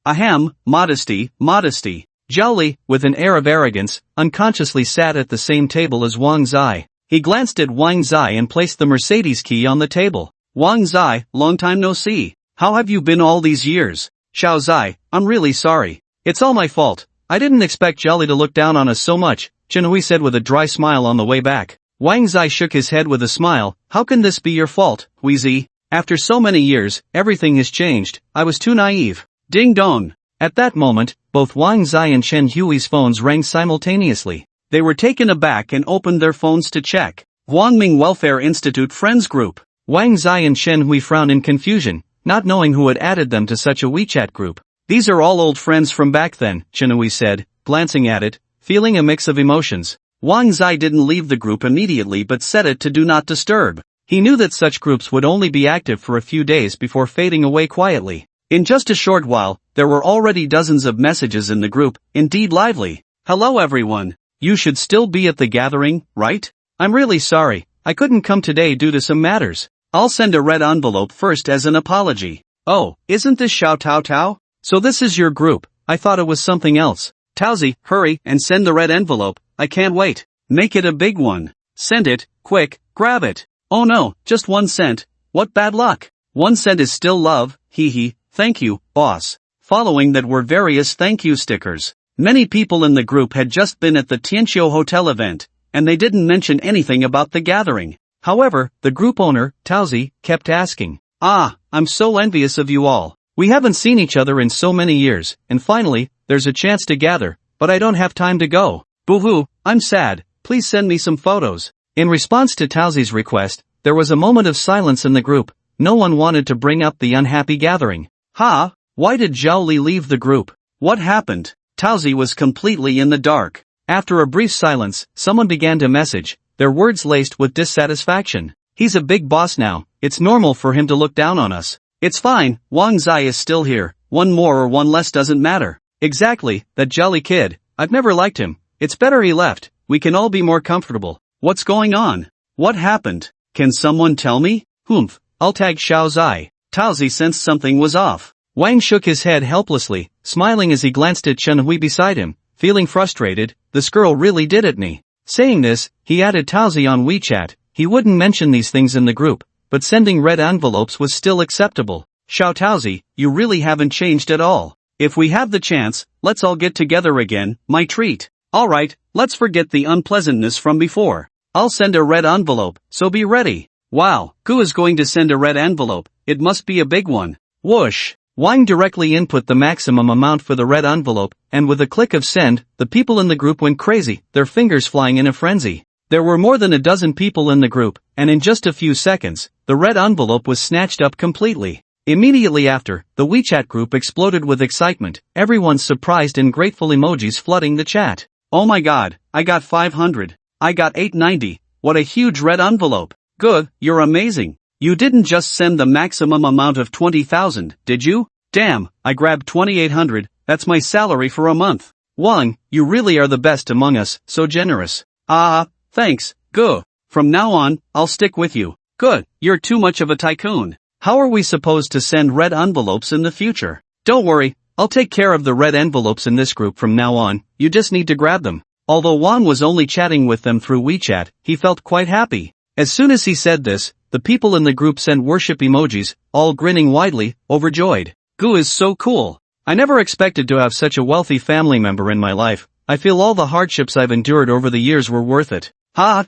Ahem, modesty. Zhao Li, with an air of arrogance, unconsciously sat at the same table as Wang Zai. He glanced at Wang Zai and placed the Mercedes key on the table. Wang Zai, long time no see. How have you been all these years? Xiao Zai, I'm really sorry. It's all my fault. I didn't expect Zhao Li to look down on us so much, Chen Hui said with a dry smile on the way back. Wang Zai shook his head with a smile. How can this be your fault, Huizi? After so many years, everything has changed. I was too naive. Ding dong. At that moment, both Wang Zai and Chen Hui's phones rang simultaneously. They were taken aback and opened their phones to check. Guangming Welfare Institute Friends Group. Wang Zai and Chen Hui frowned in confusion, not knowing who had added them to such a WeChat group. These are all old friends from back then, Chen Hui said, glancing at it, feeling a mix of emotions. Wang Zai didn't leave the group immediately but set it to do not disturb. He knew that such groups would only be active for a few days before fading away quietly. In just a short while, there were already dozens of messages in the group, indeed lively. Hello everyone. You should still be at the gathering, right? I'm really sorry, I couldn't come today due to some matters. I'll send a red envelope first as an apology. Oh, isn't this Xiao Tao Tao? So this is your group, I thought it was something else. Taozi, hurry and send the red envelope, I can't wait. Make it a big one. Send it, quick, grab it. Oh no, just 1 cent. What bad luck. 1 cent is still love, hee, thank you, boss. Following that were various thank you stickers. Many people in the group had just been at the Tianqiu Hotel event, and they didn't mention anything about the gathering. However, the group owner, Taozi, kept asking. I'm so envious of you all. We haven't seen each other in so many years, and finally, there's a chance to gather, but I don't have time to go. Boo-hoo, I'm sad, please send me some photos. In response to Taozi's request, there was a moment of silence in the group. No one wanted to bring up the unhappy gathering. Why did Zhao Li leave the group? What happened? Taozi was completely in the dark. After a brief silence, someone began to message, their words laced with dissatisfaction. He's a big boss now, it's normal for him to look down on us. It's fine, Wang Zai is still here, 1 more or 1 less doesn't matter. Exactly, that jolly kid, I've never liked him. It's better he left, we can all be more comfortable. What's going on? What happened? Can someone tell me? I'll tag Xiao Zai. Taozi sensed something was off. Wang shook his head helplessly, smiling as he glanced at Chen Hui beside him, feeling frustrated. This girl really did it me. Saying this, he added Taozi on WeChat. He wouldn't mention these things in the group, but sending red envelopes was still acceptable. Xiao Taozi, you really haven't changed at all. If we have the chance, let's all get together again, my treat. Alright, let's forget the unpleasantness from before. I'll send a red envelope, so be ready. Wow, Gu is going to send a red envelope, it must be a big one. Whoosh. Wang directly input the maximum amount for the red envelope, and with a click of send, the people in the group went crazy, their fingers flying in a frenzy. There were more than a dozen people in the group, and in just a few seconds, the red envelope was snatched up completely. Immediately after, the WeChat group exploded with excitement, everyone's surprised and grateful emojis flooding the chat. Oh my god, I got 500. I got 890. What a huge red envelope. Good, you're amazing. You didn't just send the maximum amount of 20,000, did you? Damn, I grabbed 2,800, that's my salary for a month. Wang, you really are the best among us, so generous. Thanks, good. From now on, I'll stick with you. Good, you're too much of a tycoon. How are we supposed to send red envelopes in the future? Don't worry, I'll take care of the red envelopes in this group from now on, you just need to grab them. Although Wang was only chatting with them through WeChat, he felt quite happy. As soon as he said this, the people in the group sent worship emojis, all grinning widely, overjoyed. Gu is so cool. I never expected to have such a wealthy family member in my life. I feel all the hardships I've endured over the years were worth it.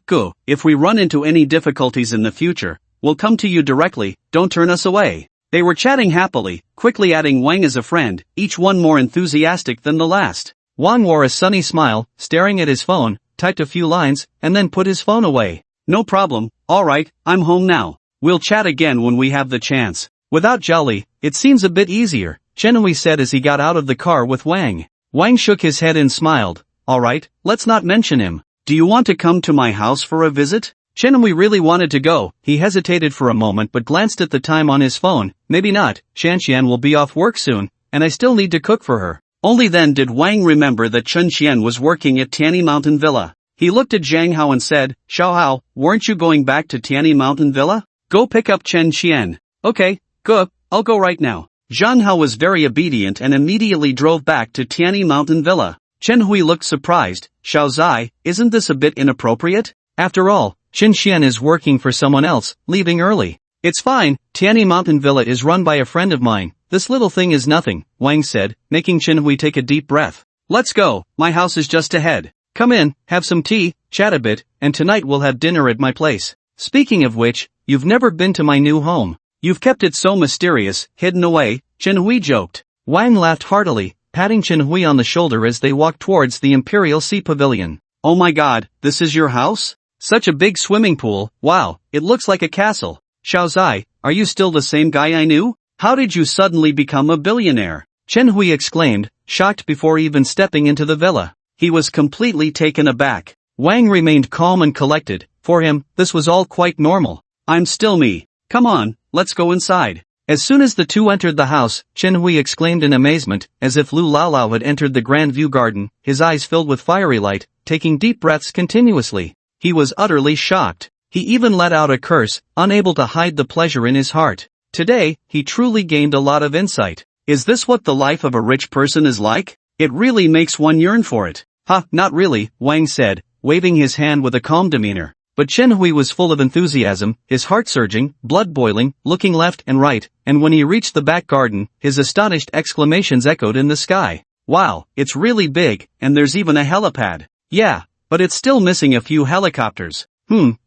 Gu, if we run into any difficulties in the future, we'll come to you directly, don't turn us away. They were chatting happily, quickly adding Wang as a friend, each one more enthusiastic than the last. Wang wore a sunny smile, staring at his phone, typed a few lines, and then put his phone away. No problem, alright, I'm home now. We'll chat again when we have the chance. Without Jolly, it seems a bit easier, Chenhui said as he got out of the car with Wang. Wang shook his head and smiled. Alright, let's not mention him. Do you want to come to my house for a visit? Chenhui really wanted to go. He hesitated for a moment but glanced at the time on his phone. Maybe not, Shanxian will be off work soon, and I still need to cook for her. Only then did Wang remember that Chen Xian was working at Tianyi Mountain Villa. He looked at Zhang Hao and said, Xiao Hao, weren't you going back to Tianyi Mountain Villa? Go pick up Chen Xian. Okay, good, I'll go right now. Zhang Hao was very obedient and immediately drove back to Tianyi Mountain Villa. Chen Hui looked surprised. Xiao Zai, isn't this a bit inappropriate? After all, Chen Xian is working for someone else, leaving early. It's fine, Tianyi Mountain Villa is run by a friend of mine. This little thing is nothing, Wang said, making Chen Hui take a deep breath. Let's go, my house is just ahead. Come in, have some tea, chat a bit, and tonight we'll have dinner at my place. Speaking of which, you've never been to my new home. You've kept it so mysterious, hidden away, Chen Hui joked. Wang laughed heartily, patting Chen Hui on the shoulder as they walked towards the Imperial Sea Pavilion. Oh my god, this is your house? Such a big swimming pool, wow, it looks like a castle. Xiao Zai, are you still the same guy I knew? How did you suddenly become a billionaire? Chen Hui exclaimed, shocked before even stepping into the villa. He was completely taken aback. Wang remained calm and collected. For him, this was all quite normal. I'm still me. Come on, let's go inside. As soon as the two entered the house, Chen Hui exclaimed in amazement, as if Lu Laolao had entered the Grand View Garden, his eyes filled with fiery light, taking deep breaths continuously. He was utterly shocked. He even let out a curse, unable to hide the pleasure in his heart. Today, he truly gained a lot of insight. Is this what the life of a rich person is like? It really makes one yearn for it. Not really, Wang said, waving his hand with a calm demeanor. But Chen Hui was full of enthusiasm, his heart surging, blood boiling, looking left and right, and when he reached the back garden, his astonished exclamations echoed in the sky. Wow, it's really big, and there's even a helipad. Yeah, but it's still missing a few helicopters.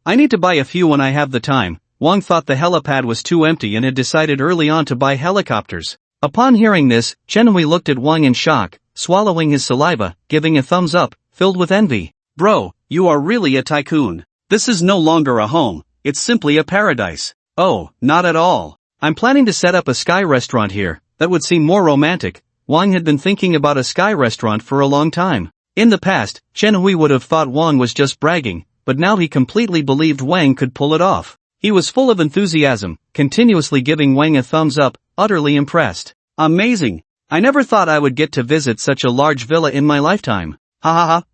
I need to buy a few when I have the time. Wang thought the helipad was too empty and had decided early on to buy helicopters. Upon hearing this, Chen Hui looked at Wang in shock, swallowing his saliva, giving a thumbs up, filled with envy. Bro, you are really a tycoon. This is no longer a home, it's simply a paradise. Oh, not at all. I'm planning to set up a sky restaurant here. That would seem more romantic. Wang had been thinking about a sky restaurant for a long time. In the past, Chen Hui would have thought Wang was just bragging, but now he completely believed Wang could pull it off. He was full of enthusiasm, continuously giving Wang a thumbs up, utterly impressed. Amazing. I never thought I would get to visit such a large villa in my lifetime.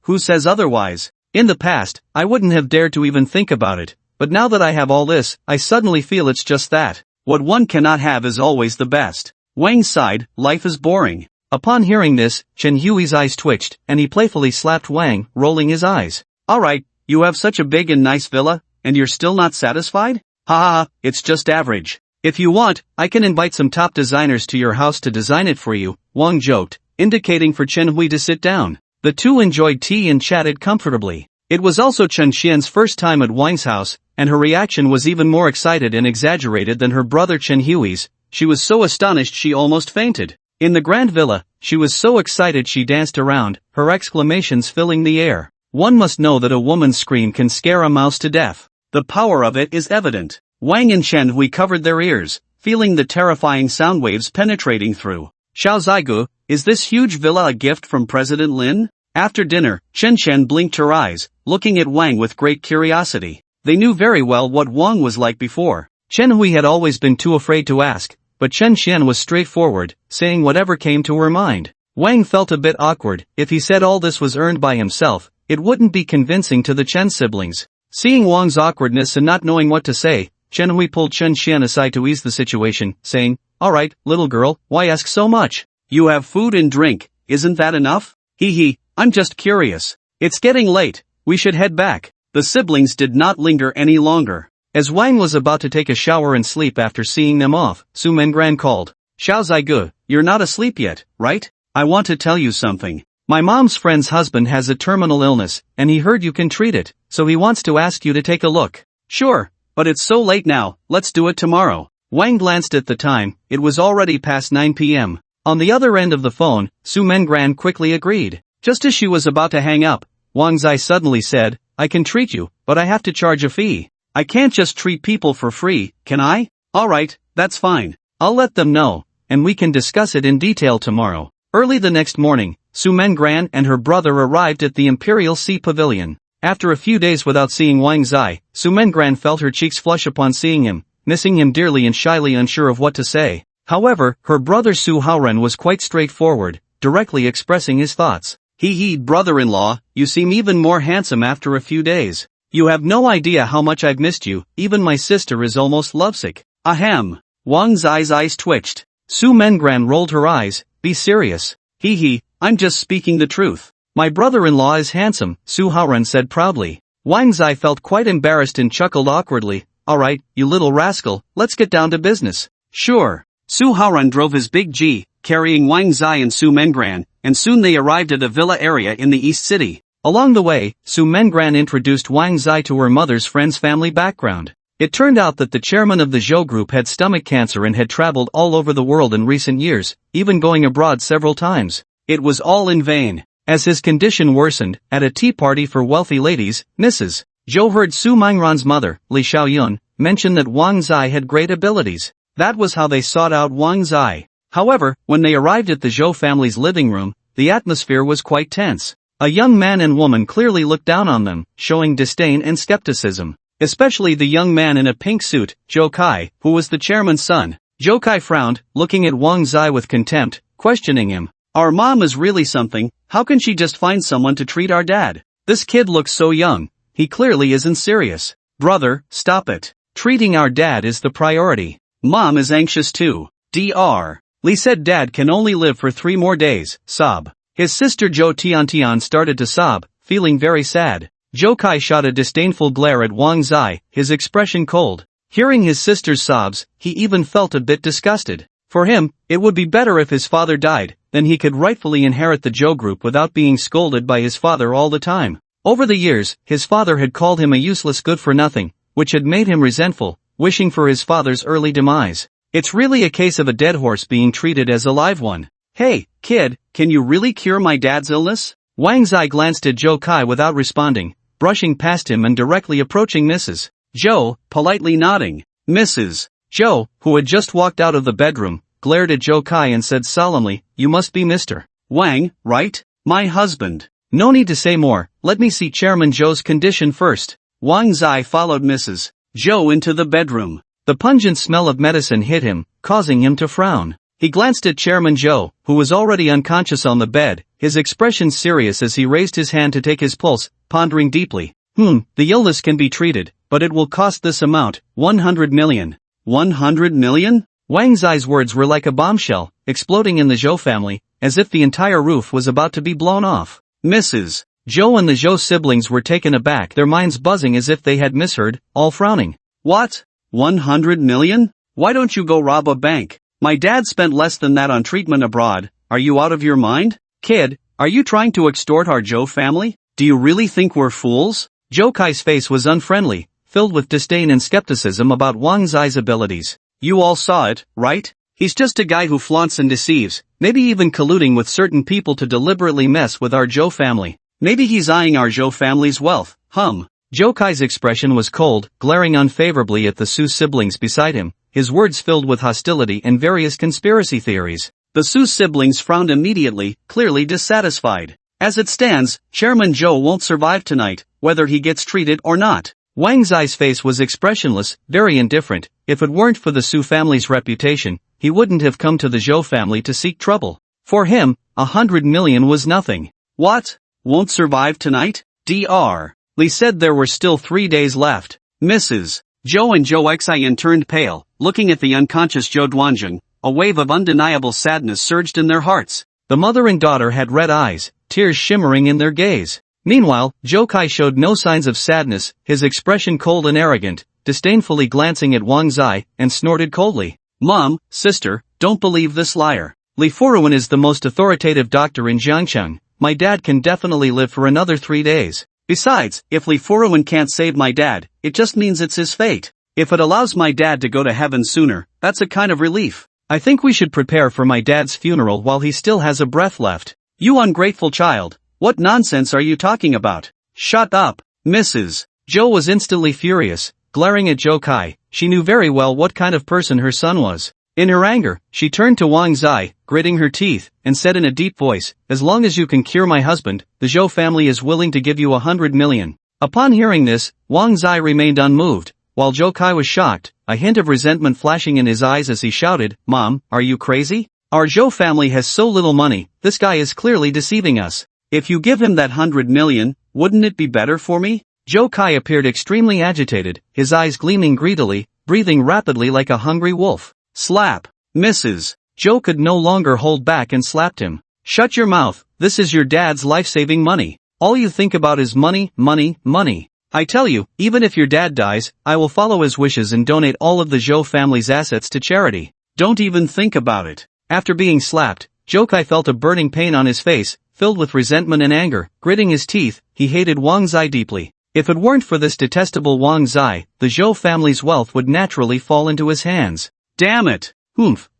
Who says otherwise? In the past, I wouldn't have dared to even think about it, but now that I have all this, I suddenly feel it's just that. What one cannot have is always the best. Wang sighed, life is boring. Upon hearing this, Chen Hui's eyes twitched, and he playfully slapped Wang, rolling his eyes. Alright, you have such a big and nice villa, and you're still not satisfied? It's just average. If you want, I can invite some top designers to your house to design it for you, Wang joked, indicating for Chen Hui to sit down. The two enjoyed tea and chatted comfortably. It was also Chen Xian's first time at Wang's house, and her reaction was even more excited and exaggerated than her brother Chen Hui's. she was so astonished she almost fainted. In the grand villa, she was so excited she danced around, her exclamations filling the air. One must know that a woman's scream can scare a mouse to death. The power of it is evident. Wang and Chen Hui covered their ears, feeling the terrifying sound waves penetrating through. Xiao Zigu, is this huge villa a gift from President Lin? After dinner, Chen Chen blinked her eyes, looking at Wang with great curiosity. They knew very well what Wang was like before. Chen Hui had always been too afraid to ask, but Chen Chen was straightforward, saying whatever came to her mind. Wang felt a bit awkward. If he said all this was earned by himself, it wouldn't be convincing to the Chen siblings. Seeing Wang's awkwardness and not knowing what to say, Chen Hui pulled Chen Chen aside to ease the situation, saying, "Alright, little girl, why ask so much? You have food and drink, isn't that enough? Hee, I'm just curious. It's getting late, we should head back." The siblings did not linger any longer. As Wang was about to take a shower and sleep after seeing them off, Su Mengran called, "Xiao Zigu, you're not asleep yet, right? I want to tell you something. My mom's friend's husband has a terminal illness, and he heard you can treat it, so he wants to ask you to take a look." "Sure, but it's so late now, let's do it tomorrow." Wang glanced at the time, it was already past 9 p.m. On the other end of the phone, Su Mengran quickly agreed. Just as she was about to hang up, Wang Zai suddenly said, "I can treat you, but I have to charge a fee. I can't just treat people for free, can I?" "Alright, that's fine. I'll let them know, and we can discuss it in detail tomorrow." Early the next morning, Su Mengran and her brother arrived at the Imperial Sea Pavilion. After a few days without seeing Wang Zai, Su Mengran felt her cheeks flush upon seeing him, missing him dearly and shyly unsure of what to say. However, her brother Su Haoren was quite straightforward, directly expressing his thoughts. "Hee, brother-in-law, you seem even more handsome after a few days. You have no idea how much I've missed you, even my sister is almost lovesick." Ahem. Wang Zai's eyes twitched. Su Mengran rolled her eyes, "Be serious." Hee, I'm just speaking the truth. My brother-in-law is handsome, Su Haoren said proudly. Wang Zai felt quite embarrassed and chuckled awkwardly. "Alright, you little rascal, let's get down to business." "Sure." Su Haoren drove his big G, carrying Wang Zai and Su Mengran, and soon they arrived at a villa area in the East City. Along the way, Su Mengran introduced Wang Zai to her mother's friend's family background. It turned out that the chairman of the Zhou group had stomach cancer and had traveled all over the world in recent years, even going abroad several times. It was all in vain. As his condition worsened, at a tea party for wealthy ladies, Mrs. Zhou heard Su Mengran's mother, Li Xiaoyun, mention that Wang Zai had great abilities. That was how they sought out Wang Zai. However, when they arrived at the Zhou family's living room, the atmosphere was quite tense. A young man and woman clearly looked down on them, showing disdain and skepticism. Especially the young man in a pink suit, Zhou Kai, who was the chairman's son. Zhou Kai frowned, looking at Wang Zai with contempt, questioning him. "Our mom is really something, how can she just find someone to treat our dad? This kid looks so young, he clearly isn't serious." "Brother, stop it. Treating our dad is the priority. Mom is anxious too." Dr. Li said dad can only live for 3 more days, sob. His sister Zhou Tiantian started to sob, feeling very sad. Zhou Kai shot a disdainful glare at Wang Zai, his expression cold. Hearing his sister's sobs, he even felt a bit disgusted. For him, it would be better if his father died, then he could rightfully inherit the Zhou group without being scolded by his father all the time. Over the years, his father had called him a useless good-for-nothing, which had made him resentful, wishing for his father's early demise. It's really a case of a dead horse being treated as a live one. "Hey, kid, can you really cure my dad's illness?" Wang Zai glanced at Zhou Kai without responding, brushing past him and directly approaching Mrs. Zhou, politely nodding. Mrs. Zhou, who had just walked out of the bedroom, glared at Zhou Kai and said solemnly, "You must be Mr. Wang, right? My husband." "No need to say more, let me see Chairman Zhou's condition first." Wang Zai followed Mrs. Zhou into the bedroom. The pungent smell of medicine hit him, causing him to frown. He glanced at Chairman Zhou, who was already unconscious on the bed, his expression serious as he raised his hand to take his pulse, pondering deeply. The illness can be treated, but it will cost this amount, 100 million. 100 million? Wang Zai's words were like a bombshell, exploding in the Zhou family, as if the entire roof was about to be blown off. Mrs. Zhou and the Zhou siblings were taken aback, their minds buzzing as if they had misheard, all frowning. "What? 100 million? Why don't you go rob a bank? My dad spent less than that on treatment abroad, are you out of your mind? Kid, are you trying to extort our Zhou family? Do you really think we're fools?" Zhou Kai's face was unfriendly, filled with disdain and skepticism about Wang Zai's abilities. "You all saw it, right? He's just a guy who flaunts and deceives, maybe even colluding with certain people to deliberately mess with our Zhou family. Maybe he's eyeing our Zhou family's wealth, Zhou Kai's expression was cold, glaring unfavorably at the Su siblings beside him, his words filled with hostility and various conspiracy theories. The Su siblings frowned immediately, clearly dissatisfied. As it stands, Chairman Zhou won't survive tonight, whether he gets treated or not. Wang Zai's face was expressionless, very indifferent. If it weren't for the Su family's reputation, he wouldn't have come to the Zhou family to seek trouble. For him, 100 million was nothing. What? Won't survive tonight? Dr. Li said there were still 3 days left. Mrs. Zhou and Zhou Xian turned pale, looking at the unconscious Zhou Duanjing. A wave of undeniable sadness surged in their hearts. The mother and daughter had red eyes, tears shimmering in their gaze. Meanwhile, Zhou Kai showed no signs of sadness, his expression cold and arrogant, disdainfully glancing at Wang Zai, and snorted coldly. Mom, sister, don't believe this liar. Li Furuan is the most authoritative doctor in Jiangcheng. My dad can definitely live for another 3 days. Besides, if Li Furuan can't save my dad, it just means it's his fate. If it allows my dad to go to heaven sooner, that's a kind of relief. I think we should prepare for my dad's funeral while he still has a breath left. You ungrateful child. What nonsense are you talking about? Shut up, Mrs. Zhou was instantly furious, glaring at Zhou Kai. She knew very well what kind of person her son was. In her anger, she turned to Wang Zai, gritting her teeth, and said in a deep voice, "As long as you can cure my husband, the Zhou family is willing to give you 100 million. Upon hearing this, Wang Zai remained unmoved, while Zhou Kai was shocked, a hint of resentment flashing in his eyes as he shouted, "Mom, are you crazy? Our Zhou family has so little money, this guy is clearly deceiving us. If you give him that 100 million, wouldn't it be better for me?" Zhou Kai appeared extremely agitated, his eyes gleaming greedily, breathing rapidly like a hungry wolf. Slap, Mrs. Zhou could no longer hold back and slapped him. "Shut your mouth, this is your dad's life-saving money. All you think about is money, money, money. I tell you, even if your dad dies, I will follow his wishes and donate all of the Zhou family's assets to charity. Don't even think about it." After being slapped, Zhou Kai felt a burning pain on his face, filled with resentment and anger. Gritting his teeth, he hated Wang Zai deeply. If it weren't for this detestable Wang Zai, the Zhou family's wealth would naturally fall into his hands. Damn it.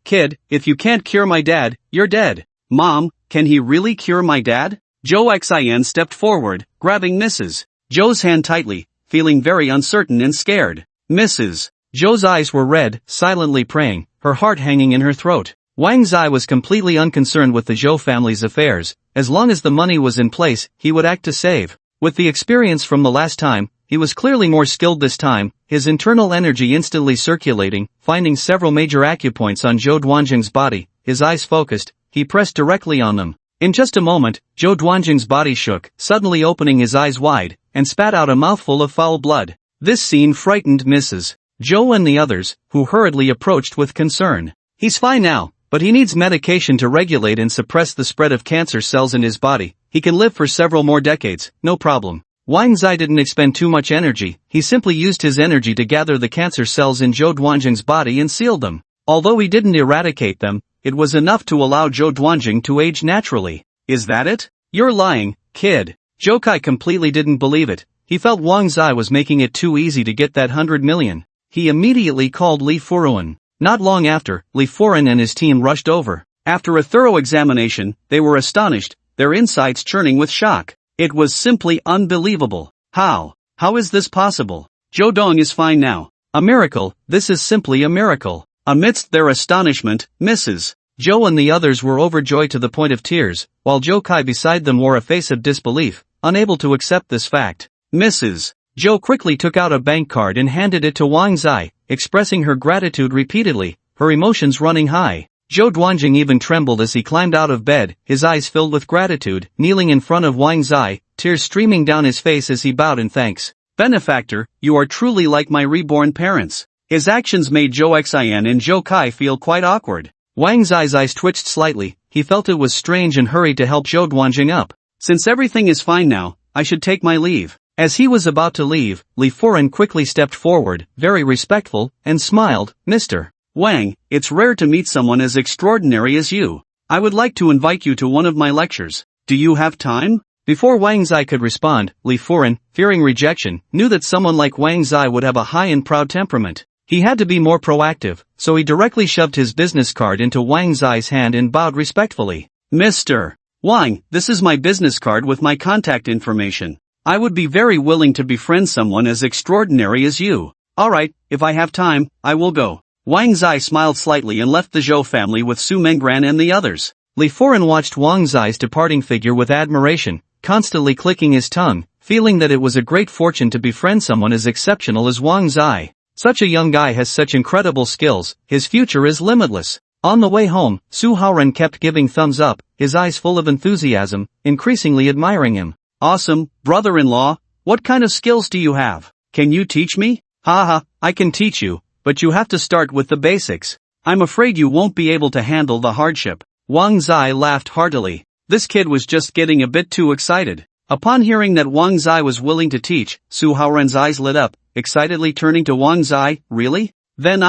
Kid, if you can't cure my dad, you're dead. Mom, can he really cure my dad? Zhou Xian stepped forward, grabbing Mrs. Zhou's hand tightly, feeling very uncertain and scared. Mrs. Zhou's eyes were red, silently praying, her heart hanging in her throat. Wang Zai was completely unconcerned with the Zhou family's affairs. As long as the money was in place, he would act to save. With the experience from the last time, he was clearly more skilled this time, his internal energy instantly circulating, finding several major acupoints on Zhou Duanjing's body, his eyes focused, he pressed directly on them. In just a moment, Zhou Duanjing's body shook, suddenly opening his eyes wide, and spat out a mouthful of foul blood. This scene frightened Mrs. Zhou and the others, who hurriedly approached with concern. He's fine now, but he needs medication to regulate and suppress the spread of cancer cells in his body. He can live for several more decades, no problem. Wang Zai didn't expend too much energy, he simply used his energy to gather the cancer cells in Zhou Duanjing's body and sealed them. Although he didn't eradicate them, it was enough to allow Zhou Duanjing to age naturally. Is that it? You're lying, kid. Zhou Kai completely didn't believe it. He felt Wang Zai was making it too easy to get that 100 million. He immediately called Li Furuan. Not long after, Li Furuan and his team rushed over. After a thorough examination, they were astonished, their insides churning with shock. It was simply unbelievable. How is this possible? Zhou Dong is fine now. A miracle, this is simply a miracle. Amidst their astonishment, Mrs. Zhou and the others were overjoyed to the point of tears, while Zhou Kai beside them wore a face of disbelief, unable to accept this fact. Mrs. Zhou quickly took out a bank card and handed it to Wang Zai, expressing her gratitude repeatedly, her emotions running high. Zhou Duanjing even trembled as he climbed out of bed, his eyes filled with gratitude, kneeling in front of Wang Zai, tears streaming down his face as he bowed in thanks. Benefactor, you are truly like my reborn parents. His actions made Zhou Xian and Zhou Kai feel quite awkward. Wang Zai's eyes twitched slightly, he felt it was strange and hurried to help Zhou Duanjing up. Since everything is fine now, I should take my leave. As he was about to leave, Li Furuan quickly stepped forward, very respectful, and smiled, "Mr. Wang, it's rare to meet someone as extraordinary as you. I would like to invite you to one of my lectures. Do you have time?" Before Wang Zai could respond, Li Furuan, fearing rejection, knew that someone like Wang Zai would have a high and proud temperament. He had to be more proactive, so he directly shoved his business card into Wang Zai's hand and bowed respectfully. Mr. Wang, this is my business card with my contact information. I would be very willing to befriend someone as extraordinary as you. Alright, if I have time, I will go. Wang Zai smiled slightly and left the Zhou family with Su Menggran and the others. Li Foran watched Wang Zai's departing figure with admiration, constantly clicking his tongue, feeling that it was a great fortune to befriend someone as exceptional as Wang Zai. Such a young guy has such incredible skills, his future is limitless. On the way home, Su Haoren kept giving thumbs up, his eyes full of enthusiasm, increasingly admiring him. Awesome, brother-in-law, what kind of skills do you have? Can you teach me? Haha, I can teach you, but you have to start with the basics. I'm afraid you won't be able to handle the hardship. Wang Zai laughed heartily. This kid was just getting a bit too excited. Upon hearing that Wang Zai was willing to teach, Su Haoren's eyes lit up, excitedly turning to Wang Zai, really? Then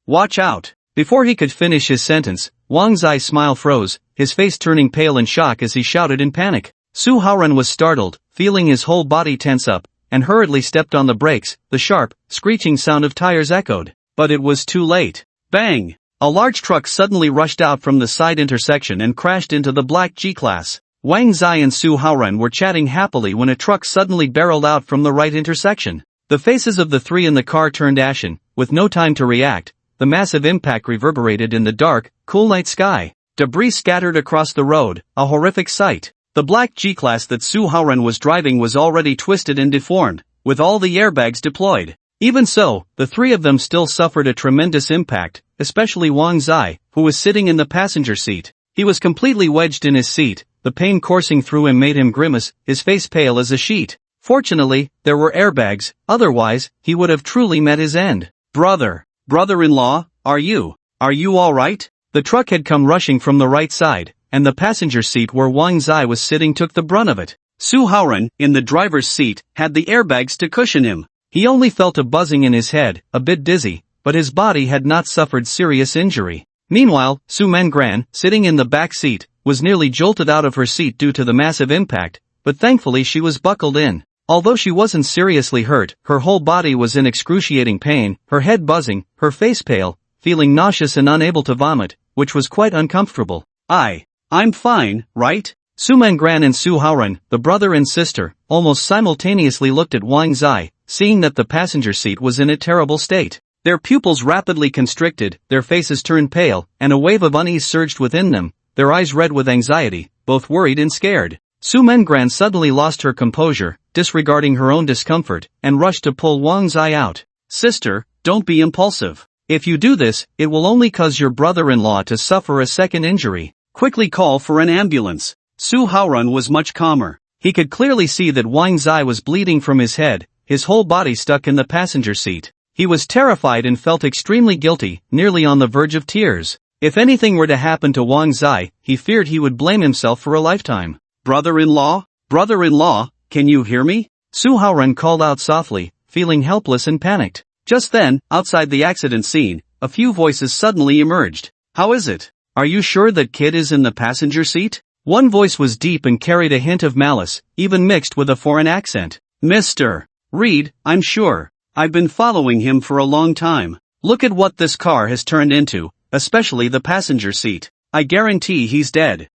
watch out. Before he could finish his sentence, Wang Zai's smile froze, his face turning pale in shock as he shouted in panic. Su Haoren was startled, feeling his whole body tense up, and hurriedly stepped on the brakes. The sharp, screeching sound of tires echoed. But it was too late. Bang! A large truck suddenly rushed out from the side intersection and crashed into the black G-Class. Wang Zai and Su Haoren were chatting happily when a truck suddenly barreled out from the right intersection. The faces of the three in the car turned ashen. With no time to react, the massive impact reverberated in the dark, cool night sky. Debris scattered across the road, a horrific sight. The black G-Class that Su Haoren was driving was already twisted and deformed, with all the airbags deployed. Even so, the three of them still suffered a tremendous impact, especially Wang Zai, who was sitting in the passenger seat. He was completely wedged in his seat, the pain coursing through him made him grimace, his face pale as a sheet. Fortunately, there were airbags, otherwise, he would have truly met his end. Brother-in-law, are you alright? The truck had come rushing from the right side, and the passenger seat where Wang Zai was sitting took the brunt of it. Su Haoren, in the driver's seat, had the airbags to cushion him. He only felt a buzzing in his head, a bit dizzy, but his body had not suffered serious injury. Meanwhile, Su Menggran, sitting in the back seat, was nearly jolted out of her seat due to the massive impact, but thankfully she was buckled in. Although she wasn't seriously hurt, her whole body was in excruciating pain, her head buzzing, her face pale, feeling nauseous and unable to vomit, which was quite uncomfortable. I'm fine, right? Su Menggran and Su Haoren, the brother and sister, almost simultaneously looked at Wang Zai, seeing that the passenger seat was in a terrible state. Their pupils rapidly constricted, their faces turned pale, and a wave of unease surged within them, their eyes red with anxiety, both worried and scared. Su Menggran suddenly lost her composure, disregarding her own discomfort, and rushed to pull Wang Zai out. Sister, don't be impulsive. If you do this, it will only cause your brother-in-law to suffer a second injury. Quickly call for an ambulance. Su Haoren was much calmer. He could clearly see that Wang Zai was bleeding from his head, his whole body stuck in the passenger seat. He was terrified and felt extremely guilty, nearly on the verge of tears. If anything were to happen to Wang Zai, he feared he would blame himself for a lifetime. Brother-in-law, can you hear me? Su Haoren called out softly, feeling helpless and panicked. Just then, outside the accident scene, a few voices suddenly emerged. How is it? Are you sure that kid is in the passenger seat? One voice was deep and carried a hint of malice, even mixed with a foreign accent. Mr. Reed, I'm sure. I've been following him for a long time. Look at what this car has turned into, especially the passenger seat. I guarantee he's dead.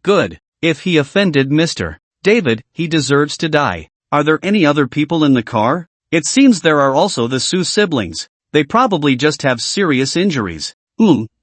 Good. If he offended Mr. David, he deserves to die. Are there any other people in the car? It seems there are also the Su siblings. They probably just have serious injuries.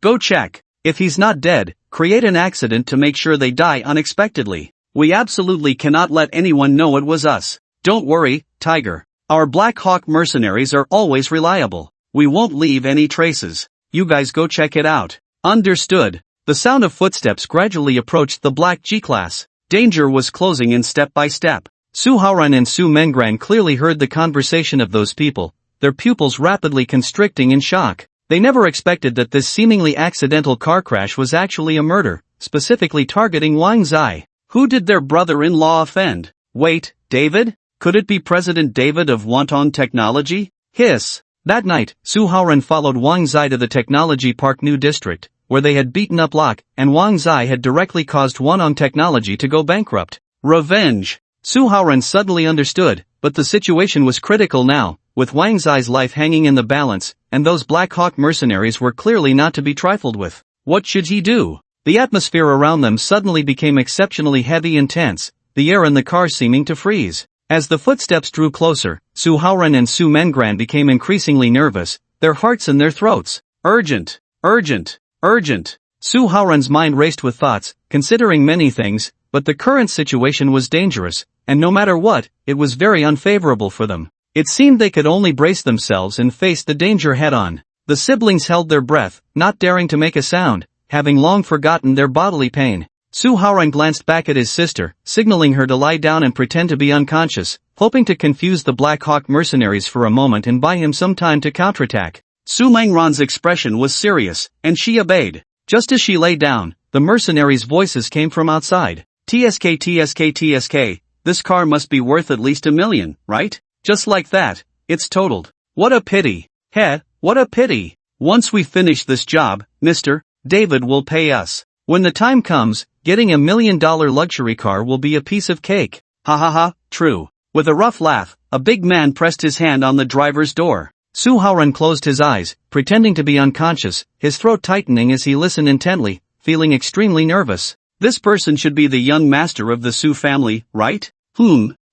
Go check. If he's not dead, create an accident to make sure they die unexpectedly. We absolutely cannot let anyone know it was us. Don't worry, Tiger. Our Black Hawk mercenaries are always reliable. We won't leave any traces. You guys go check it out. Understood. The sound of footsteps gradually approached the black G-Class. Danger was closing in step by step. Su Haoren and Su Menggran clearly heard the conversation of those people, their pupils rapidly constricting in shock. They never expected that this seemingly accidental car crash was actually a murder, specifically targeting Wang Zai. Who did their brother-in-law offend? Wait, David? Could it be President David of Wantong Technology? Hiss. That night, Su Haoren followed Wang Zai to the Technology Park New District, where they had beaten up Locke, and Wang Zai had directly caused Wantong Technology to go bankrupt. Revenge. Su Haoren suddenly understood, but the situation was critical now. with Wang Zai's life hanging in the balance, and those Black Hawk mercenaries were clearly not to be trifled with. What should he do? The atmosphere around them suddenly became exceptionally heavy and tense, the air in the car seeming to freeze. As the footsteps drew closer, Su Haoran and Su Mengran became increasingly nervous, their hearts in their throats. Urgent, urgent, urgent. Su Haoran's mind raced with thoughts, considering many things, but the current situation was dangerous, and no matter what, it was very unfavorable for them. It seemed they could only brace themselves and face the danger head-on. The siblings held their breath, not daring to make a sound, having long forgotten their bodily pain. Su Haoran glanced back at his sister, signaling her to lie down and pretend to be unconscious, hoping to confuse the Black Hawk mercenaries for a moment and buy him some time to counterattack. Su Mengran's expression was serious, and she obeyed. Just as she lay down, the mercenaries' voices came from outside. TSK TSK TSK, this car must be worth at least $1 million, right? Just like that, it's totaled. What a pity. Heh, what a pity. Once we finish this job, Mr. David will pay us. When the time comes, getting $1 million luxury car will be a piece of cake. Ha ha ha, true. With a rough laugh, a big man pressed his hand on the driver's door. Su Haoran closed his eyes, pretending to be unconscious, his throat tightening as he listened intently, feeling extremely nervous. This person should be the young master of the Su family, right?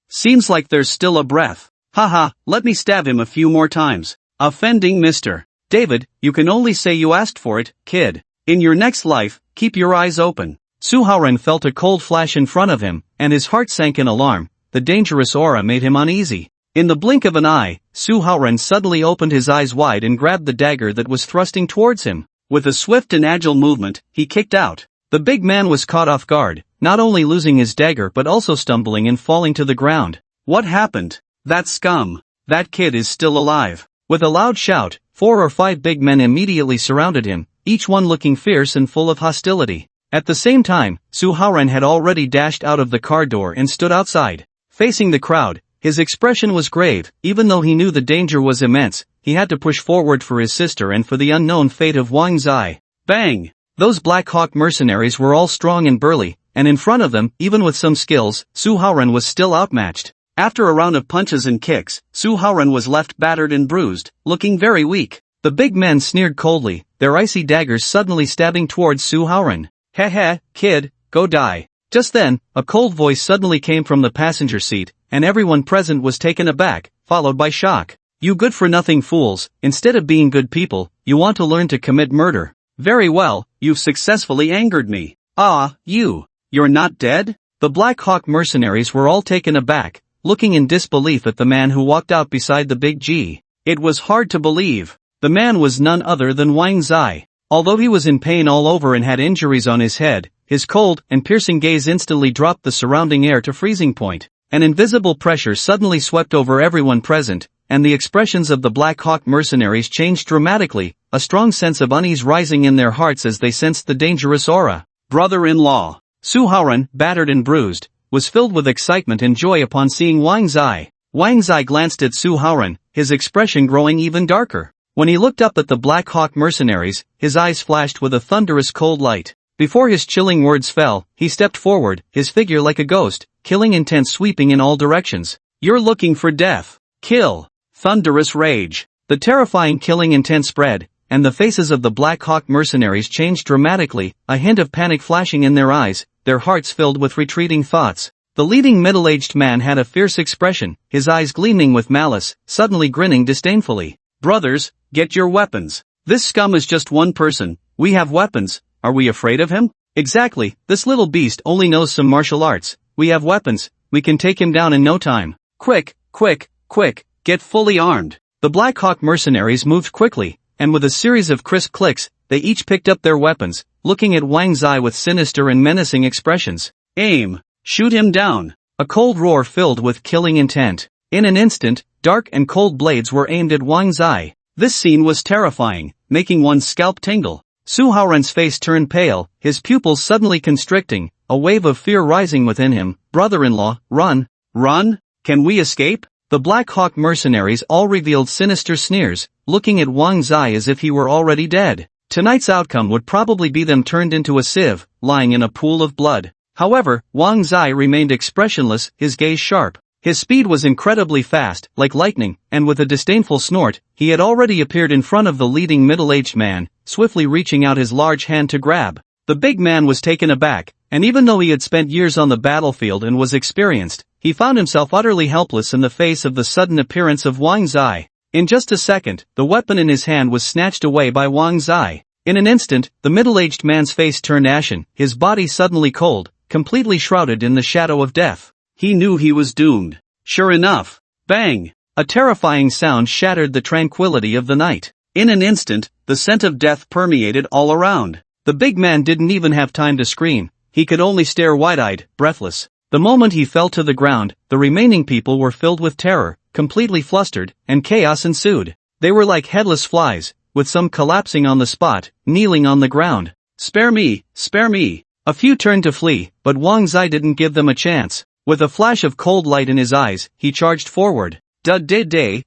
Seems like there's still a breath. Haha, let me stab him a few more times. Offending Mr. David, you can only say you asked for it, kid. In your next life, keep your eyes open. Su Haoran felt a cold flash in front of him, and his heart sank in alarm. The dangerous aura made him uneasy. In the blink of an eye, Su Haoran suddenly opened his eyes wide and grabbed the dagger that was thrusting towards him. With a swift and agile movement, he kicked out. The big man was caught off guard, not only losing his dagger but also stumbling and falling to the ground. What happened? That scum. That kid is still alive. With a loud shout, 4 or 5 big men immediately surrounded him, each one looking fierce and full of hostility. At the same time, Su Haoran had already dashed out of the car door and stood outside. Facing the crowd, his expression was grave. Even though he knew the danger was immense, he had to push forward for his sister and for the unknown fate of Wang Zai. Bang! Those Black Hawk mercenaries were all strong and burly, and in front of them, even with some skills, Su Haoran was still outmatched. After a round of punches and kicks, Su Haoran was left battered and bruised, looking very weak. The big men sneered coldly, their icy daggers suddenly stabbing towards Su Haoran. Heh heh, kid, go die. Just then, a cold voice suddenly came from the passenger seat, and everyone present was taken aback, followed by shock. You good-for-nothing fools, instead of being good people, you want to learn to commit murder. Very well, you've successfully angered me. Ah, you're not dead? The Black Hawk mercenaries were all taken aback, looking in disbelief at the man who walked out beside the big G. It was hard to believe. The man was none other than Wang Zai. Although he was in pain all over and had injuries on his head, his cold and piercing gaze instantly dropped the surrounding air to freezing point. An invisible pressure suddenly swept over everyone present, and the expressions of the Black Hawk mercenaries changed dramatically, a strong sense of unease rising in their hearts as they sensed the dangerous aura. Brother-in-law. Su Haoran, battered and bruised, was filled with excitement and joy upon seeing Wang Zai. Wang Zai glanced at Su Haoran, his expression growing even darker. When he looked up at the Black Hawk mercenaries, his eyes flashed with a thunderous cold light. Before his chilling words fell, he stepped forward, his figure like a ghost, killing intent sweeping in all directions. You're looking for death. Kill. Thunderous rage. The terrifying killing intent spread, and the faces of the Black Hawk mercenaries changed dramatically, a hint of panic flashing in their eyes, their hearts filled with retreating thoughts. The leading middle-aged man had a fierce expression, his eyes gleaming with malice, suddenly grinning disdainfully. Brothers, get your weapons. This scum is just one person. We have weapons. Are we afraid of him? Exactly, this little beast only knows some martial arts. We have weapons. We can take him down in no time. Quick, quick, quick, get fully armed. The Black Hawk mercenaries moved quickly, and with a series of crisp clicks, they each picked up their weapons, looking at Wang Zai with sinister and menacing expressions. Aim. Shoot him down. A cold roar filled with killing intent. In an instant, dark and cold blades were aimed at Wang Zai. This scene was terrifying, making one's scalp tingle. Su Haoran's face turned pale, his pupils suddenly constricting, a wave of fear rising within him. Brother-in-law, run. Run? Can we escape? The Black Hawk mercenaries all revealed sinister sneers, looking at Wang Zai as if he were already dead. Tonight's outcome would probably be them turned into a sieve, lying in a pool of blood. However, Wang Zai remained expressionless, his gaze sharp. His speed was incredibly fast, like lightning, and with a disdainful snort, he had already appeared in front of the leading middle-aged man, swiftly reaching out his large hand to grab. The big man was taken aback, and even though he had spent years on the battlefield and was experienced, he found himself utterly helpless in the face of the sudden appearance of Wang Zai. In just a second, the weapon in his hand was snatched away by Wang Zai. In an instant, the middle-aged man's face turned ashen, his body suddenly cold, completely shrouded in the shadow of death. He knew he was doomed. Sure enough. Bang! A terrifying sound shattered the tranquility of the night. In an instant, the scent of death permeated all around. The big man didn't even have time to scream, he could only stare wide-eyed, breathless. The moment he fell to the ground, the remaining people were filled with terror, completely flustered, and chaos ensued. They were like headless flies, with some collapsing on the spot, kneeling on the ground. Spare me, spare me. A few turned to flee, but Wang Zai didn't give them a chance. With a flash of cold light in his eyes, he charged forward. Da-day-day.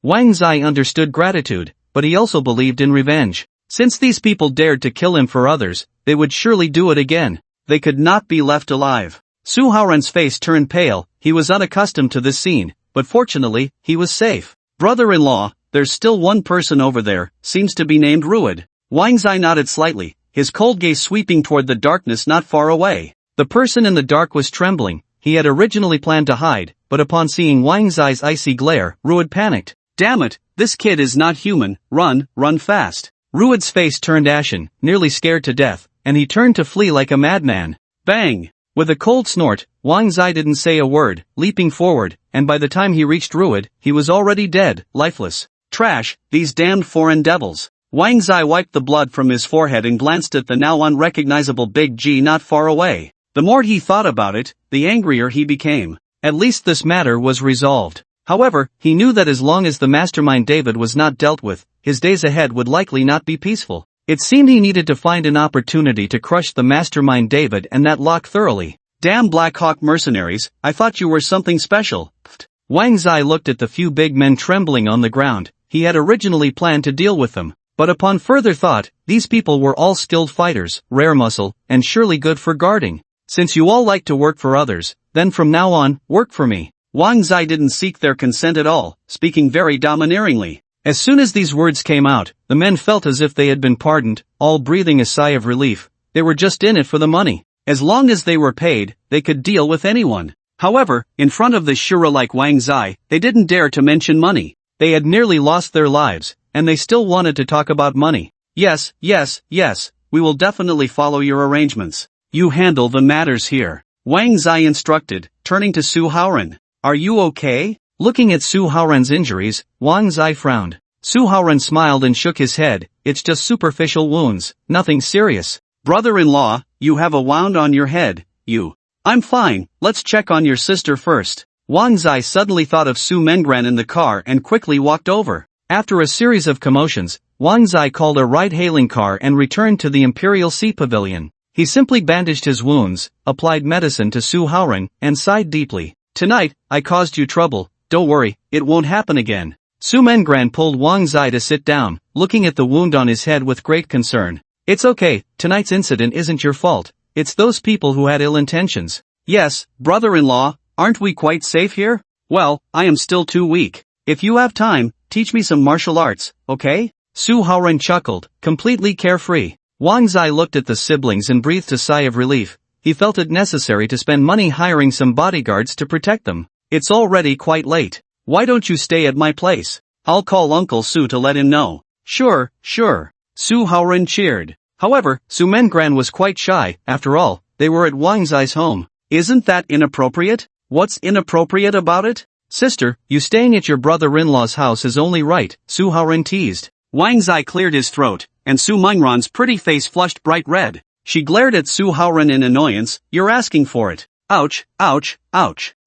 Wang Zai understood gratitude, but he also believed in revenge. Since these people dared to kill him for others, they would surely do it again. They could not be left alive. Su Haoran's face turned pale, he was unaccustomed to this scene, but fortunately, he was safe. Brother-in-law, there's still one person over there, seems to be named Ruid. Wang Zai nodded slightly, his cold gaze sweeping toward the darkness not far away. The person in the dark was trembling. He had originally planned to hide, but upon seeing Wang Zai's icy glare, Ruid panicked. Damn it, this kid is not human, run fast. Ruid's face turned ashen, nearly scared to death, and he turned to flee like a madman. Bang! With a cold snort, Wang Zai didn't say a word, leaping forward, and by the time he reached Ruid, he was already dead, lifeless. Trash, these damned foreign devils. Wang Zai wiped the blood from his forehead and glanced at the now unrecognizable Big G not far away. The more he thought about it, the angrier he became. At least this matter was resolved. However, he knew that as long as the mastermind David was not dealt with, his days ahead would likely not be peaceful. It seemed he needed to find an opportunity to crush the mastermind David and that lock thoroughly. Damn Black Hawk mercenaries, I thought you were something special. Wang Zai looked at the few big men trembling on the ground. He had originally planned to deal with them. But upon further thought, these people were all skilled fighters, rare muscle, and surely good for guarding. Since you all like to work for others, then from now on, work for me. Wang Zai didn't seek their consent at all, speaking very domineeringly. As soon as these words came out, the men felt as if they had been pardoned, all breathing a sigh of relief. They were just in it for the money. As long as they were paid, they could deal with anyone. However, in front of the Shura like Wang Zai, they didn't dare to mention money. They had nearly lost their lives, and they still wanted to talk about money. Yes, we will definitely follow your arrangements. You handle the matters here. Wang Zai instructed, turning to Su Haoran. Are you okay? Looking at Su Haoran's injuries, Wang Zai frowned. Su Haoran smiled and shook his head. It's just superficial wounds, nothing serious. Brother-in-law, you have a wound on your head, you. I'm fine, let's check on your sister first. Wang Zai suddenly thought of Su Mengran in the car and quickly walked over. After a series of commotions, Wang Zai called a ride-hailing car and returned to the Imperial Sea Pavilion. He simply bandaged his wounds, applied medicine to Su Haoran, and sighed deeply. Tonight, I caused you trouble, don't worry, it won't happen again. Su Mengran pulled Wang Zai to sit down, looking at the wound on his head with great concern. It's okay, tonight's incident isn't your fault, it's those people who had ill intentions. Yes, brother-in-law, aren't we quite safe here? Well, I am still too weak. If you have time, teach me some martial arts, okay? Su Haoran chuckled, completely carefree. Wang Zai looked at the siblings and breathed a sigh of relief. He felt it necessary to spend money hiring some bodyguards to protect them. It's already quite late. Why don't you stay at my place? I'll call Uncle Su to let him know. Sure. Su Haoran cheered. However, Su Mengran was quite shy. After all, they were at Wang Zai's home. Isn't that inappropriate? What's inappropriate about it? Sister, you staying at your brother-in-law's house is only right, Su Haoran teased. Wang Zai cleared his throat, and Su Mengran's pretty face flushed bright red. She glared at Su Haoran in annoyance. You're asking for it. Ouch.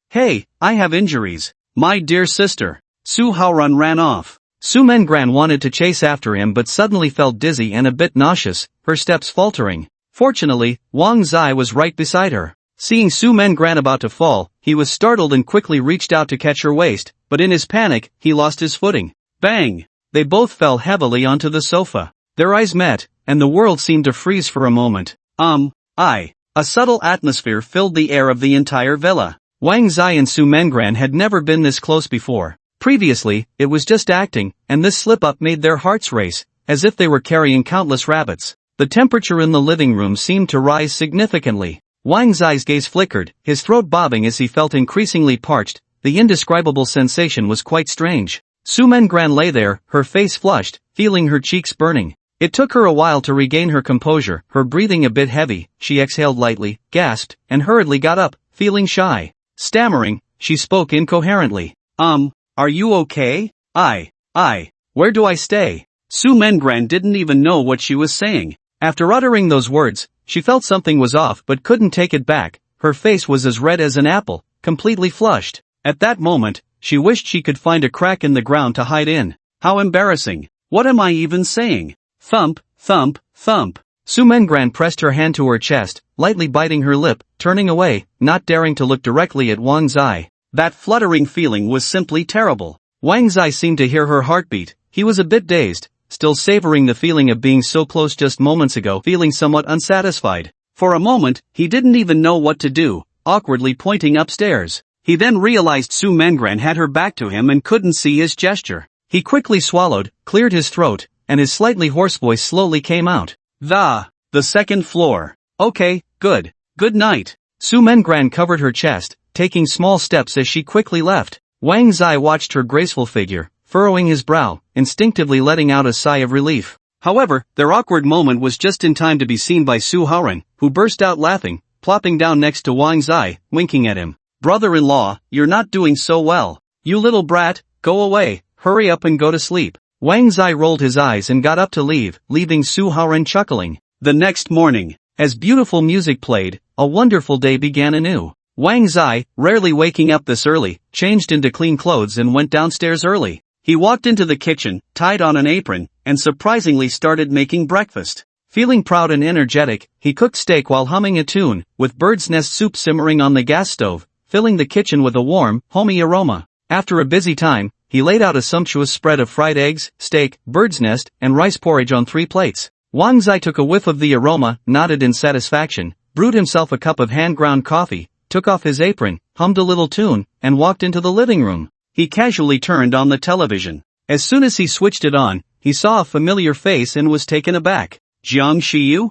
Hey, I have injuries. My dear sister. Su Haoran ran off. Su Mengran wanted to chase after him but suddenly felt dizzy and a bit nauseous, her steps faltering. Fortunately, Wang Zai was right beside her. Seeing Su Mengran about to fall, he was startled and quickly reached out to catch her waist, but in his panic, he lost his footing. Bang! They both fell heavily onto the sofa. Their eyes met, and the world seemed to freeze for a moment. A subtle atmosphere filled the air of the entire villa. Wang Zai and Su Mengran had never been this close before. Previously, it was just acting, and this slip-up made their hearts race, as if they were carrying countless rabbits. The temperature in the living room seemed to rise significantly. Wang Zai's gaze flickered, his throat bobbing as he felt increasingly parched. The indescribable sensation was quite strange. Su Mengran lay there, her face flushed, feeling her cheeks burning. It took her a while to regain her composure, her breathing a bit heavy. She exhaled lightly, gasped, and hurriedly got up, feeling shy. Stammering, she spoke incoherently. Are you okay? Where do I stay? Su Mengran didn't even know what she was saying. After uttering those words, she felt something was off but couldn't take it back. Her face was as red as an apple, completely flushed. At that moment, she wished she could find a crack in the ground to hide in. How embarrassing. What am I even saying? Thump, thump, thump. Su Mengran pressed her hand to her chest, lightly biting her lip, turning away, not daring to look directly at Wang Zai. That fluttering feeling was simply terrible. Wang Zai seemed to hear her heartbeat. He was a bit dazed, still savoring the feeling of being so close just moments ago, feeling somewhat unsatisfied. For a moment, he didn't even know what to do, awkwardly pointing upstairs. He then realized Su Mengran had her back to him and couldn't see his gesture. He quickly swallowed, cleared his throat, and his slightly hoarse voice slowly came out. The second floor. Okay, good. Good night. Su Mengran covered her chest, taking small steps as she quickly left. Wang Zai watched her graceful figure, furrowing his brow, instinctively letting out a sigh of relief. However, their awkward moment was just in time to be seen by Su Haoran, who burst out laughing, plopping down next to Wang Zai, winking at him. Brother-in-law, you're not doing so well. You little brat, go away, hurry up and go to sleep. Wang Zai rolled his eyes and got up to leave, leaving Su Haoran chuckling. The next morning, as beautiful music played, a wonderful day began anew. Wang Zai, rarely waking up this early, changed into clean clothes and went downstairs early. He walked into the kitchen, tied on an apron, and surprisingly started making breakfast. Feeling proud and energetic, he cooked steak while humming a tune, with bird's nest soup simmering on the gas stove, filling the kitchen with a warm, homey aroma. After a busy time, he laid out a sumptuous spread of fried eggs, steak, bird's nest, and rice porridge on 3 plates. Wang Zai took a whiff of the aroma, nodded in satisfaction, brewed himself a cup of hand-ground coffee, took off his apron, hummed a little tune, and walked into the living room. He casually turned on the television. As soon as he switched it on, he saw a familiar face and was taken aback. Jiang Shiyu?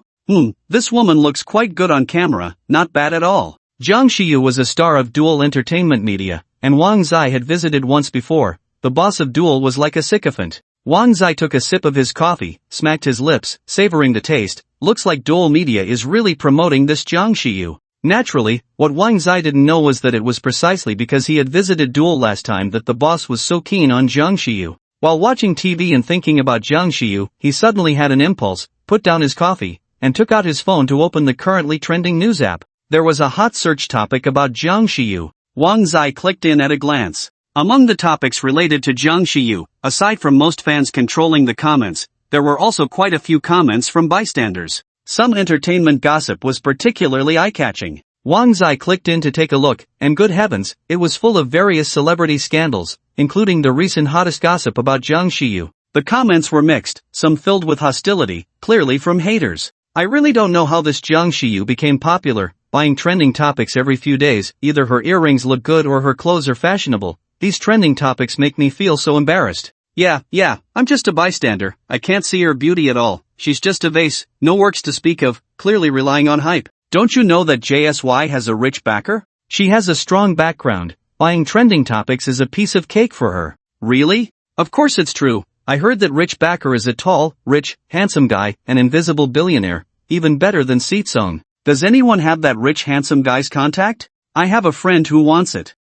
This woman looks quite good on camera, not bad at all. Jiang Shiyu was a star of Dual Entertainment Media, and Wang Zai had visited once before. The boss of Dual was like a sycophant. Wang Zai took a sip of his coffee, smacked his lips, savoring the taste. Looks like Dual Media is really promoting this Jiang Shiyu. Naturally, what Wang Zai didn't know was that it was precisely because he had visited Dual last time that the boss was so keen on Jiang Shiyu. While watching TV and thinking about Jiang Shiyu, he suddenly had an impulse, put down his coffee, and took out his phone to open the currently trending news app. There was a hot search topic about Jiang Shiyu. Wang Zai clicked in at a glance. Among the topics related to Jiang Shiyu, aside from most fans controlling the comments, there were also quite a few comments from bystanders. Some entertainment gossip was particularly eye-catching. Wang Zai clicked in to take a look, and good heavens, it was full of various celebrity scandals, including the recent hottest gossip about Jiang Shiyu. The comments were mixed, some filled with hostility, clearly from haters. I really don't know how this Jiang Shiyu became popular, buying trending topics every few days. Either her earrings look good or her clothes are fashionable. These trending topics make me feel so embarrassed. Yeah, I'm just a bystander. I can't see her beauty at all. She's just a vase, no works to speak of, clearly relying on hype. Don't you know that JSY has a rich backer? She has a strong background. Buying trending topics is a piece of cake for her. Really? Of course it's true. I heard that Rich Backer is a tall, rich, handsome guy, an invisible billionaire, even better than Seetsong. Does anyone have that rich handsome guy's contact? I have a friend who wants it.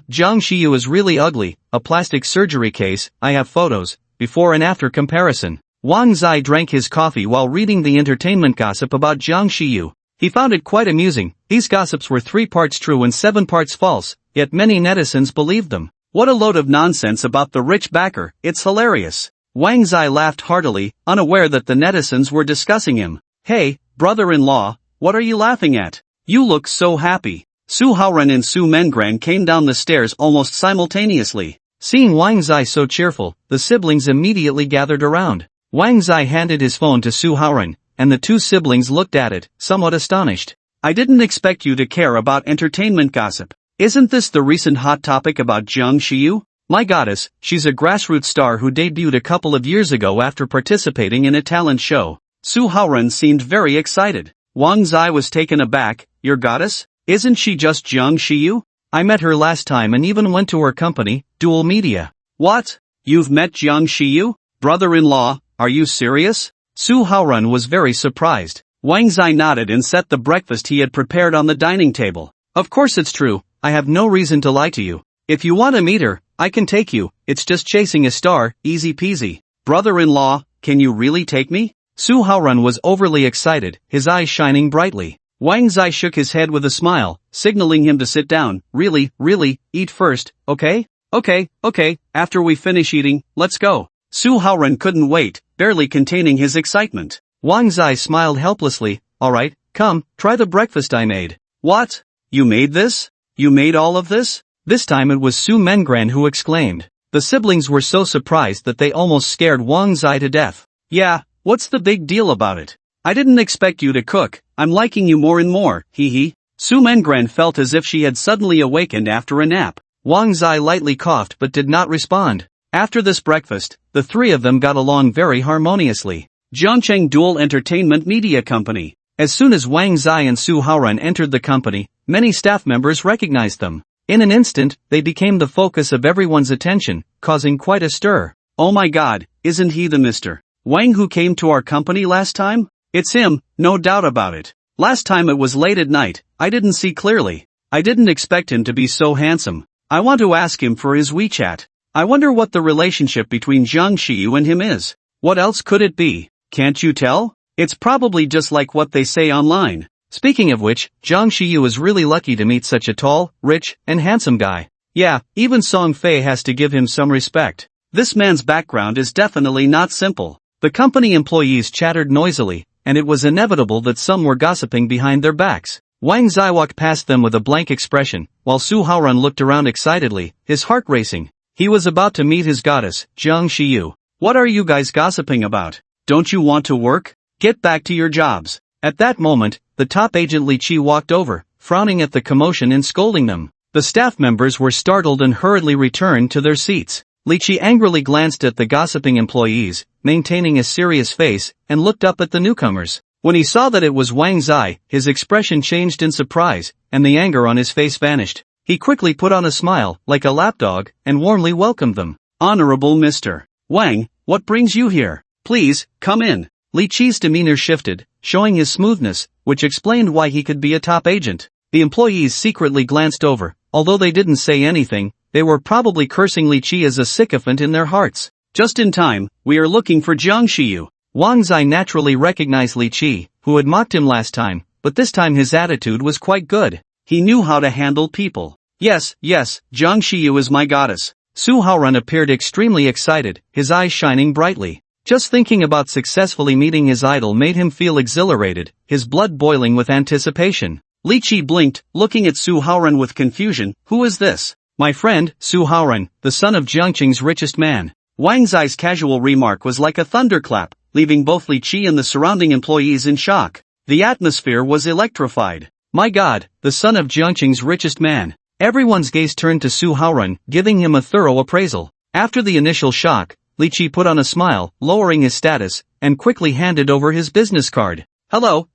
Jiang Shiyu is really ugly, a plastic surgery case. I have photos, before and after comparison. Wang Zai drank his coffee while reading the entertainment gossip about Jiang Shiyu. He found it quite amusing. These gossips were 3 parts true and 7 parts false, yet many netizens believed them. What a load of nonsense about the rich backer, it's hilarious. Wang Zai laughed heartily, unaware that the netizens were discussing him. Hey, brother-in-law, what are you laughing at? You look so happy. Su Haoran and Su Mengran came down the stairs almost simultaneously. Seeing Wang Zai so cheerful, the siblings immediately gathered around. Wang Zai handed his phone to Su Haoran, and the 2 siblings looked at it, somewhat astonished. I didn't expect you to care about entertainment gossip. Isn't this the recent hot topic about Jung Shiyu? My goddess, she's a grassroots star who debuted a couple of years ago after participating in a talent show. Su Haoran seemed very excited. Wang Zai was taken aback. Your goddess? Isn't she just Jung Shiyu? I met her last time and even went to her company, Dual Media. What? You've met Jung Shiyu? Brother-in-law, are you serious? Su Haoran was very surprised. Wang Zai nodded and set the breakfast he had prepared on the dining table. Of course it's true, I have no reason to lie to you. If you want to meet her, I can take you, it's just chasing a star, easy peasy. Brother-in-law, can you really take me? Su Haoran was overly excited, his eyes shining brightly. Wang Zai shook his head with a smile, signaling him to sit down. Really, eat first, okay? Okay, after we finish eating, let's go. Su Haoran couldn't wait, barely containing his excitement. Wang Zai smiled helplessly. Alright, come, try the breakfast I made. What? You made this? You made all of this? This time it was Su Mengran who exclaimed. The siblings were so surprised that they almost scared Wang Zai to death. Yeah, what's the big deal about it? I didn't expect you to cook, I'm liking you more and more, hee. Su Mengran felt as if she had suddenly awakened after a nap. Wang Zai lightly coughed but did not respond. After this breakfast, the three of them got along very harmoniously. Zhongcheng Dual Entertainment Media Company. As soon as Wang Zai and Su Haoran entered the company, many staff members recognized them. In an instant, they became the focus of everyone's attention, causing quite a stir. Oh my god, isn't he the Mr. Wang who came to our company last time? It's him, no doubt about it. Last time it was late at night, I didn't see clearly. I didn't expect him to be so handsome. I want to ask him for his WeChat. I wonder what the relationship between Jung Shiyu and him is. What else could it be? Can't you tell? It's probably just like what they say online. Speaking of which, Jung Shiyu is really lucky to meet such a tall, rich, and handsome guy. Yeah, even Song Fei has to give him some respect. This man's background is definitely not simple. The company employees chattered noisily, and it was inevitable that some were gossiping behind their backs. Wang Zai walked past them with a blank expression, while Su Haoran looked around excitedly, his heart racing. He was about to meet his goddess, Jung Shiyu. What are you guys gossiping about? Don't you want to work? Get back to your jobs. At that moment, the top agent Li Qi walked over, frowning at the commotion and scolding them. The staff members were startled and hurriedly returned to their seats. Li Qi angrily glanced at the gossiping employees, maintaining a serious face, and looked up at the newcomers. When he saw that it was Wang Zai, his expression changed in surprise, and the anger on his face vanished. He quickly put on a smile, like a lapdog, and warmly welcomed them. Honorable Mr. Wang, what brings you here? Please, come in. Li Qi's demeanor shifted, showing his smoothness, which explained why he could be a top agent. The employees secretly glanced over. Although they didn't say anything, they were probably cursing Li Qi as a sycophant in their hearts. Just in time, we are looking for Jung Shiyu. Wang Zai naturally recognized Li Qi, who had mocked him last time, but this time his attitude was quite good. He knew how to handle people. Yes, Jung Shiyu is my goddess. Su Haoran appeared extremely excited, his eyes shining brightly. Just thinking about successfully meeting his idol made him feel exhilarated, his blood boiling with anticipation. Li Qi blinked, looking at Su Haoran with confusion. Who is this? My friend, Su Haoran, the son of Zhongcheng's richest man. Wang Zai's casual remark was like a thunderclap, leaving both Li Qi and the surrounding employees in shock. The atmosphere was electrified. My god, the son of Zhongcheng's richest man. Everyone's gaze turned to Su Haoran, giving him a thorough appraisal. After the initial shock, Li Qi put on a smile, lowering his status, and quickly handed over his business card. Hello,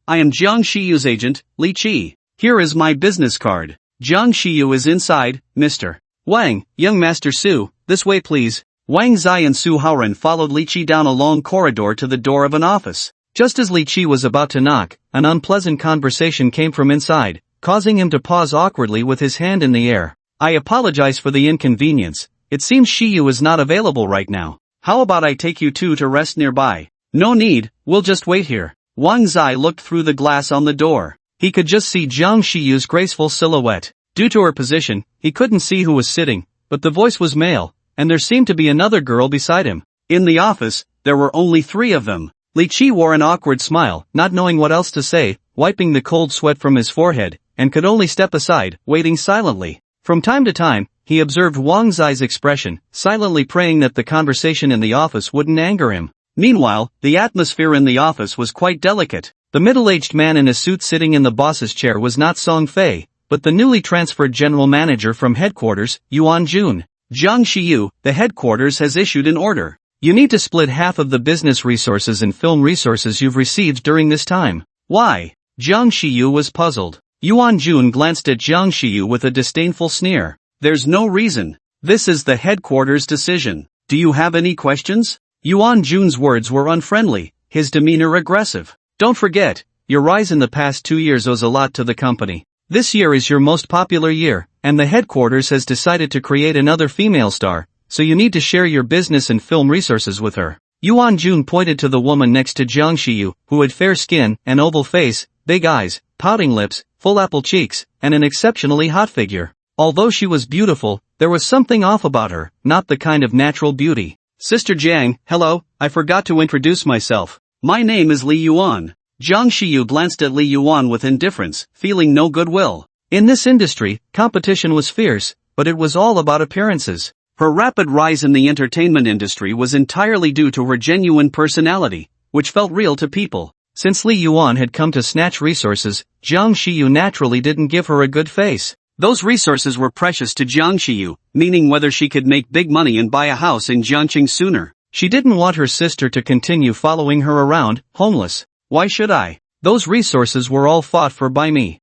I am Jung Shiyu's agent, Li Qi. Here is my business card. Jung Shiyu is inside, Mr. Wang, young Master Su, this way please. Wang Zai and Su Haoran followed Li Qi down a long corridor to the door of an office. Just as Li Qi was about to knock, an unpleasant conversation came from inside, causing him to pause awkwardly with his hand in the air. I apologize for the inconvenience. It seems Shiyu is not available right now. How about I take you two to rest nearby? No need, we'll just wait here. Wang Zai looked through the glass on the door. He could just see Jung Shiyu's graceful silhouette. Due to her position, he couldn't see who was sitting, but the voice was male, and there seemed to be another girl beside him. In the office, there were only 3 of them. Li Qi wore an awkward smile, not knowing what else to say, wiping the cold sweat from his forehead, and could only step aside, waiting silently. From time to time, he observed Wang Zai's expression, silently praying that the conversation in the office wouldn't anger him. Meanwhile, the atmosphere in the office was quite delicate. The middle-aged man in a suit sitting in the boss's chair was not Song Fei, but the newly transferred general manager from headquarters, Yuan Jun. Jiang Shiyu, the headquarters has issued an order. You need to split half of the business resources and film resources you've received during this time. Why? Jiang Shiyu was puzzled. Yuan Jun glanced at Jiang Shiyu with a disdainful sneer. There's no reason. This is the headquarters' decision. Do you have any questions? Yuan Jun's words were unfriendly, his demeanor aggressive. Don't forget, your rise in the past 2 years owes a lot to the company. This year is your most popular year, and the headquarters has decided to create another female star, so you need to share your business and film resources with her. Yuan Jun pointed to the woman next to Jiang Shiyu, who had fair skin, an oval face, big eyes, pouting lips, full apple cheeks, and an exceptionally hot figure. Although she was beautiful, there was something off about her, not the kind of natural beauty. Sister Jiang, hello, I forgot to introduce myself. My name is Li Yuan. Jiang Shiyu glanced at Li Yuan with indifference, feeling no goodwill. In this industry, competition was fierce, but it was all about appearances. Her rapid rise in the entertainment industry was entirely due to her genuine personality, which felt real to people. Since Li Yuan had come to snatch resources, Jiang Shiyu naturally didn't give her a good face. Those resources were precious to Jiang Shiyu, meaning whether she could make big money and buy a house in Jiangqing sooner. She didn't want her sister to continue following her around, homeless. Why should I? Those resources were all fought for by me.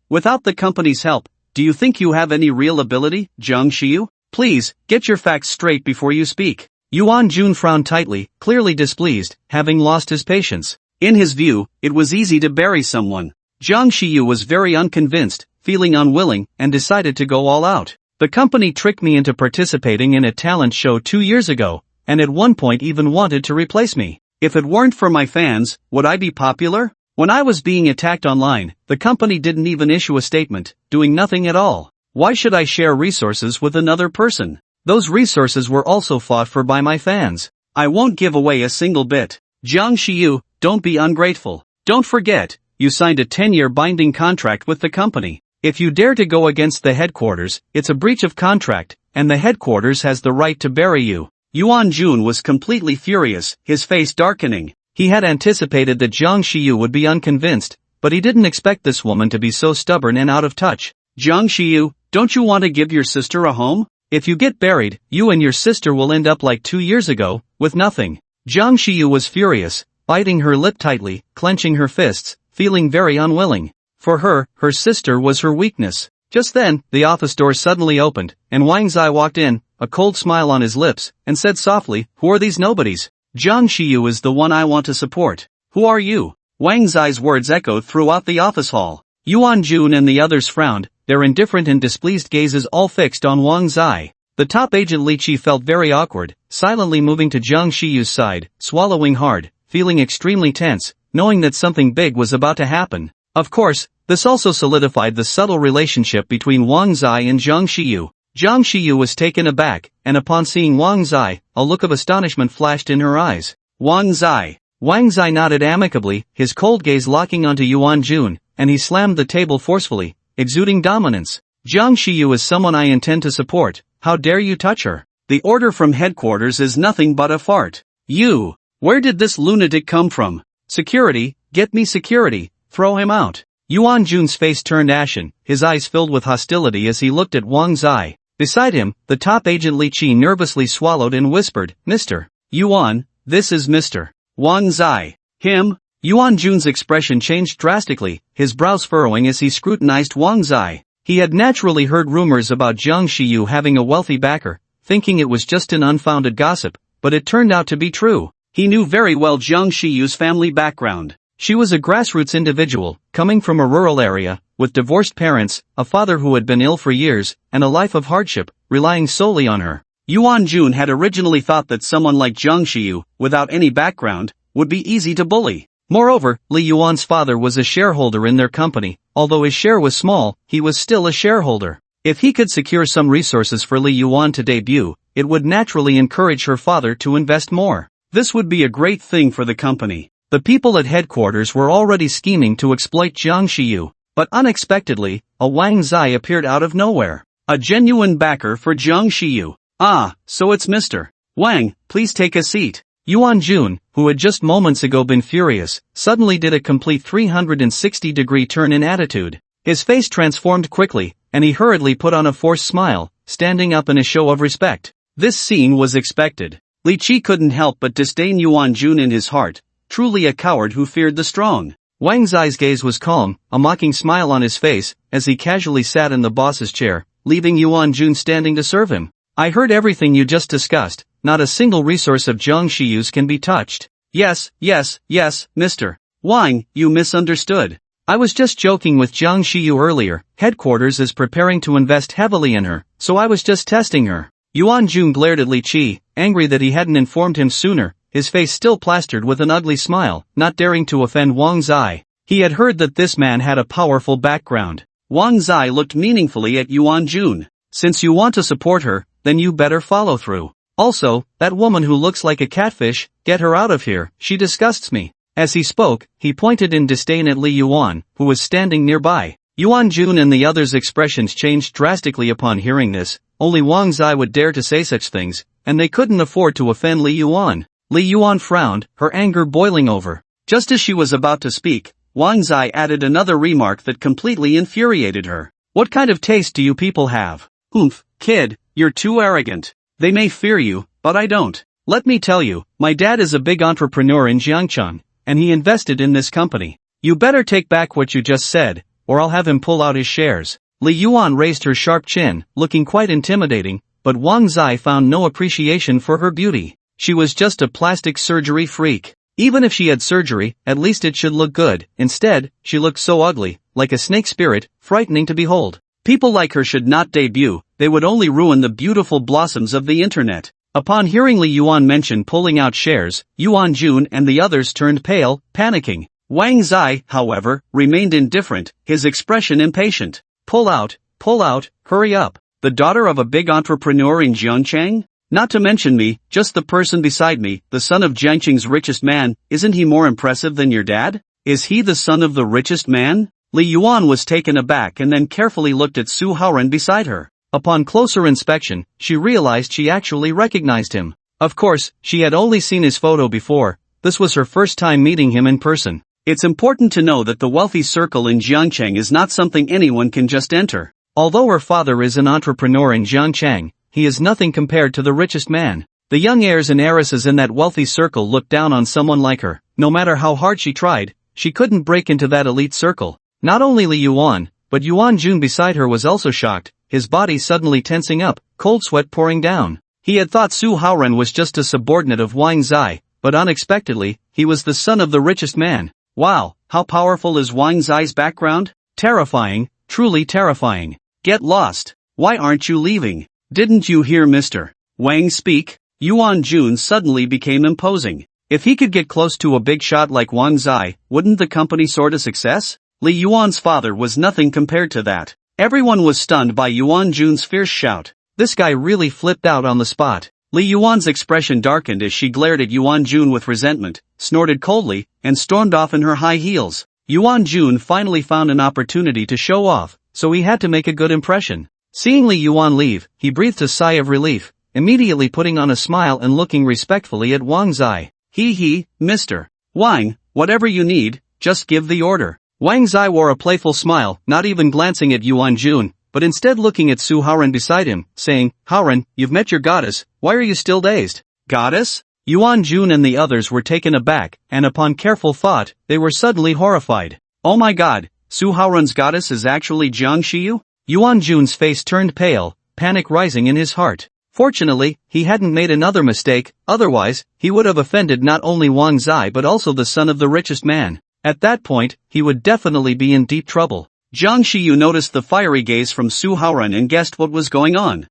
Without the company's help, do you think you have any real ability, Jiang Shiyu? Please, get your facts straight before you speak. Yuan Jun frowned tightly, clearly displeased, having lost his patience. In his view, it was easy to bury someone. Jiang Shiyu was very unconvinced, feeling unwilling, and decided to go all out. The company tricked me into participating in a talent show 2 years ago, and at one point even wanted to replace me. If it weren't for my fans, would I be popular? When I was being attacked online, the company didn't even issue a statement, doing nothing at all. Why should I share resources with another person? Those resources were also fought for by my fans. I won't give away a single bit. Jiang Shiyu, don't be ungrateful. Don't forget, you signed a 10-year binding contract with the company. If you dare to go against the headquarters, it's a breach of contract, and the headquarters has the right to bury you. Yuan Jun was completely furious, his face darkening. He had anticipated that Jiang Shiyu would be unconvinced, but he didn't expect this woman to be so stubborn and out of touch. Jiang Shiyu, don't you want to give your sister a home? If you get buried, you and your sister will end up like 2 years ago, with nothing. Jiang Shiyu was furious, biting her lip tightly, clenching her fists, feeling very unwilling. For her, her sister was her weakness. Just then, the office door suddenly opened, and Wang Zai walked in, a cold smile on his lips, and said softly, "Who are these nobodies?" Jiang Shiyu is the one I want to support. Who are you? Wang Zai's words echoed throughout the office hall. Yuan Jun and the others frowned, their indifferent and displeased gazes all fixed on Wang Zai. The top agent Li Qi felt very awkward, silently moving to Jiang Shiyu's side, swallowing hard, feeling extremely tense, knowing that something big was about to happen. Of course, this also solidified the subtle relationship between Wang Zai and Jiang Shiyu. Jiang Shiyu was taken aback, and upon seeing Wang Zai, a look of astonishment flashed in her eyes. Wang Zai. Wang Zai nodded amicably, his cold gaze locking onto Yuan Jun, and he slammed the table forcefully, exuding dominance. Jiang Shiyu is someone I intend to support. How dare you touch her? The order from headquarters is nothing but a fart. You. Where did this lunatic come from? Security, get me security, throw him out. Yuan Jun's face turned ashen, his eyes filled with hostility as he looked at Wang Zai. Beside him, the top agent Li Qi nervously swallowed and whispered, "Mr. Yuan, this is Mr. Wang Zai. Him?" Yuan Jun's expression changed drastically, his brows furrowing as he scrutinized Wang Zai. He had naturally heard rumors about Jiang Shiyu having a wealthy backer, thinking it was just an unfounded gossip, but it turned out to be true. He knew very well Jiang Shiyu's family background. She was a grassroots individual, coming from a rural area, with divorced parents, a father who had been ill for years, and a life of hardship, relying solely on her. Yuan Jun had originally thought that someone like Jiang Shiyu, without any background, would be easy to bully. Moreover, Li Yuan's father was a shareholder in their company. Although his share was small, he was still a shareholder. If he could secure some resources for Li Yuan to debut, it would naturally encourage her father to invest more. This would be a great thing for the company. The people at headquarters were already scheming to exploit Jiang Shiyu, but unexpectedly, a Wang Zai appeared out of nowhere. A genuine backer for Jiang Shiyu. Ah, so it's Mr. Wang, please take a seat. Yuan Jun, who had just moments ago been furious, suddenly did a complete 360-degree turn in attitude. His face transformed quickly, and he hurriedly put on a forced smile, standing up in a show of respect. This scene was expected. Li Qi couldn't help but disdain Yuan Jun in his heart, truly a coward who feared the strong. Wang Zai's gaze was calm, a mocking smile on his face, as he casually sat in the boss's chair, leaving Yuan Jun standing to serve him. I heard everything you just discussed, not a single resource of Zhang Shiyu's can be touched. Yes, Mr. Wang, you misunderstood. I was just joking with Zhang Shiyu earlier. Headquarters is preparing to invest heavily in her, so I was just testing her. Yuan Jun glared at Li Qi, angry that he hadn't informed him sooner, his face still plastered with an ugly smile, not daring to offend Wang Zai. He had heard that this man had a powerful background. Wang Zai looked meaningfully at Yuan Jun. Since you want to support her, then you better follow through. Also, that woman who looks like a catfish, get her out of here, she disgusts me. As he spoke, he pointed in disdain at Li Yuan, who was standing nearby. Yuan Jun and the others' expressions changed drastically upon hearing this. Only Wang Zai would dare to say such things, and they couldn't afford to offend Li Yuan. Li Yuan frowned, her anger boiling over. Just as she was about to speak, Wang Zai added another remark that completely infuriated her. What kind of taste do you people have? Oomph, kid, you're too arrogant. They may fear you, but I don't. Let me tell you, my dad is a big entrepreneur in Jiangcheng, and he invested in this company. You better take back what you just said, or I'll have him pull out his shares. Li Yuan raised her sharp chin, looking quite intimidating, but Wang Zai found no appreciation for her beauty. She was just a plastic surgery freak. Even if she had surgery, at least it should look good. Instead, she looked so ugly, like a snake spirit, frightening to behold. People like her should not debut, they would only ruin the beautiful blossoms of the internet. Upon hearing Li Yuan mention pulling out shares, Yuan Jun and the others turned pale, panicking. Wang Zai, however, remained indifferent, his expression impatient. Pull out, hurry up. The daughter of a big entrepreneur in Jiangcheng? Not to mention me, just the person beside me, the son of Jiangcheng's richest man. Isn't he more impressive than your dad? Is he the son of the richest man? Li Yuan was taken aback and then carefully looked at Su Haoren beside her. Upon closer inspection, she realized she actually recognized him. Of course, she had only seen his photo before. This was her first time meeting him in person. It's important to know that the wealthy circle in Jiangcheng is not something anyone can just enter. Although her father is an entrepreneur in Jiangcheng, he is nothing compared to the richest man. The young heirs and heiresses in that wealthy circle looked down on someone like her. No matter how hard she tried, she couldn't break into that elite circle. Not only Li Yuan, but Yuan Jun beside her was also shocked, his body suddenly tensing up, cold sweat pouring down. He had thought Su Haoren was just a subordinate of Wang Zai, but unexpectedly, he was the son of the richest man. Wow, how powerful is Wang Zai's background? Terrifying, truly terrifying. Get lost. Why aren't you leaving? Didn't you hear Mr. Wang speak? Yuan Jun suddenly became imposing. If he could get close to a big shot like Wang Zai, wouldn't the company soar to success? Li Yuan's father was nothing compared to that. Everyone was stunned by Yuan Jun's fierce shout. This guy really flipped out on the spot. Li Yuan's expression darkened as she glared at Yuan Jun with resentment, snorted coldly, and stormed off in her high heels. Yuan Jun finally found an opportunity to show off, so he had to make a good impression. Seeing Li Yuan leave, he breathed a sigh of relief, immediately putting on a smile and looking respectfully at Wang Zai. Mr. Wang, whatever you need, just give the order. Wang Zai wore a playful smile, not even glancing at Yuan Jun, but instead looking at Su Haoren beside him, saying, Haoren, you've met your goddess, why are you still dazed? Goddess? Yuan Jun and the others were taken aback, and upon careful thought, they were suddenly horrified. Oh my god, Su Haoren's goddess is actually Zhang Shiyu? Yuan Jun's face turned pale, panic rising in his heart. Fortunately, he hadn't made another mistake, otherwise, he would have offended not only Wang Zai but also the son of the richest man. At that point, he would definitely be in deep trouble. Zhang Shiyu noticed the fiery gaze from Su Haoren and guessed what was going on.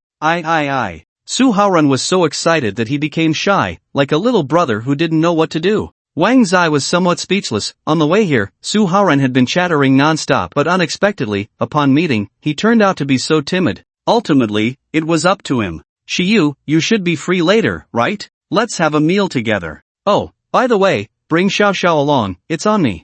Su Haoren was so excited that he became shy, like a little brother who didn't know what to do. Wang Zai was somewhat speechless. On the way here, Su Haoren had been chattering non-stop, but unexpectedly, upon meeting, he turned out to be so timid. Ultimately, it was up to him. Shiyu, you should be free later, right? Let's have a meal together. Oh, by the way, bring Xiao Xiao along, it's on me.